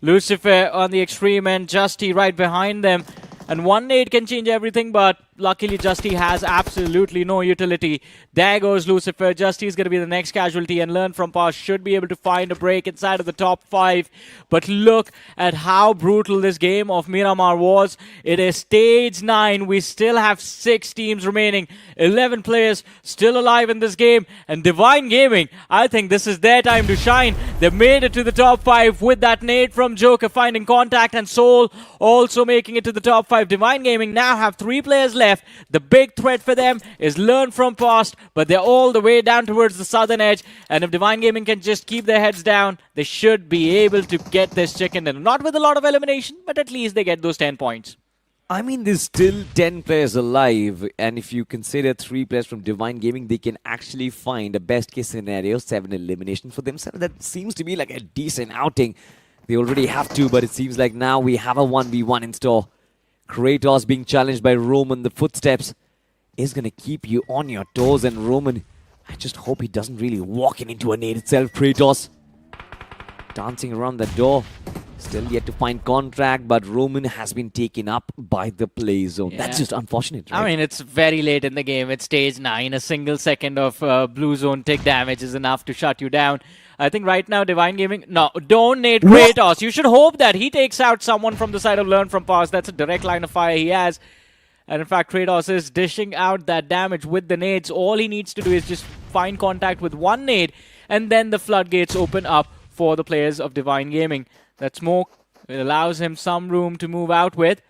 Lucifer on the extreme end. Justy right behind them. And one nade can change everything, but luckily Justy has absolutely no utility. There goes Lucifer. Justy is going to be the next casualty, and Learn from Past should be able to find a break inside of the top 5. But look at how brutal this game of Miramar was. It is stage 9. We still have 6 teams remaining. 11 players still alive in this game. And Divine Gaming, I think this is their time to shine. They made it to the top 5 with that nade from Joker finding contact, and Soul also making it to the top 5. Divine Gaming now have 3 players left. The big threat for them is Learn from Past, but they're all the way down towards the southern edge. And if Divine Gaming can just keep their heads down, they should be able to get this chicken dinner. Not with a lot of elimination, but at least they get those 10 points. I mean, there's still 10 players alive, and if you consider 3 players from Divine Gaming, they can actually find a best case scenario, 7 eliminations for themselves. That seems to me like a decent outing. They already have 2, but it seems like now we have a 1v1 in store. Kratos being challenged by Roman. The footsteps is going to keep you on your toes, and Roman, I just hope he doesn't really walk into a nade itself. Kratos dancing around the door. Still yet to find contract, but Roman has been taken up by the play zone. Yeah. That's just unfortunate, right? I mean, it's very late in the game. It's stage 9. A single second of blue zone tick damage is enough to shut you down. I think right now Divine Gaming... No, don't nade Kratos. You should hope that he takes out someone from the side of Learn from Past. That's a direct line of fire he has. And in fact, Kratos is dishing out that damage with the nades. All he needs to do is just find contact with one nade, and then the floodgates open up for the players of Divine Gaming. That smoke, it allows him some room to move out with.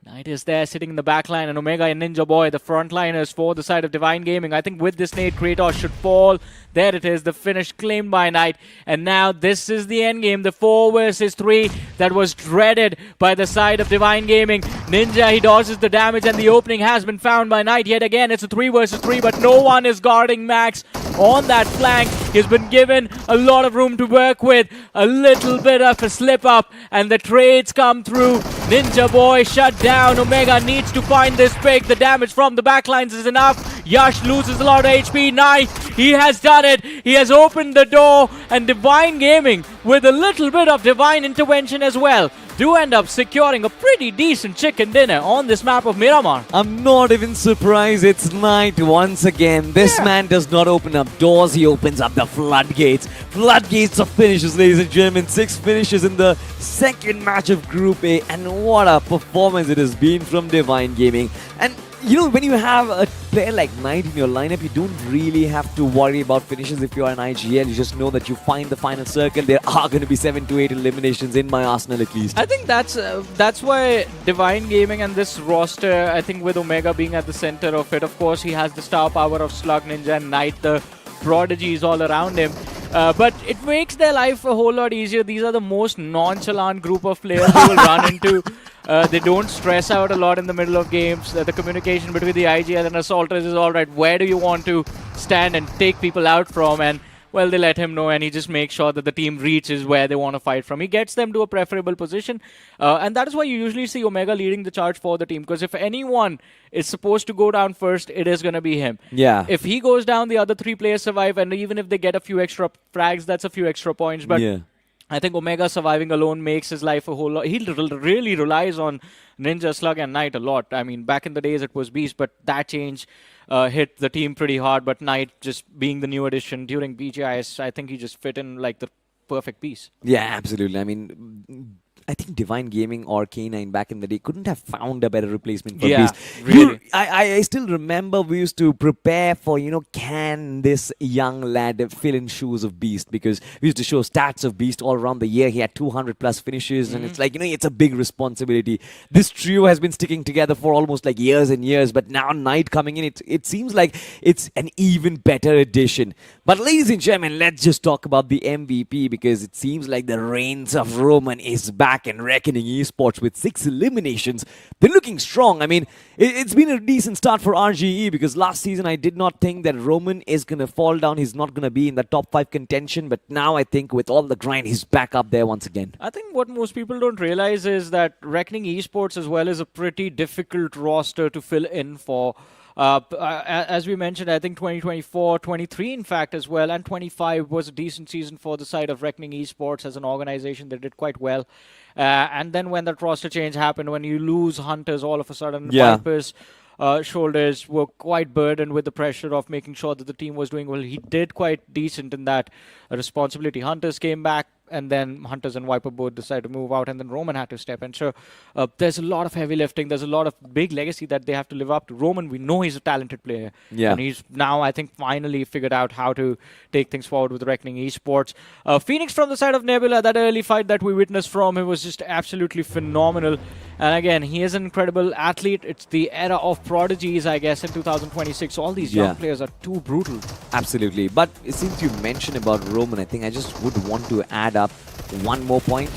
Knight is there sitting in the back line, and Omega and Ninja Boy, the frontliners for the side of Divine Gaming. I think with this nade, Kratos should fall. There it is, the finish claimed by Knight. And now this is the end game, the 4 versus 3 that was dreaded by the side of Divine Gaming. Ninja, he dodges the damage, and the opening has been found by Knight. Yet again, it's a 3 versus 3, but no one is guarding Max on that flank. He's been given a lot of room to work with. A little bit of a slip up, and the trades come through. Ninja Boy shut down. Omega needs to find this pick. The damage from the backlines is enough. Yash loses a lot of HP. Knight, he has done it. He has opened the door, and Divine Gaming, with a little bit of divine intervention as well, do end up securing a pretty decent chicken dinner on this map of Miramar. I'm not even surprised. It's Knight once again. This man does not open up doors. He opens up the floodgates. Floodgates of finishes, ladies and gentlemen. 6 finishes in the second match of Group A. And what a performance it has been from Divine Gaming. And you know, when you have a player like Knight in your lineup, you don't really have to worry about finishes if you're an IGL. You just know that you find the final circle. There are going to be 7 to 8 eliminations in my arsenal at least. I think that's why Divine Gaming and this roster, I think with Omega being at the center of it, of course he has the star power of Slug, Ninja and Knight, the prodigies all around him. But it makes their life a whole lot easier. These are the most nonchalant group of players you will run into. They don't stress out a lot in the middle of games. The communication between the IGL and Assaulters is alright. Where do you want to stand and take people out from? And well, they let him know, and he just makes sure that the team reaches where they want to fight from. He gets them to a preferable position. And that is why you usually see Omega leading the charge for the team. Because if anyone is supposed to go down first, it is going to be him. Yeah. If he goes down, the other 3 players survive. And even if they get a few extra frags, that's a few extra points. But yeah. I think Omega surviving alone makes his life a whole lot. He really relies on Ninja, Slug and Knight a lot. I mean, back in the days it was Beast, but that change hit the team pretty hard. But Knight, just being the new addition during BGIS, I think he just fit in like the perfect piece. Yeah, absolutely. I mean, I think Divine Gaming or K9 back in the day couldn't have found a better replacement for Beast. Really. I still remember we used to prepare for, can this young lad fill in shoes of Beast? Because we used to show stats of Beast all around the year. He had 200 plus finishes, and it's like, it's a big responsibility. This trio has been sticking together for almost like years and years, but now Knight coming in, it seems like it's an even better addition. But ladies and gentlemen, let's just talk about the MVP, because it seems like the reigns of Roman is back back, and Reckoning Esports with 6 eliminations. They're looking strong. I mean, it's been a decent start for RGE because last season I did not think that Roman is going to fall down. He's not going to be in the top 5 contention. But now I think with all the grind, he's back up there once again. I think what most people don't realize is that Reckoning Esports as well is a pretty difficult roster to fill in for. As we mentioned, I think 2024, 23 in fact as well, and 25 was a decent season for the side of Reckoning Esports as an organization. They did quite well. And then when that roster change happened, when you lose Hunters all of a sudden, Vipers' shoulders were quite burdened with the pressure of making sure that the team was doing well. He did quite decent in that responsibility. Hunters came back, and then Hunters and Viper both decided to move out, and then Roman had to step in. So there's a lot of heavy lifting. There's a lot of big legacy that they have to live up to. Roman, we know he's a talented player. Yeah. And he's now, I think, finally figured out how to take things forward with Reckoning Esports. Phoenix from the side of Nebula, that early fight that we witnessed from him was just absolutely phenomenal. And again, he is an incredible athlete. It's the era of prodigies, I guess, in 2026. All these young players are too brutal. Absolutely. But since you mentioned about Roman, I think I just would want to add up one more point.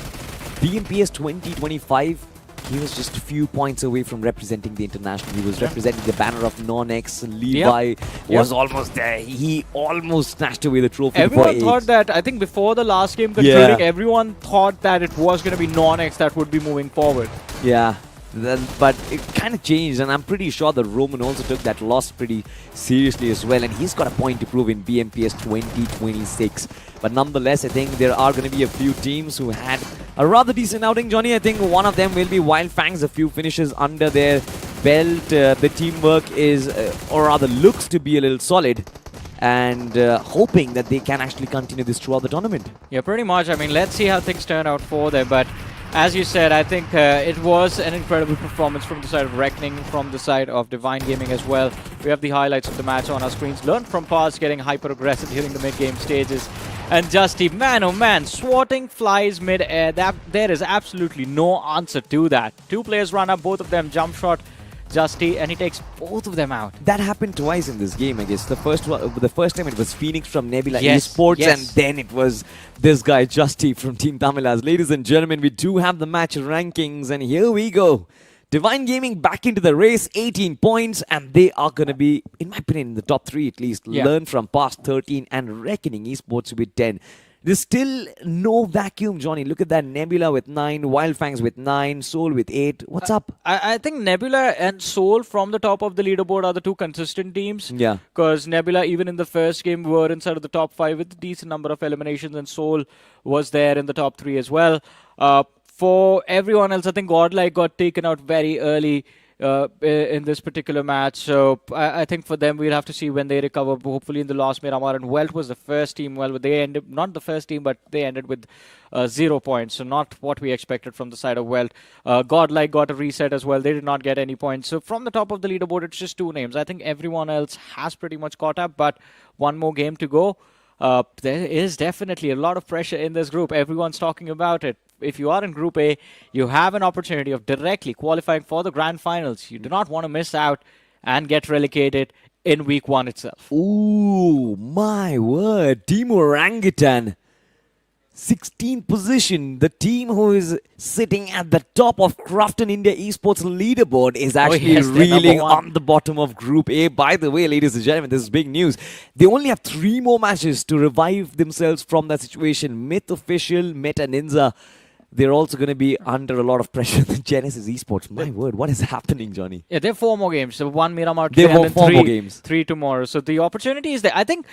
BMPS 2025, he was just a few points away from representing the international. He was representing the banner of NoNx. Levi was almost there. He almost snatched away the trophy. Everyone thought that, I think before the last game concluding, everyone thought that it was going to be NoNx that would be moving forward. Yeah. But it kind of changed, and I'm pretty sure that Roman also took that loss pretty seriously as well, and he's got a point to prove in BMPS 2026. But nonetheless, I think there are going to be a few teams who had a rather decent outing, Johnny. I think one of them will be Wyld Fangs, a few finishes under their belt. The teamwork is, or rather looks to be a little solid, and hoping that they can actually continue this throughout the tournament. Yeah, pretty much. I mean, let's see how things turn out for them, but as you said, I think it was an incredible performance from the side of Reckoning, from the side of Divine Gaming as well. We have the highlights of the match on our screens. Learn from past, getting hyper-aggressive, hitting the mid-game stages. And Justy, man oh man, swatting flies mid-air. There is absolutely no answer to that. 2 players run up, both of them jump shot. Justy, and he takes both of them out. That happened twice in this game, I guess. The first time it was Phoenix from Nebula Esports, and then it was this guy, Justy, from Team Tamilas. Ladies and gentlemen, we do have the match rankings, and here we go. Divine Gaming back into the race, 18 points, and they are going to be, in my opinion, in the top 3 at least. Learn from past 13, and Reckoning Esports with 10. There's still no vacuum, Johnny. Look at that. Nebula with 9, Wyld Fangs with 9, Soul with 8. What's up? I think Nebula and Soul from the top of the leaderboard are the 2 consistent teams. Yeah. Because Nebula, even in the first game, were inside of the top 5 with a decent number of eliminations, and Soul was there in the top 3 as well. For everyone else, I think Godlike got taken out very early in this particular match. So I think for them, we'll have to see when they recover. Hopefully in the last Miramar, and WELT was the first team. Well, they ended, not the first team, but they ended with 0 points. So not what we expected from the side of WELT. Godlike got a reset as well. They did not get any points. So from the top of the leaderboard, it's just 2 names. I think everyone else has pretty much caught up, but one more game to go. There is definitely a lot of pressure in this group. Everyone's talking about it. If you are in Group A, you have an opportunity of directly qualifying for the grand finals. You do not want to miss out and get relegated in week 1 itself. Ooh, my word. Team Orangutan. 16th position. The team who is sitting at the top of Krafton India Esports leaderboard is actually reeling on the bottom of Group A. By the way, ladies and gentlemen, this is big news. They only have 3 more matches to revive themselves from that situation. Myth Official, Meta Ninza. They're also going to be under a lot of pressure than Genesis Esports. My word, what is happening, Johnny? Yeah, there are 4 more games. So 1 Miramar, there and were 4 more games. 3 tomorrow. So the opportunity is there. I think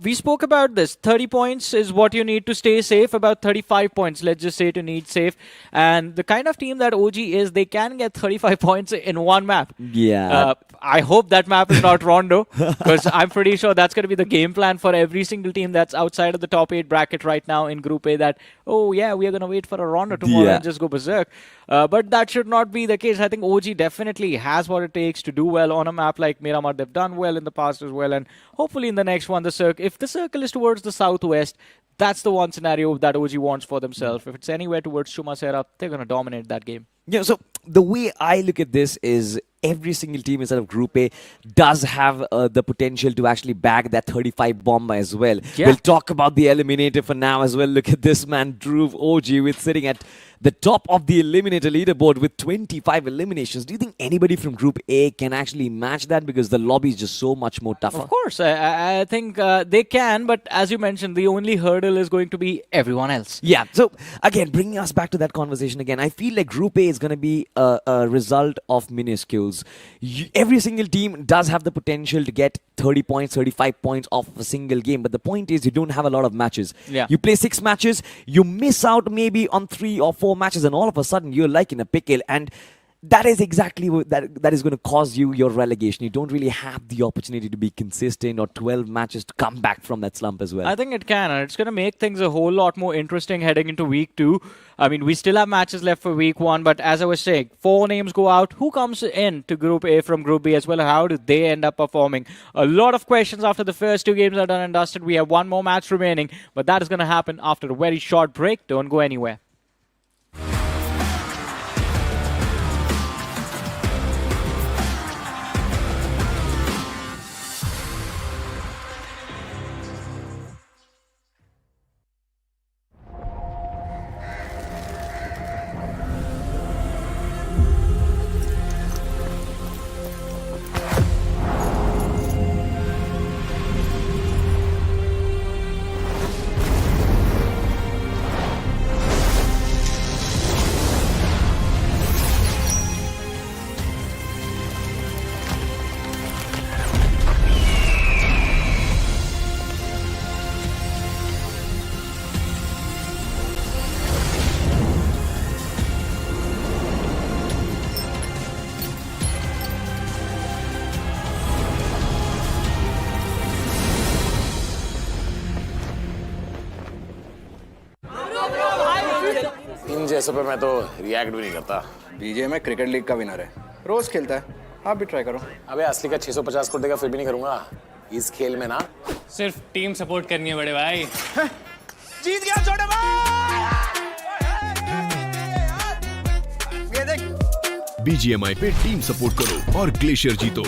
we spoke about this. 30 points is what you need to stay safe. About 35 points, let's just say, to need safe. And the kind of team that OG is, they can get 35 points in 1 map. Yeah. I hope that map is not Rondo, because I'm pretty sure that's going to be the game plan for every single team that's outside of the top 8 bracket right now in Group A, that, oh yeah, we are going to wait for a Rondo tomorrow and just go berserk. But that should not be the case. I think OG definitely has what it takes to do well on a map like Miramar. They've done well in the past as well, and hopefully in the next one, if the circle is towards the southwest, that's the one scenario that OG wants for themselves. If it's anywhere towards Chumasera, they're going to dominate that game. Yeah, so the way I look at this is every single team inside of Group A does have the potential to actually bag that 35 bomber as well. Yeah. We'll talk about the eliminator for now as well. Look at this man, Dhruv OG, with sitting at the top of the eliminator leaderboard with 25 eliminations. Do you think anybody from Group A can actually match that? Because the lobby is just so much more tougher. Of course, I think they can, but as you mentioned, the only hurdle is going to be everyone else. Yeah, so again, bringing us back to that conversation again, I feel like Group A is going to be a result of minuscules. Every single team does have the potential to get 30 points, 35 points off of a single game, but the point is you don't have a lot of matches. Yeah. You play 6 matches, you miss out maybe on 3 or 4 matches, and all of a sudden you're like in a pickle, and that is exactly what that is going to cause you your relegation. You don't really have the opportunity to be consistent or 12 matches to come back from that slump as well. I think it can, and it's going to make things a whole lot more interesting heading into week 2. I mean, we still have matches left for week 1, but as I was saying, 4 names go out. Who comes in to Group A from Group B as well? How do they end up performing? A lot of questions after the first 2 games are done and dusted. We have 1 more match remaining, but that is going to happen after a very short break. Don't go anywhere. इन जैसों पे मैं तो react भी नहीं करता। BGMI cricket league का winner है, रोज खेलता है, आप भी ट्राई करो। अबे असली का 650 करोड़ देगा फिर भी नहीं करूंगा। इस खेल में ना सिर्फ टीम सपोर्ट करनी है बड़े भाई। जीत गया छोटे भाई। ये देख BGMI पे टीम सपोर्ट करो और ग्लेशियर जीतो।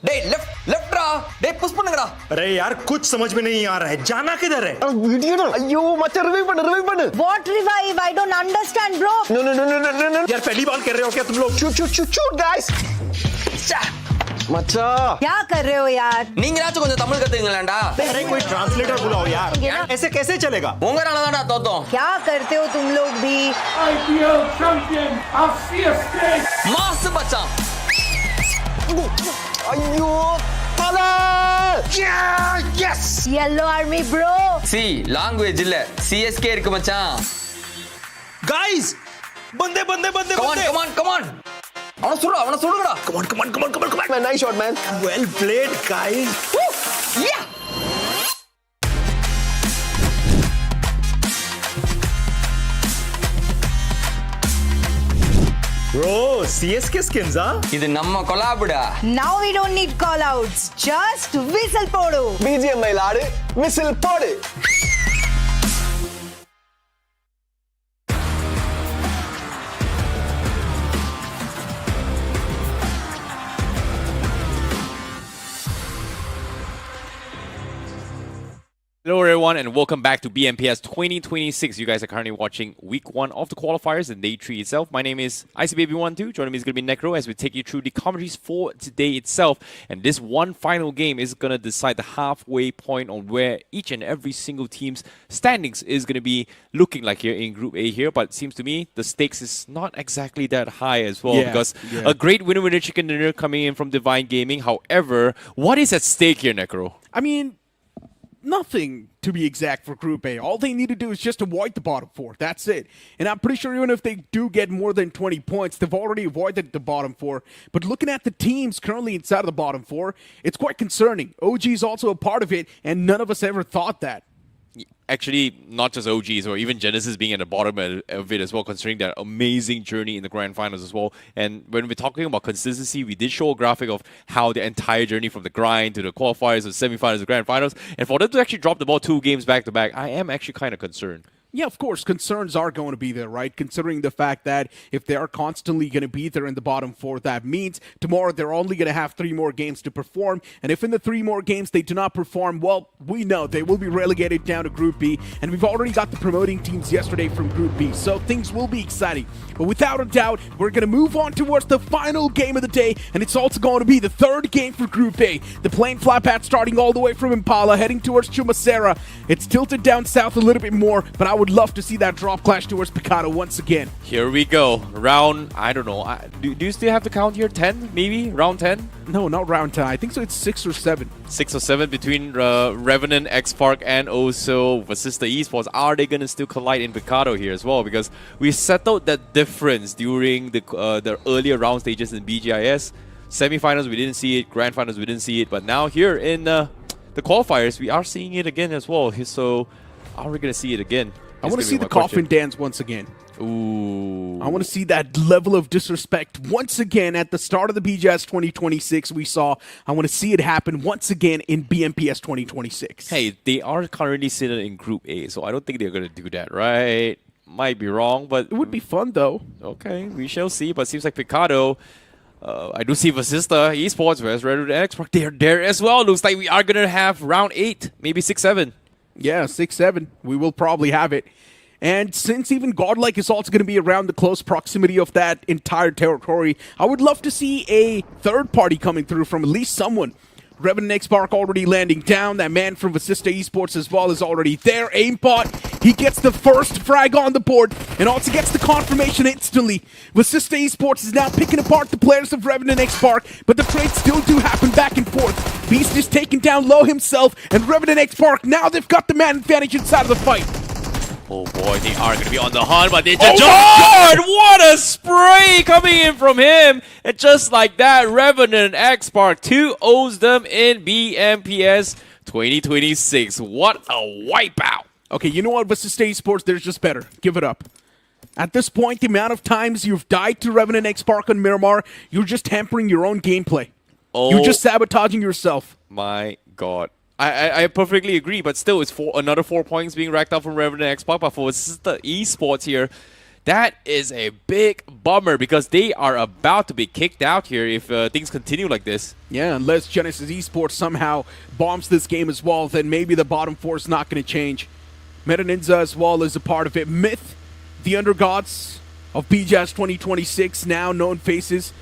लेफ्ट रहा डे पुश பண்ணுங்கடா। अरे यार कुछ समझ में नहीं आ रहा है, जाना किधर है? वीडियो ना अयो मचा रिवाइव பண்ணு। What revive? I don't understand, bro. No. यार पहली बार कर रहे हो क्या तुम लोग? shoot guys। मचा क्या कर रहे हो यार? நீங்களாச்சும் கொஞ்சம் தமிழ் கத்துங்களேன்டா। अरे कोई ट्रांसलेटर बुलाओ यार, ऐसे कैसे चलेगा? உங்கறானடா தோத்தோம்। क्या करते हो तुम लोग भी? IPL champion of CSK। मास बचा। अयो तला। Yes। Yellow Army, bro. सी language இல்ல CSK இருக்கு மச்சான்। Guys, बंदे Come on। அவன சுடுங்கடா। Come on। Nice shot man। well played guys। Yeah। Bro, CSK skins இது நம்ம கொலாபுடா। Now we don't need call outs. Just whistle podu. BGMI ஆடு whistle போடு। Hello everyone and welcome back to BMPS 2026. You guys are currently watching week 1 of the qualifiers and day 3 itself. My name is ICBaby12. Joining me is going to be Necro as we take you through the commentaries for today itself. And this one final game is going to decide the halfway point on where each and every single team's standings is going to be looking like here in Group A here. But it seems to me the stakes is not exactly that high as well because a great winner chicken dinner coming in from Divine Gaming. However, what is at stake here, Necro? I mean, nothing, to be exact, for Group A. All they need to do is just avoid the bottom 4. That's it. And I'm pretty sure even if they do get more than 20 points, they've already avoided the bottom 4. But looking at the teams currently inside of the bottom 4, it's quite concerning. OG is also a part of it, and none of us ever thought that. Actually, not just OGs or even Genesis being at the bottom of it as well, considering their amazing journey in the grand finals as well. And when we're talking about consistency, we did show a graphic of how the entire journey from the grind to the qualifiers, the semifinals, the grand finals, and for them to actually drop the ball 2 games back to back, I am actually kind of concerned. Yeah, of course, concerns are going to be there, right? Considering the fact that if they are constantly going to be there in the bottom four, that means tomorrow they're only going to have 3 more games to perform. And if in the 3 more games they do not perform, well, we know they will be relegated down to Group B. And we've already got the promoting teams yesterday from Group B, so things will be exciting. But without a doubt, we're going to move on towards the final game of the day, and it's also going to be the 3rd game for Group A. The plane flat pad starting all the way from Impala, heading towards Chumacera. It's tilted down south a little bit more, but I would love to see that drop clash towards Picado once again. Here we go. Round, I don't know. Do you still have to count here? 10, maybe? Round 10? No, not round 10. I think so it's 6 or 7. 6 or 7 between REVENANT XSPARK and also Vasista Esports. Are they going to still collide in Picado here as well? Because we settled that difference during the earlier round stages in BGIS. Semi-finals, we didn't see it. Grand finals, we didn't see it. But now here in the qualifiers, we are seeing it again as well. So are we going to see it again? I want to see the coffin dance once again. Ooh. I want to see that level of disrespect once again at the start of the BGS 2026 we saw. I want to see it happen once again in BMPS 2026. Hey, they are currently sitting in Group A, so I don't think they're going to do that, right? Might be wrong, but... It would be fun, though. Okay, we shall see, but seems like Picado... I do see Vasista Esports versus REVENANT XSPARK. They're there as well. Looks like we are going to have round 8, maybe 6-7. Yeah, 6-7. We will probably have it. And since even Godlike is also going to be around the close proximity of that entire territory, I would love to see a third party coming through from at least someone. REVENANT XSPARK already landing down. That man from Vasista Esports as well is already there. Aimbot, he gets the first frag on the board and also gets the confirmation instantly. Vasista Esports is now picking apart the players of REVENANT XSPARK, but the trades still do happen back and forth. Beast is taken down low himself, and REVENANT XSPARK, now they've got the man advantage inside of the fight. Oh boy, they are going to be on the hunt, but they just jumped. What a spray coming in from him. And just like that, REVENANT XSPARK 2-0s them in BMPS 2026. What a wipeout. Okay, you know what, Vasista Esports, they're just better. Give it up. At this point, the amount of times you've died to REVENANT XSPARK on Miramar, you're just hampering your own gameplay. Oh, you're just sabotaging yourself. My God. I perfectly agree, but still, it's another 4 points being racked up from REVENANT XSPARK. But for Vasista Esports here, that is a big bummer because they are about to be kicked out here if things continue like this. Yeah, unless Genesis Esports somehow bombs this game as well, then maybe the bottom 4 is not going to change. ninza as well is a part of it. Myth, the undergods of BGS 2026, now known faces.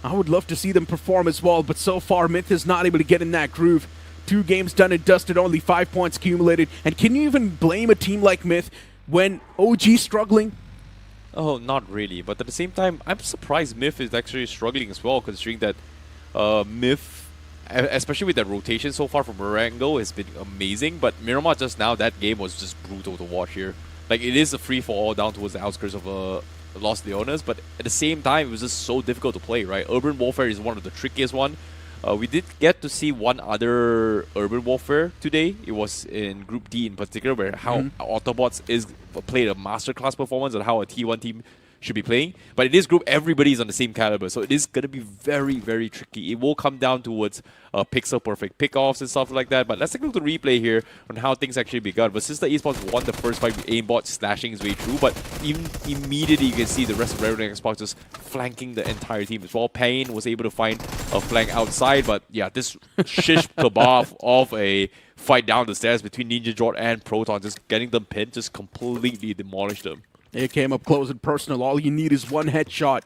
I would love to see them perform as well, but so far Myth is not able to get in that groove. 2 games done and dusted, only 5 points accumulated. And can you even blame a team like Myth when OG's struggling? Oh, not really. But at the same time, I'm surprised Myth is actually struggling as well, considering that Myth, especially with that rotation so far from Marengo, has been amazing. But Miramar just now, that game was just brutal to watch here. Like, it is a free-for-all down towards the outskirts of Los Leones, but at the same time, it was just so difficult to play, right? Urban Warfare is one of the trickiest one. We did get to see one other Urban Warfare today. It was in Group D in particular, where how Autobots played a masterclass performance on how a T1 team should be playing. But in this group, everybody is on the same caliber, so it is going to be very, very tricky. It will come down towards pixel-perfect pickoffs and stuff like that. But let's take a look at the replay here on how things actually begun. Vasista Esports won the first fight with aimbot slashing his way through, but immediately you can see the rest of REVENANT XSPARK just flanking the entire team as well. Payne was able to find a flank outside, but yeah, this shish kebab of a fight down the stairs between Ninja Jort and Proton, just getting them pinned, just completely demolished them. It came up close and personal. All you need is one headshot,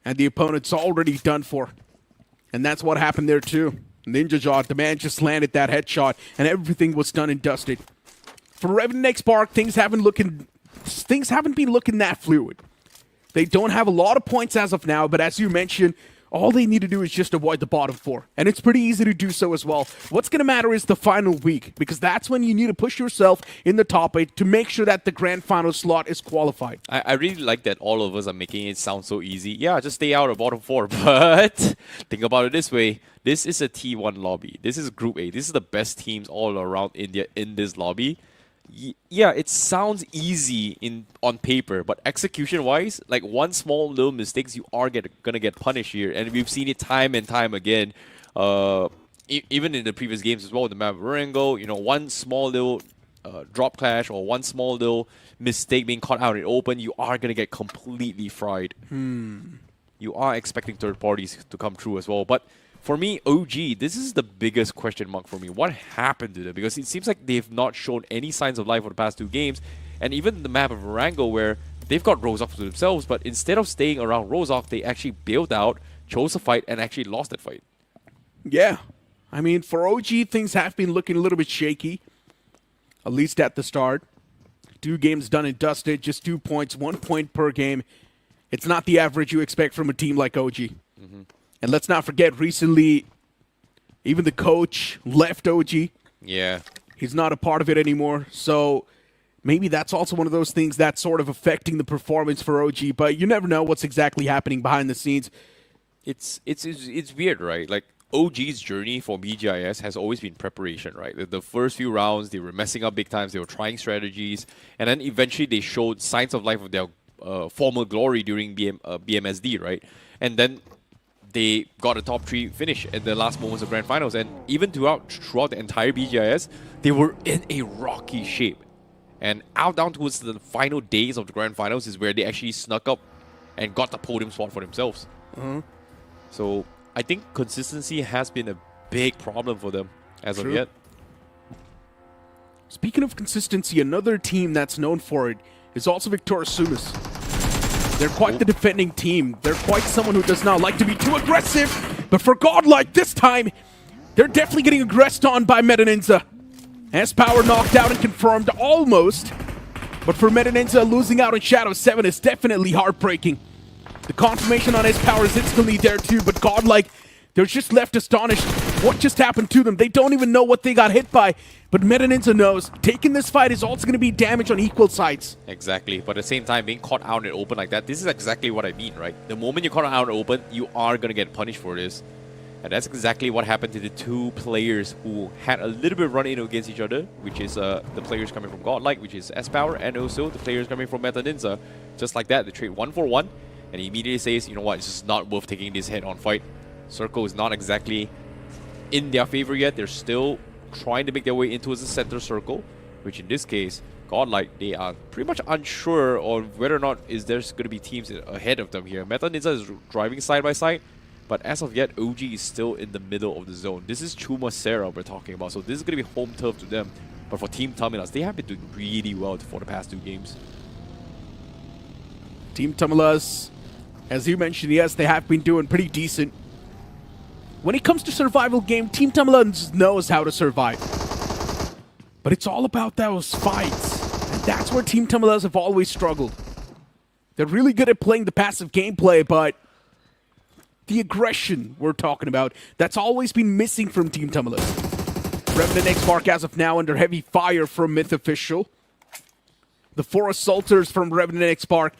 and the opponent's already done for. And that's what happened there too. Ninja Jot, the man just landed that headshot, and everything was done and dusted. For REVENANT XSPARK, things haven't been looking that fluid. They don't have a lot of points as of now, but as you mentioned, all they need to do is just avoid the bottom 4. And it's pretty easy to do so as well. What's going to matter is the final week, because that's when you need to push yourself in the top 8 to make sure that the grand final slot is qualified. I really like that all of us are making it sound so easy. Yeah, just stay out of bottom 4. But think about it this way. This is a T1 lobby. This is Group A. This is the best teams all around India in this lobby. Yeah, it sounds easy on paper, but execution-wise, like one small little mistakes, you are gonna get punished here, and we've seen it time and time again. Even in the previous games as well, the map Marengo, you know, one small little drop clash or one small little mistake being caught out in open, you are going to get completely fried. You are expecting third parties to come through as well. But for me, OG, this is the biggest question mark for me. What happened to them? Because it seems like they've not shown any signs of life for the past 2 games. And even the map of Orango, where they've got Rozok to themselves, but instead of staying around Rozok, they actually bailed out, chose a fight, and actually lost that fight. Yeah. I mean, for OG, things have been looking a little bit shaky, at least at the start. 2 games done and dusted, just 2 points, 1 point per game. It's not the average you expect from a team like OG. And let's not forget, recently, even the coach left OG. Yeah. He's not a part of it anymore. So maybe that's also one of those things that's sort of affecting the performance for OG. But you never know what's exactly happening behind the scenes. It's weird, right? Like, OG's journey for BGIS has always been preparation, right? The first few rounds, they were messing up big times. They were trying strategies. And then eventually they showed signs of life of their former glory during BMSD, right? And then they got a top 3 finish at the last moments of Grand Finals. And even throughout the entire BGIS, they were in a rocky shape. And down towards the final days of the Grand Finals is where they actually snuck up and got the podium spot for themselves. So I think consistency has been a big problem for them as of yet. Speaking of consistency, another team that's known for it is also Victoria Sumus. They're quite the defending team. They're quite someone who does not like to be too aggressive. But for Godlike this time, they're definitely getting aggressed on by ninza. S-Power knocked out and confirmed almost. But for ninza, losing out on Shadow 7 is definitely heartbreaking. The confirmation on S-Power is instantly there too, but Godlike, they're just left astonished. What just happened to them? They don't even know what they got hit by. But ninza knows taking this fight is also going to be damage on equal sides. Exactly, but at the same time, being caught out in open like that, this is exactly what I mean, right? The moment you're caught out in open, you are going to get punished for this. And that's exactly what happened to the 2 players who had a little bit run-in against each other, which is the players coming from Godlike, which is S-Power, and also the players coming from ninza. Just like that, they trade 1 for 1, and he immediately says, you know what, it's just not worth taking this head-on fight. Circle is not exactly in their favor yet. They're still trying to make their way into the center circle, which in this case, Godlike, they are pretty much unsure on whether or not there's going to be teams ahead of them here. ninza is driving side by side, but as of yet, OG is still in the middle of the zone. This is Chumacera we're talking about, so this is going to be home turf to them. But for Team Tamilas, they have been doing really well for the past 2 games. Team Tamilas, as you mentioned, yes, they have been doing pretty decent. When it comes to survival game, Team Tamilan knows how to survive. But it's all about those fights. And that's where Team Tamilas have always struggled. They're really good at playing the passive gameplay, but the aggression we're talking about, that's always been missing from Team Tamilas. REVENANT XSPARK as of now under heavy fire from Myth Official. The 4 assaulters from REVENANT XSPARK,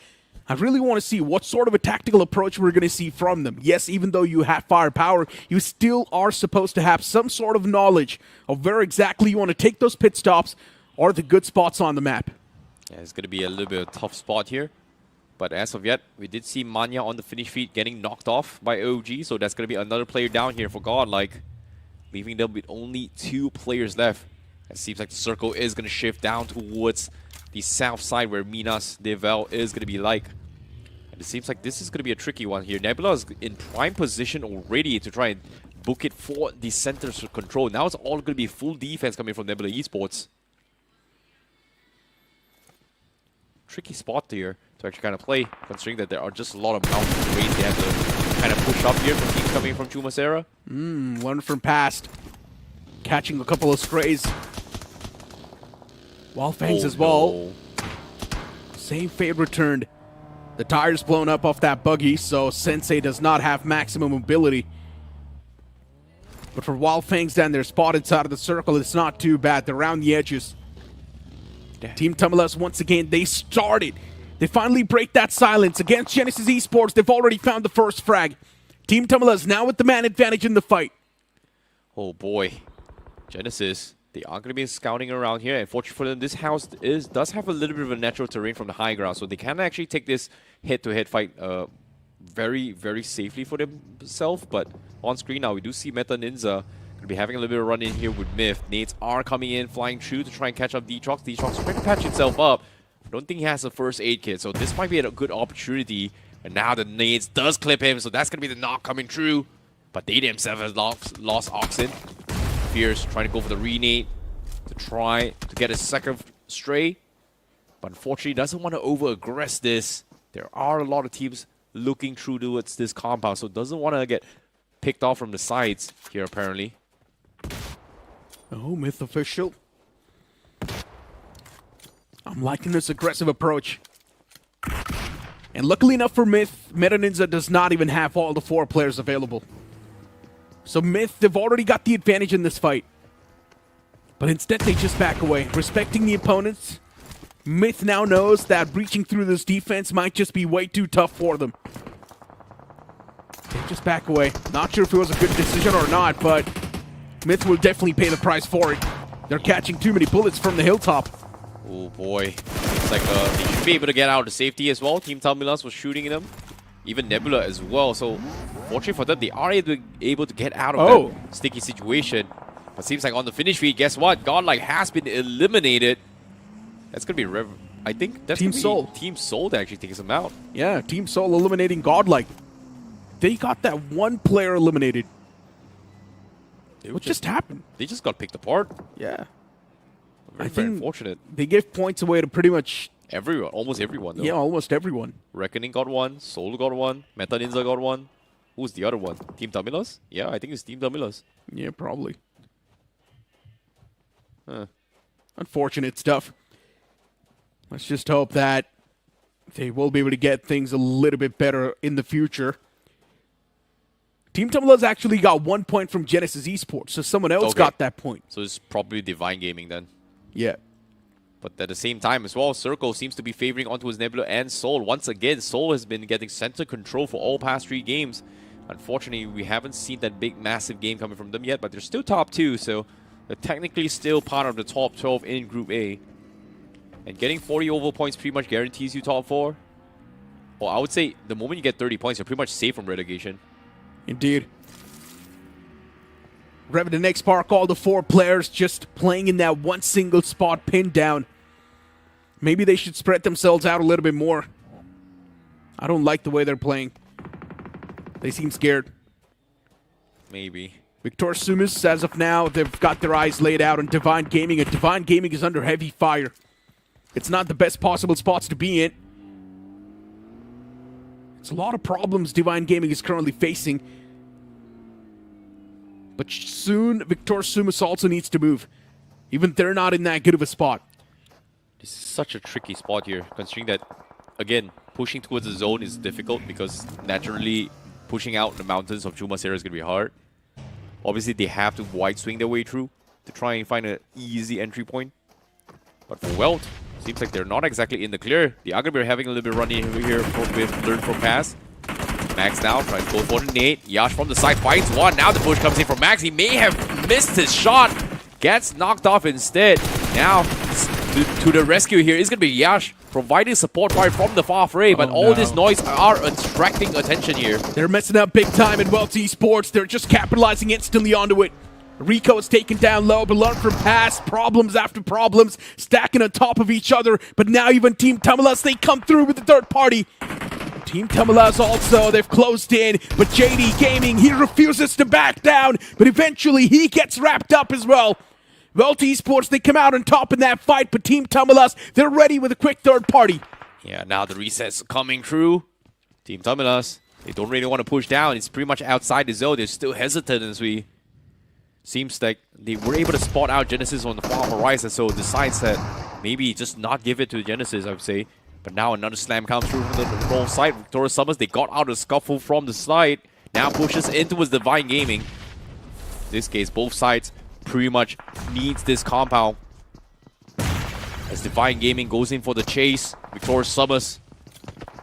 I really want to see what sort of a tactical approach we're going to see from them. Yes, even though you have firepower, you still are supposed to have some sort of knowledge of where exactly you want to take those pit stops or the good spots on the map. Yeah, it's going to be a little bit of a tough spot here. But as of yet, we did see Manya on the finish feed getting knocked off by OG, so that's going to be another player down here for Godlike, leaving them with only 2 players left. It seems like the circle is going to shift down towards the south side where Minas Devel is going to be like. And it seems like this is going to be a tricky one here. Nebula is in prime position already to try and book it for the center control. Now it's all going to be full defense coming from Nebula Esports. Tricky spot here to actually kind of play, considering that there are just a lot of mountain terrain they have to kind of push up here from teams coming from Chumacera. One from past. Catching a couple of strays. Wyld Fangs as well. No. Same fade returned. The tire's blown up off that buggy, so Sensei does not have maximum mobility. But for Wyld Fangs down there, spot inside of the circle, it's not too bad. They're around the edges. Damn. Team Tamilas, once again, they started. They finally break that silence against Genesis Esports. They've already found the first frag. Team Tamilas now with the man advantage in the fight. Oh boy. Genesis, they are going to be scouting around here. And fortunately for them, this house does have a little bit of a natural terrain from the high ground. So they can actually take this head-to-head fight very, very safely for themselves. But on screen now, we do see ninza Gonna be having a little bit of run in here with Myth. Nades are coming in, flying through to try and catch up D-Trox. D-Trox trying to patch himself up. I don't think he has a first aid kit, so this might be a good opportunity. And now the Nades does clip him, so that's gonna be the knock coming through. But they themselves have lost Oxen. Fierce trying to go for the renade to try to get a second stray. But unfortunately doesn't want to over-aggress this. There are a lot of teams looking through towards this compound, so doesn't want to get picked off from the sides here apparently. Oh, Myth official. I'm liking this aggressive approach. And luckily enough for Myth, Meta Ninja does not even have all the 4 players available. So Myth, they've already got the advantage in this fight. But instead they just back away, respecting the opponents. Myth now knows that breaching through this defense might just be way too tough for them. They just back away. Not sure if it was a good decision or not, but Myth will definitely pay the price for it. They're catching too many bullets from the hilltop. Oh boy. It's like they should be able to get out of safety as well. Team Tamilas was shooting them. Even Nebula as well. So, fortunately for them, they are able to get out of that sticky situation. But seems like on the finish feed, guess what? Godlike has been eliminated. That's going to be I think that's Team Soul. Team Soul that actually takes him out. Yeah, Team Soul eliminating Godlike. They got that one player eliminated. What just happened? They just got picked apart. Yeah. Very unfortunate. They gave points away to pretty much everyone, almost everyone though. Yeah, almost everyone. Reckoning got one, Soul got one, Meta Ninja got one. Who's the other one? Team Tamilas? Yeah, I think it's Team Tamilas. Yeah, probably. Huh. Unfortunate stuff. Let's just hope that they will be able to get things a little bit better in the future. Team Tamilas actually got 1 point from Genesis Esports, so someone else got that point. So it's probably Divine Gaming then. Yeah. But at the same time as well, Circle seems to be favoring onto his Nebula and Soul. Once again, Soul has been getting center control for all past 3 games. Unfortunately, we haven't seen that big, massive game coming from them yet, but they're still top 2, so they're technically still part of the top 12 in Group A. And getting 40 overall points pretty much guarantees you top 4. Well, I would say the moment you get 30 points, you're pretty much safe from relegation. Indeed. REVENANT XSPARK, all the 4 players just playing in that one single spot pinned down. Maybe they should spread themselves out a little bit more. I don't like the way they're playing. They seem scared. Maybe. Victor Sumus, as of now, they've got their eyes laid out on Divine Gaming, and Divine Gaming is under heavy fire. It's not the best possible spots to be in. It's a lot of problems Divine Gaming is currently facing. But soon, Victor Sumus also needs to move. Even they're not in that good of a spot. This is such a tricky spot here, considering that, again, pushing towards the zone is difficult because naturally pushing out the mountains of Jumasera is going to be hard. Obviously, they have to wide swing their way through to try and find an easy entry point. But for WELT, seems like they're not exactly in the clear. The are going to be having a little bit running here with Learn from Pass. Max now trying to go for the nade. Yash from the side fights one. Now the push comes in from Max. He may have missed his shot. Gets knocked off instead. Now to the rescue here is going to be Yash providing support fire from the far fray. But all this noise are attracting attention here. They're messing up big time in WELT Esports. They're just capitalizing instantly onto it. Rico is taken down low, but Learn from Pass, problems after problems, stacking on top of each other. But now even Team Tamilas, they come through with the third party. Team Tamilas also, they've closed in, but JD Gaming, he refuses to back down, but eventually he gets wrapped up as well. WELT Esports, they come out on top in that fight, but Team Tamilas, they're ready with a quick third party. Yeah, now the resets coming through. Team Tamilas, they don't really want to push down. It's pretty much outside the zone. They're still hesitant as we... Seems like they were able to spot out Genesis on the far horizon, so decides that maybe just not give it to Genesis, I would say. But now another slam comes through from the wrong side. Victorious Summers, they got out of the scuffle from the side. Now pushes into his Divine Gaming. In this case, both sides pretty much needs this compound. As Divine Gaming goes in for the chase. Victorious Summers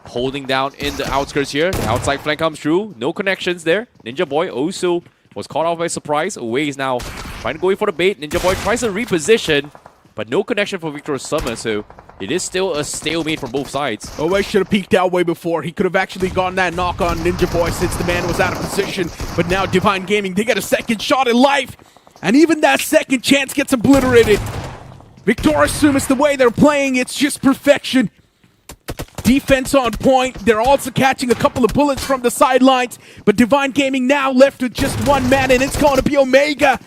holding down in the outskirts here. The outside flank comes through. No connections there. Ninja Boy also was caught off by surprise. Away is now trying to go in for the bait. Ninja Boy tries to reposition, but no connection for Victor Summer, so it is still a stalemate from both sides. Owe should have peeked out way before. He could have actually gotten that knock on Ninja Boy since the man was out of position. But now Divine Gaming, they get a second shot at life. And even that second chance gets obliterated. Victorious Sumus, the way they're playing, it's just perfection. Defense on point. They're also catching a couple of bullets from the sidelines. But Divine Gaming now left with just one man, and it's going to be Omega.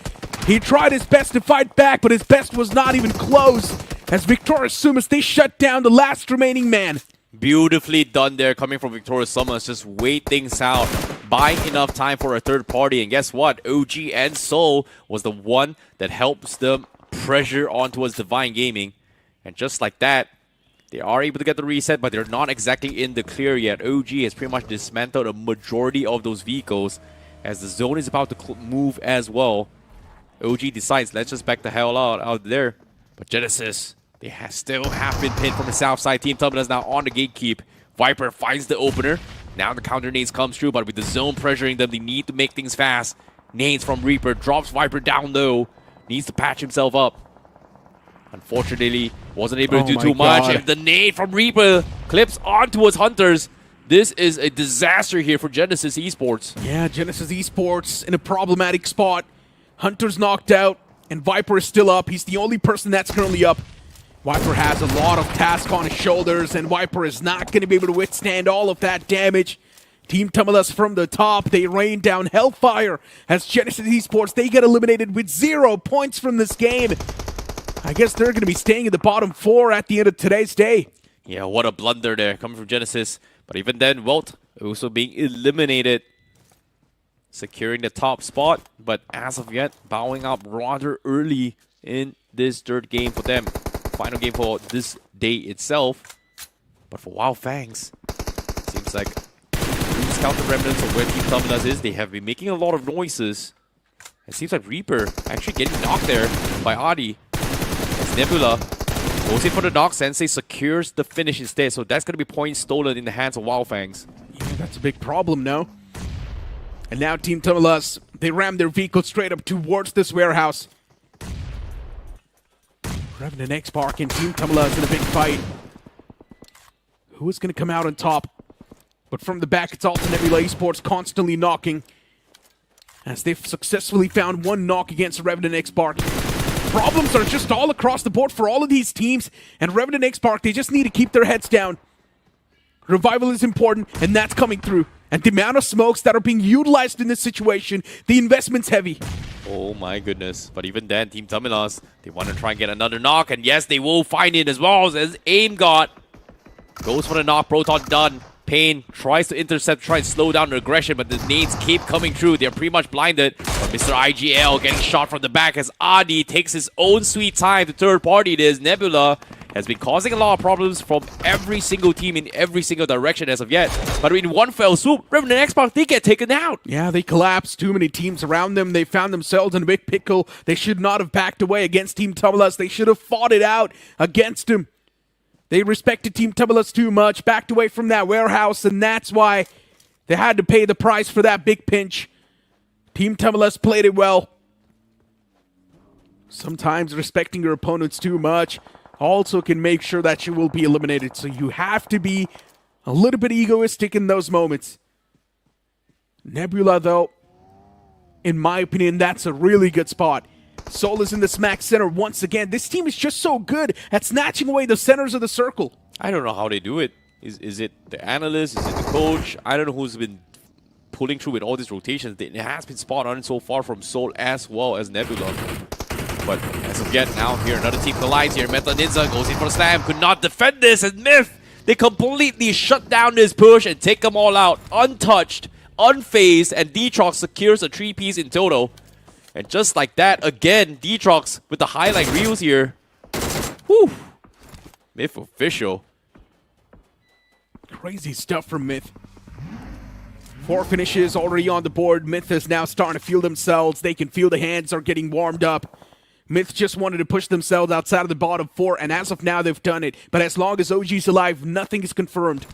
He tried his best to fight back, but his best was not even close. As Victorious Sumus, they shut down the last remaining man. Beautifully done there, coming from Victorious Sumus. Just wait things out, buying enough time for a third party. And guess what? OG and Soul was the one that helps them pressure on towards Divine Gaming. And just like that, they are able to get the reset, but they're not exactly in the clear yet. OG has pretty much dismantled a majority of those vehicles as the zone is about to move as well. OG decides, let's just back the hell out there. But Genesis, they still have been pinned from the south side. Team Tamilas now on the gatekeep. Viper finds the opener. Now the counter nades comes through, but with the zone pressuring them, they need to make things fast. Nades from Reaper, drops Viper down low. Needs to patch himself up. Unfortunately, wasn't able to do too much. If the nade from Reaper clips on towards Hunters, this is a disaster here for Genesis Esports. Yeah, Genesis Esports in a problematic spot. Hunter's knocked out, and Viper is still up. He's the only person that's currently up. Viper has a lot of task on his shoulders, and Viper is not going to be able to withstand all of that damage. Team Tamilas from the top, they rain down hellfire as Genesis Esports, they get eliminated with 0 points from this game. I guess they're going to be staying in the bottom 4 at the end of today's day. Yeah, what a blunder there coming from Genesis. But even then, WELT also being eliminated, securing the top spot. But as of yet, bowing out rather early in this third game for them. Final game for this day itself. But for Wyld Fangs, seems like scout the remnants of where Team Tamilas is. They have been making a lot of noises. It seems like Reaper actually getting knocked there by Adi. As Nebula goes in for the knock, Sensei secures the finish instead. So that's going to be points stolen in the hands of Wyld Fangs. Yeah, that's a big problem now. And now Team Tamilas, they ram their vehicle straight up towards this warehouse. REVENANT XSPARK and Team Tamilas in a big fight. Who is going to come out on top? But from the back, it's also Nebula Esports constantly knocking, as they've successfully found one knock against REVENANT XSPARK. Problems are just all across the board for all of these teams, and REVENANT XSPARK, they just need to keep their heads down. Revival is important, and that's coming through. And the amount of smokes that are being utilized in this situation, the investment's heavy. Oh my goodness. But even then, Team Tamilas, they want to try and get another knock, and yes, they will find it as well, as Aim God goes for the knock. Proton done. Pain tries to intercept, try and slow down their aggression, but the nades keep coming through. They're pretty much blinded. But Mr. IGL getting shot from the back as Adi takes his own sweet time. The third party, it is Nebula, has been causing a lot of problems from every single team in every single direction as of yet. But in one fell swoop, REVENANT XSPARK, they get taken out. Yeah, they collapsed. Too many teams around them. They found themselves in a big pickle. They should not have backed away against Team Tamilas. They should have fought it out against him. They respected Team Tamilas too much, backed away from that warehouse, and that's why they had to pay the price for that big pinch. Team Tamilas played it well. Sometimes respecting your opponents too much also can make sure that you will be eliminated, so you have to be a little bit egoistic in those moments. Nebula, though, in my opinion, that's a really good spot. Soul is in the smack center once again. This team is just so good at snatching away the centers of the circle. I don't know how they do it. Is it the analyst? Is it the coach? I don't know who's been pulling through with all these rotations. It has been spot on so far from Soul as well as Nebula. But as of yet, now here, another team collides here. Meta Ninza goes in for the slam. Could not defend this. And Myth, they completely shut down this push and take them all out. Untouched, unfazed, and Detrox secures a 3-piece in total. And just like that, again, Detrox with the highlight reels here. Whew. Myth official. Crazy stuff from Myth. 4 finishes already on the board. Myth is now starting to feel themselves. They can feel the hands are getting warmed up. Myth just wanted to push themselves outside of the bottom 4, and as of now, they've done it. But as long as OG's alive, nothing is confirmed.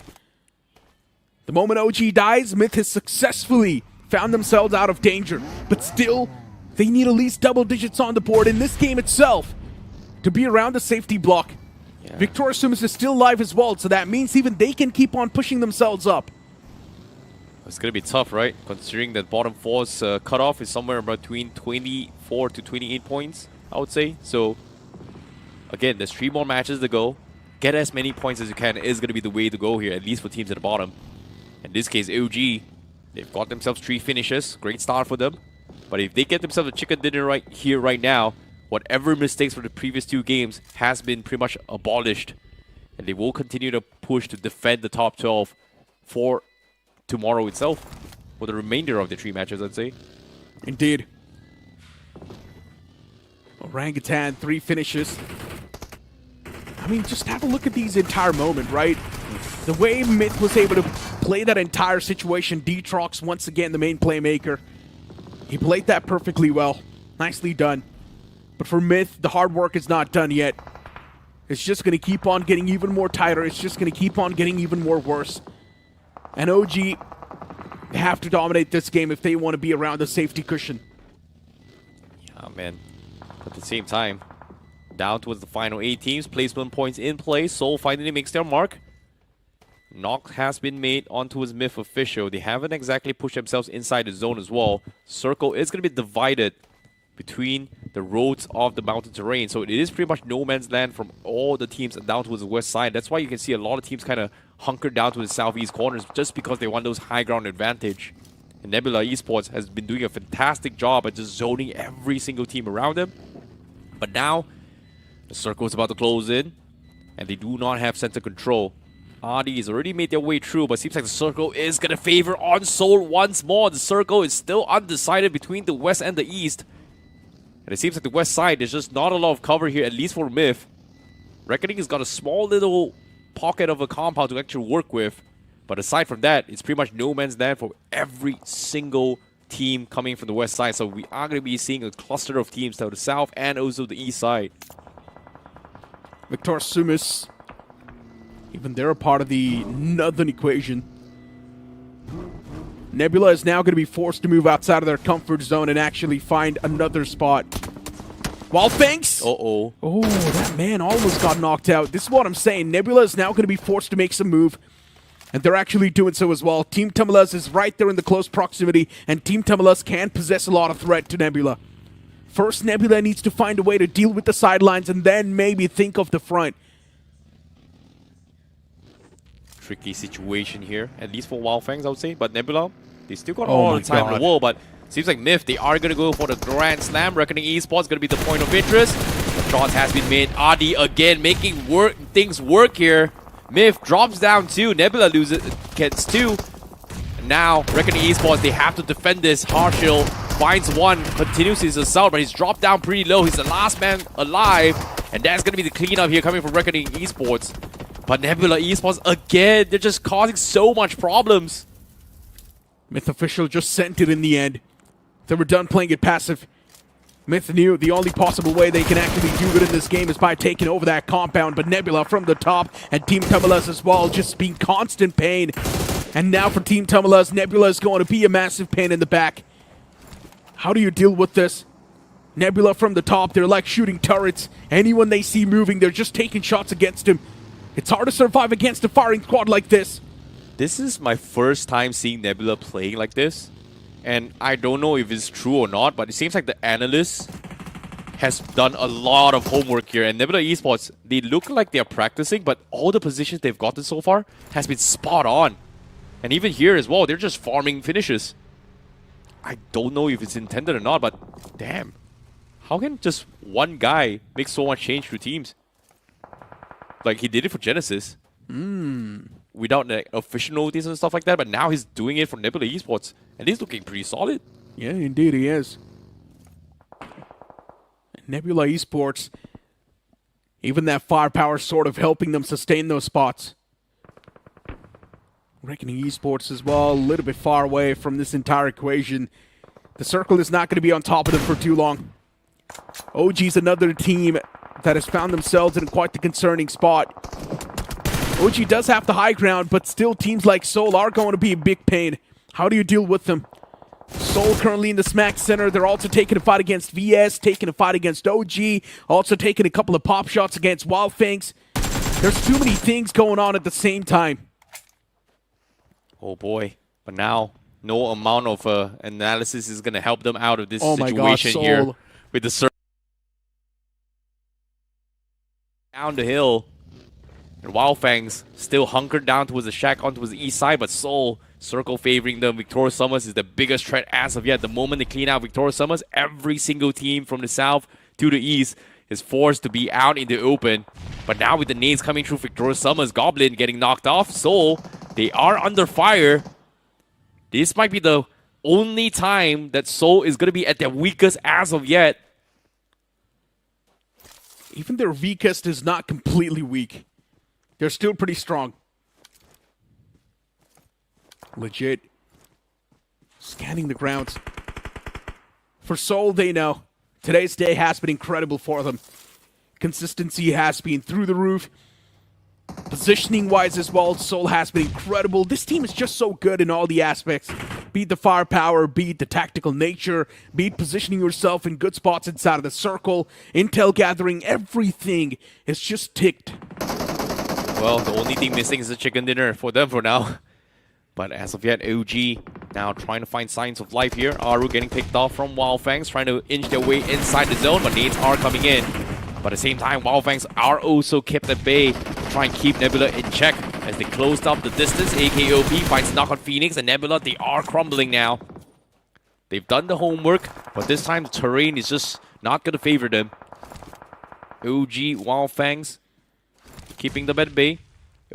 The moment OG dies, Myth has successfully found themselves out of danger. But still, they need at least double digits on the board in this game itself to be around the safety block. Yeah. Victorious Sumus is still alive as well, so that means even they can keep on pushing themselves up. It's going to be tough, right? Considering that bottom 4's cutoff is somewhere between 24 24 to 28 points, I would say. So, again, there's 3 more matches to go. Get as many points as you can is going to be the way to go here, at least for teams at the bottom. In this case, OG, they've got themselves 3 finishes. Great start for them. But if they get themselves a chicken dinner right here, right now, whatever mistakes from the previous 2 games has been pretty much abolished. And they will continue to push to defend the top 12 for tomorrow itself. For the remainder of the 3 matches, I'd say. Indeed. Orangutan, 3 finishes. I mean, just have a look at these entire moment, right? The way Myth was able to play that entire situation, Detrox, once again, the main playmaker. He played that perfectly well. Nicely done. But for Myth, the hard work is not done yet. It's just going to keep on getting even more tighter. It's just going to keep on getting even more worse. And OG, they have to dominate this game if they want to be around the safety cushion. Yeah, man. At the same time, down towards the final 8 teams. Placement points in place. Seoul finally makes their mark. Knock has been made onto his Myth official. They haven't exactly pushed themselves inside the zone as well. Circle is going to be divided between the roads of the mountain terrain. So it is pretty much no man's land from all the teams down towards the west side. That's why you can see a lot of teams kind of hunker down to the southeast corners just because they want those high ground advantage. And Nebula Esports has been doing a fantastic job at just zoning every single team around them. But now, the circle is about to close in, and they do not have center control. RD has already made their way through, but seems like the circle is going to favor on Seoul once more. The circle is still undecided between the west and the east. And it seems like the west side, there's just not a lot of cover here, at least for Myth. Reckoning has got a small little pocket of a compound to actually work with. But aside from that, it's pretty much no man's land for every single team coming from the west side. So we are going to be seeing a cluster of teams to the south and also the east side. Victor Sumus, even they're a part of the northern equation. Nebula is now going to be forced to move outside of their comfort zone and actually find another spot. Wyld Fangs! Uh-oh. Oh, that man almost got knocked out. This is what I'm saying. Nebula is now going to be forced to make some move. And they're actually doing so as well. Team Tamilas is right there in the close proximity, and Team Tamilas can possess a lot of threat to Nebula. First, Nebula needs to find a way to deal with the sidelines and then maybe think of the front. Tricky situation here, at least for Wyld Fangs, I would say. But Nebula, they still got all the time in the world, but seems like Myth, they are going to go for the Grand Slam. Reckoning Esports going to be the point of interest. The shot has been made. RD again making things work here. Myth drops down 2. Nebula gets 2. Now, Reckoning Esports, they have to defend this. Harshill finds 1, continues his assault, but he's dropped down pretty low. He's the last man alive, and that's going to be the cleanup here coming from Reckoning Esports. But Nebula Esports, again, they're just causing so much problems. Myth official just sent it in the end. They were done playing it passive. Myth knew the only possible way they can actually do it in this game is by taking over that compound, but Nebula from the top and Team Tamilas as well just being constant pain. And now for Team Tamilas, Nebula is going to be a massive pain in the back. How do you deal with this? Nebula from the top, they're like shooting turrets. Anyone they see moving, they're just taking shots against him. It's hard to survive against a firing squad like this. This is my first time seeing Nebula playing like this. And I don't know if it's true or not, but it seems like the analyst has done a lot of homework here. And Nebula Esports, they look like they're practicing, but all the positions they've gotten so far has been spot on. And even here as well, they're just farming finishes. I don't know if it's intended or not, but damn. How can just one guy make so much change to teams? Like, he did it for Genesis. Without like, official notice and stuff like that, but now he's doing it for Nebula Esports. And he's looking pretty solid. Yeah, indeed he is. Nebula Esports, even that firepower sort of helping them sustain those spots. Reckoning Esports as well, a little bit far away from this entire equation. The circle is not going to be on top of them for too long. OG's another team that has found themselves in quite the concerning spot. OG does have the high ground, but still teams like Seoul are going to be a big pain. How do you deal with them? Seoul currently in the smack center. They're also taking a fight against VS, taking a fight against OG, also taking a couple of pop shots against Wyld Fangs. There's too many things going on at the same time. Oh boy. But now, no amount of analysis is going to help them out of this situation here. with the circle down the hill. And Wyld Fangs still hunkered down towards the shack onto the east side, but Seoul circle favoring them. Sumus is the biggest threat as of yet. The moment they clean out Sumus, every single team from the south to the east is forced to be out in the open. But now with the nades coming through Sumus, Goblin getting knocked off, Seoul, they are under fire. This might be the only time that Seoul is going to be at their weakest as of yet. Even their weakest is not completely weak. They're still pretty strong. Legit. Scanning the grounds. For Seoul, they know. Today's day has been incredible for them. Consistency has been through the roof. Positioning-wise as well, Seoul has been incredible. This team is just so good in all the aspects. Be it the firepower, be it the tactical nature, be it positioning yourself in good spots inside of the circle, intel gathering, everything is just ticked. Well, the only thing missing is the chicken dinner for them for now. But as of yet, OG now trying to find signs of life here. Aru getting picked off from Wyld Fangs, trying to inch their way inside the zone, but nades are coming in. But at the same time, Wyld Fangs are also kept at bay to try and keep Nebula in check as they closed up the distance. AKOP finds knock on Phoenix and Nebula. They are crumbling now. They've done the homework, but this time the terrain is just not going to favor them. OG, Wyld Fangs keeping them at bay.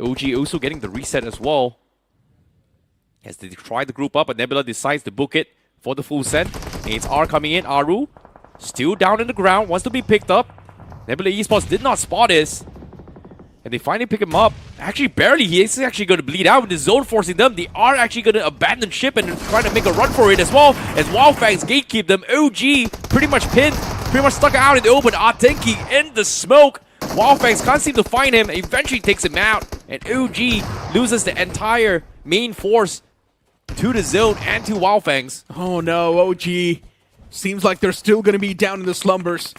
OG also getting the reset as well. As they try to group up, but Nebula decides to book it for the full set. Nades are coming in. Aru still down in the ground, wants to be picked up. Nebula Esports did not spot this. And they finally pick him up. Actually, barely. He is actually going to bleed out with the zone forcing them. They are actually going to abandon ship and try to make a run for it as well. As Wyld Fangs gatekeep them. OG pretty much pinned, pretty much stuck out in the open. Atenki in the smoke. Wyld Fangs can't seem to find him. Eventually takes him out. And OG loses the entire main force to the zone and to Wyld Fangs. Oh no, OG. Seems like they're still going to be down in the slumbers.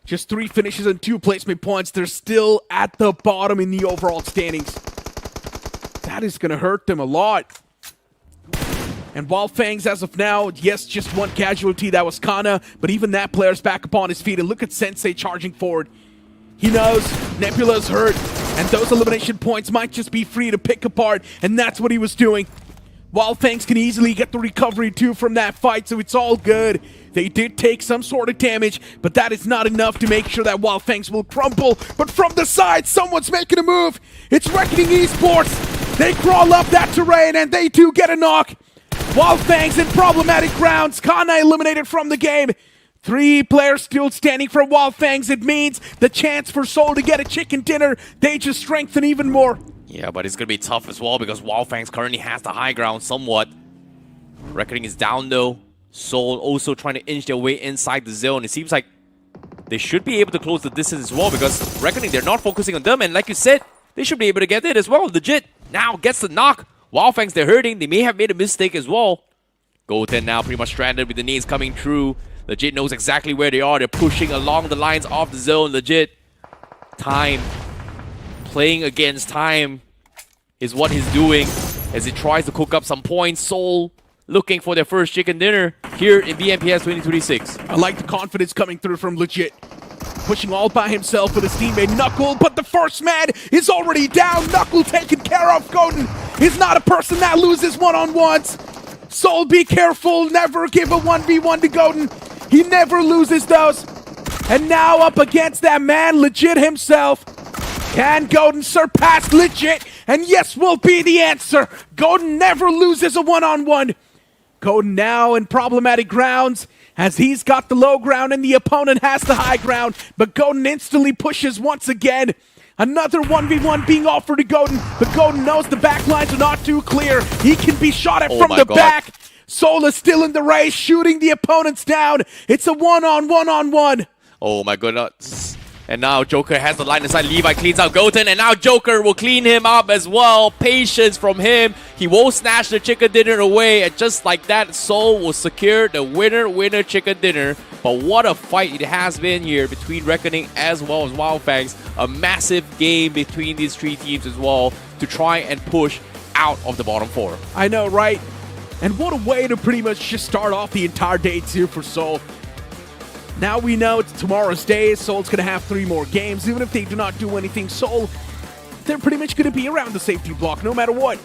Just 3 finishes and 2 placement points. They're still at the bottom in the overall standings. That is going to hurt them a lot. And Wyld Fangs, as of now, yes, just 1 casualty. That was Kana. But even that player's back up on his feet. And look at Sensei charging forward. He knows Nebula's hurt. And those elimination points might just be free to pick apart. And that's what he was doing. Wyld Fangs can easily get the recovery too from that fight, so it's all good. They did take some sort of damage, but that is not enough to make sure that Wyld Fangs will crumble. But from the side, someone's making a move. It's Reckoning Esports. They crawl up that terrain, and they too get a knock. Wyld Fangs in problematic grounds. Kana eliminated from the game. 3 players still standing for Wyld Fangs. It means the chance for Seoul to get a chicken dinner, they just strengthen even more. Yeah, but it's going to be tough as well because Wyld Fangs currently has the high ground somewhat. Reckoning is down though. Seoul also trying to inch their way inside the zone. It seems like they should be able to close the distance as well because Reckoning, they're not focusing on them. And like you said, they should be able to get it as well. Legit. Now gets the knock. Wyld Fangs, they're hurting. They may have made a mistake as well. Goten now pretty much stranded with the nades coming through. Legit knows exactly where they are. They're pushing along the lines of the zone. Legit. Time. Playing against time is what he's doing as he tries to cook up some points. Seoul looking for their first chicken dinner here in BMPS 2026. I like the confidence coming through from Legit. Pushing all by himself with his teammate Knuckle, but the first man is already down. Knuckle taken care of. Godin is not a person that loses one-on-ones. Seoul, be careful. Never give a 1v1 to Godin. He never loses those. And now up against that man, Legit himself. Can Godin surpass Legit? And yes will be the answer. Godin never loses a one-on-one. Godin now in problematic grounds as he's got the low ground and the opponent has the high ground. But Godin instantly pushes once again. Another 1v1 being offered to Godin, but Godin knows the backlines are not too clear. He can be shot at from the back. Seoul is still in the race, shooting the opponents down. It's a one-on-one-on-one. Oh my goodness. And now Joker has the line inside. Levi cleans out Goten, and now Joker will clean him up as well. Patience from him. He won't snatch the chicken dinner away, and just like that, Seoul will secure the winner chicken dinner. But what a fight it has been here between Reckoning as well as Wyld Fangs. A massive game between these 3 teams as well to try and push out of the bottom 4. I know, right? And what a way to pretty much just start off the entire day too for Seoul. Now we know it's tomorrow's day. Seoul's going to have 3 more games. Even if they do not do anything, Seoul, they're pretty much going to be around the safety block no matter what.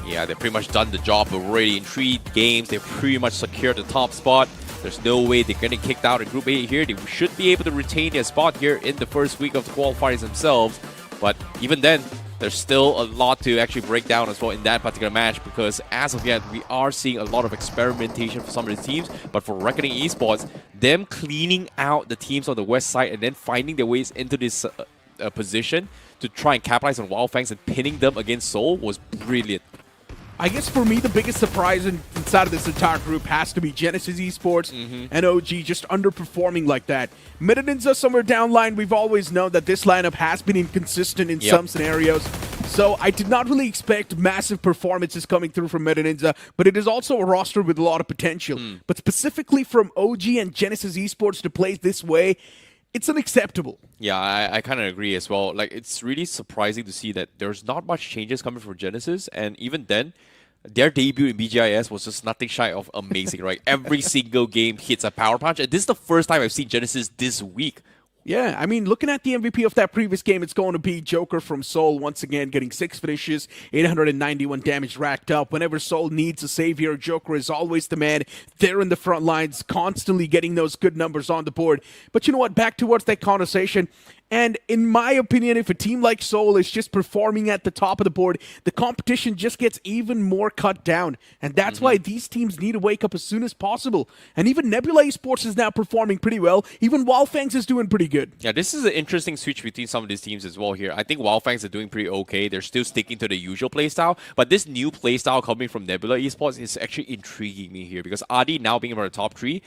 Yeah, they've pretty much done the job already. In 3 games, they've pretty much secured the top spot. There's no way they're getting kicked out in Group A here. They should be able to retain their spot here in the first week of the qualifiers themselves. But even then, there's still a lot to actually break down as well in that particular match, because as of yet, we are seeing a lot of experimentation for some of the teams. But for Reckoning Esports, them cleaning out the teams on the west side and then finding their ways into this position to try and capitalize on Wyld Fangs and pinning them against Seoul was brilliant. I guess for me, the biggest surprise inside of this entire group has to be Genesis Esports and OG just underperforming like that. Ninza somewhere down line, we've always known that this lineup has been inconsistent in some scenarios. So I did not really expect massive performances coming through from Ninza, but it is also a roster with a lot of potential. But specifically from OG and Genesis Esports to play this way, it's unacceptable. Yeah, I kind of agree as well. Like, it's really surprising to see that there's not much changes coming from Genesis, and even then, their debut in BGIS was just nothing shy of amazing, right? Every single game hits a power punch, and this is the first time I've seen Genesis this week. Yeah, I mean, looking at the MVP of that previous game, it's going to be Joker from Seoul, once again getting 6 finishes, 891 damage racked up. Whenever Seoul needs a savior, Joker is always the man there in the front lines, constantly getting those good numbers on the board. But you know what, back towards that conversation, and in my opinion, if a team like Seoul is just performing at the top of the board, the competition just gets even more cut down. And that's why these teams need to wake up as soon as possible. And even Nebula Esports is now performing pretty well. Even Wyld Fangs is doing pretty good. Yeah, this is an interesting switch between some of these teams as well here. I think Wyld Fangs are doing pretty okay. They're still sticking to the usual playstyle. But this new playstyle coming from Nebula Esports is actually intriguing me here, because Adi now being around the top 3,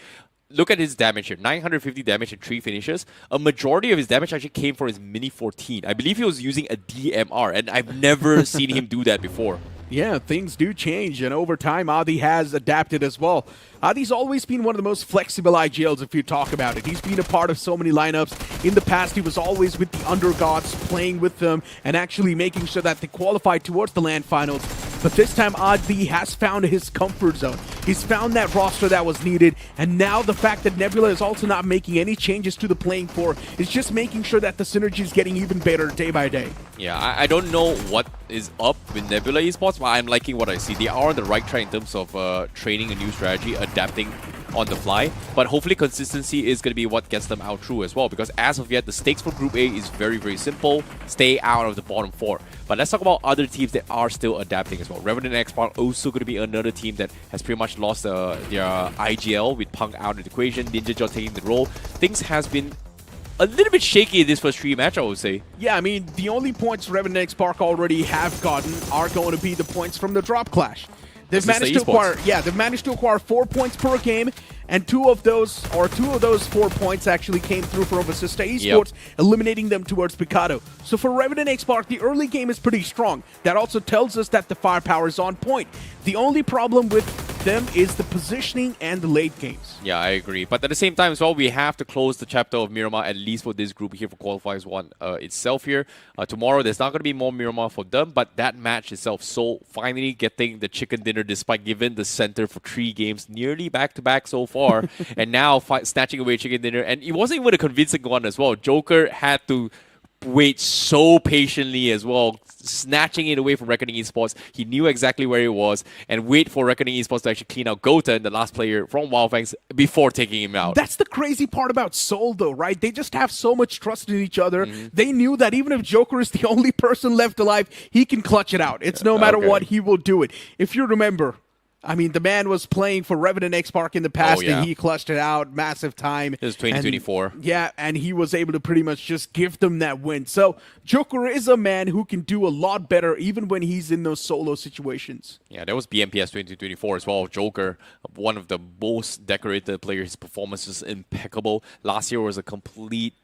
look at his damage here, 950 damage in 3 finishes. A majority of his damage actually came from his Mini 14. I believe he was using a DMR, and I've never seen him do that before. Yeah, things do change, and over time, Adi has adapted as well. Adi's always been one of the most flexible IGLs if you talk about it. He's been a part of so many lineups. In the past, he was always with the Undergods, playing with them, and actually making sure that they qualified towards the LAN finals. But this time, Adi has found his comfort zone. He's found that roster that was needed, and now the fact that Nebula is also not making any changes to the playing floor is just making sure that the synergy is getting even better day by day. Yeah, I don't know what is up with Nebula Esports, but I'm liking what I see. They are on the right track in terms of training a new strategy, adapting on the fly, but hopefully consistency is going to be what gets them out through as well, because as of yet, the stakes for Group A is very, very simple. Stay out of the bottom 4. But let's talk about other teams that are still adapting as well. REVENANT XSPARK also going to be another team that has pretty much lost their IGL with Punk out of the equation, ninja taking the role. Things has been a little bit shaky in this first 3 match, I would say. Yeah, I mean, the only points REVENANT XSPARK already have gotten are going to be the points from the drop clash. They've managed to acquire 4 points per game, and two of those 4 points actually came through from Vasista Esports, eliminating them towards Picado. So for REVENANT XSPARK, the early game is pretty strong. That also tells us that the firepower is on point. The only problem with them is the positioning and the late games. Yeah, I agree. But at the same time as well, we have to close the chapter of Miramar, at least for this group here for Qualifiers 1 itself here. Tomorrow, there's not going to be more Miramar for them, but that match itself, Seoul finally getting the chicken dinner despite giving the center for 3 games, nearly back-to-back so far, and now snatching away chicken dinner. And it wasn't even a convincing one as well. Joker had to wait so patiently as well, snatching it away from Reckoning Esports. He knew exactly where he was, and wait for Reckoning Esports to actually clean out Goten, the last player from Wyld Fangs, before taking him out. That's the crazy part about Seoul, though, right? They just have so much trust in each other. They knew that even if Joker is the only person left alive, he can clutch it out. It's no matter what, he will do it. If you remember, I mean, the man was playing for REVENANT XSPARK in the past, and he clutched it out, massive time. It was 2024. And he was able to pretty much just give them that win. So Joker is a man who can do a lot better even when he's in those solo situations. Yeah, that was BMPS 2024 as well. Joker, one of the most decorated players. His performance is impeccable. Last year was a complete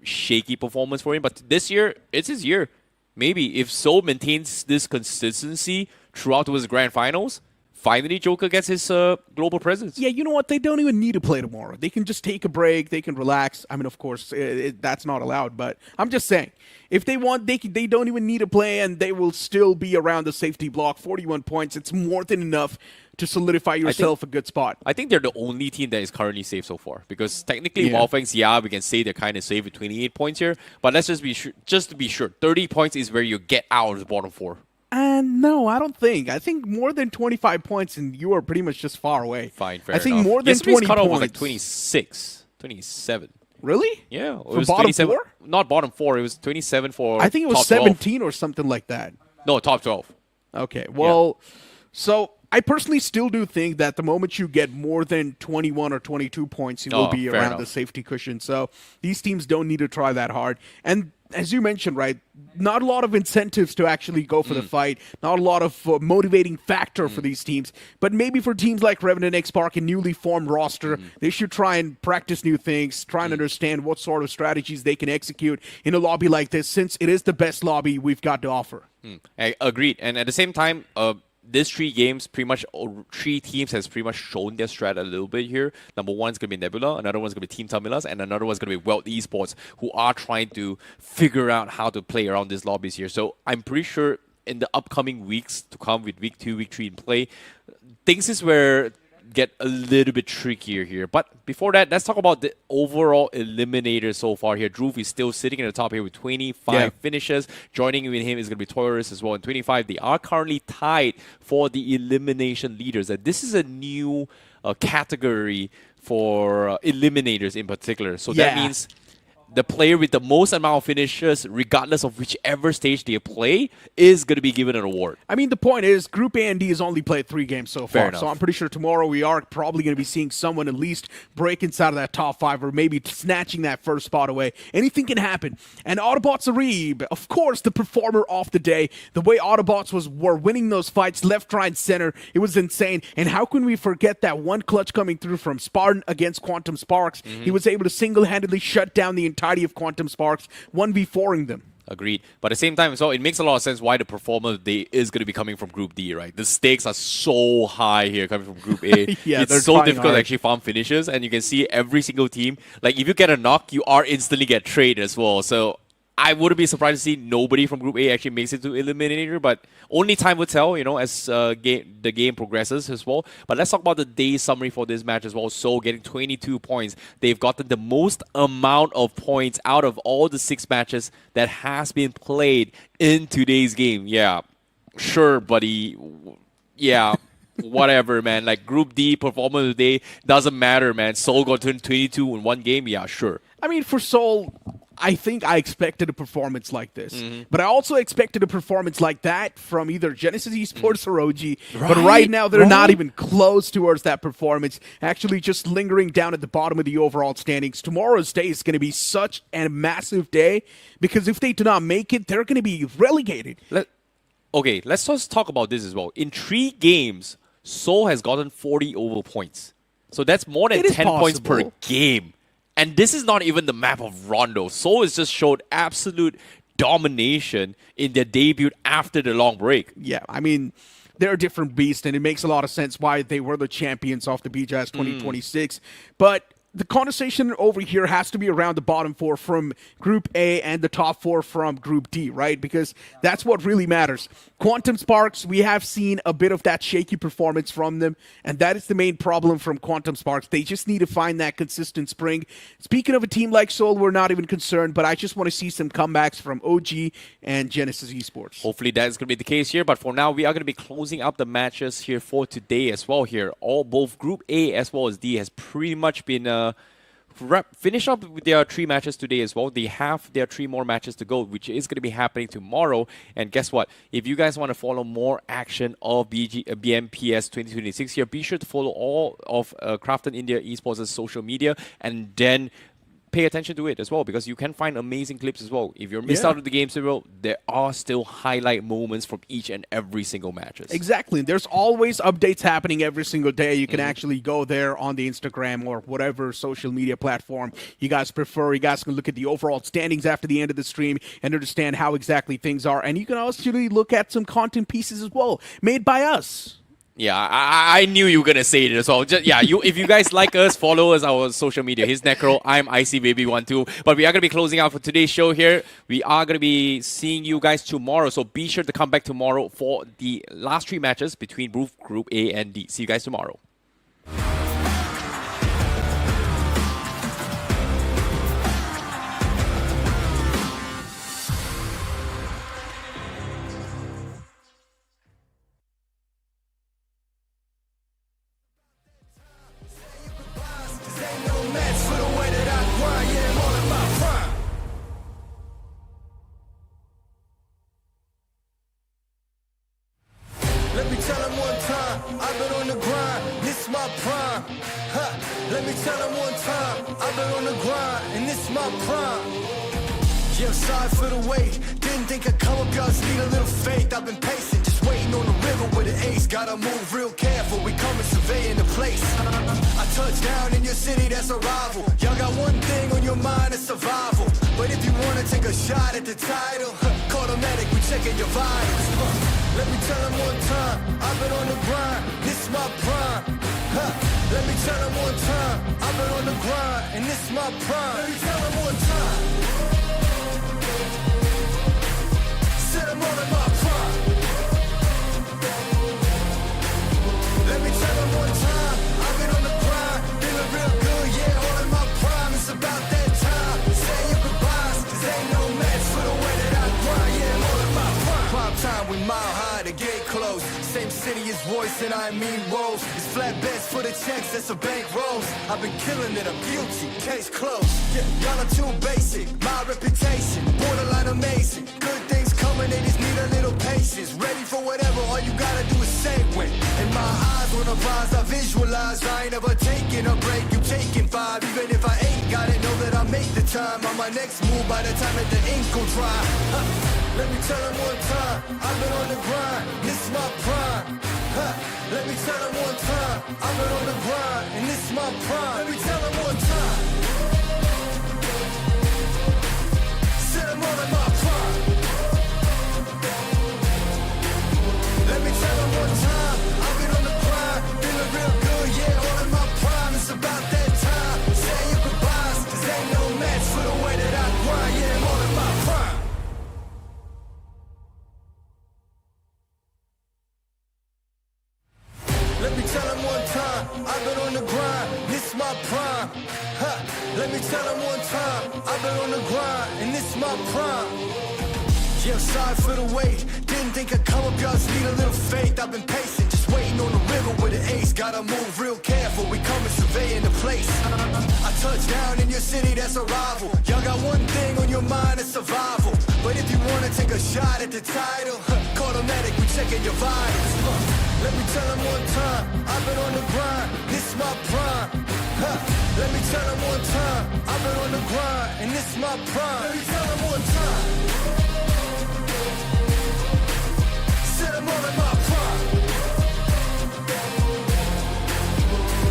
shaky performance for him, but this year, it's his year. Maybe if Seoul maintains this consistency throughout towards the grand finals, finally Joker gets his global presence. Yeah, you know what? They don't even need to play tomorrow. They can just take a break. They can relax. I mean, of course, that's not allowed, but I'm just saying. If they want, they don't even need to play, and they will still be around the safety block. 41 points. It's more than enough to solidify yourself a good spot. I think they're the only team that is currently safe so far. Because technically, Wyld Fangs, yeah, we can say they're kind of safe with 28 points here. But let's just be sure, 30 points is where you get out of the bottom 4. No, I don't think. I think more than 25 points, and you are pretty much just far away. Fine, fair I think enough. more than 20 cutoff points. was like 26, 27. Really? Yeah. It For was bottom 27, 4? Not bottom 4. It was 27 for I think it was top 17 or something like that. 12. No, top 12. Okay, well, so I personally still do think that the moment you get more than 21 or 22 points, you will be fair around enough. the safety cushion. So these teams don't need to try that hard. And as you mentioned, right, not a lot of incentives to actually go for the fight, not a lot of motivating factor for these teams. But maybe for teams like REVENANT XSPARK, a newly formed roster, they should try and practice new things, try and understand what sort of strategies they can execute in a lobby like this, since it is the best lobby we've got to offer. I agreed. And at the same time, these 3 games, pretty much 3 teams has pretty much shown their strat a little bit here. Number 1 is going to be Nebula, another one is going to be Team Tamilas, and another one is going to be WELT Esports, who are trying to figure out how to play around these lobbies here. So I'm pretty sure in the upcoming weeks to come with week 2, week 3 in play, things is where get a little bit trickier here. But before that, let's talk about the overall eliminator so far here. Dhruv is still sitting at the top here with 25 finishes. Joining with him is going to be Taurus as well in 25. They are currently tied for the elimination leaders. And this is a new category for eliminators in particular. So that means the player with the most amount of finishes, regardless of whichever stage they play, is going to be given an award. I mean, the point is, Group A and D has only played 3 games so Fair far. enough. So I'm pretty sure tomorrow we are probably going to be seeing someone at least break inside of that top 5 or maybe snatching that first spot away. Anything can happen. And Autobots Arib, of course, the performer of the day. The way Autobots were winning those fights left, right, and center, it was insane. And how can we forget that one clutch coming through from Spartan against Quantum Sparks? He was able to single-handedly shut down the entirety of Quantum Sparks, 1v4ing them. Agreed. But at the same time, so it makes a lot of sense why the performer of the day is going to be coming from Group D, right? The stakes are so high here coming from Group A. It's so difficult to actually farm finishes, and you can see every single team. Like, if you get a knock, you are instantly get traded as well. So I wouldn't be surprised to see nobody from Group A actually makes it to Eliminator, but only time will tell, you know, as the game progresses as well. But let's talk about the day summary for this match as well. So getting 22 points. They've gotten the most amount of points out of all the 6 matches that has been played in today's game. Yeah, sure, buddy. Yeah. Whatever, man. Like, Group D, performer of the day, doesn't matter, man. Seoul got 22 in one game. Yeah, sure. I mean, for Seoul, I think I expected a performance like this. But I also expected a performance like that from either Genesis Esports or OG. But right now, they're not even close towards that performance. Actually, just lingering down at the bottom of the overall standings. Tomorrow's day is going to be such a massive day, because if they do not make it, they're going to be relegated. Okay, let's just talk about this as well. In 3 games, Seoul has gotten 40 over points. So that's more than 10 points per game. And this is not even the map of Rondo. Seoul has just showed absolute domination in their debut after the long break. Yeah, I mean, they're a different beast, and it makes a lot of sense why they were the champions of the BGMI 2026. But the conversation over here has to be around the bottom 4 from Group A and the top 4 from Group D, right? Because that's what really matters. Quantum Sparks, we have seen a bit of that shaky performance from them, and that is the main problem from Quantum Sparks. They just need to find that consistent spring. Speaking of a team like Seoul, we're not even concerned, but I just want to see some comebacks from OG and Genesis Esports. Hopefully that's going to be the case here, but for now, we are going to be closing up the matches here for today as well here. Both Group A as well as D has pretty much been finish up with their 3 matches today as well. They have their 3 more matches to go, which is going to be happening tomorrow. And guess what? If you guys want to follow more action of BMPS 2026 here, be sure to follow all of Krafton India Esports' social media, and then pay attention to it as well, because you can find amazing clips as well. If you're missed out of the game serial, there are still highlight moments from each and every single matches. Exactly. There's always updates happening every single day. You can actually go there on the Instagram or whatever social media platform you guys prefer. You guys can look at the overall standings after the end of the stream and understand how exactly things are. And you can actually look at some content pieces as well, made by us. Yeah, I knew you were gonna say it as well. Just, yeah, if you guys like us, follow us our social media. He's Necro, I'm ICBaby12. But we are gonna be closing out for today's show here. We are gonna be seeing you guys tomorrow, so be sure to come back tomorrow for the last 3 matches between Group A and D. See you guys tomorrow. Let me tell them one time, I've been on the grind, this my prime. Let me tell them one time, I've been on the grind, and this my prime. Yeah, sorry for the wait, didn't think I'd come up, y'all just need a little faith. I've been patient, just waiting on the river with an ace. Gotta move real careful, we coming surveying the place. I touch down in your city, that's a rival. Y'all got one thing on your mind, it's survival. But if you wanna take a shot at the title, call the medic, we checking your vitals. Let me tell them one time, I've been on the grind, this my prime. Let me tell them one time, I've been on the grind, and this my prime. Let me tell them one time. Set them all in my prime. Let me tell them one time, I've been on the grind, feeling real good, yeah, all in my prime. It's about that time, say your goodbyes, cause ain't no match for the way that I grind, yeah, I'm all in my prime. Prime time, we mile high, the gate closed. Same city as voice and I mean woes. It's flat bets for the checks, that's a bank rolls. I've been killing it, I'm guilty, case closed. Yeah, y'all are too basic, my reputation, borderline amazing. Good things coming, they just need a little patience. Ready for whatever, all you gotta do is say when. And my eyes on the rise, I visualize. I ain't ever taking a break, you taking 5. Even if I ain't got it, know that I make the time. On my next move by the time that the ink will dry. Let me tell them one time, I've been on the grind, this my prime. Let me tell them one time, I've been on the grind, and this my prime. Let me tell them one time. Set them all in my prime. Let me tell them one time, I've been on the grind, feeling real good, yeah, all in my prime. It's about that time, say your goodbyes, cause ain't no match for the way that I grind, yeah, I'm all in my prime. Let me tell them one time, I've been on the grind, this my prime. Let me tell them one time, I've been on the grind, and this my prime. Yeah, sorry for the wait, didn't think I'd come up, y'all just need a little faith. I've been patient, just waiting on the river with an ace. Gotta move real careful, we coming surveying the place. I touch down in your city, that's a rival. Y'all got one thing on your mind, it's survival. But if you wanna take a shot at the title, call the medic, we checking your vitals. Let me tell them one time, I've been on the grind, this my prime. Let me tell them one time, I've been on the grind, and this my prime. Let me tell them one time. Set them all in my prime.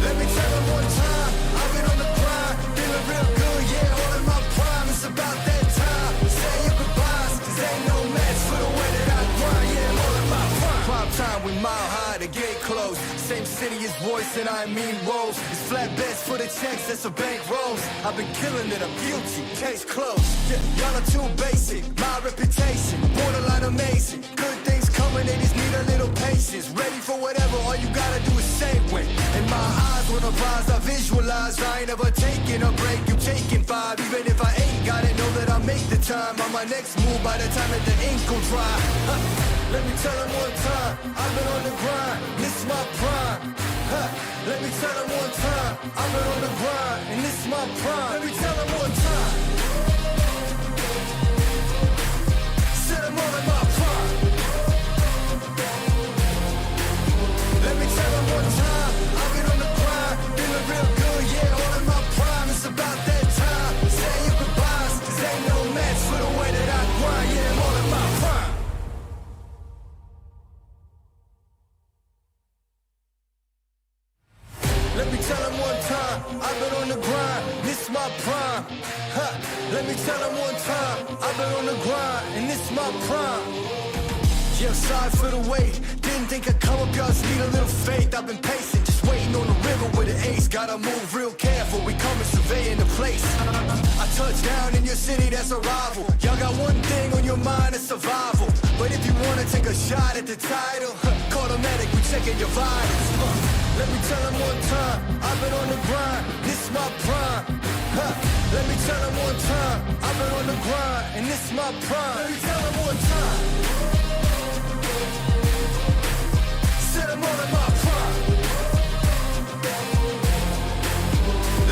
Let me tell them one time, I've been on the grind, feeling real good, yeah, all in my prime. It's about that time, say your goodbyes, cause ain't no match for the way that I grind, yeah, I'm all in my prime. Prime time, we mile high, the gate closed. Same city as voice and I mean woes. It's flat bets for the checks, that's a bank rolls. I've been killing it, I'm guilty, case closed. Yeah, y'all are too basic, my reputation, borderline amazing. Good things coming, they just need a little patience. Ready for whatever, all you gotta do is say when. And my eyes on the rise, I visualize. I ain't ever taking a break, you taking 5. Even if I ain't got it, know that I make the time. On my next move by the time that the ink will dry. Let me tell them one time, I've been on the grind, this my prime. Let me tell them one time, I've been on the grind, and this my prime. Let me tell them one time. Set them all in my prime. Let me tell them one time, I've been on the grind, feeling real good, yeah, all in my prime. It's about that time, say your goodbyes, cause ain't no match for the way that I grind, yeah, I'm all in my prime. Let me tell them one time, I've been on the grind, this my prime. Let me tell them one time, I've been on the grind, and this my prime. Yeah, sorry for the wait, didn't think I'd come up, y'all just need a little faith. I've been patient, just waiting on the river with an ace. Gotta move real careful, we coming surveying the place. I touch down in your city, that's a rival. Y'all got one thing on your mind, it's survival. But if you wanna take a shot at the title, call the medic, we checking your vitals. Let me tell them one time, I've been on the grind, this my prime. Let me tell them one time, I've been on the grind, and this my prime. Let me tell them one time. Said I'm all in my prime.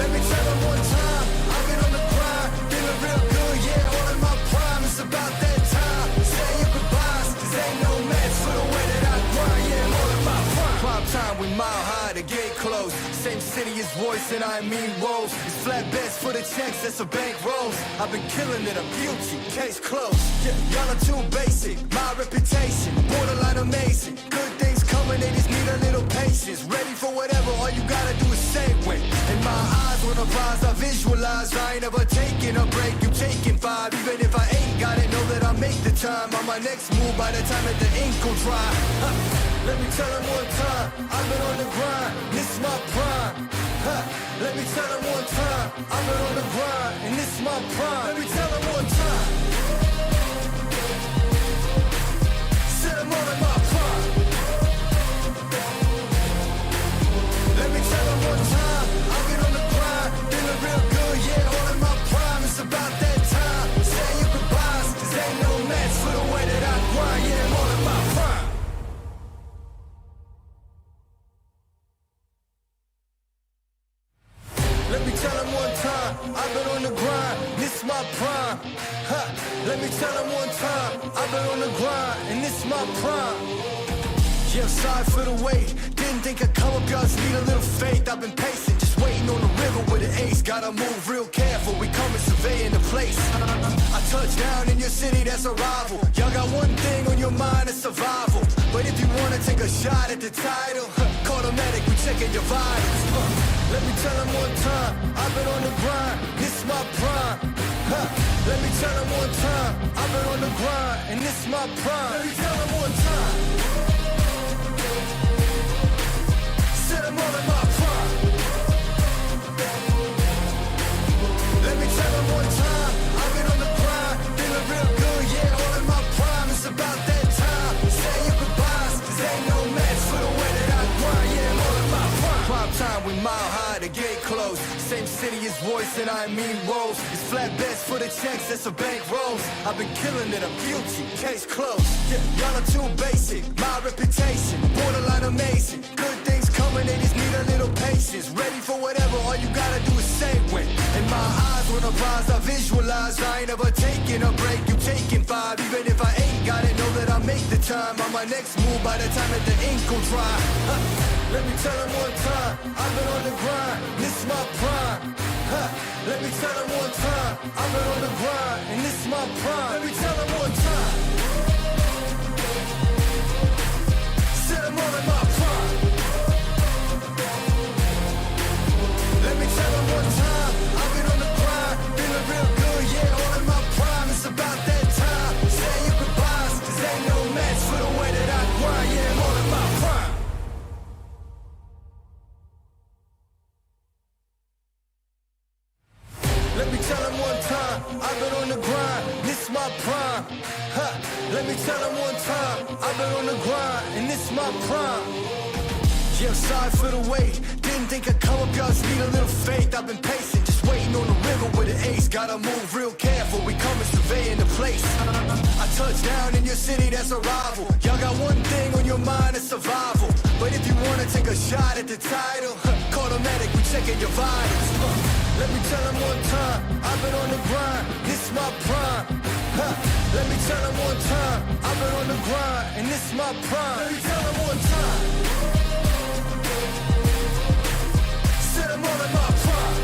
Let me tell them one time, I've been on the grind, feeling real good, yeah, all in my prime. It's about that time, say your goodbyes, cause ain't no match for the way that I grind, yeah, I'm all in my prime. Prime time, we mile high, the gate closed. Same city as voice and I mean rolls. It's flat bets for the checks, that's a bank rolls. I've been killing it, I'm guilty, case closed. Yeah, y'all are too basic, my reputation, borderline amazing. Good things coming, they just need a little patience. Ready for whatever, all you gotta do is say when. In my eyes, when I rise, I visualize. I ain't ever taking a break, you taking 5. Even if I ain't got it, know that I make the time. On my next move, by the time that the ink will dry. Let me tell them one time, I've been on the grind, this my prime. Let me tell them one time, I've been on the grind, and this my prime. Let me tell them one time. Said I'm all in my prime. Let me tell them one time, I've been on the grind, feeling real good, yeah, all in my prime. It's about that time, say your goodbyes, cause ain't no match for the way that I grind, yeah, I'm all in my prime. Let me tell them one time, I've been on the grind, this my prime. Let me tell them one time, I've been on the grind, and this my prime. Yeah, sorry for the wait, didn't think I'd come up, y'all just need a little faith. I've been patient, just waiting on the river with an ace. Gotta move real careful, we coming surveying the place. I touch down in your city, that's a rival. Y'all got one thing on your mind, it's survival. But if you wanna take a shot at the title, call the medic, we checking your vitals. Let me tell them one time, I've been on the grind, this my prime. Let me tell them one time, I've been on the grind, and this my prime. Let me tell them one time. Said I'm all in my prime. Let me tell them one time, I've been on the grind, feeling real good, yeah, all in my prime. It's about that time, say your goodbyes, cause ain't no match for the way that I grind, yeah, I'm all in my prime. Prime time, we mile high, the gate closed. Same city as voice and I mean rolls. It's flat bets for the checks, that's a bank rolls. I've been killing it, I'm guilty, case closed. Yeah, y'all are too basic, my reputation, borderline amazing. Good things coming, they just need a little patience. Ready for whatever, all you gotta do is say when. In my eyes, when I rise, I visualize. I ain't ever taking a break, you taking 5. Even if I ain't got it, know that I make the time. On my next move, by the time that the ink will dry. Let me tell them one time, I've been on the grind, this my prime. Let me tell them one time, I've been on the grind, and this my prime. Let me tell them one time. Said I'm all in my prime. Let me tell them one time, I've been on the grind, feeling real good, yeah, all in my prime. It's about that time, say your goodbyes, cause ain't no match for the way that I grind, yeah, I'm all in my prime. Let me tell them one time, I've been on the grind, this my prime. Let me tell them one time, I've been on the grind, and this my prime. Yeah, sorry for the wait, didn't think I'd come up, y'all just need a little faith. I've been patient, just waiting on the river with an ace. Gotta move real careful, we coming surveying the place. I touch down in your city, that's a rival. Y'all got one thing on your mind, it's survival. But if you wanna take a shot at the title, call the medic, we checking your vitals. Let me tell them one time, I've been on the grind, this my prime. Let me tell them one time, I've been on the grind, and this my prime. Let me tell them one time. Said I'm all in my prime.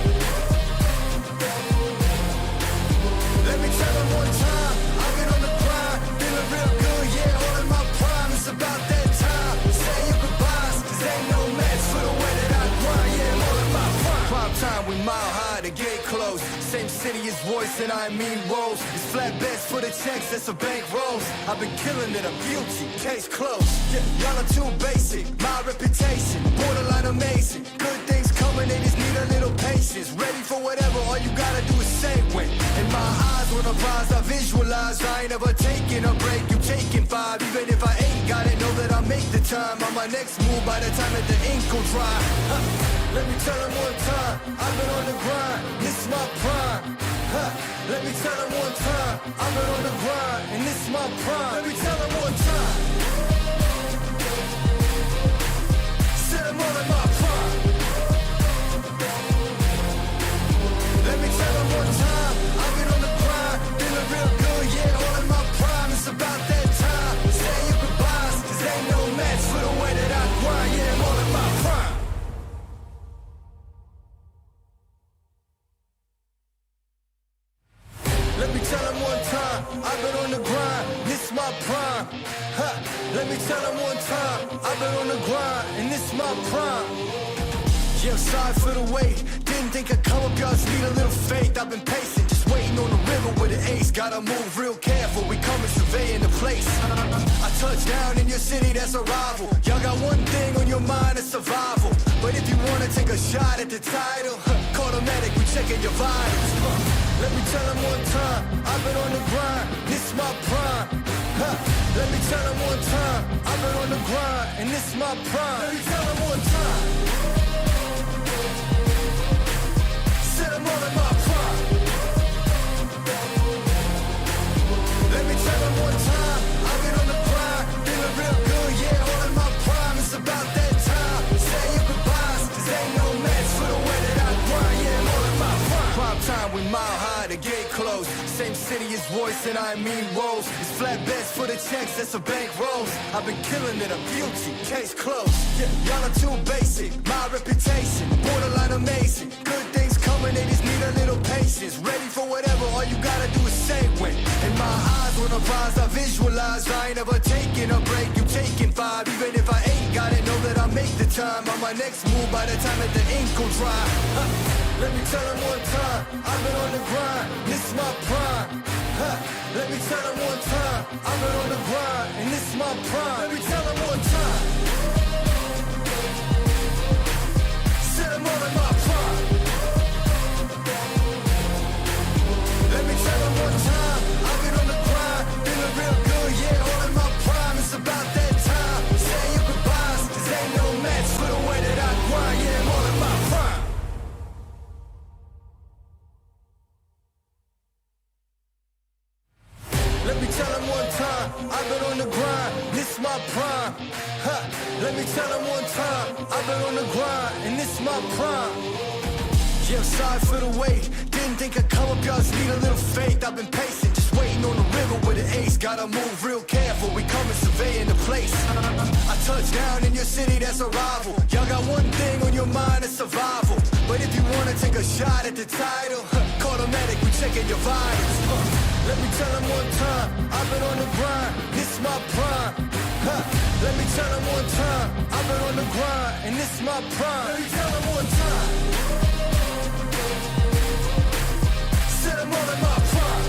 Let me tell them one time, I've been on the grind, feeling real good, yeah, all in my prime. It's about that time, say your goodbyes, cause ain't no match for the way that I grind, yeah, I'm all in my prime. Prime time, time, we mile high, the gate closed. Same city as voice and I mean roles. It's flatbeds for the checks, that's a bank rolls. I've been killing it, I'm guilty, case closed. Yeah, y'all are too basic, my reputation, borderline amazing. Good things coming, they just need a little patience. Ready for whatever, all you gotta do is say when. In my eyes, when I rise, I visualize. I ain't ever taking a break, you taking 5. Even if I ain't got it, know that I'll make the time. On my next move, by the time that the ink will dry. Let me tell them one time, I've been on the grind, this is my prime. Let me tell them one time, I've been on the grind, and this is my prime. Let me tell them one time. Said I'm all in my prime. Let me tell them one time, I've been on the grind, feeling real good, yeah, all in my prime. It's about that time, say your goodbyes, cause ain't no match for the way that I grind, yeah, I'm all in my prime. Let me tell them one time, I've been on the grind, this is my prime. Let me tell them one time, I've been on the grind, and this is my prime. Yeah, I'm sorry for the wait, didn't think I'd come up, y'all just need a little faith. I've been patient, just waiting on the river with an ace. Gotta move real careful, we coming surveying the place. I touch down in your city, that's a rival. Y'all got one thing on your mind, it's survival. But if you wanna take a shot at the title, call the medic, we checking your vitals. Let me tell them one time, I've been on the grind, this is my prime. Let me tell them one time, I've been on the grind, and this is my prime. Let me tell them one time. Said I'm all in my prime. Let me tell them one time, I've been on the grind, feeling real good, yeah, all in my prime. It's about that time, say your goodbyes, cause ain't no match for the way that I grind, yeah, I'm all in my prime. Prime time, we mile high, the gate closed. Same city as voice and I mean roles. It's flatbeds for the checks, that's a bank rolls. I've been killing it, I'm guilty, case closed. Yeah, y'all are too basic, my reputation, borderline amazing. Good things coming, they just need a little patience. Ready for whatever, all you gotta do is say when. In my eyes, when I rise, I visualize. I ain't ever taking a break, you taking 5. Even if I ain't got it, know that I'll make the time. On my next move, by the time that the ink will dry. Let me tell them one time, I've been on the grind, this is my prime. Let me tell them one time, I've been on the grind, and this is my prime. Let me tell them one time. Said I'm all in my prime. Let me tell them one time, I've been on the grind, feeling real good, yeah, all in my prime. It's about that time, say your goodbyes, cause ain't no match for the way that I grind, yeah, I'm all in my prime. Let me tell them one time, I've been on the grind, this is my prime. Let me tell them one time, I've been on the grind, and this is my prime. Yeah, I'm sorry for the wait, didn't think I'd come up, y'all just need a little faith. I've been patient, just waiting on the river with an ace. Gotta move real careful, we coming surveying the place. I touch down in your city, that's a rival. Y'all got one thing on your mind, it's survival. But if you wanna take a shot at the title, call the medic, we checking your vitals. Let me tell them one time, I've been on the grind, this is my prime. Let me tell them one time, I've been on the grind, and this is my prime. Let me tell them one time. Said I'm all in my prime.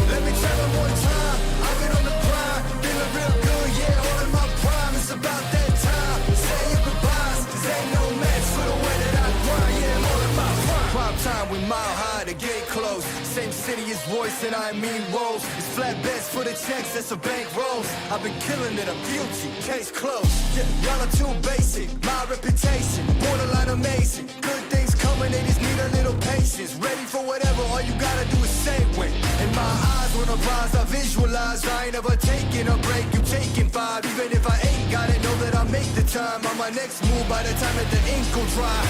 Let me tell them one time, I've been on the grind, feeling real good, yeah, all in my prime. It's about that time, say your goodbyes, cause ain't no match for the way that I grind, yeah, I'm all in my prime. Prime time, we mile high, the gate closed. Same city as voice and I mean roles. It's flatbeds for the checks, that's a bank rolls. I've been killing it, I'm guilty, case closed. Yeah, y'all are too basic, my reputation, borderline amazing. Good things coming, they just need a little patience. Ready for whatever, all you gotta do is say when. In my eyes, when I rise, I visualize. I ain't ever taking a break, you taking 5. Even if I ain't got it, know that I'll make the time. On my next move, by the time that the ink will dry.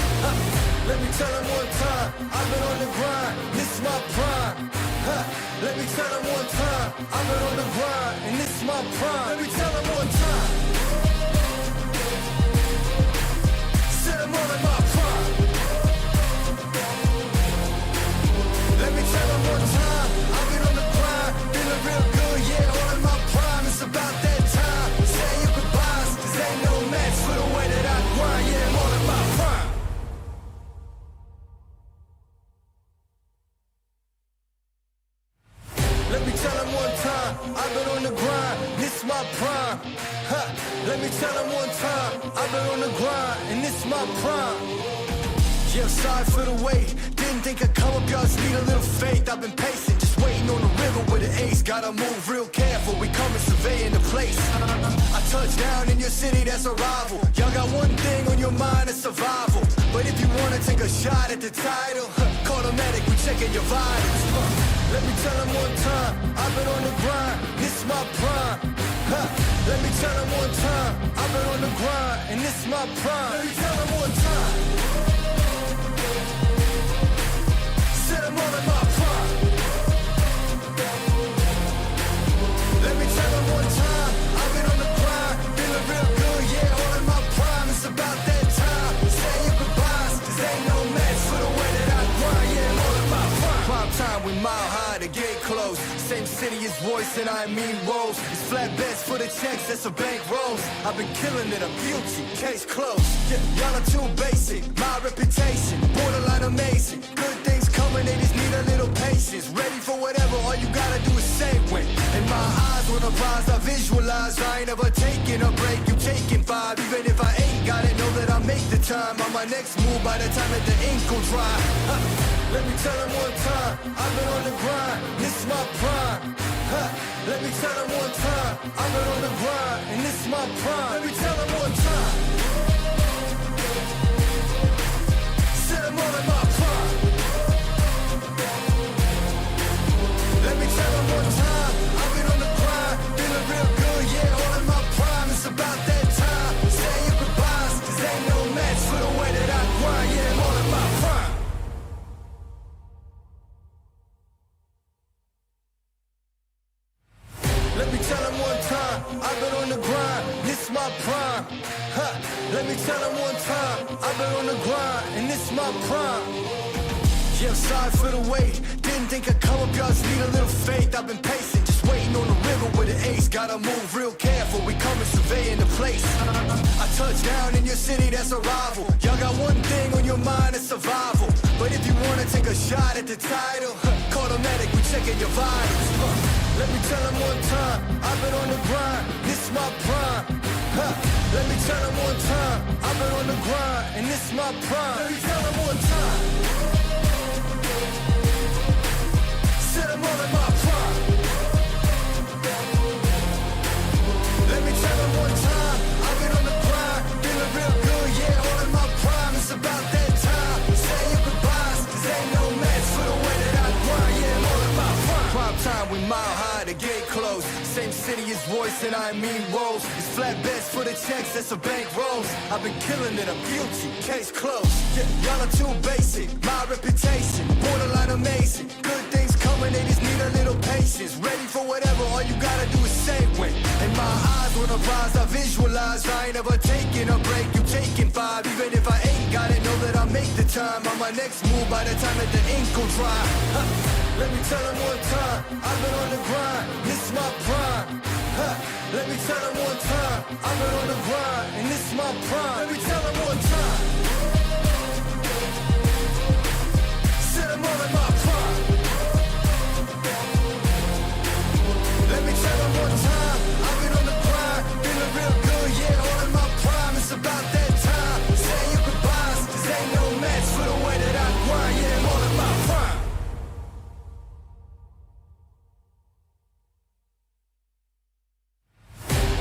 Let me tell them one time, I've been on the grind, this is my prime. Let me tell them one time, I've been on the grind, and this is my prime. Let me tell them one time. Said I'm all in my prime. Let me tell them one time, I've been on the grind, feeling real good, yeah, all in my prime. It's about that time, say your goodbyes, cause ain't no match for the way that I grind, yeah, I'm all in my tell them one time, I've been on the grind, and this my prime. Yeah, I'm sorry for the wait. Didn't think I'd come up, y'all just need a little faith. I've been patient, just waiting on the river with an ace. Gotta move real careful, we coming surveying the place. I touch down in your city, that's a rival. Y'all got one thing on your mind, it's survival. But if you wanna take a shot at the title, call the medic, we checking your vitals. Let me tell them one time, I've been on the grind, this is my prime. Let me tell them one time, I've been on the grind, and this is my prime. Let me tell them one time. Set them all in my prime. Let me tell them one time, I've been on the grind, feeling real good, yeah, all in my prime. It's about that time, say your goodbyes, cause ain't no match for the way that I grind, yeah, all in my prime. Prime time, we mile high, the gate closed. Same city as voice and I mean rolls. It's flatbeds for the checks, that's a bank rolls. I've been killing it, I'm guilty, case closed. Yeah, y'all are too basic, my reputation, borderline amazing. Good things coming, they just need a little patience. Ready for whatever, all you gotta do is say when. And my eyes on the prize, I visualize. I ain't ever taking a break, you taking five. Even if I ain't got it, know that I make the time. On my next move by the time that the ink will dry. Let me tell them one time, I've been on the grind, this is my prime. Let me tell them one time, I've been on the grind, and this is my prime. Let me tell them one time. Set them all in my prime. Let me tell them one time, I've been on the grind, feeling real good, yeah, all in my prime. It's about that time, say your goodbyes, cause ain't no match for the way that I grind, yeah, all in my prime. Let me tell them one time, I've been on the grind, this is my prime. Let me tell them one time, I've been on the grind, and this is my prime. Yeah, I'm sorry for the wait. Didn't think I'd come up, y'all just need a little faith. I've been patient, just waiting on the river with an ace. Gotta move real careful, we coming surveying the place. I touch down in your city, that's a rival. Y'all got one thing on your mind, it's survival. But if you wanna take a shot at the title, call the medic, we checking your vitals. Let me tell them one time, I've been on the grind, this is my prime. Let me tell them one time, I've been on the grind, and this is my prime. Let me tell them one time. Set them all in my prime. Let me tell them one time, I've been on the grind, feeling real good, yeah, all in my prime. It's about that time, say your goodbyes, cause ain't no match for the way that I grind, yeah, all in my prime. Prime time, we mile high, the gate closed. Same city as voice and I mean rolls. It's flatbeds for the checks, that's a bank rolls. I've been killing it, I'm guilty, case closed. Yeah, y'all are too basic, my reputation, borderline amazing. Good things coming, they just need a little patience. Ready for whatever, all you gotta do is say when. And my eyes on the prize, I visualize. I ain't ever taking a break, you taking five. Even if I ain't got it, know that I make the time. On my next move by the time that the ink will dry. Let me tell them one time, I've been on the grind, this is my prime. Let me tell them one time, I've been on the grind, and this is my prime. Let me tell them one time. Set them all in my prime. Let me tell them one time, I've been on the grind, feeling real good, yeah, all in my prime. It's about that time, say your goodbyes, cause ain't no match for the way that I grind, yeah, all in my prime.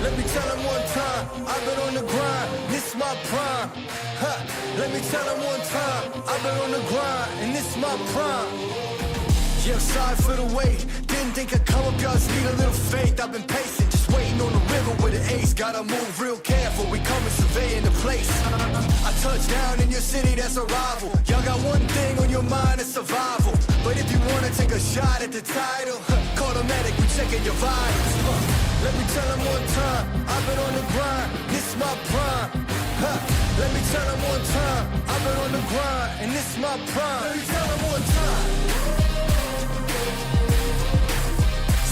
Let me tell them one time, I've been on the grind, this is my prime. Let me tell them one time, I've been on the grind, and this is my prime. Yeah, I'm sorry for the wait. Didn't think I'd come up, y'all just need a little faith. I've been patient, just waiting on the river with an ace. Gotta move real careful, we coming surveying the place. I touch down in your city, that's a rival. Y'all got one thing on your mind, it's survival. But if you wanna take a shot at the title, call the medic, we checking your vitals. Let me tell them one time, I've been on the grind, this is my prime. Let me tell them one time, I've been on the grind, and this is my prime. Let me tell them one time.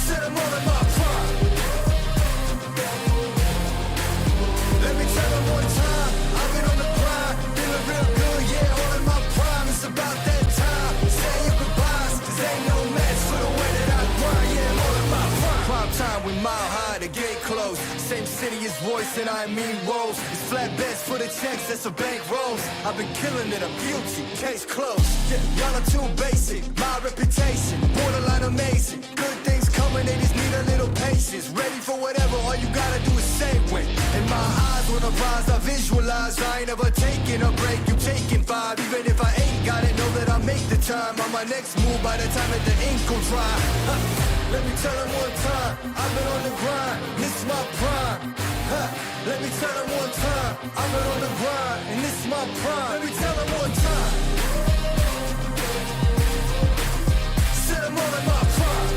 Set them all in my prime. Let me tell them one time, I've been on the grind, feeling real good, yeah, all in my prime. It's about that time, say your goodbyes, cause ain't no match for the way that I grind, yeah, all in my prime. Prime time, we mile high, the gate closed. Same city as voice and I mean woes. It's flatbeds for the checks, that's a bank rolls. I've been killing it, I'm guilty, case closed. Yeah, y'all are too basic, my reputation, borderline amazing. Good things coming, they just need a little patience. Ready for whatever, all you gotta do is say when. In my eyes, when I rise, I visualize. I ain't ever taking a break, you taking 5. Even if I ain't got it, know that I make the time. On my next move, by the time that the ink will dry. Let me tell them one time, I've been on the grind, this is my prime. Let me tell them one time, I've been on the grind, and this is my prime. Let me tell them one time. Said I'm all in my prime.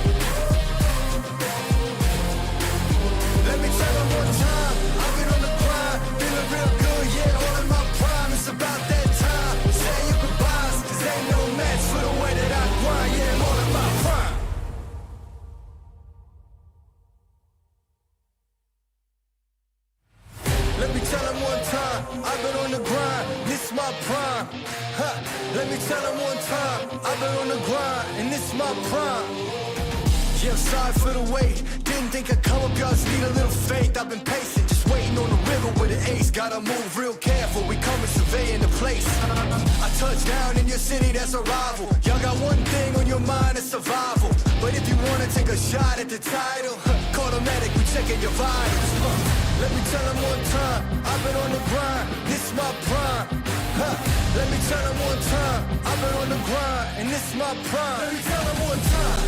Let me tell them one time, I've been on the grind, feeling real good, yeah, all in my prime. It's about that time, say your goodbyes, cause ain't no match for the way that I grind, yeah, I'm all in my prime. Let me tell them one time, I've been on the grind, this is my prime. Let me tell them one time, I've been on the grind, and this is my prime. Yeah, I'm sorry for the wait, didn't think I'd come up, y'all just need a little faith. I've been patient, just waiting on the river with an ace. Gotta move real careful, we coming surveying the place. I touch down in your city, that's a rival. Y'all got one thing on your mind, it's survival. But if you wanna take a shot at the title, call the medic, we checking your vitals. Let me tell them one time, I've been on the grind, this is my prime. Let me tell them one time, I've been on the grind, and this is my prime. Let me tell them one time.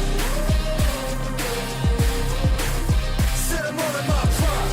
Said I'm all in my prime.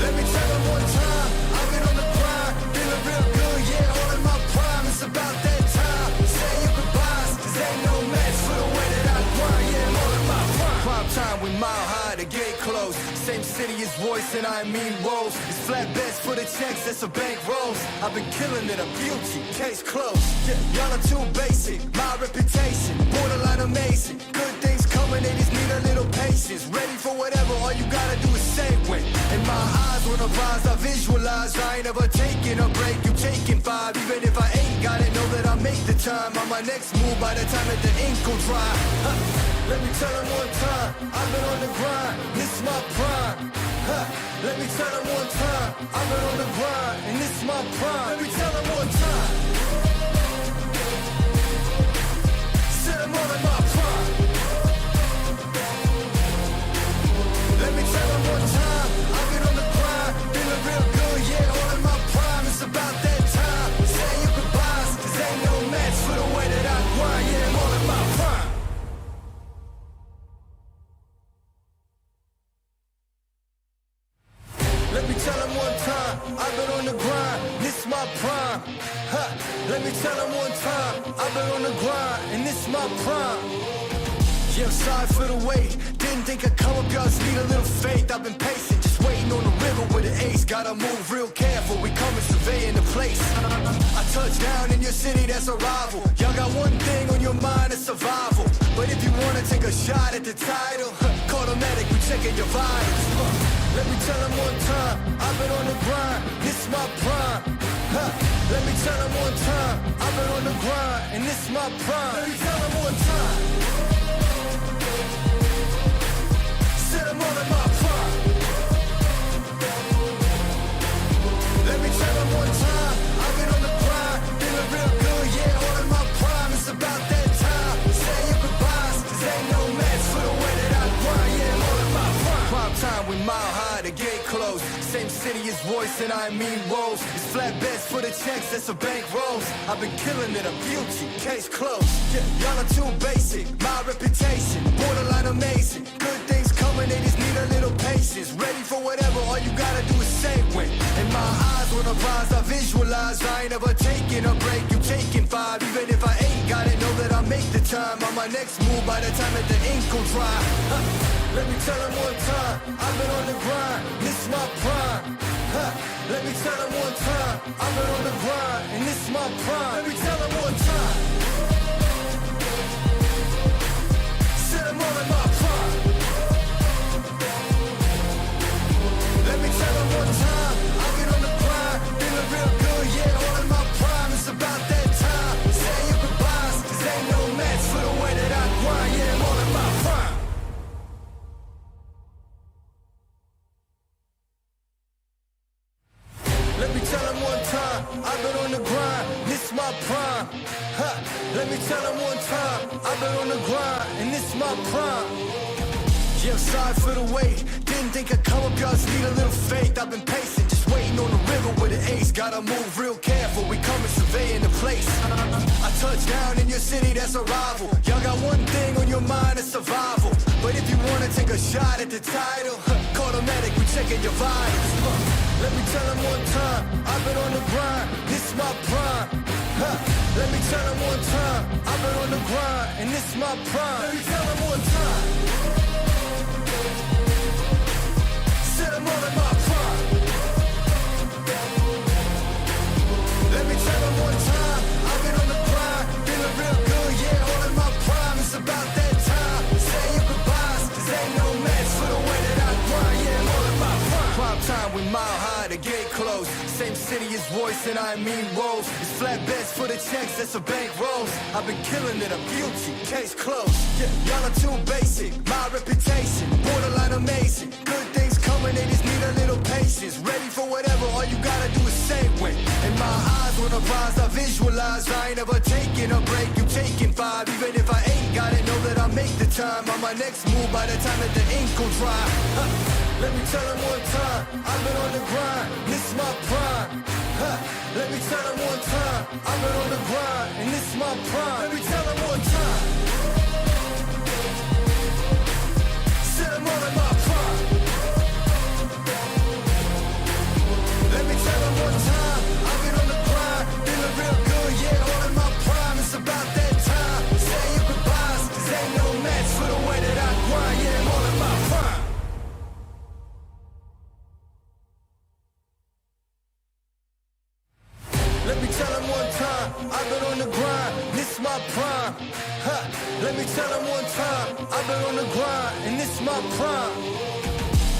Let me tell them one time, I've been on the grind, feeling real good, yeah, all in my prime. It's about that time, say your goodbyes, cause ain't no match for the way that I grind, yeah, I'm all in my prime. Prime time, we mile high, the gate closed. Same city as voice and I mean woes. It's flatbeds for the checks, that's a bank rolls. I've been killing it, I'm guilty, case closed. Yeah, y'all are too basic, my reputation, borderline amazing. Good things coming, they just need a little patience. Ready for whatever, all you gotta do is say when. In my eyes, when I rise, I visualize. I ain't ever taking a break, you taking 5. Even if I ain't got it, know that I make the time. On my next move, by the time that the ink will dry. Let me tell them one time, I've been on the grind, this is my prime. Let me tell them one time, I've been on the grind, and this is my prime. Let me tell them one time. Said I'm all in my prime. Let me tell them one time, I've been on the grind, feeling real good, yeah, all in my prime. It's about that time, say your goodbyes, cause ain't no match for the way that I grind, yeah, I'm all in my prime. Let me tell them one time, I've been on the grind, this is my prime. Let me tell them one time, I've been on the grind, and this is my prime. Yeah, I'm sorry for the wait, didn't think I'd come up, y'all just need a little faith. I've been patient, just waiting on the river with an ace. Gotta move real careful, we coming surveying the place. I touch down in your city, that's a rival. Y'all got one thing on your mind, it's survival. But if you wanna take a shot at the title, call the medic, we checking your vitals. Let me tell them one time, I've been on the grind, this is my prime. Let me tell them one time, I've been on the grind, and this is my prime. Let me tell them one time. Said I'm all in my prime. Let me tell them one time, I've been on the grind, feeling real good, yeah, all in my prime. It's about that time, say your goodbyes, cause ain't no match for the way that I grind, yeah, I'm all in my prime. Prime time, we mile high, the gate closed. Same city as voice and I mean woes. It's flatbeds for the checks, that's a bank rolls. I've been killing it, I'm guilty, case closed. Yeah, y'all are too basic, my reputation, borderline amazing. Good things coming, they just need a little patience. Ready for whatever, all you gotta do is say when. In my eyes, when I rise, I visualize. I ain't ever taking a break, you taking 5. Even if I ain't got it, know that I make the time. On my next move, by the time that the ink will dry. Let me tell them one time, I've been on the grind, this is my prime. Let me tell them one time, I've been on the grind, and this is my prime. Let me tell them one time. Said I'm all in my prime. Let me tell them one time, I've been on the grind, feeling real good, yeah, all in my prime. It's about that time, say your goodbyes, cause ain't no match for the way that I grind, yeah, I'm all in my prime. my prime. Huh. Let me tell them one time, I've been on the grind, and this my prime. Yeah, I'm sorry for the wait. Didn't think I'd come up, y'all just need a little faith. I've been patient, just waiting on the river with an ace. Gotta move real careful, we coming surveying the place. I touch down in your city, that's a rival. Y'all got one thing on your mind, it's survival. But if you wanna take a shot at the title, call the medic, we checking your vitals. Let me tell them one time, I've been on the grind, this my prime. Let me tell them one time, I've been on the grind, and this my prime. Let me tell them one time. Set them all in my prime. Let me tell them one time, I've been on the grind, feeling real good, yeah, all in my prime. It's about that time, say your goodbyes, cause ain't no match for the way that I grind, yeah, I'm all in my prime. Prime time, we mile high, the gate closed. Same city as Royce and I mean Rose. It's flatbeds for the checks, that's a bank rolls. I've been killing it, I'm guilty, case closed. Yeah, y'all are too basic, my reputation, borderline amazing. Good things coming, they just need a little patience. Ready for whatever, all you gotta do is say when. And my eyes on the rise, I visualize. I ain't ever taking a break, you taking 5. Even if I ain't got it, know that I make the time. On my next move by the time that the ink will dry. Let me tell them one time, I've been on the grind, this my prime. Let me tell them one time, I've been on the grind, and this my prime. Let me tell them one time. Set them all in my prime. Let me tell them one time, I've been on the grind, feeling real good, yeah, all in my prime. It's about that time, say your goodbyes, cause ain't no match for the way that I grind, yeah, I'm all in my prime. Let me tell them one time, I've been on the grind, this my prime. Let me tell them one time, I've been on the grind, and this my prime.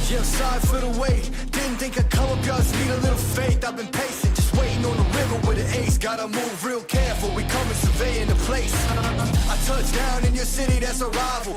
Yeah, I'm sorry for the wait. Didn't think I'd come up, y'all just need a little faith. I've been patient, just waiting on the river with an ace. Gotta move real careful, we coming surveying the place. I touch down in your city, that's a rival.